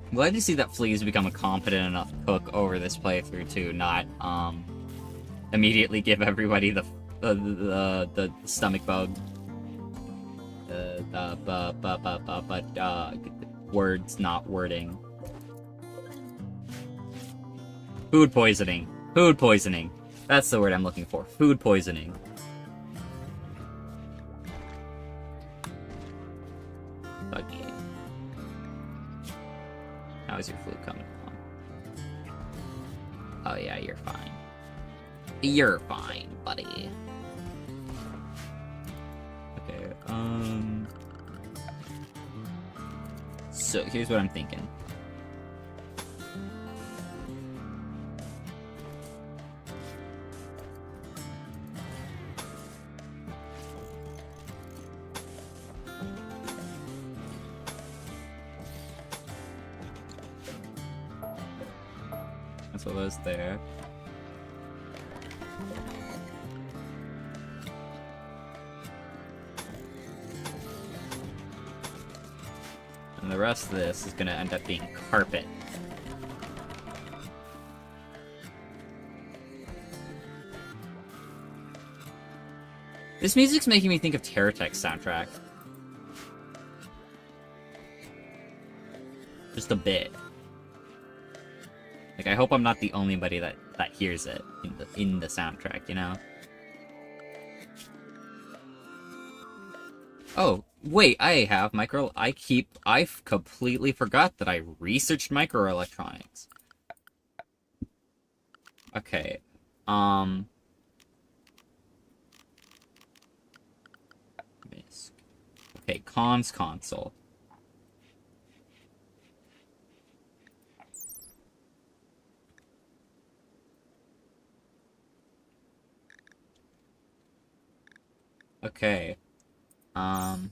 I'm glad to see that Flea's become a competent enough cook over this playthrough to not immediately give everybody the stomach bug. Words not wording. Food poisoning. Food poisoning. That's the word I'm looking for. Food poisoning. Okay. How is your flu coming along? Oh yeah, you're fine. You're fine, buddy. Okay, so here's what I'm thinking. That's what was there. And the rest of this is gonna end up being carpet. This music's making me think of Terratech's soundtrack. Just a bit. Like, I hope I'm not the only buddy that hears it in the soundtrack, you know? Oh, wait, I've completely forgot that I researched microelectronics. Okay, okay, comms console. Okay, I'm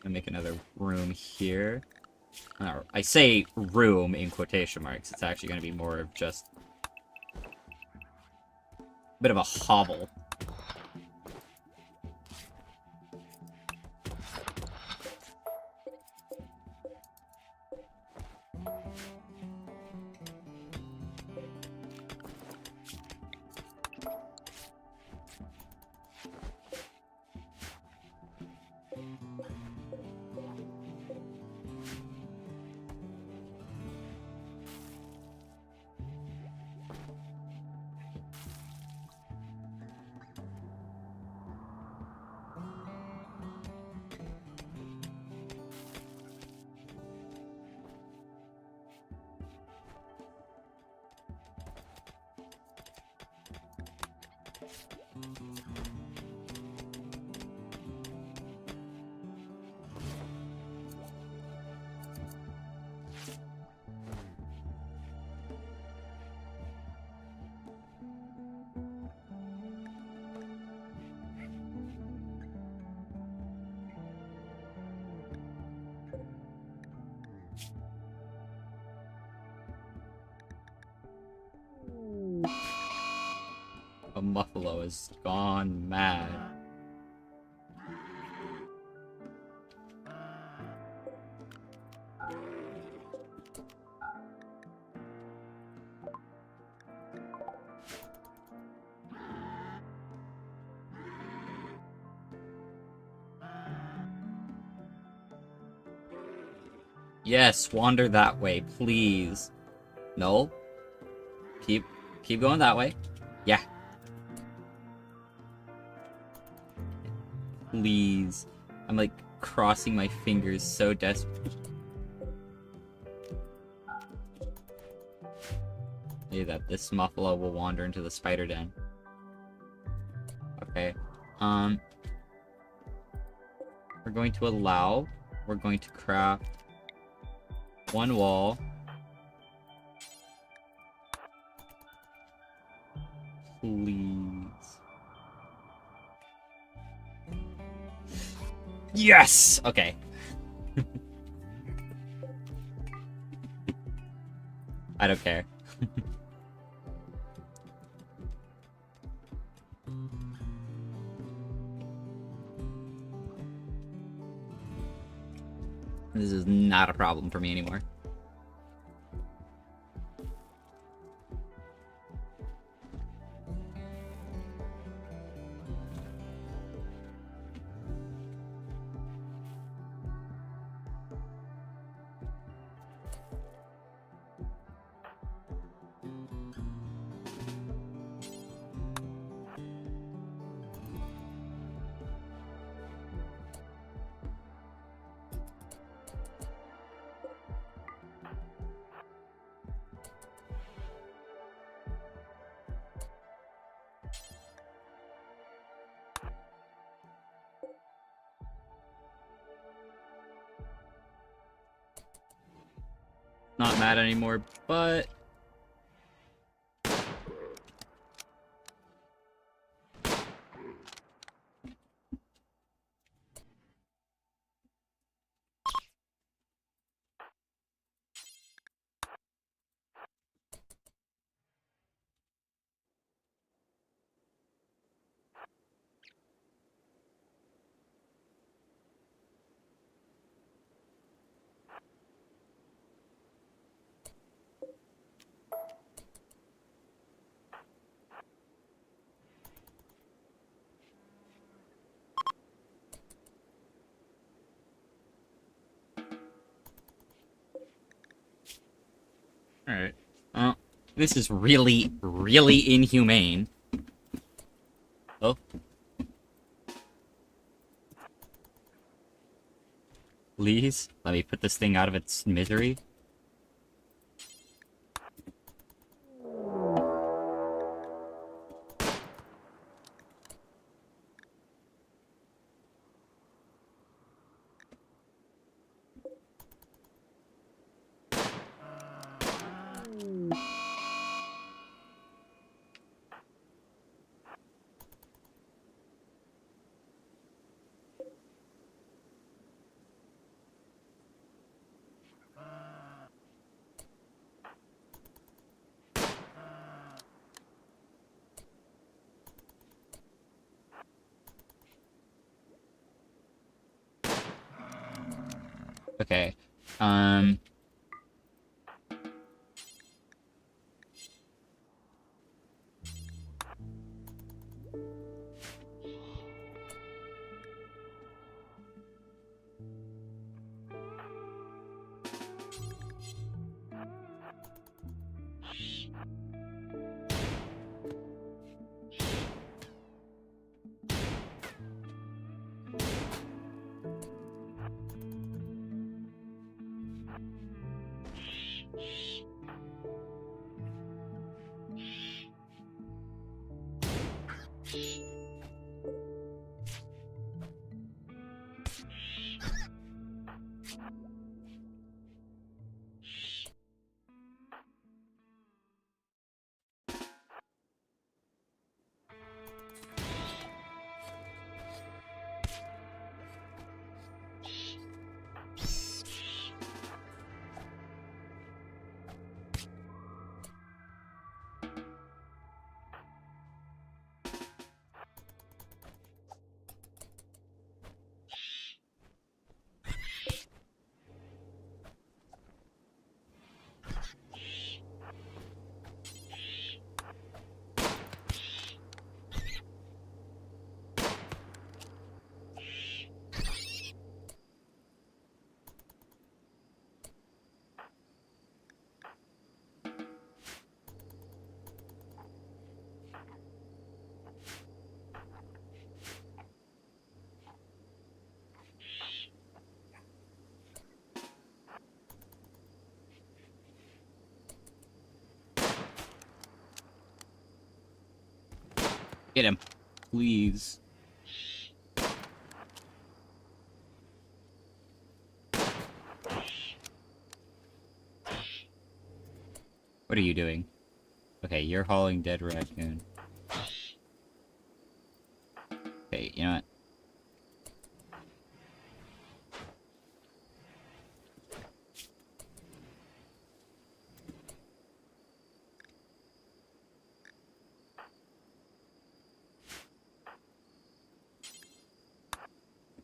gonna make another room here. I say room in quotation marks. It's actually gonna be more of just a bit of a hovel. A Muffalo has gone mad. Yes, wander that way, please. No. Keep going that way. Yeah. Please. I'm like crossing my fingers so desperate. Maybe that this Muffalo will wander into the spider den. Okay. We're going to craft one wall Please. Yes! Okay. I don't care. This is not a problem for me anymore. Not mad anymore, but... Alright. Oh, this is really, really inhumane. Oh. Please, let me put this thing out of its misery. Okay. Get him. Please. What are you doing? Okay, you're hauling dead raccoon. Okay, you know what?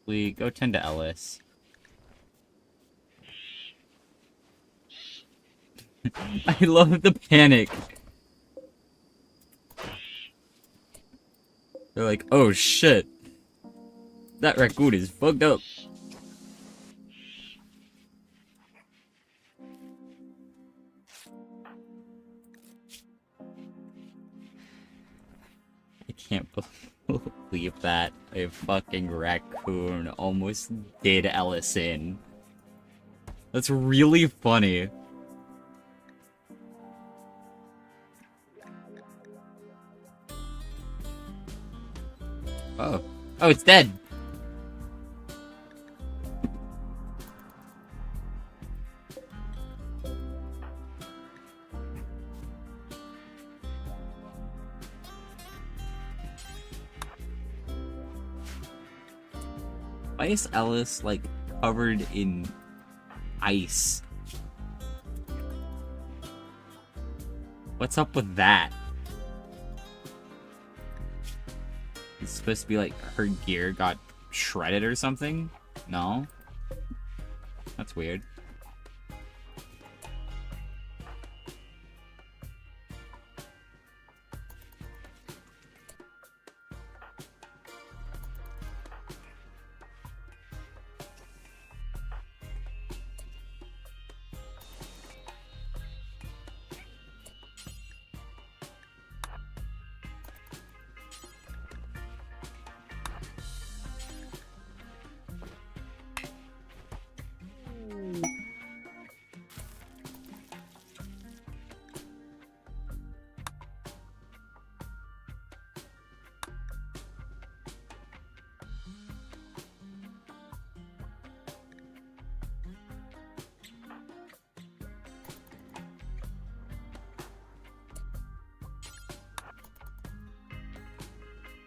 We go tend to Ellis. I love the panic. They're like, oh shit. That raccoon is fucked up. I can't believe that a fucking raccoon almost did Ellis in. That's really funny. Oh. Oh, it's dead. Why is Ellis, like, covered in ice? What's up with that? It's supposed to be like her gear got shredded or something? No? That's weird.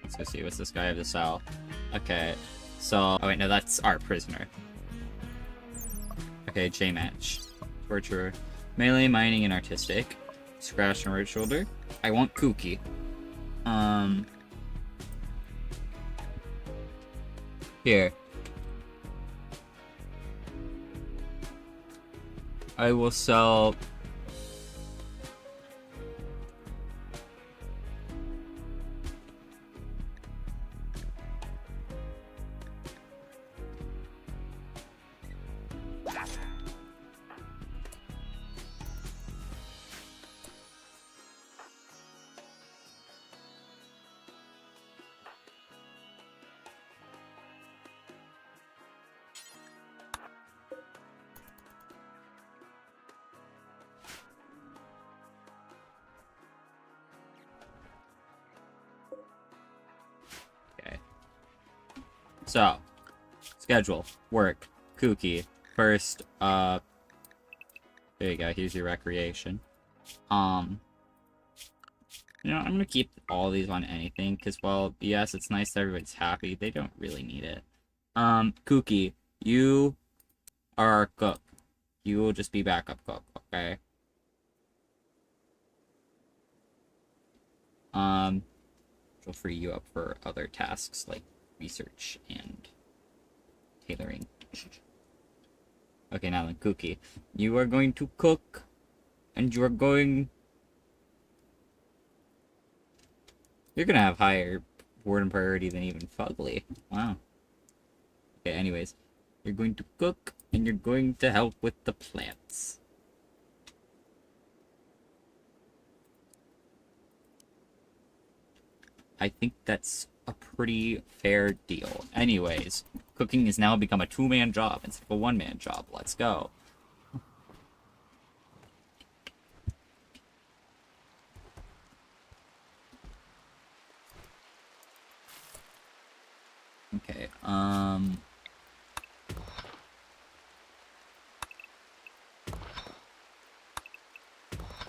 Let's go see what's this guy have to sell. Okay, so... Oh wait, no, that's our prisoner. Okay, J-Match. Torturer. Melee, mining, and artistic. Scratch and right shoulder. I want Kooky. Here. I will sell... So, schedule, work, Kooky. First, there you go, here's your recreation. You know, I'm gonna keep all these on anything, because, well, yes, it's nice that everybody's happy, they don't really need it. Kooky, you are our cook. You will just be backup cook, okay? She'll free you up for other tasks, like research and tailoring. Okay, now then, Kooky. You are going to cook, and you are going... You're gonna have higher warden priority than even Fugly. Wow. Okay, anyways. You're going to cook, and you're going to help with the plants. I think that's a pretty fair deal. Anyways, cooking has now become a two-man job instead of a one-man job. Let's go. Okay,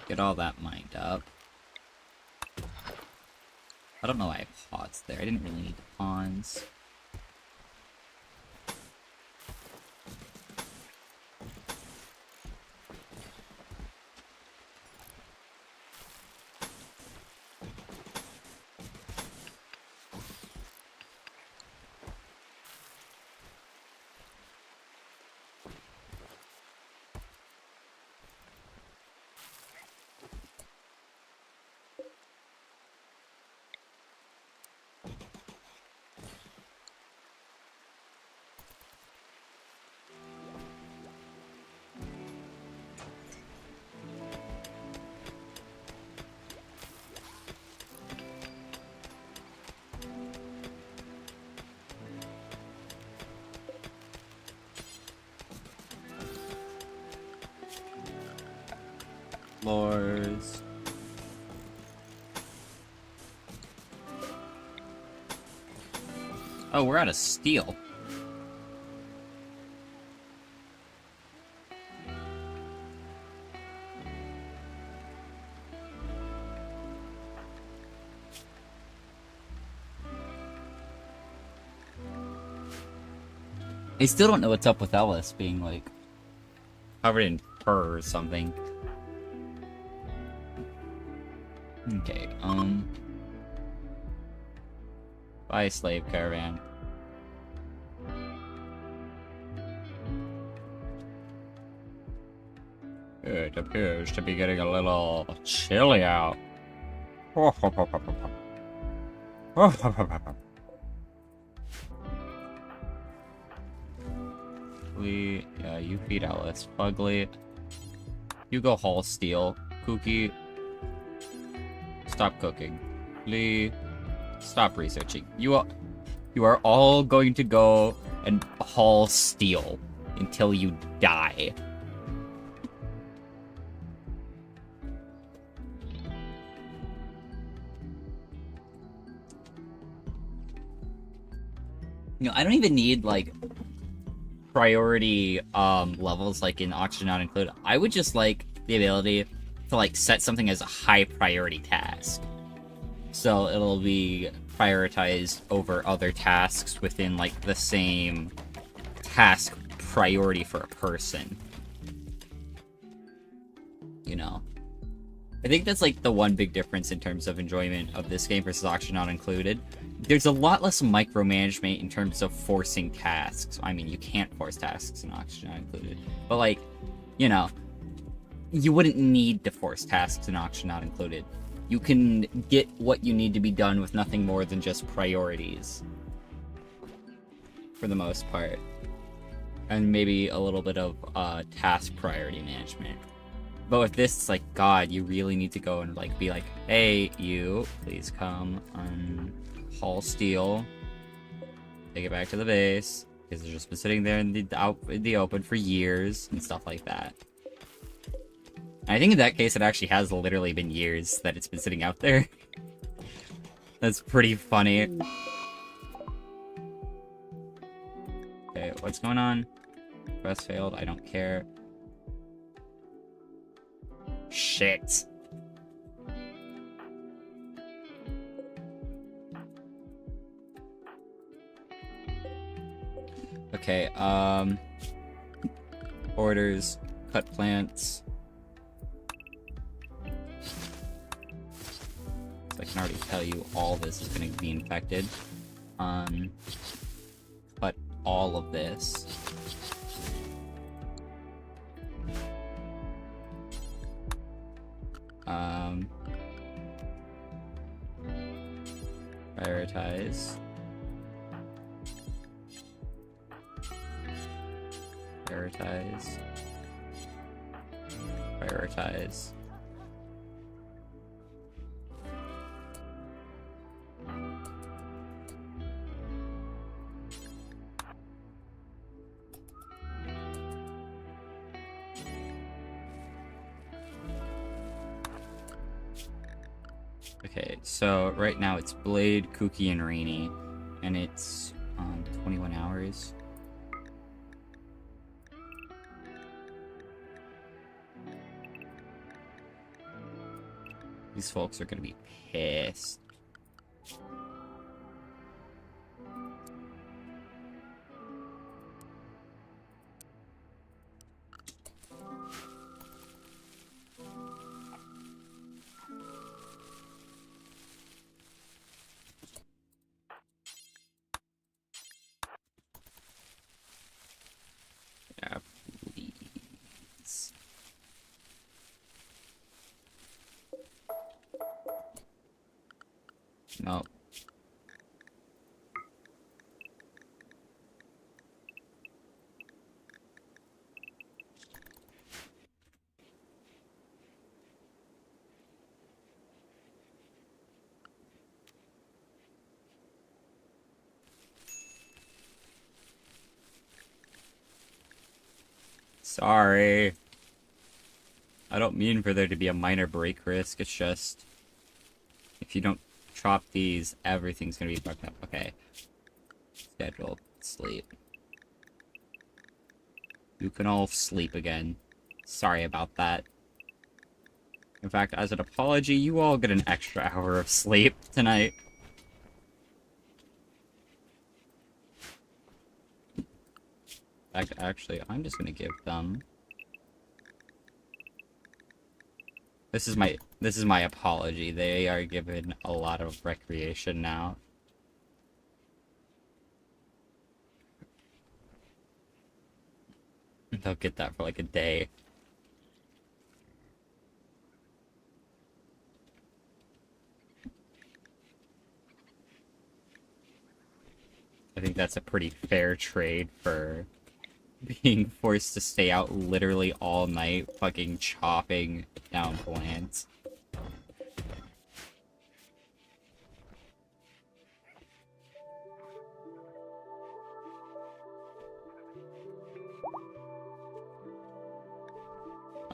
get all that mined up. I don't know why I paused there. I didn't really need to pause. Floors. Oh, we're out of steel. I still don't know what's up with Ellis being, like, covered in fur or something. Okay, buy a slave caravan. It appears to be getting a little chilly out. Lee, yeah, you feed Alice. Fugly, you go haul steel. Cookie, stop cooking. Lee, stop researching. You are all going to go and haul steel until you die. You know, I don't even need, like, priority levels like in Oxygen Not Included. I would just like the ability to, like, set something as a high priority task. So it'll be prioritized over other tasks within, like, the same task priority for a person. You know? I think that's, like, the one big difference in terms of enjoyment of this game versus Oxygen Not Included. There's a lot less micromanagement in terms of forcing tasks. I mean, you can't force tasks in Oxygen Not Included. But, like, you know, you wouldn't need to force tasks in Oxygen Not Included. You can get what you need to be done with nothing more than just priorities. For the most part. And maybe a little bit of task priority management. But with this, it's like, God, you really need to go and, like, be like, hey, you, please come and haul steel. Take it back to the base. Because it's just been sitting there in the open for years and stuff like that. And I think in that case, it actually has literally been years that it's been sitting out there. That's pretty funny. Okay, what's going on? Quest failed, I don't care. Shit. Okay, orders, cut plants. So I can already tell you all this is going to be infected. Cut all of this. Prioritize. Prioritize. Prioritize. Okay, so right now it's Blade, Kooky, and Rainy, and it's 21 hours. These folks are gonna be pissed. No. Sorry. I don't mean for there to be a minor break risk. It's just if you don't chop these, everything's gonna be fucked up. Okay. Schedule. Sleep. You can all sleep again. Sorry about that. In fact, as an apology, you all get an extra hour of sleep tonight. Actually, I'm just gonna give them... This is my apology. They are given a lot of recreation now. They'll get that for like a day. I think that's a pretty fair trade for being forced to stay out literally all night fucking chopping down plants.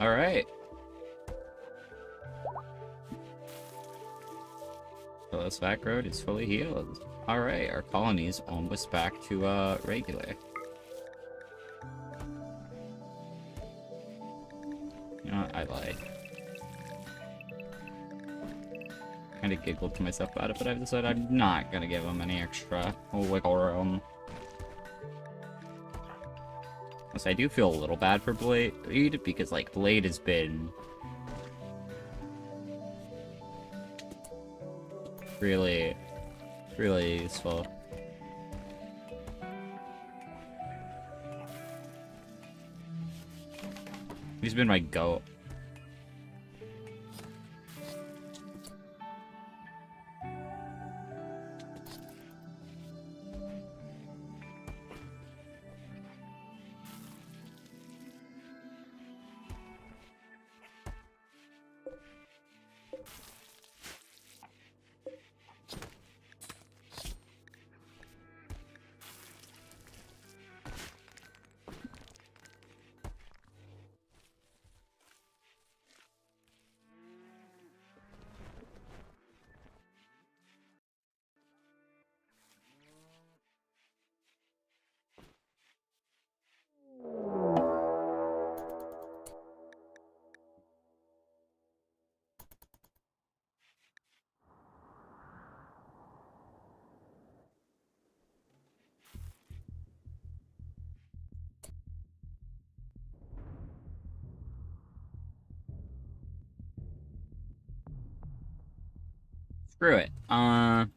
Alright. So this back road is fully healed. Alright, our colony is almost back to regular. You know what? I lied. Kinda giggled to myself about it, but I've decided I'm not gonna give him any extra wiggle room. So I do feel a little bad for Blade, because, like, Blade has been really, really useful. He's been my goat. Screw it. We're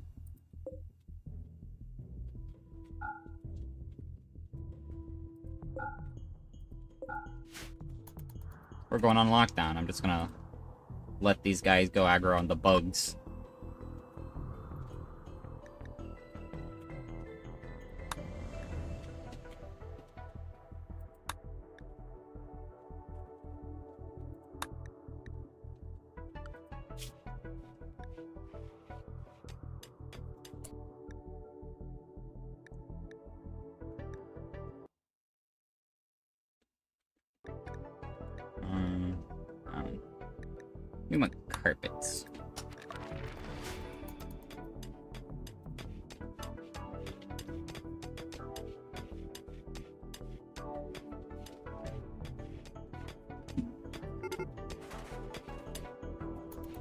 going on lockdown. I'm just gonna let these guys go aggro on the bugs. We want carpets.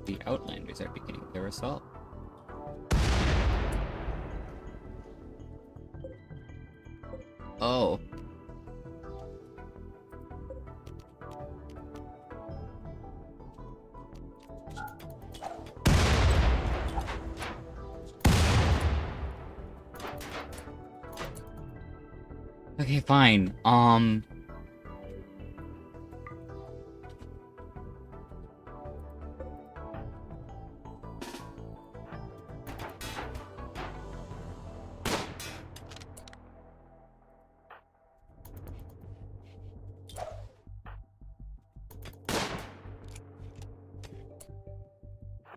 The Outlanders are beginning their assault. Oh. Okay, fine.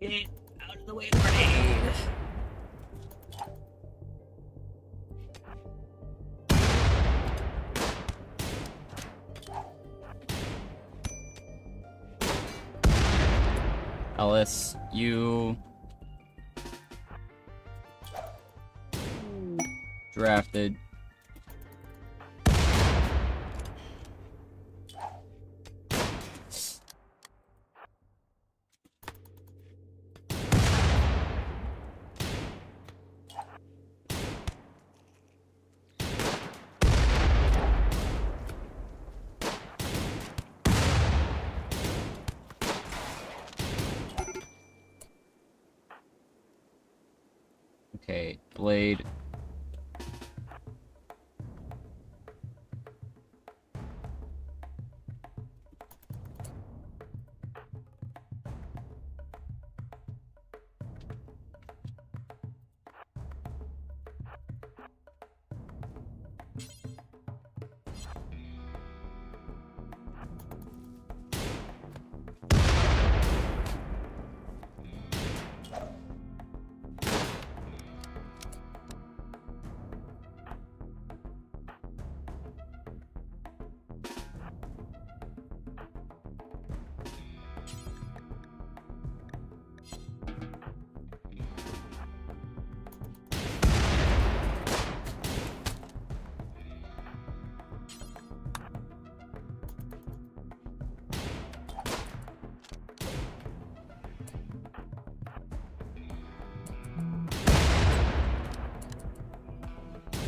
Get out of the way, grenade! Ellis, you drafted. Okay, Blade.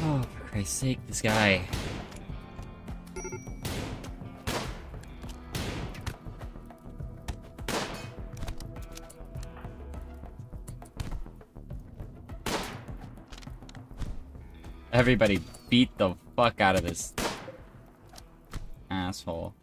Oh, for Christ's sake, this guy. Everybody beat the fuck out of this asshole.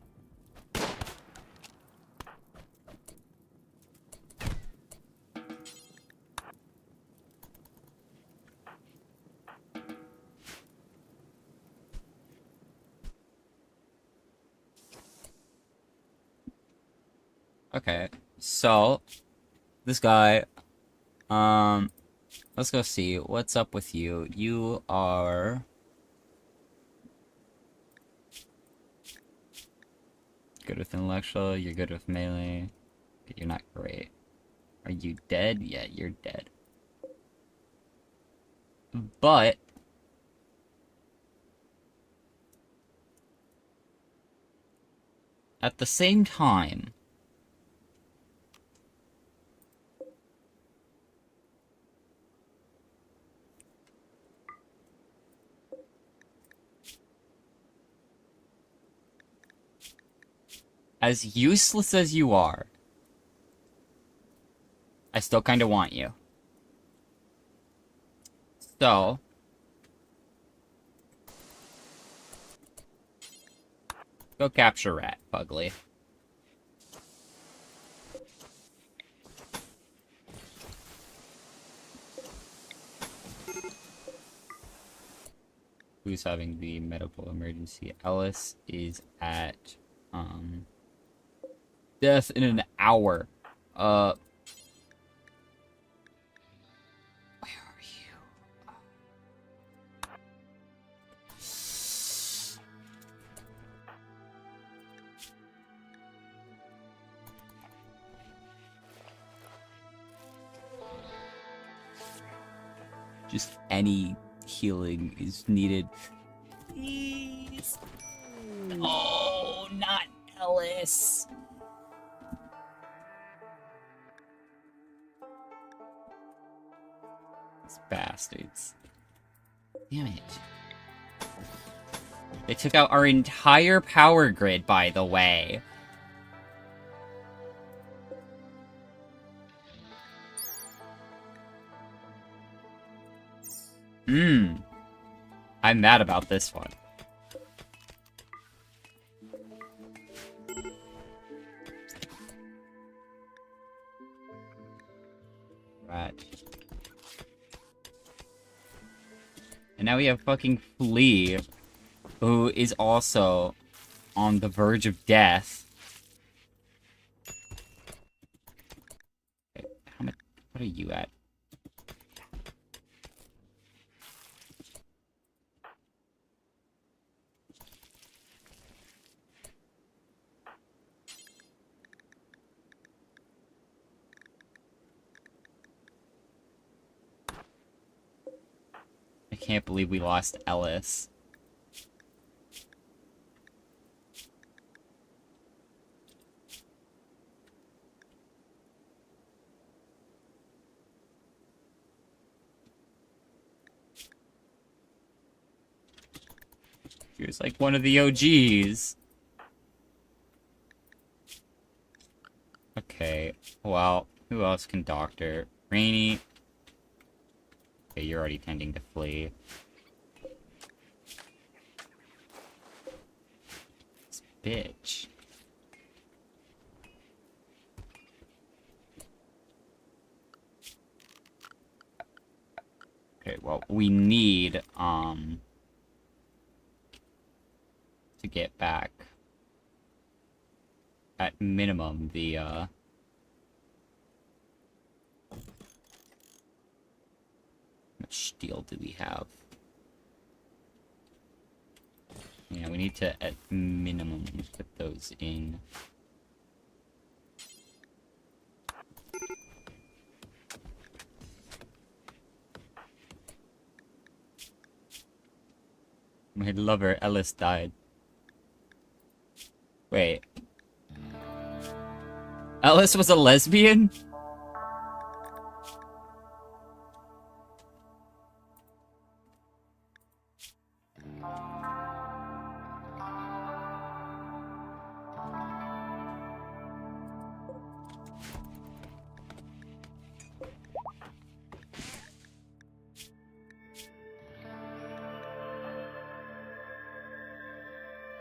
Okay, so this guy, let's go see what's up with you. You are good with intellectual, you're good with melee, but you're not great. Are you dead? Yeah, you're dead. But at the same time, as useless as you are, I still kind of want you. So, go capture Rat, Fugly. Who's having the medical emergency? Ellis is at, death in an hour. Where are you? Just any healing is needed. Please. Oh, not Ellis. These bastards. Damn it. They took out our entire power grid, by the way. I'm mad about this one. Right. And now we have fucking Flea, who is also on the verge of death. Okay, how What are you at? I can't believe we lost Ellis. He was like one of the OGs. Okay, well, who else can doctor? Rainy. Okay, you're already tending to flee. This bitch. Okay, well, we need, to get back, at minimum, the, how much steel do we have? Yeah, we need to, at minimum, put those in. My lover, Ellis, died. Wait. Ellis was a lesbian?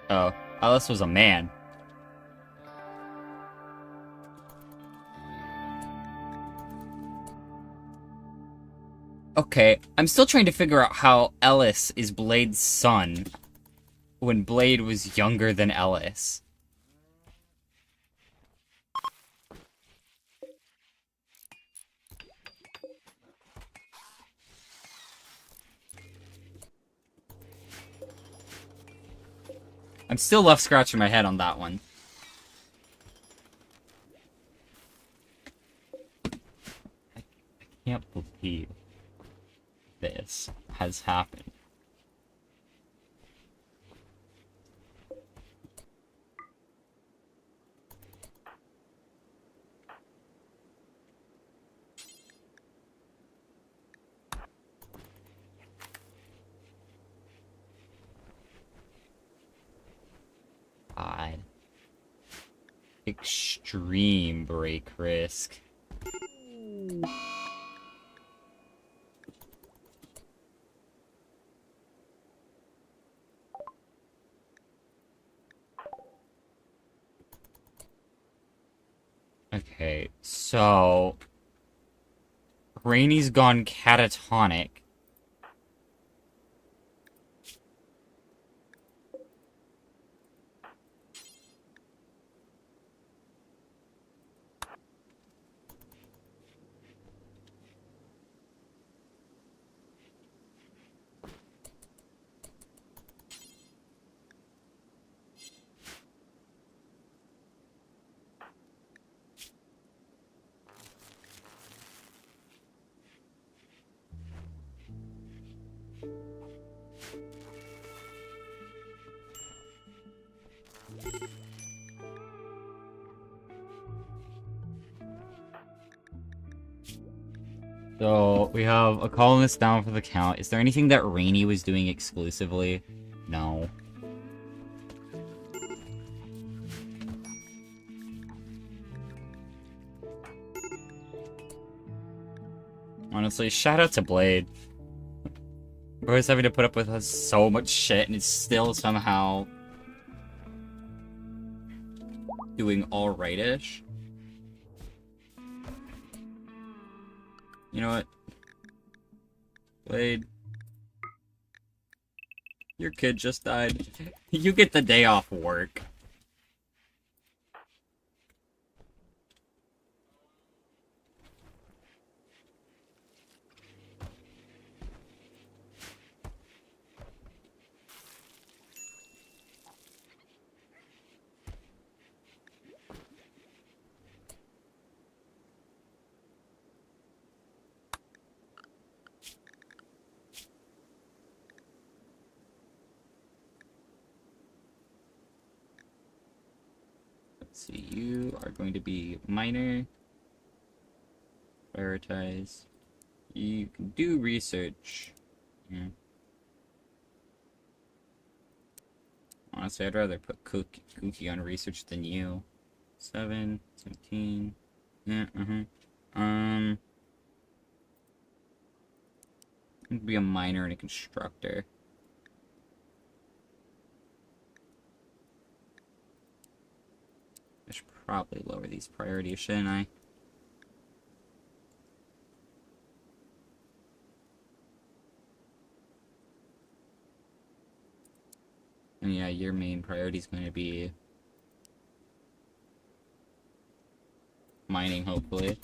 Oh, Ellis was a man. Okay, I'm still trying to figure out how Ellis is Blade's son when Blade was younger than Ellis. I'm still left scratching my head on that one. I can't believe this has happened. God. Extreme break risk. Okay, so Rainy's gone catatonic. So, we have a colonist down for the count. Is there anything that Rainy was doing exclusively? No. Honestly, shout out to Blade. We're always having to put up with us so much shit, and it's still somehow doing alright-ish. You know what? Blade. Your kid just died. You get the day off work. Let's see, you are going to be minor. Prioritize. You can do research. Yeah. Honestly, I'd rather put Cookie on research than you. 7, 17. Yeah, I'd be a miner and a constructor. I should probably lower these priorities, shouldn't I? And yeah, your main priority is going to be mining, hopefully.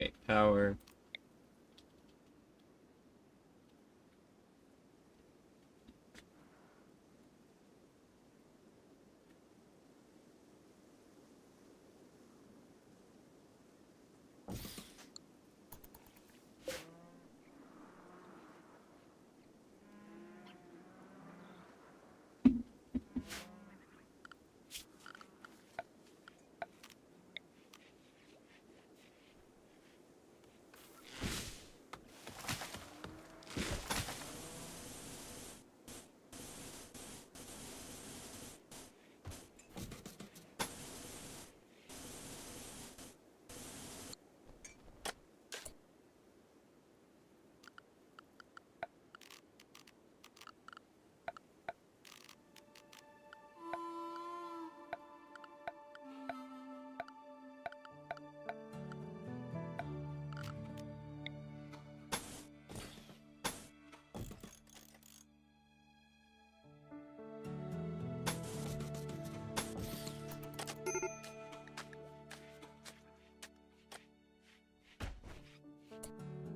Okay, power.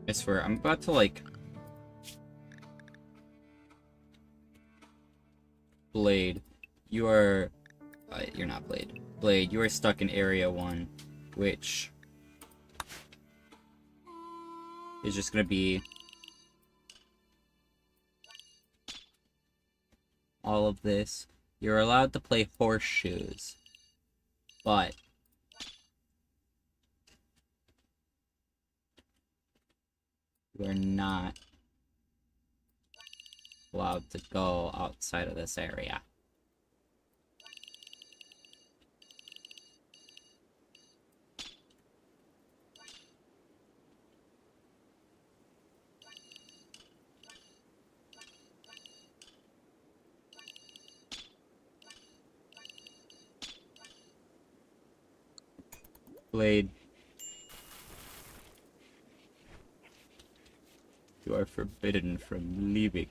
I swear, I'm about to, like... Blade, you are... you're not Blade. Blade, you are stuck in Area 1, which... is just gonna be... all of this. You're allowed to play horseshoes, but you are not allowed to go outside of this area. Blade, you are forbidden from leaving.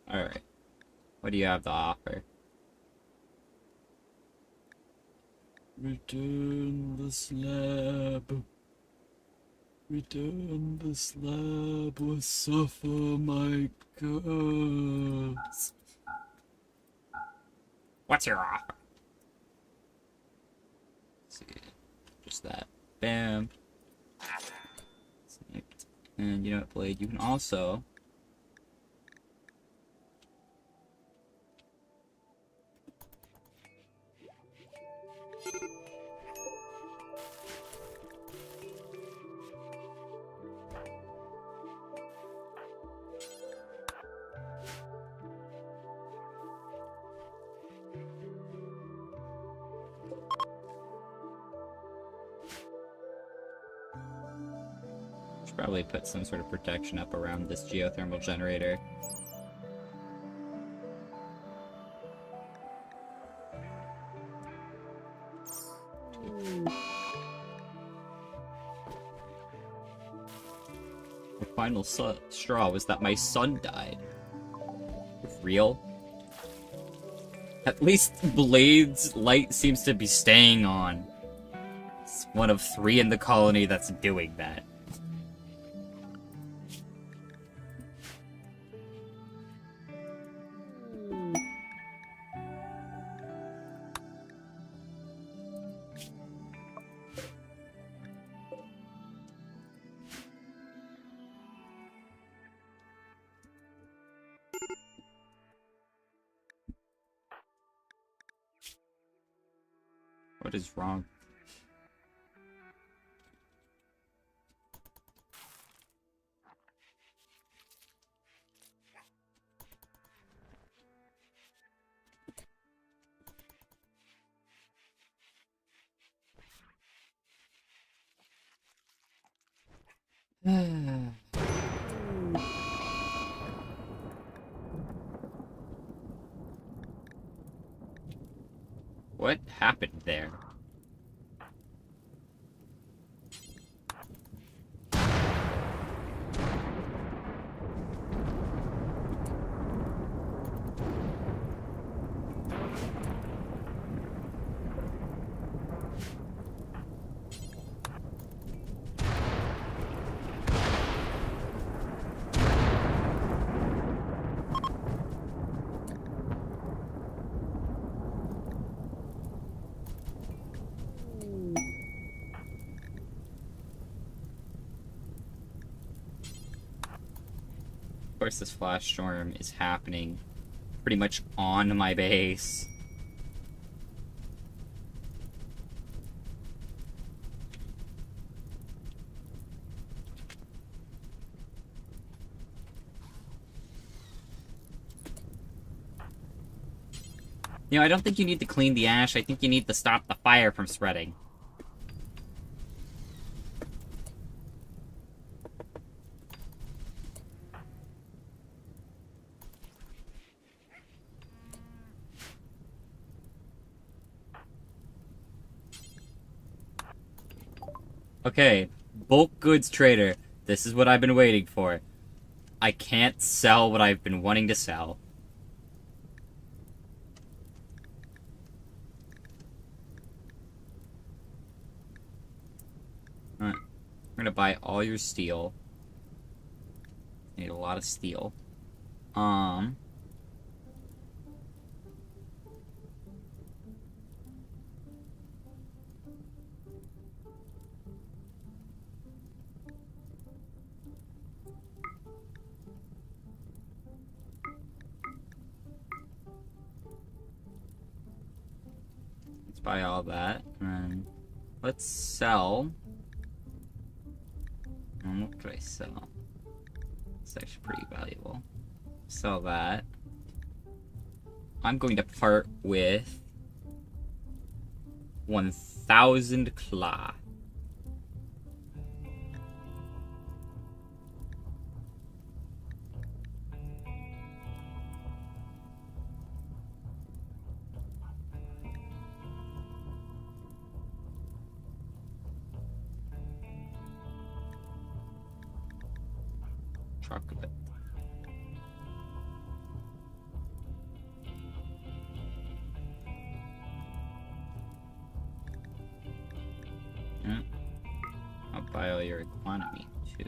Alright. What do you have to offer? Return the slab. Return the slab or suffer my curse. What's your offer? Let's see. Just that. Bam. And you know what, Blade? You can also... probably put some sort of protection up around this geothermal generator. The final straw was that my son died. Real? At least Blade's light seems to be staying on. It's one of 3 in the colony that's doing that. What is wrong? What happened there? Of course, this flash storm is happening pretty much on my base. You know, I don't think you need to clean the ash. I think you need to stop the fire from spreading. Okay, bulk goods trader. This is what I've been waiting for. I can't sell what I've been wanting to sell. gonna buy all your steel. Need a lot of steel. Let's buy all that, and then let's sell. What could I sell? It's actually pretty valuable. Sell that. I'm going to part with 1,000 claw. Chocolate. Yeah. I'll buy all your economy too.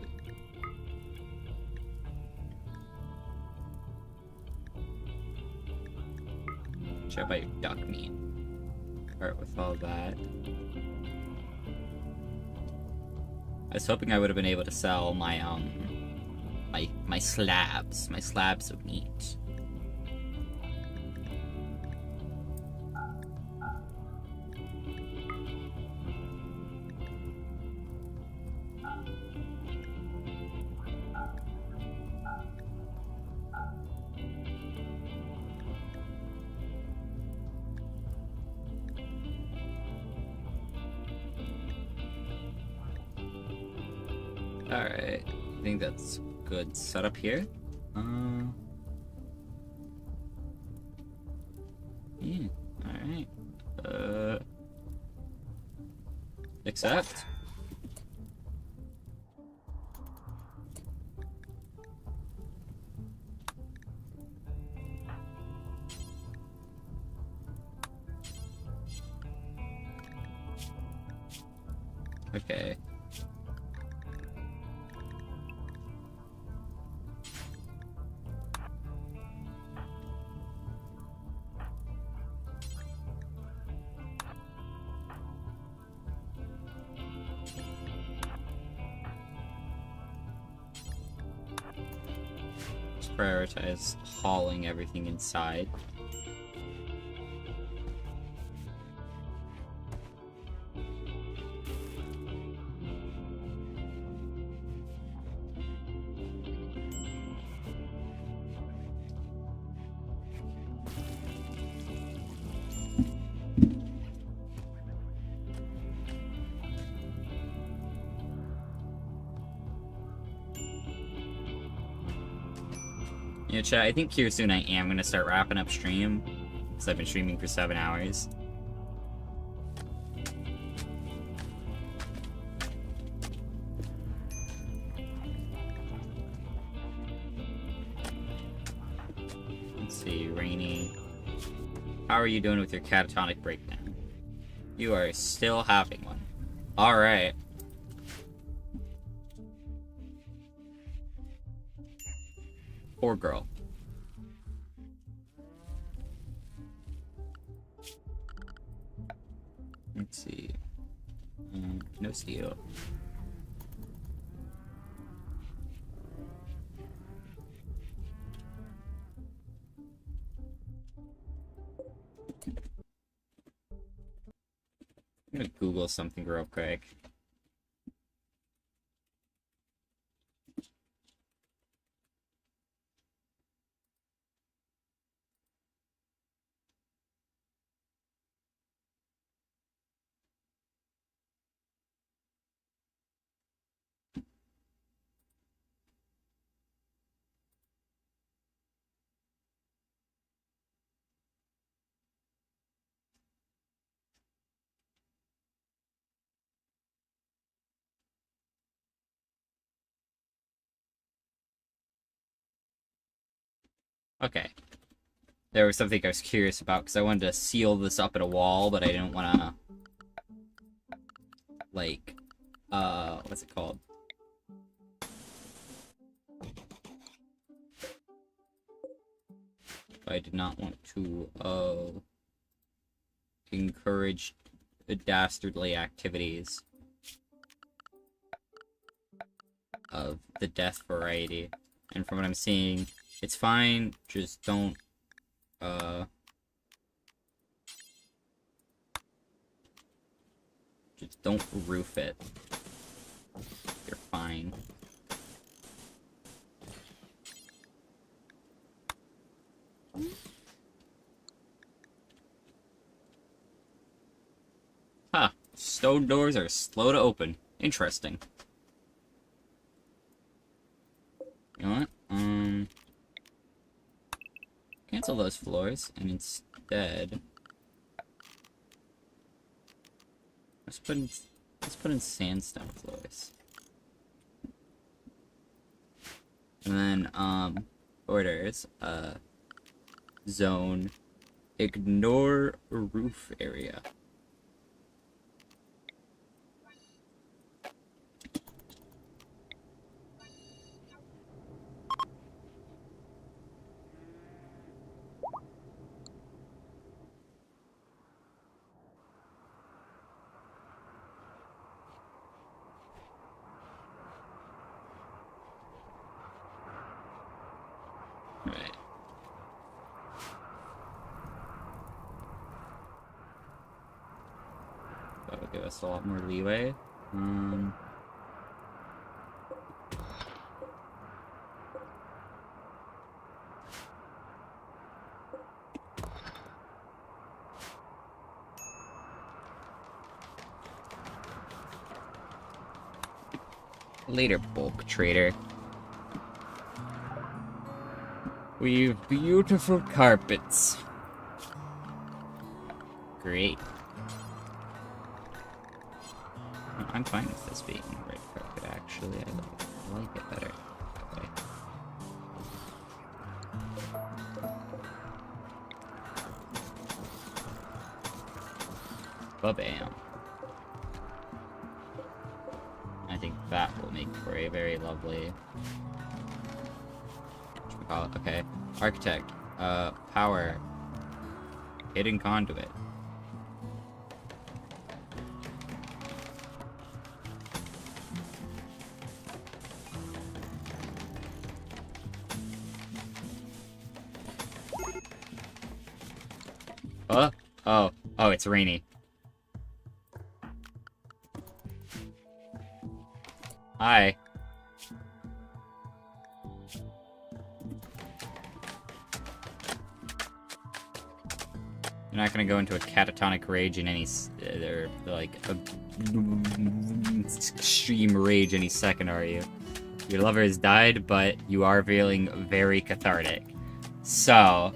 Should I buy your duck meat? Alright, with all that. I was hoping I would have been able to sell my my slabs of meat. Alright, I think that's good setup here. Yeah, alright. Accept. Okay. Prioritize hauling everything inside. Yeah, chat, I think here soon I am going to start wrapping up stream, because I've been streaming for 7 hours. Let's see, Rainy. How are you doing with your catatonic breakdown? You are still having one. Alright. Poor girl. Let's see. No steel. I'm gonna Google something real quick. Okay. There was something I was curious about, because I wanted to seal this up at a wall, but I didn't want to, like, what's it called? I did not want to encourage dastardly activities of the death variety. And from what I'm seeing, it's fine, just don't just don't roof it. You're fine. Huh. Stone doors are slow to open. Interesting. You know what? Cancel those floors, and instead... Let's put in sandstone floors. And then, orders, zone, ignore roof area. Right. That would give us a lot more leeway. Later, bulk trader. We've beautiful carpets. Great. I'm fine with this being red carpet, actually. I like it better that way. Ba-bam. I think that will make for a very lovely... What should we call it? Okay. Architect. Power. Hidden conduit. Oh, it's rainy. Hi. You're not gonna go into a catatonic rage in any, or like a extreme rage any second, are you? Your lover has died, but you are feeling very cathartic. So,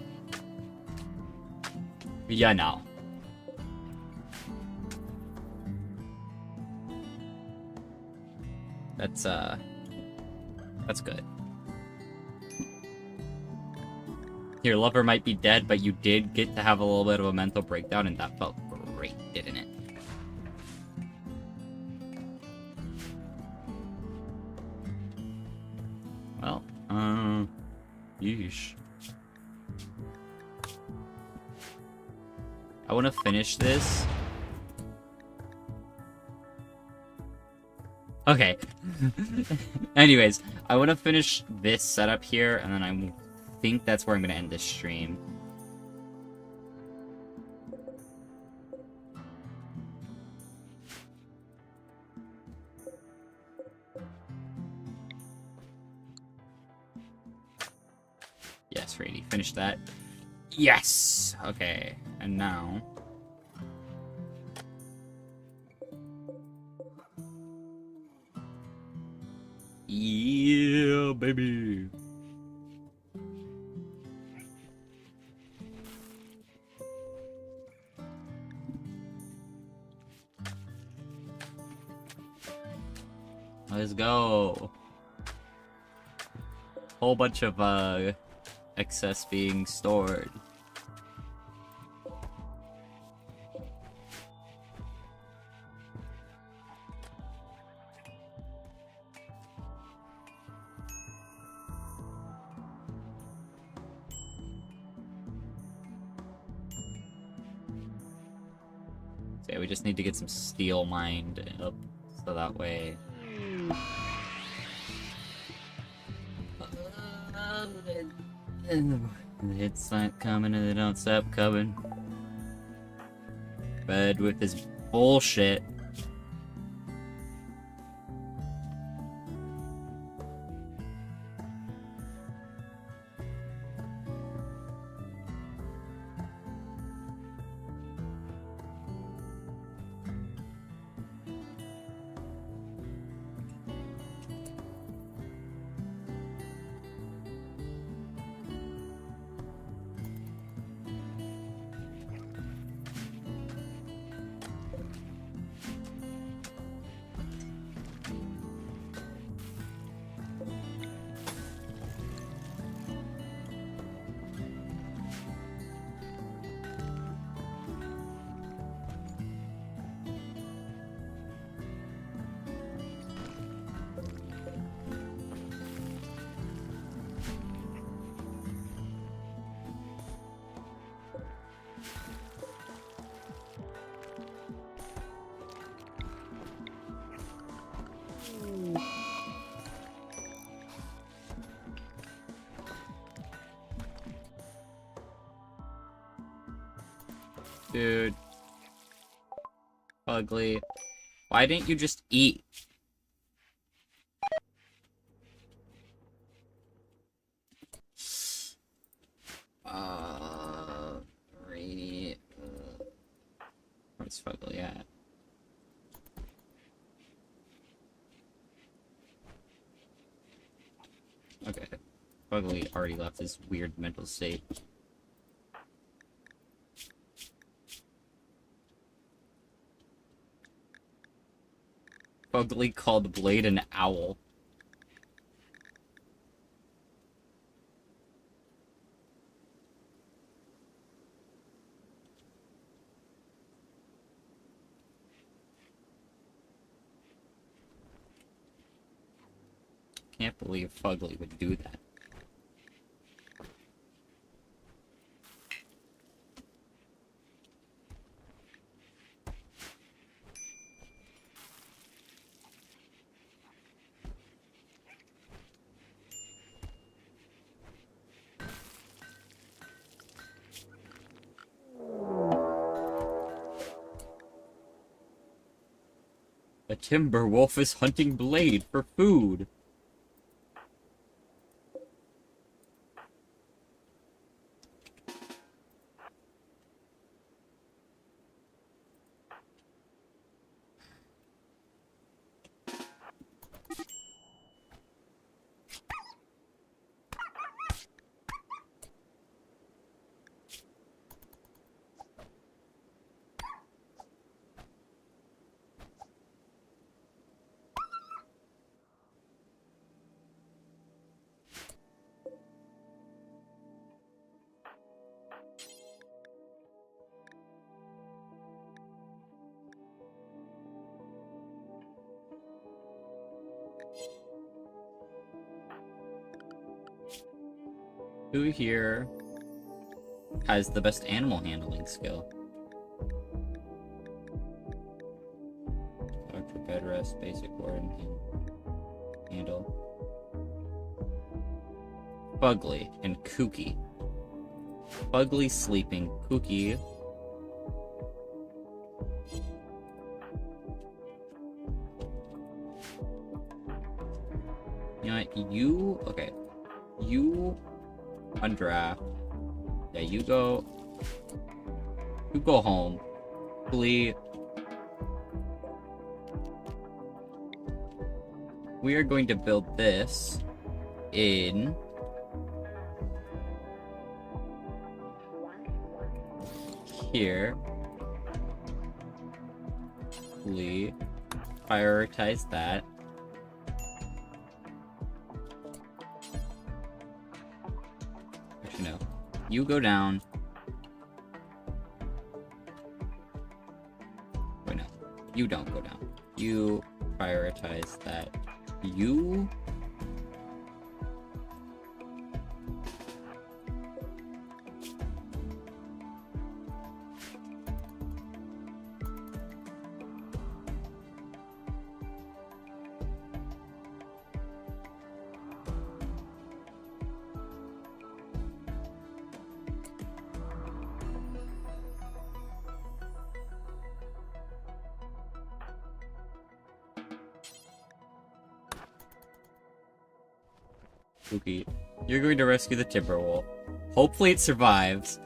you know. That's good. Your lover might be dead, but you did get to have a little bit of a mental breakdown, and that felt great, didn't it? Well, yeesh. I want to finish this. Okay. Anyways, I want to finish this setup here, and then I think that's where I'm going to end this stream. Yes, Rady, finish that. Yes! Okay, and now... Yeah, baby! Let's go! Whole bunch of, excess being stored. Okay, we just need to get some steel mined up, so that way... The hits aren't coming and they don't stop coming. Bed with his bullshit. Dude. Ugly. Why didn't you just eat? Rainy. Where's Fugly at? Okay. Fugly already left his weird mental state. Fugly called Blade an owl. Can't believe Fugly would do that. A timber wolf is hunting Blade for food. Who here has the best animal handling skill? Doctor bed rest, basic word, and handle. Fugly and Kooky. Fugly sleeping, Kooky. You know what? You okay? You undraft. Yeah, you go home. Please. We are going to build this in here. Please prioritize that. Actually, no. You go down. Wait, no. You don't go down. You prioritize that. You... Spooky. You're going to rescue the timber wolf. Hopefully it survives.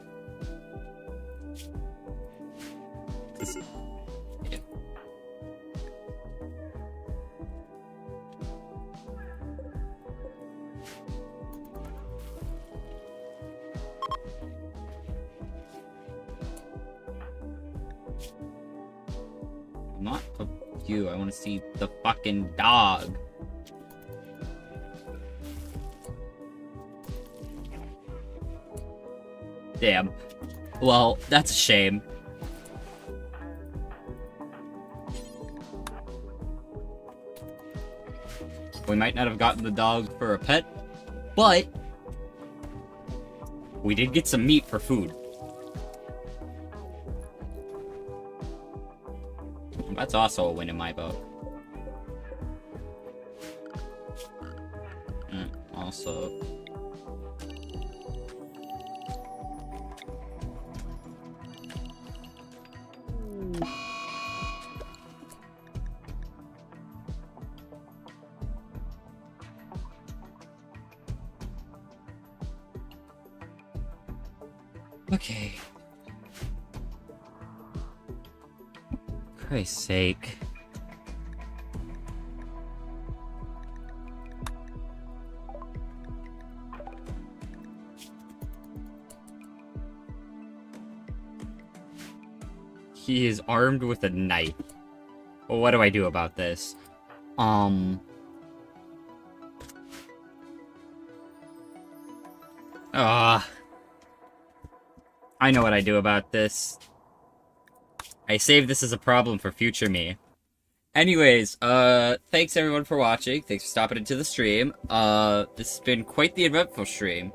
Yeah. Not you. I want to see the fucking dog. Damn. Well, that's a shame. We might not have gotten the dog for a pet, but we did get some meat for food. That's also a win in my book. Also... Okay. Christ's sake. He is armed with a knife. Well, what do I do about this? I know what I do about this. I save this as a problem for future me. Anyways, thanks everyone for watching. Thanks for stopping into the stream. This has been quite the eventful stream.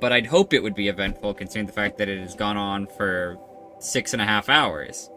But I'd hope it would be eventful considering the fact that it has gone on for 6.5 hours.